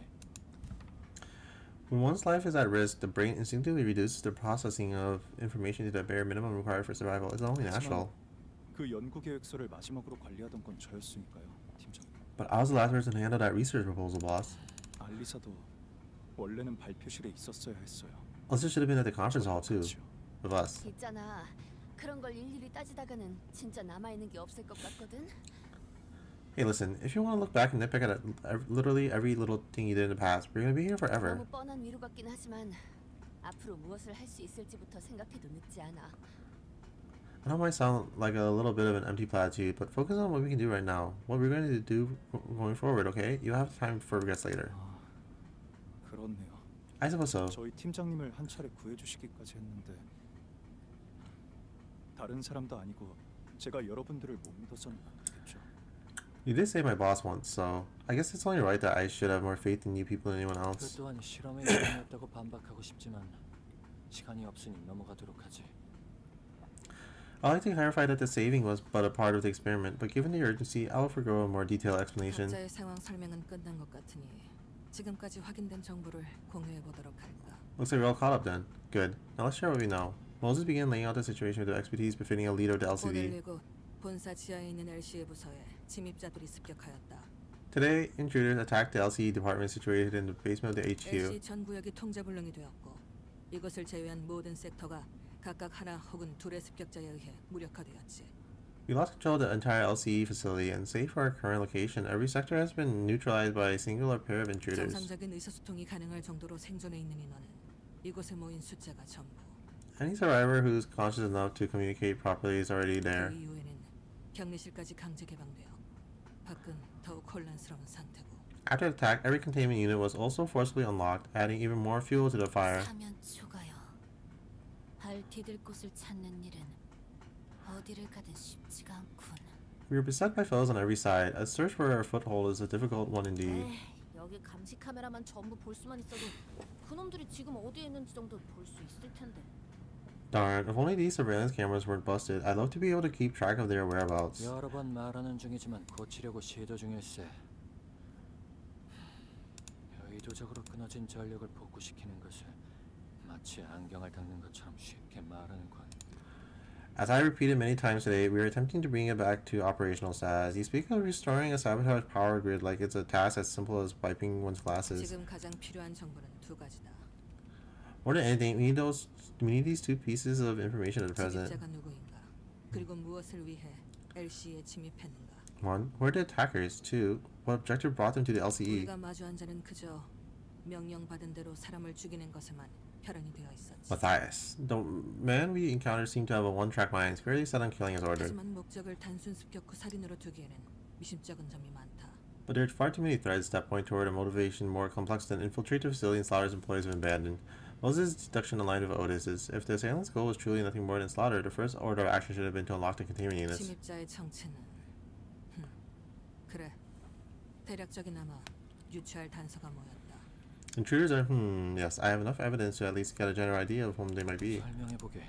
When one's life is at risk, the brain instinctively reduces the processing of information to the bare minimum required for survival. It's only natural. 그 연구 계획서를 마지막으로 관리하던 건 저였으니까요, 팀장님. But I was the last person to handle that research proposal, boss. 알리사도 원래는 발표실에 있었어야 했어요. Alyssa should have been at the conference hall too, with us. 있잖아. 그런 걸 일일이 따지다가는 진짜 남아 있는 게 없을 것 같거든. Hey, listen, if you want to look back and nitpick at literally every little thing you did in the past, we're gonna be here forever. 너무 뻔한 위로 같긴 하지만 앞으로 무엇을 할 수 있을지부터 생각해도 늦지 않아. I know it might sound like a little bit of an empty platitude, but focus on what we can do right now. What we're going to do going forward, okay? You have time for regrets later. 그렇네요. I suppose so. 저희 팀장님을 한 차례 구해주시기까지 했는데 다른 사람도 아니고 제가 여러분들을 못 믿어서는 안 되겠죠. You did say my boss once, so I guess it's only right that I should have more faith in you people than anyone 그 else. 또한 실험에 일어났다고 반박하고 싶지만 시간이 없으니 넘어가도록 하지. I'd like to clarify that the saving was but a part of the experiment, but given the urgency, I will forgo a more detailed explanation. 각자의 상황 설명은 끝난 것 같으니 지금까지 확인된 정보를 공유해 보도록 할까. Looks like we're all caught up then. Good. Now let's share what we know. Moses began laying out the situation with the expertise befitting a leader of the LCD. 오늘리고 본사 지하에 있는 LC의 부서에 침입자들이 습격하였다. Today, intruders attacked the LCD department situated in the basement of the HQ. LC 전 구역이 통제불능이 되었고 이것을 제외한 모든 섹터가 각각 하나 혹은 둘의 습격자에 의해 무력화되었지. We lost control of the entire LCE facility, and save for our current location, every sector has been neutralized by a singular pair of intruders. 정상적인 의사소통이 가능할 정도로 생존해 있는 인원은 이곳에 모인 숫자가 전부. Any survivor who's conscious enough to communicate properly is already there. 그 이후에는 격리실까지 강제 개방되어 밖은 더욱 혼란스러운 상태고. After the attack, every containment unit was also forcibly unlocked, adding even more fuel to the fire. 사면 초가요. 발 디딜 곳을 찾는 일은 어디를 가든 쉽지가 않군. We were beset by foes on every side. A search for our foothold is a difficult one indeed. 여기 감시 카메라만 전부 볼 수만 있어도 그놈들이 지금 어디에 있는지 정도 볼 수 있을 텐데. Darn, if only these surveillance cameras weren't busted, I'd love to be able to keep track of their whereabouts. 여러 번 말하는 중이지만 고치려고 시도 중일세. 의도적으로 끊어진 전력을 복구시키는 것을 마치 안경을 닦는 것처럼 쉽게 말하는군. As I repeated many times today, we are attempting to bring it back to operational status. You speak of restoring a sabotaged power grid like it's a task as simple as wiping one's glasses. 지금 가장 필요한 정보는 두 가지다. More than anything, we need these two pieces of information at the present. 침입자가 누구인가? 그리고 무엇을 위해 LC에 침입했는가? 1. Who are the attackers? 2. What objective brought them to the LCE? 우리가 마주한 자는 그저 명령받은 대로 사람을 죽이는 것에만 혈안이 되어 있었지. Matthias. The man we encountered seemed to have a one-track mind, squarely set on killing as ordered. 하지만 목적을 단순 습격 후 살인으로 두기에는 미심쩍은 점이 많다. But there are far too many threads that point toward a motivation more complex than infiltrate the facility and slaughter employees have abandoned. Moses' deduction aligned with Otis's. If the assailant's goal was truly nothing more than slaughter, the first order of action should have been to unlock the containment units. 침입자의 정체는 그래. 대략적인 아마 유추할 단서가 모였다. Intruders are yes, I have enough evidence to at least get a general idea of whom they might be. 설명해보게.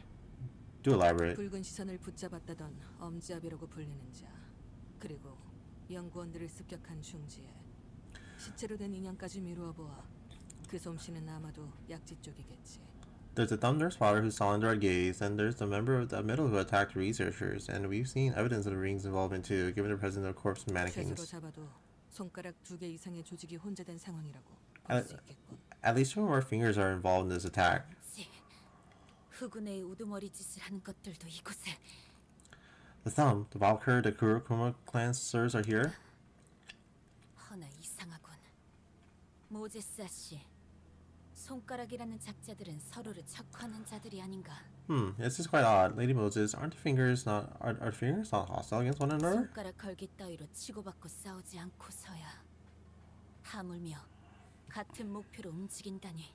Do elaborate. 붉은 시선을 붙잡았다던 엄지아비라고 불리는 자. 그리고 연구원들을 습격한 중지에 시체로 된 인형까지 미루어 보아 그 솜씨는 아마도 약지 쪽이겠지. There's a thumb nurse spotter who saw under our gaze, and there's the member of the middle who attacked researchers, and we've seen evidence of the ring's involvement too, given the presence of corpse 최소로 mannequins. 잡아도 손가락 2개 이상의 조직이 혼재된 상황이라고 볼 수 있겠군. At least 2 or more fingers are involved in this attack. 흑운의 우두머리 짓을 하는 것들도 이곳에. The thumb, the Valkyr, the Kurokuma clan sirs are here. 허나 이상하군. 모제스 아씨, 손가락이라는 작자들은 서로를 척하는 자들이 아닌가? This is quite odd. Lady Moses, aren't the fingers not are fingers not hostile against one another? 손가락 걸기 따위로 치고받고 싸우지 않고서야. 하물며 같은 목표로 움직인다니.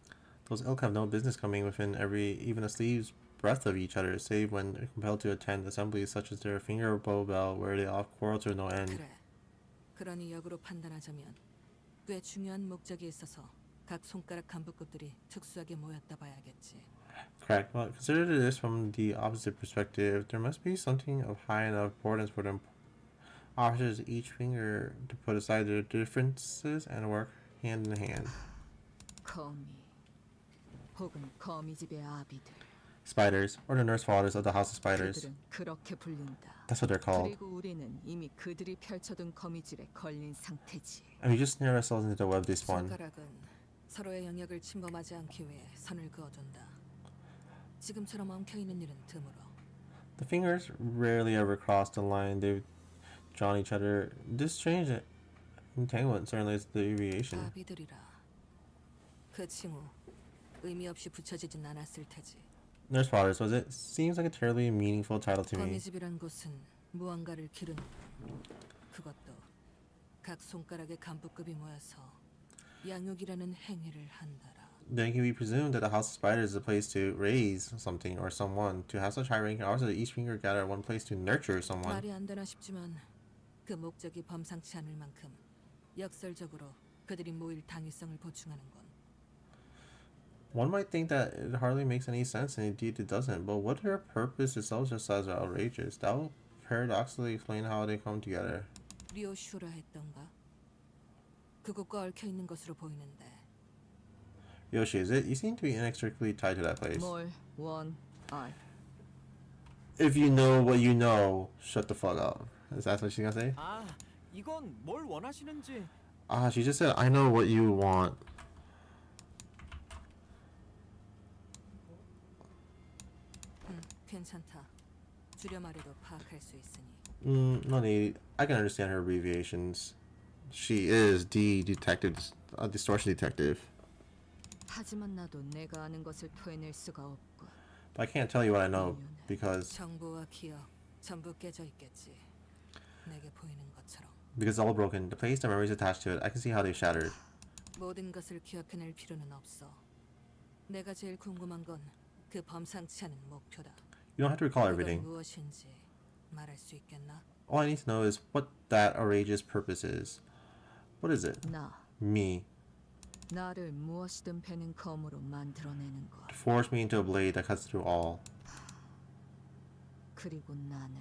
Those ilk have no business coming within even a sleeve's breadth of each other, save when compelled to attend assemblies such as their finger bow bell, where they off quarrel to no end. 그래. 그러니 역으로 판단하자면 꽤 중요한 목적이 있어서 각 손가락 간부급들이 특수하게 모였다 봐야겠지. Correct. Well, consider this from the opposite perspective. There must be something of high enough importance for them officers each finger to put aside their differences and work hand in hand. 거미 혹은 거미집의 아비들. Spiders, or the nurse fathers of the House of Spiders. 그들은 그렇게 불린다. That's what they're called. 그리고 우리는 이미 그들이 펼쳐둔 거미줄에 걸린 상태지. And we just snare ourselves into the web they spun. 손가락은 서로의 영역을 침범하지 않기 위해 선을 그어둔다. 지금처럼 엉켜있는 일은 드물어. The fingers rarely ever cross the line they've drawn each other. This strange entanglement certainly is the deviation. 아비들이라. 그 칭호 의미 없이 붙여지진 않았을 테지. Nurse fathers, was it? Seems like a terribly meaningful title to me. 거미집이란 곳은 무언가를 기르는 그것도 각 손가락의 간부급이 모여서 양육이라는 행위를 한다라. Then can we presume that the House of Spiders is a place to raise something or someone, to have such high-ranking officers that each finger gather at one place to nurture someone? 말이 안 되나 싶지만 그 목적이 범상치 않을 만큼 역설적으로 그들이 모일 당위성을 보충하는 건. One might think that it hardly makes any sense, and indeed it doesn't. But what their purpose itself just says are outrageous. That will paradoxically explain how they come together. 리오슈라 했던가? 그곳과 얽혀 있는 것으로 보이는데. Yoshi, is it? You seem to be inextricably tied to that place. 뭘 원? 알. If you know what you know, shut the fuck up. Is that what she's gonna say? 아, 이건 뭘 원하시는지. She just said, I know what you want. 괜찮다. 줄여 말해도 파악할 수 있으니. No need. I can understand her abbreviations. She is the detective, distortion detective. 하지만 나도 내가 아는 것을 토해낼 수가 없고. But I can't tell you what I know because 정보와 기억 전부 깨져 있겠지. 내게 보이는 것처럼. because it's all broken. The place the memories attached to it, I can see how they've shattered. 모든 것을 기억해낼 필요는 없어. 내가 제일 궁금한 건 그 범상치 않은 목표다. You don't have to recall everything. 그건 무엇인지 말할 수 있겠나? All I need to know is what that outrageous purpose is. What is it? 나. Me. 나를 무엇이든 베는 검으로 만들어내는 것. To forge me into a blade that cuts through all. 그리고 나는.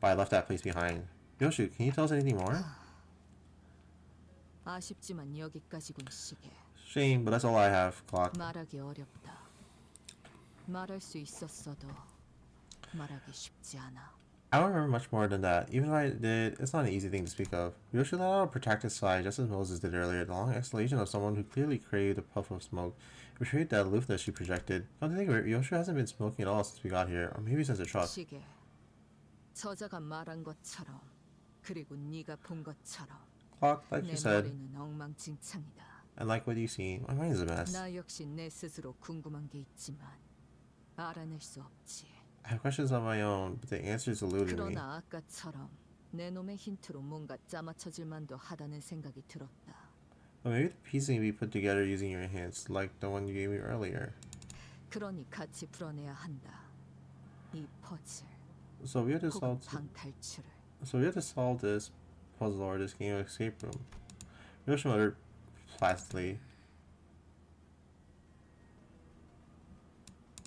But I left that place behind. Yoshi, can you tell us anything more? 아쉽지만 여기까지군 시계. Shame, but that's all I have, clock. 말하기 어렵다. 말할 수 있었어도 말하기 쉽지 않아. I don't remember much more than that. Even if I did, it's not an easy thing to speak of. Yoshi let out a protracted sigh, just as Moses did earlier, the long exhalation of someone who clearly craved a puff of smoke. It betrayed the aloofness she projected. Come to think of it, Yoshi hasn't been smoking at all since we got here, or maybe since the truck. 시계. 저자가 말한 것처럼, 그리고 네가 본 것처럼. Clock, like 내 you said, 머리는 엉망진창이다. and like what you've seen, my mind is a mess. 나 역시 내 스스로 궁금한 게 있지만 알아낼 수 없지. I have questions of my own, but the answers eluded me. 그러나 아까처럼 내 놈의 힌트로 뭔가 짜맞춰질 만도 하다는 생각이 들었다. But maybe the pieces can be put together using your hints, like the one you gave me earlier. 그러니 같이 풀어내야 한다. 이 퍼즐. So we have to 혹은 solve. 방탈출을. So we have to solve this puzzle or this game of escape room. Yoshi muttered placidly.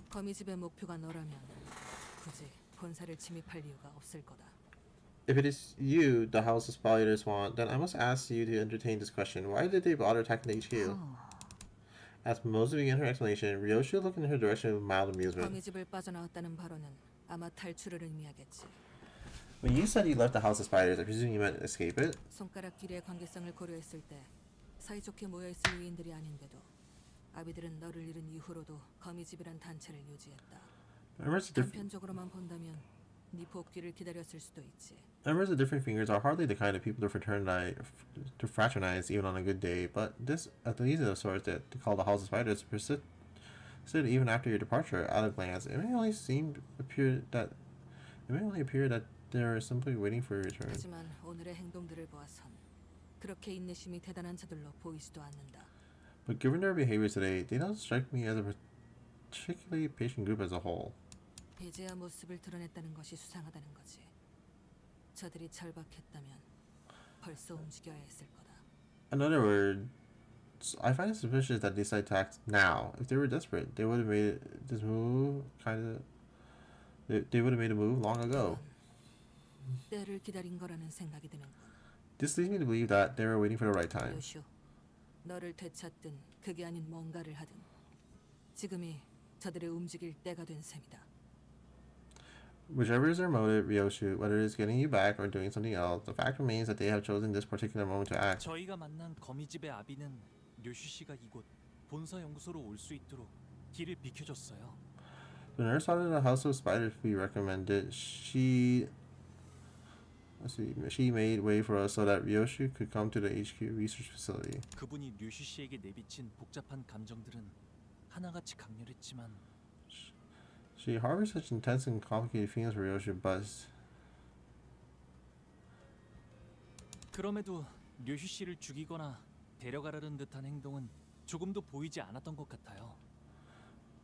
거미집의 목표가 너라면 굳이 본사를 침입할 이유가 없을 거다. If it is you the House of Spiders want, then I must ask you to entertain this question. Why did they bother attacking the HQ? As Moses began her explanation, Ryoshi looked in her direction with mild amusement. 거미집을 빠져나왔다는 발언은 아마 탈출을 의미하겠지. When you said you left the House of Spiders, I presume you meant escape it? 손가락 길이의 관계성을 고려했을 때 사이좋게 모여있을 유인들이 아닌데도 아비들은 너를 잃은 이후로도 거미집이란 단체를 유지했다. 단편적으로만 본다면 네 복귀를 기다렸을 수도 있지. Members of different fingers are hardly the kind of people to fraternize even on a good day, but this at least of sorts that to call the House of Spiders persisted even after your departure. At a glance, it may only appear that they are simply waiting for your return. 하지만 오늘의 행동들을 보아선 그렇게 인내심이 대단한 자들로 보이지도 않는다. But given their behavior today, they don't strike me as a particularly patient group as a whole. 이제야 모습을 드러냈다는 것이 수상하다는 거지. 저들이 절박했다면 벌써 움직여야 했을 거다. In other words, I find it suspicious that they decided to act now. If they were desperate, they would have made this move They would have made a move long ago. 때를 기다린 거라는 생각이 드는군. This leads me to believe that they were waiting for the right time. 요슈, 너를 되찾든 그게 아닌 뭔가를 하든 지금이 저들의 움직일 때가 된 셈이다. Whichever is their motive, Ryoshu, whether it is getting you back or doing something else, the fact remains that they have chosen this particular moment to act. 저희가 만난 거미집의 아비는 류슈 씨가 이곳 본사 연구소로 올 수 있도록 길을 비켜줬어요. The nurse out of the House of Spiders we recommended, she made way for us so that Ryoshu could come to the HQ research facility. 그분이 류슈 씨에게 내비친 복잡한 감정들은 하나같이 강렬했지만 She harbors such intense and complicated feelings for Ryoshu, but 그럼에도 류슈 씨를 죽이거나 데려가려는 듯한 행동은 조금도 보이지 않았던 것 같아요.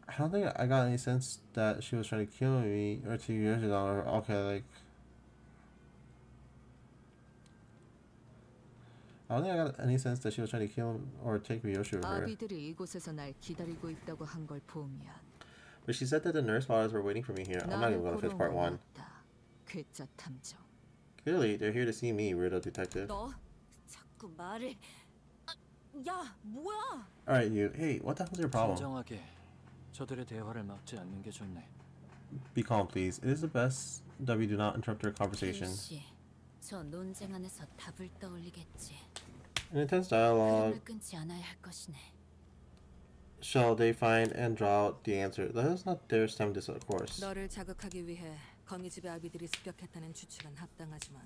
I don't think I got any sense that she was trying to kill me or to Ryoshu or okay, like I don't think I got any sense that she was trying to kill or take Ryoshu with her. 아비들이 이곳에서 날 기다리고 있다고 한 걸 보면 But she said that the nurse fathers were waiting for me here. I'm not even going to finish part 1. 괴짜 탐정. Clearly, they're here to see me, weirdo detective. 너 자꾸 말을. 야, 뭐야? Alright, you. Hey, what the hell's your problem? 진정하게 저들의 대화를 막지 않는 게 좋네. Be calm, please. It is the best that we do not interrupt their conversation. 씨, 저 논쟁 안에서 답을 떠올리겠지. In intense dialogue, 흐름을 끊지 않아야 할 것이네. shall they find and draw out the answer. Let us not dare stem this course. 너를 자극하기 위해 거미집의 아비들이 습격했다는 추측은 합당하지만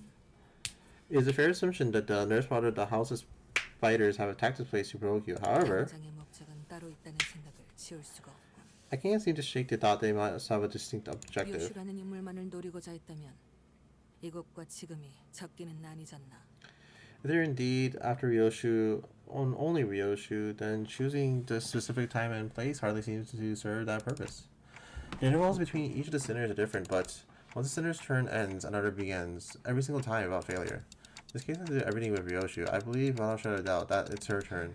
It is a fair assumption that the nurse father of the House of Spiders have attacked this place to provoke you. However, 당장의 목적은 따로 있다는 생각을 지울 수가 없고 I can't seem to shake the thought they might have a distinct objective. 요슈라는 인물만을 노리고자 했다면 이곳과 지금이 적기는 아니잖나. If they're indeed after Ryoshu, only Ryoshu, then choosing the specific time and place hardly seems to serve that purpose. The intervals between each of the sinners are different, but once the sinner's turn ends, another begins, every single time without failure. This case has to do everything with Ryoshu. I believe without a shadow of doubt that it's her turn.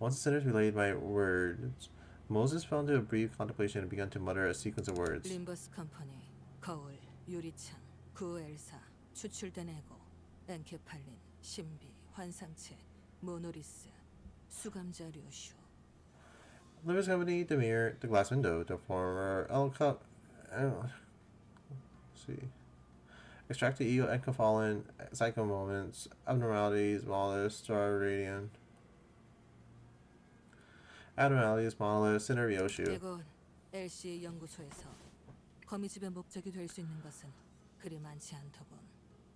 Once the sinners relayed my words, Moses fell into a brief contemplation and began to mutter a sequence of words. Limbus Company, 거울, 유리창, 구엘사, 추출된 에고, 엔케팔린, 신비, 환상체, 모노리스, 수감자 류슈. Limbus Company, the mirror, the glass window, the former El Cup. See. Extract the ego encaphalin, psycho moments, abnormalities, monolith, star radiant. Abnormalities, monolith, center Ryoshu. 이곳 LC 연구소에서 거미집의 목적이 될 수 있는 것은 그리 많지 않더군.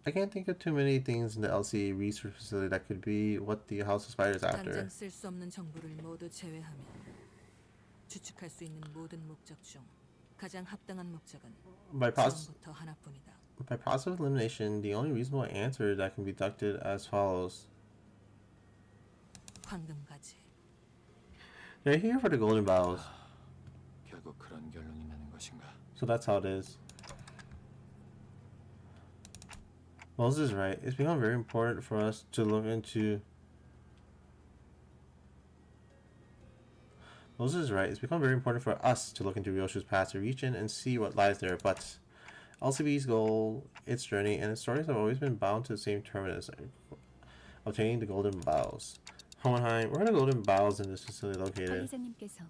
I can't think of too many things in the LC research facility that could be what the House of Spiders after. 당장 쓸 수 없는 정보를 모두 제외하면 추측할 수 있는 모든 목적 중 가장 합당한 목적은 처음부터 하나뿐이다. By process of elimination, the only reasonable answer that can be deducted as follows. 황금가지. They're here for the golden bows. 결국 그런 결론이 나는 것인가? So that's how it is. Moses is right. It's become very important for us to look into. Moses is right. It's become very important for us to look into Ryoshu's past, to reach in and see what lies there. But LCB's goal, its journey, and its stories have always been bound to the same terminus: obtaining the golden bows. Hohenheim, where are the golden bows in this facility located? 관리자님께서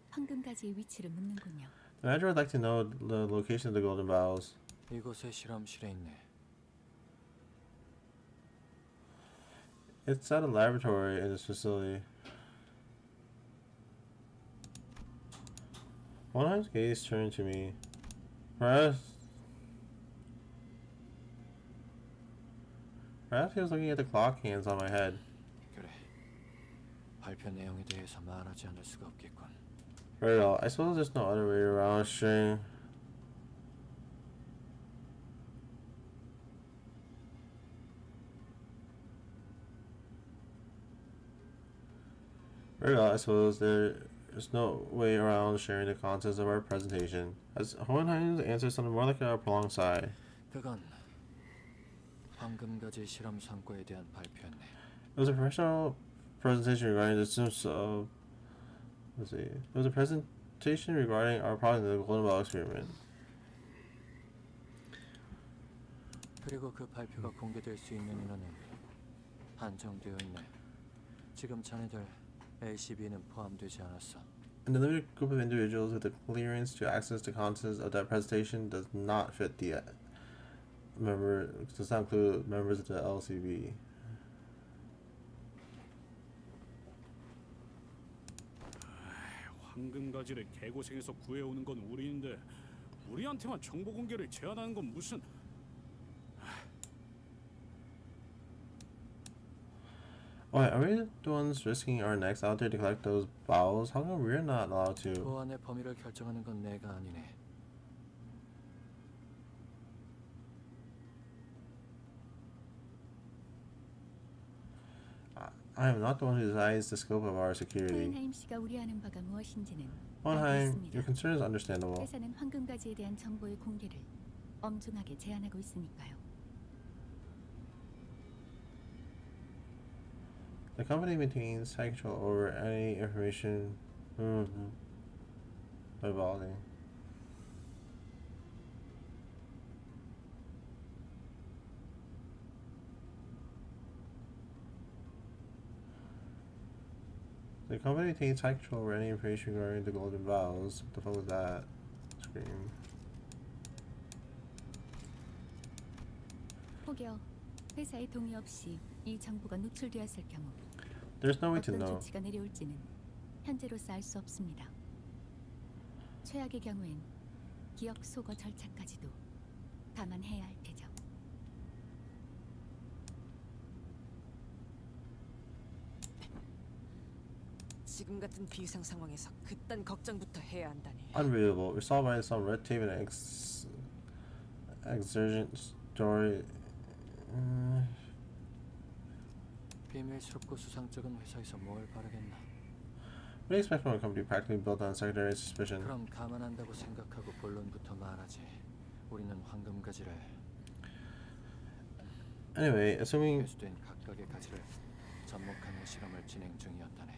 황금가지의 위치를 묻는군요. The manager would like to know the location of the golden bows. 이곳의 실험실에 있네. It's at a laboratory in this facility. Hohenheim's gaze turned to me. Perhaps he was looking at the clock hands on my head. 그래. 발표 내용에 대해서 말하지 않을 수가 없겠군. Very well. I suppose there's no other way around sharing. Very well. I suppose there's no way around sharing the contents of our presentation. As Hohenheim's answer sounded more like a prolonged sigh. 그건 황금가지 실험 성과에 대한 발표였네. It was a professional presentation regarding the systems of. Let's see. It was a presentation regarding our product in the Golden Ball experiment. 그리고 그 발표가 공개될 수 있는 인원은 한정되어 있네. 지금 자네들 LCB는 포함되지 않았어. And the limited group of individuals with the clearance to access the contents of that presentation does not fit the does not include members of the LCB. 황금가지를 개고생해서 구해오는 건 우리인데 우리한테만 정보 공개를 제한하는 건 무슨? Wait, are we the ones risking our necks out there to collect those bows? How come we're not allowed to? 보안의 범위를 결정하는 건 내가 아니네. I am not the one who decides the scope of our security. 호헨하임 씨가 우려하는 바가 무엇인지는 Hohenheim, 알겠습니다. your concern is understandable. 회사는 황금가지에 대한 정보의 공개를 엄중하게 제한하고 있으니까요. The company maintains tight control over any information evolving. The company maintains tight control over any information regarding the golden vows. What the fuck was that? Scream. 혹여 회사의 동의 없이 이 정보가 노출되었을 경우 There's no way to 어떤 know. 조치가 내려올지는 현재로서 알 수 없습니다. 최악의 경우엔 기억 소거 절차까지도 감안해야 할 테죠. 지금 같은 비상 상황에서 그딴 걱정부터 해야 한다니. Unbelievable. We're solved by some red tape and exergent story. 비밀스럽고 수상쩍은 회사에서 뭘 바라겠나? What do you expect from a company practically built on secondary suspicion? 그럼 감안한다고 생각하고 본론부터 말하지. 우리는 황금가지를 Anyway, assuming 회수된 각각의 가지를 접목하는 실험을 진행 중이었다네.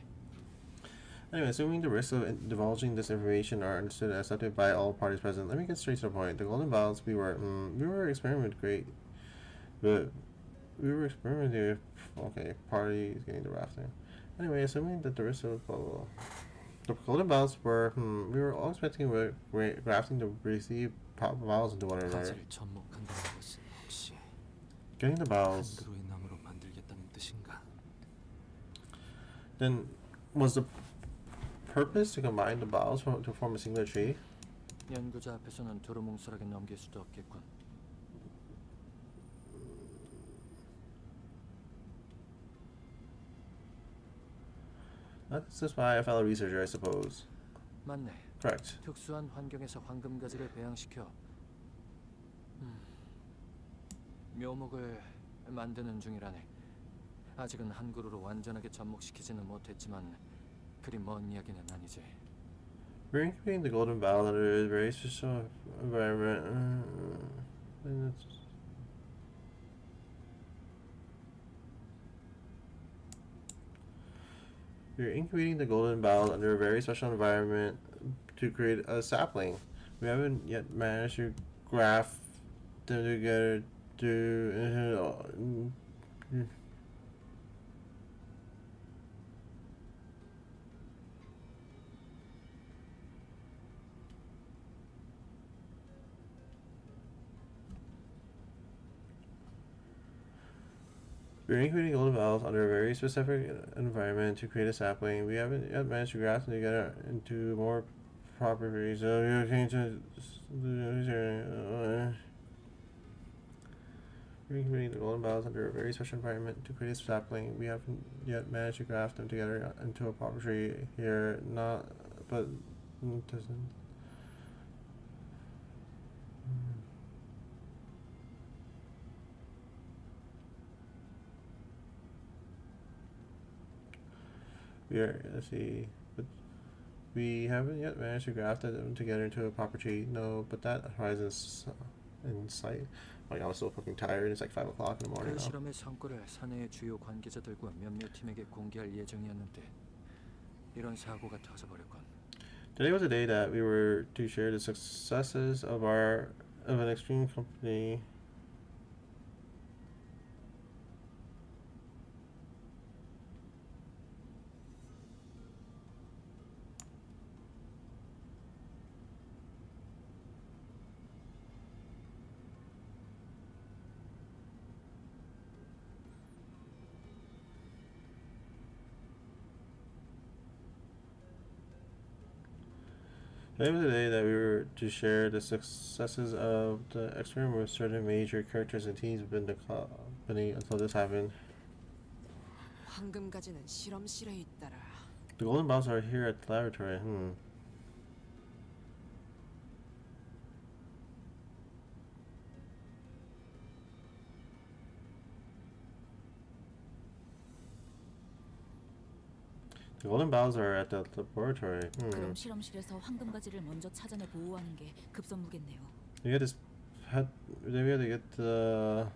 Assuming the risks of divulging this information are understood and accepted by all parties present, let me get straight to the point. The golden balls we were experimenting with great, but we were experimenting with parties getting the rafting. Anyway, assuming that the risks of blah blah blah. The golden balls were we were all expecting rafting to receive balls into one another. 가지를 접목한다는 것은 혹시 Getting the bowels. 한 그루의 나무로 만들겠다는 뜻인가? Then, was the purpose to combine the boughs to form a singular tree? 연구자 앞에서는 두루뭉술하게 넘길 수도 없겠군. That's just by a fellow researcher, I suppose. 맞네. Correct. 특수한 환경에서 황금가지를 배양시켜 묘목을 만드는 중이라네. 아직은 한 그루로 완전하게 접목시키지는 못했지만 그리 먼 이야기는 아니지. We're incubating the golden bowl under a very special environment. We're incubating the golden bowl under a very special environment to create a sapling. We haven't yet managed to graft them together to. We're incubating golden bowls under a very specific environment to create a sapling. We haven't yet managed to graft them together into more proper breeds. So we're going to. We're incubating the golden bowls under a very special environment to create a sapling. We haven't yet managed to graft them together into a proper tree here. Not, but doesn't. Let's see, but we haven't yet managed to graft them together into a proper tree. No, but that horizon's in sight. Like, I'm so fucking tired. It's like 5 o'clock in the morning 그 now. 실험의 성과를 사내의 주요 관계자들과 몇몇 팀에게 공개할 예정이었는데 이런 사고가 터져버렸건. Today was the day that we were to share the successes of an extreme company. Today was the day that we were to share the successes of the experiment with certain major characters and teams within the company until this happened. 황금가지는 실험실에 있더라. The golden balls are here at the laboratory. The golden balls are at the laboratory. 그럼 실험실에서 황금가지를 먼저 찾아내 보호하는 게 급선무겠네요. We had to get the.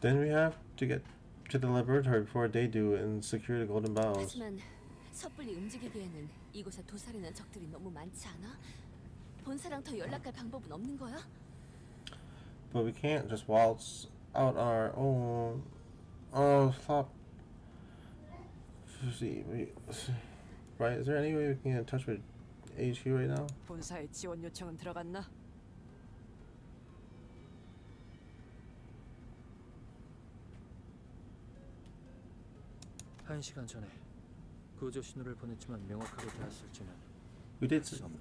Then we have to get to the laboratory before they do and secure the golden balls. 하지만 섣불리 움직이기에는 이곳에 도사리는 적들이 너무 많지 않아? 본사랑 더 연락할 방법은 없는 거야? But we can't just waltz out on our own. Oh, stop. See, right? Is there any way we can get in touch with HQ right now? 본사에 지원 요청은 들어갔나? 1시간 전에 구조 신호를 보냈지만 명확하게 닿았을지는 We did. 알 수 없네.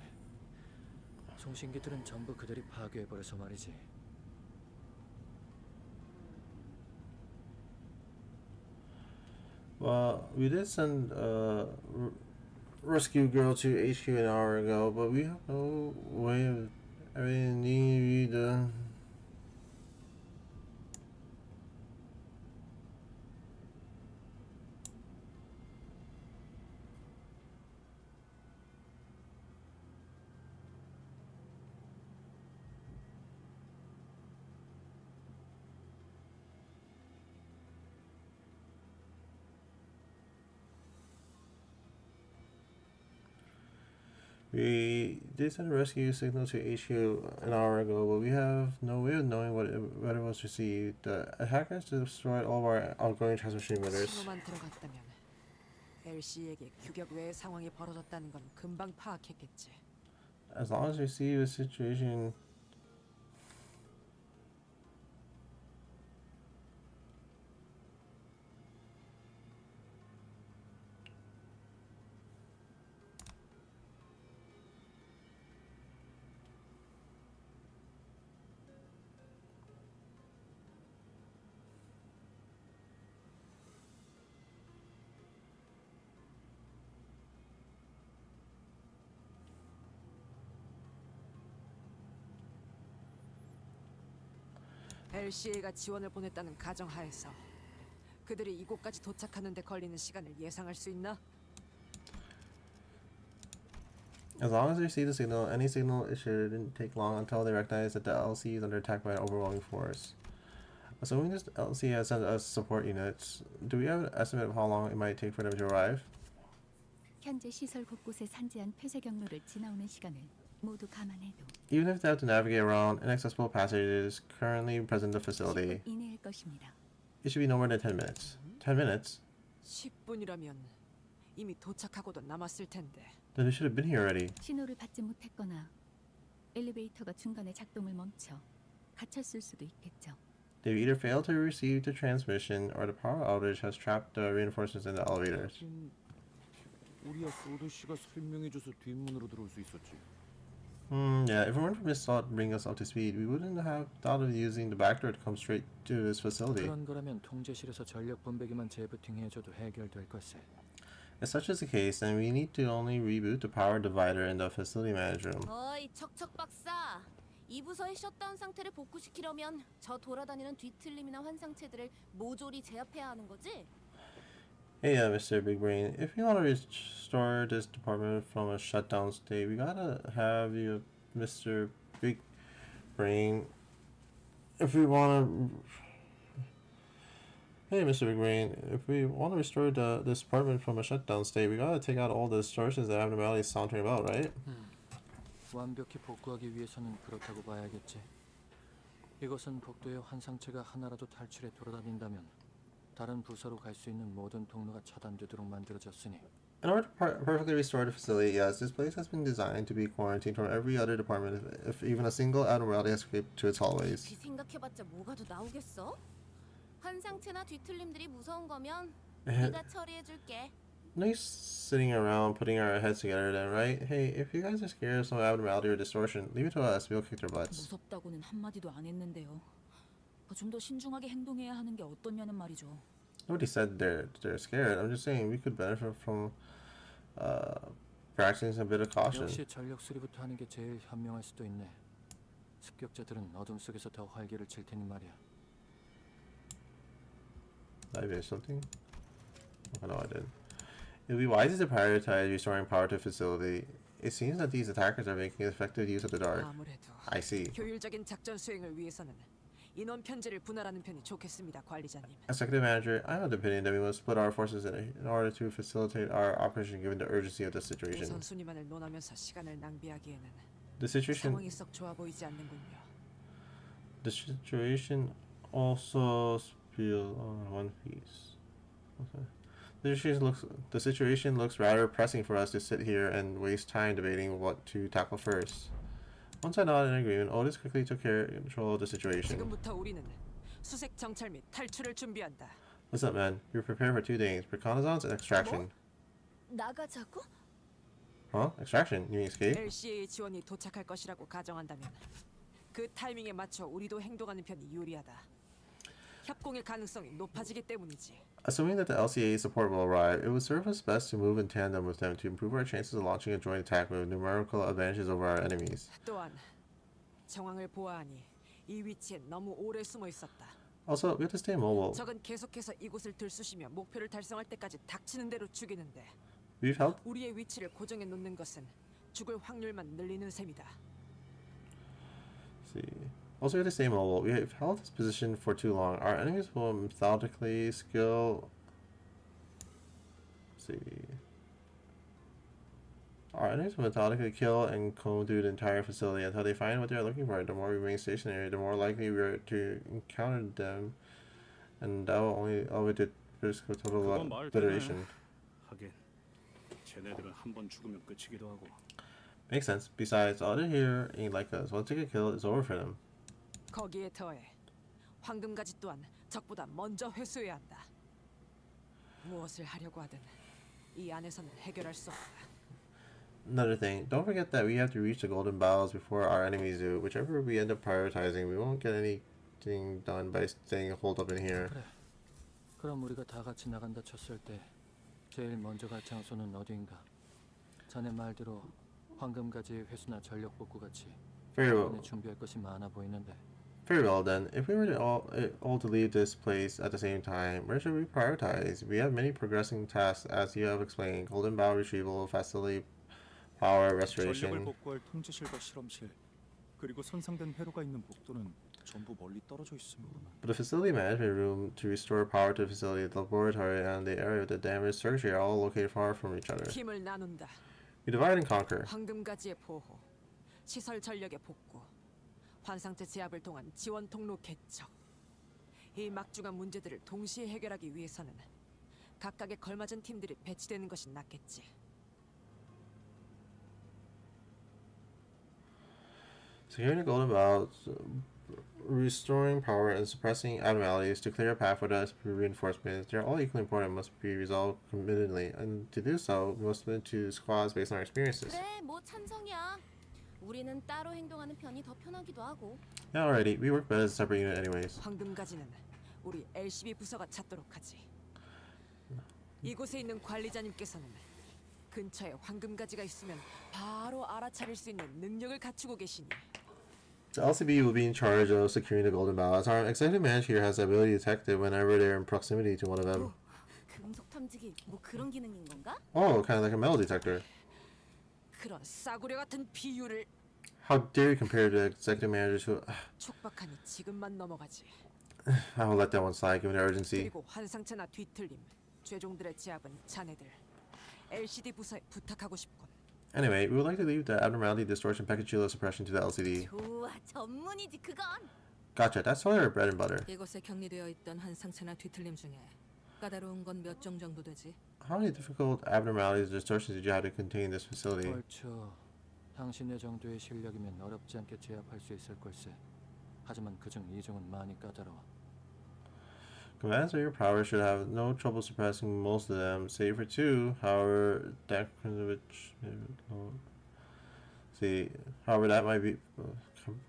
송신기들은 전부 그들이 파괴해버려서 말이지. Well, we did send a rescue girl to HQ an hour ago, but we have no way of everything needing to be done. We They sent a rescue signal to HQ an hour ago, but we have no way of knowing what it was received. The hackers destroyed all of our outgoing transmission emitters. 신호만 들어갔다면 LC에게 규격 외의 상황이 벌어졌다는 건 금방 파악했겠지. As long as we see the situation. LCA가 지원을 보냈다는 가정하에서 그들이 이곳까지 도착하는 데 걸리는 시간을 예상할 수 있나? As long as they see the signal, any signal, it shouldn't take long until they recognize that the LC is under attack by an overwhelming force. Assuming this LC has sent us support units, do we have an estimate of how long it might take for them to arrive? 현재 시설 곳곳에 산재한 폐쇄 경로를 지나오는 시간을 모두 감안해도 Even if they have to navigate around inaccessible passages currently present in the facility, 10분 이내일 것입니다. it should be no more than 10 minutes. 10 minutes? 10분이라면 이미 도착하고도 남았을 텐데. Then they should have been here already. 신호를 받지 못했거나 엘리베이터가 중간에 작동을 멈춰 갇혔을 수도 있겠죠. They've either failed to receive the transmission or the power outage has trapped the reinforcements in the elevators. 우리야 소드 씨가 설명해줘서 뒷문으로 들어올 수 있었지. Yeah, if it weren't for Miss Salt bringing us up to speed, we wouldn't have thought of using the back door to come straight to this facility. 그런 거라면 통제실에서 전력 분배기만 재부팅해줘도 해결될 것을. If such is the case, then we need to only reboot the power divider in the facility manager room. 어이 척척 박사. 이 부서의 셧다운 상태를 복구시키려면 저 돌아다니는 뒤틀림이나 환상체들을 모조리 제압해야 하는 거지? Hey, Mr. Big Brain, if you want to restore this department from a shutdown state, we gotta have you, Mr. Big Brain. If we want to... Hey, Mr. Big Brain, if we want to restore this department from a shutdown state, we gotta take out all the distortions that abnormalities sauntering about, right? 완벽히 복구하기 위해서는 그렇다고 봐야겠지. 이것은 복도의 환상체가 하나라도 탈출해 돌아다닌다면 다른 부서로 갈 수 있는 모든 통로가 차단되도록 만들어졌으니. In order to perfectly restore the facility, yes, this place has been designed to be quarantined from every other department if even a single abnormality has escaped to its hallways. 생각해봤자 뭐가 더 나오겠어? 환상체나 뒤틀림들이 무서운 거면 Eh. 우리가 처리해줄게. Nice sitting around putting our heads together then, right? Hey, if you guys are scared of some abnormality or distortion, leave it to us. We'll kick their butts. 무섭다고는 한마디도 안 했는데요. 좀 더 신중하게 행동해야 하는 게 어떻냐는 말이죠. Nobody said they're scared. I'm just saying we could benefit from practicing a bit of caution. 역시 전력 수리부터 하는 게 제일 현명할 수도 있네. 습격자들은 어둠 속에서 더 활기를 칠 테니 말이야. Did I miss something? Oh, no, I did. It would be wiser to prioritize restoring power to the facility. It seems that these attackers are making effective use of the dark. 아무래도 I see. 효율적인 작전 수행을 위해서는 인원 편제를 분할하는 편이 좋겠습니다, 관리자님. Executive Manager, I'm of the opinion that we must split our forces in order to facilitate our operation given the urgency of the situation. 우선순위만을 논하면서 시간을 낭비하기에는 The situation 상황이 썩 좋아 보이지 않는군요. The situation also spill on one piece. Okay. The situation looks rather pressing for us to sit here and waste time debating what to tackle first. Once I nodded in agreement, Otis quickly took control of the situation. 지금부터 우리는 수색 정찰 및 탈출을 준비한다. What's up, man? You're prepared for two things: reconnaissance and extraction. 나가자고? Huh? Extraction? You mean escape? LCA 지원이 도착할 것이라고 가정한다면 그 타이밍에 맞춰 우리도 행동하는 편이 유리하다. 협공의 가능성이 높아지기 때문이지. Assuming that the LCA support will arrive, it would serve us best to move in tandem with them to improve our chances of launching a joint attack with numerical advantages over our enemies. 또한 정황을 보아하니 이 위치에 너무 오래 숨어 있었다. Also, we have to stay mobile. 적은 계속해서 이곳을 들쑤시며 목표를 달성할 때까지 닥치는 대로 죽이는데 We've helped. 우리의 위치를 고정해 놓는 것은 죽을 확률만 늘리는 셈이다. See. Also, we have to stay mobile. We have held this position for too long. Our enemies will methodically see. Our enemies will methodically kill and comb through the entire facility until they find what they are looking for. The more we remain stationary, the more likely we are to encounter them, and that will only elevate the risk of total 그건 말 되네. obliteration. 하긴 쟤네들은 한 번 죽으면 끝이기도 하고. Makes sense. Besides, all they here ain't like us. Once they get killed, it's over for them. 거기에 더해 황금가지 또한 적보다 먼저 회수해야 한다. 무엇을 하려고 하든 이 안에서는 해결할 수 없다. Another thing, don't forget that we have to reach the golden bowels before our enemies do. Whichever we end up prioritizing, we won't get anything done by staying holed up in here. 그래. 그럼 우리가 다 같이 나간다 쳤을 때 제일 먼저 갈 장소는 어디인가? 자네 말대로 황금가지의 회수나 전력 복구 같이 Very well. 준비할 것이 많아 보이는데. Very well then. If we were all to leave this place at the same time, where should we prioritize? We have many progressing tasks, as you have explained: golden bowl retrieval, facility power 전력을 restoration. 복구할 통제실과 실험실 그리고 손상된 회로가 있는 복도는 전부 멀리 떨어져 있습니다. But the facility management room to restore power to the facility, the laboratory, and the area of the damaged circuitry are all located far from each other. 힘을 나눈다. We divide and conquer. 황금가지의 보호, 시설 전력의 복구, 환상체 제압을 통한 지원 통로 개척. 이 막중한 문제들을 동시에 해결하기 위해서는 각각에 걸맞은 팀들이 배치되는 것이 낫겠지. Securing the golden bowels, restoring power, and suppressing abnormalities to clear a path for the reinforcements. They are all equally important and must be resolved committedly. And to do so, we must split into squads based on our experiences. 그래, 뭐 찬성이야. 우리는 따로 행동하는 편이 더 편하기도 하고. Yeah, alrighty. We work better as a separate unit anyways. 황금가지는 우리 LCB 부서가 찾도록 하지. 이곳에 있는 관리자님께서는 근처에 황금가지가 있으면 바로 알아차릴 수 있는 능력을 갖추고 계시니. The LCB will be in charge of securing the golden bowels. Our executive manager here has the ability to detect it whenever they're in proximity to one of them. 금속 탐지기 뭐 그런 기능인 건가? Oh, kind of like a metal detector. 그런 싸구려 같은 비유를. How dare you compare the executive manager to... 촉박하니 지금만 넘어가지. I will let that one slide given the urgency. 그리고 환상체나 뒤틀림, 죄종들의 제압은 자네들 LCD 부서에 부탁하고 싶군. Anyway, we would like to leave the abnormality, distortion, package shield suppression to the LCD. 좋아, 전문이지 그건. Gotcha, that's totally our bread and butter. 이곳에 격리되어 있던 환상체나 뒤틀림 중에 까다로운 건 몇 종 정도 되지? How many difficult abnormalities or distortions did you have to contain this facility? 벌써 당신의 정도의 실력이면 어렵지 않게 제압할 수 있을 걸세. 하지만 그중 2종은 많이 까다로워. Commands of your power should have no trouble suppressing most of them, save for 2. However, that might be.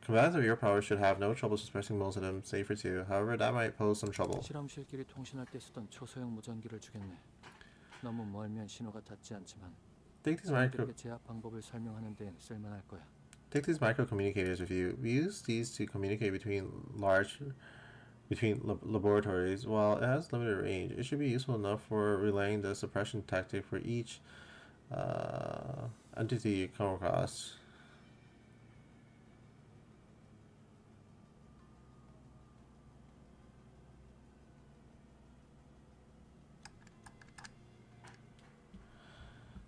Commands of your power should have no trouble suppressing most of them, save for 2. However, that might pose some trouble. 실험실끼리 통신할 때 쓰던 초소형 무전기를 주겠네. 너무 멀면 신호가 닿지 않지만. Take these micro. 제압 방법을 설명하는 데엔 쓸만할 거야. Take these micro communicators with you. We use these to communicate between laboratories. While it has limited range, it should be useful enough for relaying the suppression tactic for each entity you come across.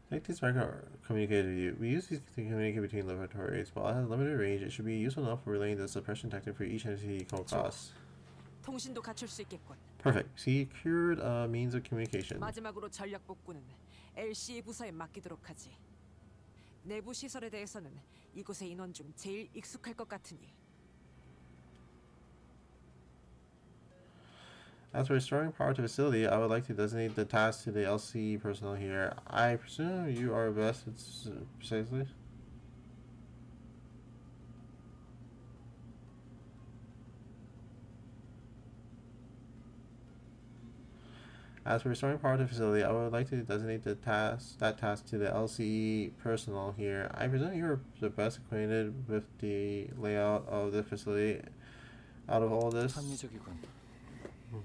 Take these micro communicators with you. We use these to communicate between laboratories. While it has limited range, it should be useful enough for relaying the suppression tactic for each entity you come across. 통신도 갖출 수 있겠군. Perfect. Secured means of communication. 마지막으로 전력 복구는 LCE 부서에 맡기도록 하지. 내부 시설에 대해서는 이곳의 인원 중 제일 익숙할 것 같으니. As for restoring power to the facility, I would like to designate the task to the LCE personnel here. I presume you are best at precisely. As for restoring power to the facility, I would like to designate that task to the LCE personnel here. I presume you are the best acquainted with the layout of the facility out of all this. 합리적이군.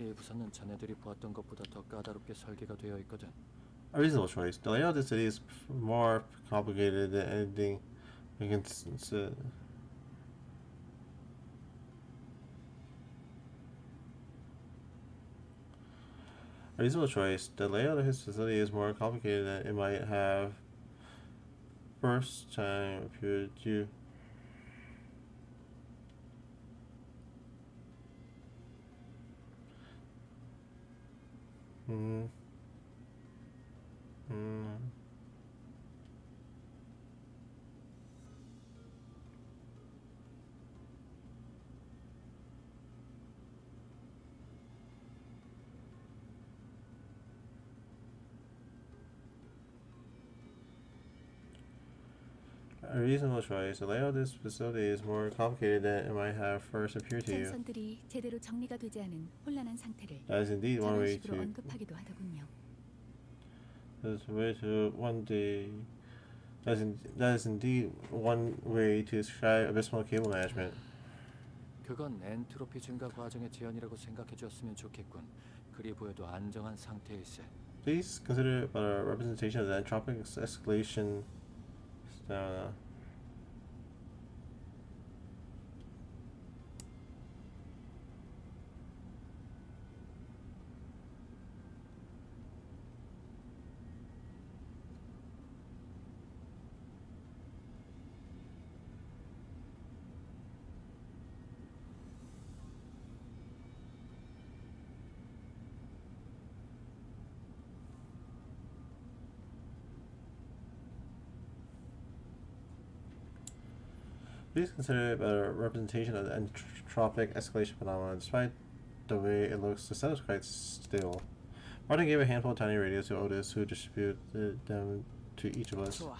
이 부서는 자네들이 보았던 것보다 더 까다롭게 설계가 되어 있거든. A reasonable choice. The layout of the city is more complicated than anything we can A reasonable choice. The layout of his facility is more complicated than it might have first time appeared you. A reasonable choice. The layout of this facility is more complicated than it might have first appeared to you. 전선들이 제대로 정리가 되지 않은 혼란한 상태를 That is indeed one 저런 way 식으로 to. 언급하기도 하더군요. That's way to one day. That is indeed one way to describe abysmal cable management. 그건 엔트로피 증가 과정의 제한이라고 생각해 줬으면 좋겠군. 그리 보여도 안정한 상태일세. Please consider it a representation of the entropic escalation. Please consider it a representation of the entropic escalation phenomenon. Despite the way it looks, the set is quite still. Martin gave a handful of tiny radios to Otis, who distributed them to each of us. 좋아.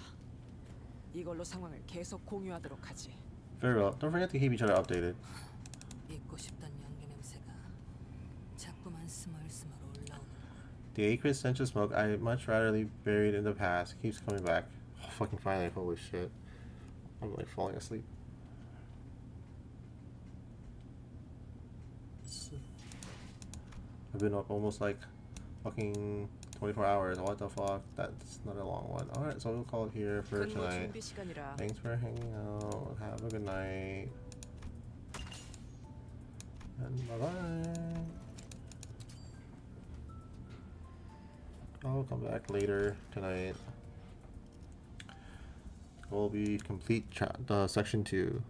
이걸로 상황을 계속 공유하도록 하지. Very well. Don't forget to keep each other updated. 잊고 싶던 연기 냄새가 자꾸만 스멀스멀 올라오는. The acrid stench of smoke I much rather leave buried in the past keeps coming back. Oh, fucking finally, holy shit. I'm like falling asleep. I've been up almost like fucking 24 hours. What the fuck? That's not a long one. Alright, so we'll call it here for tonight. Thanks for hanging out. Have a good night. And bye-bye. I'll come back later tonight. Will be complete section 2.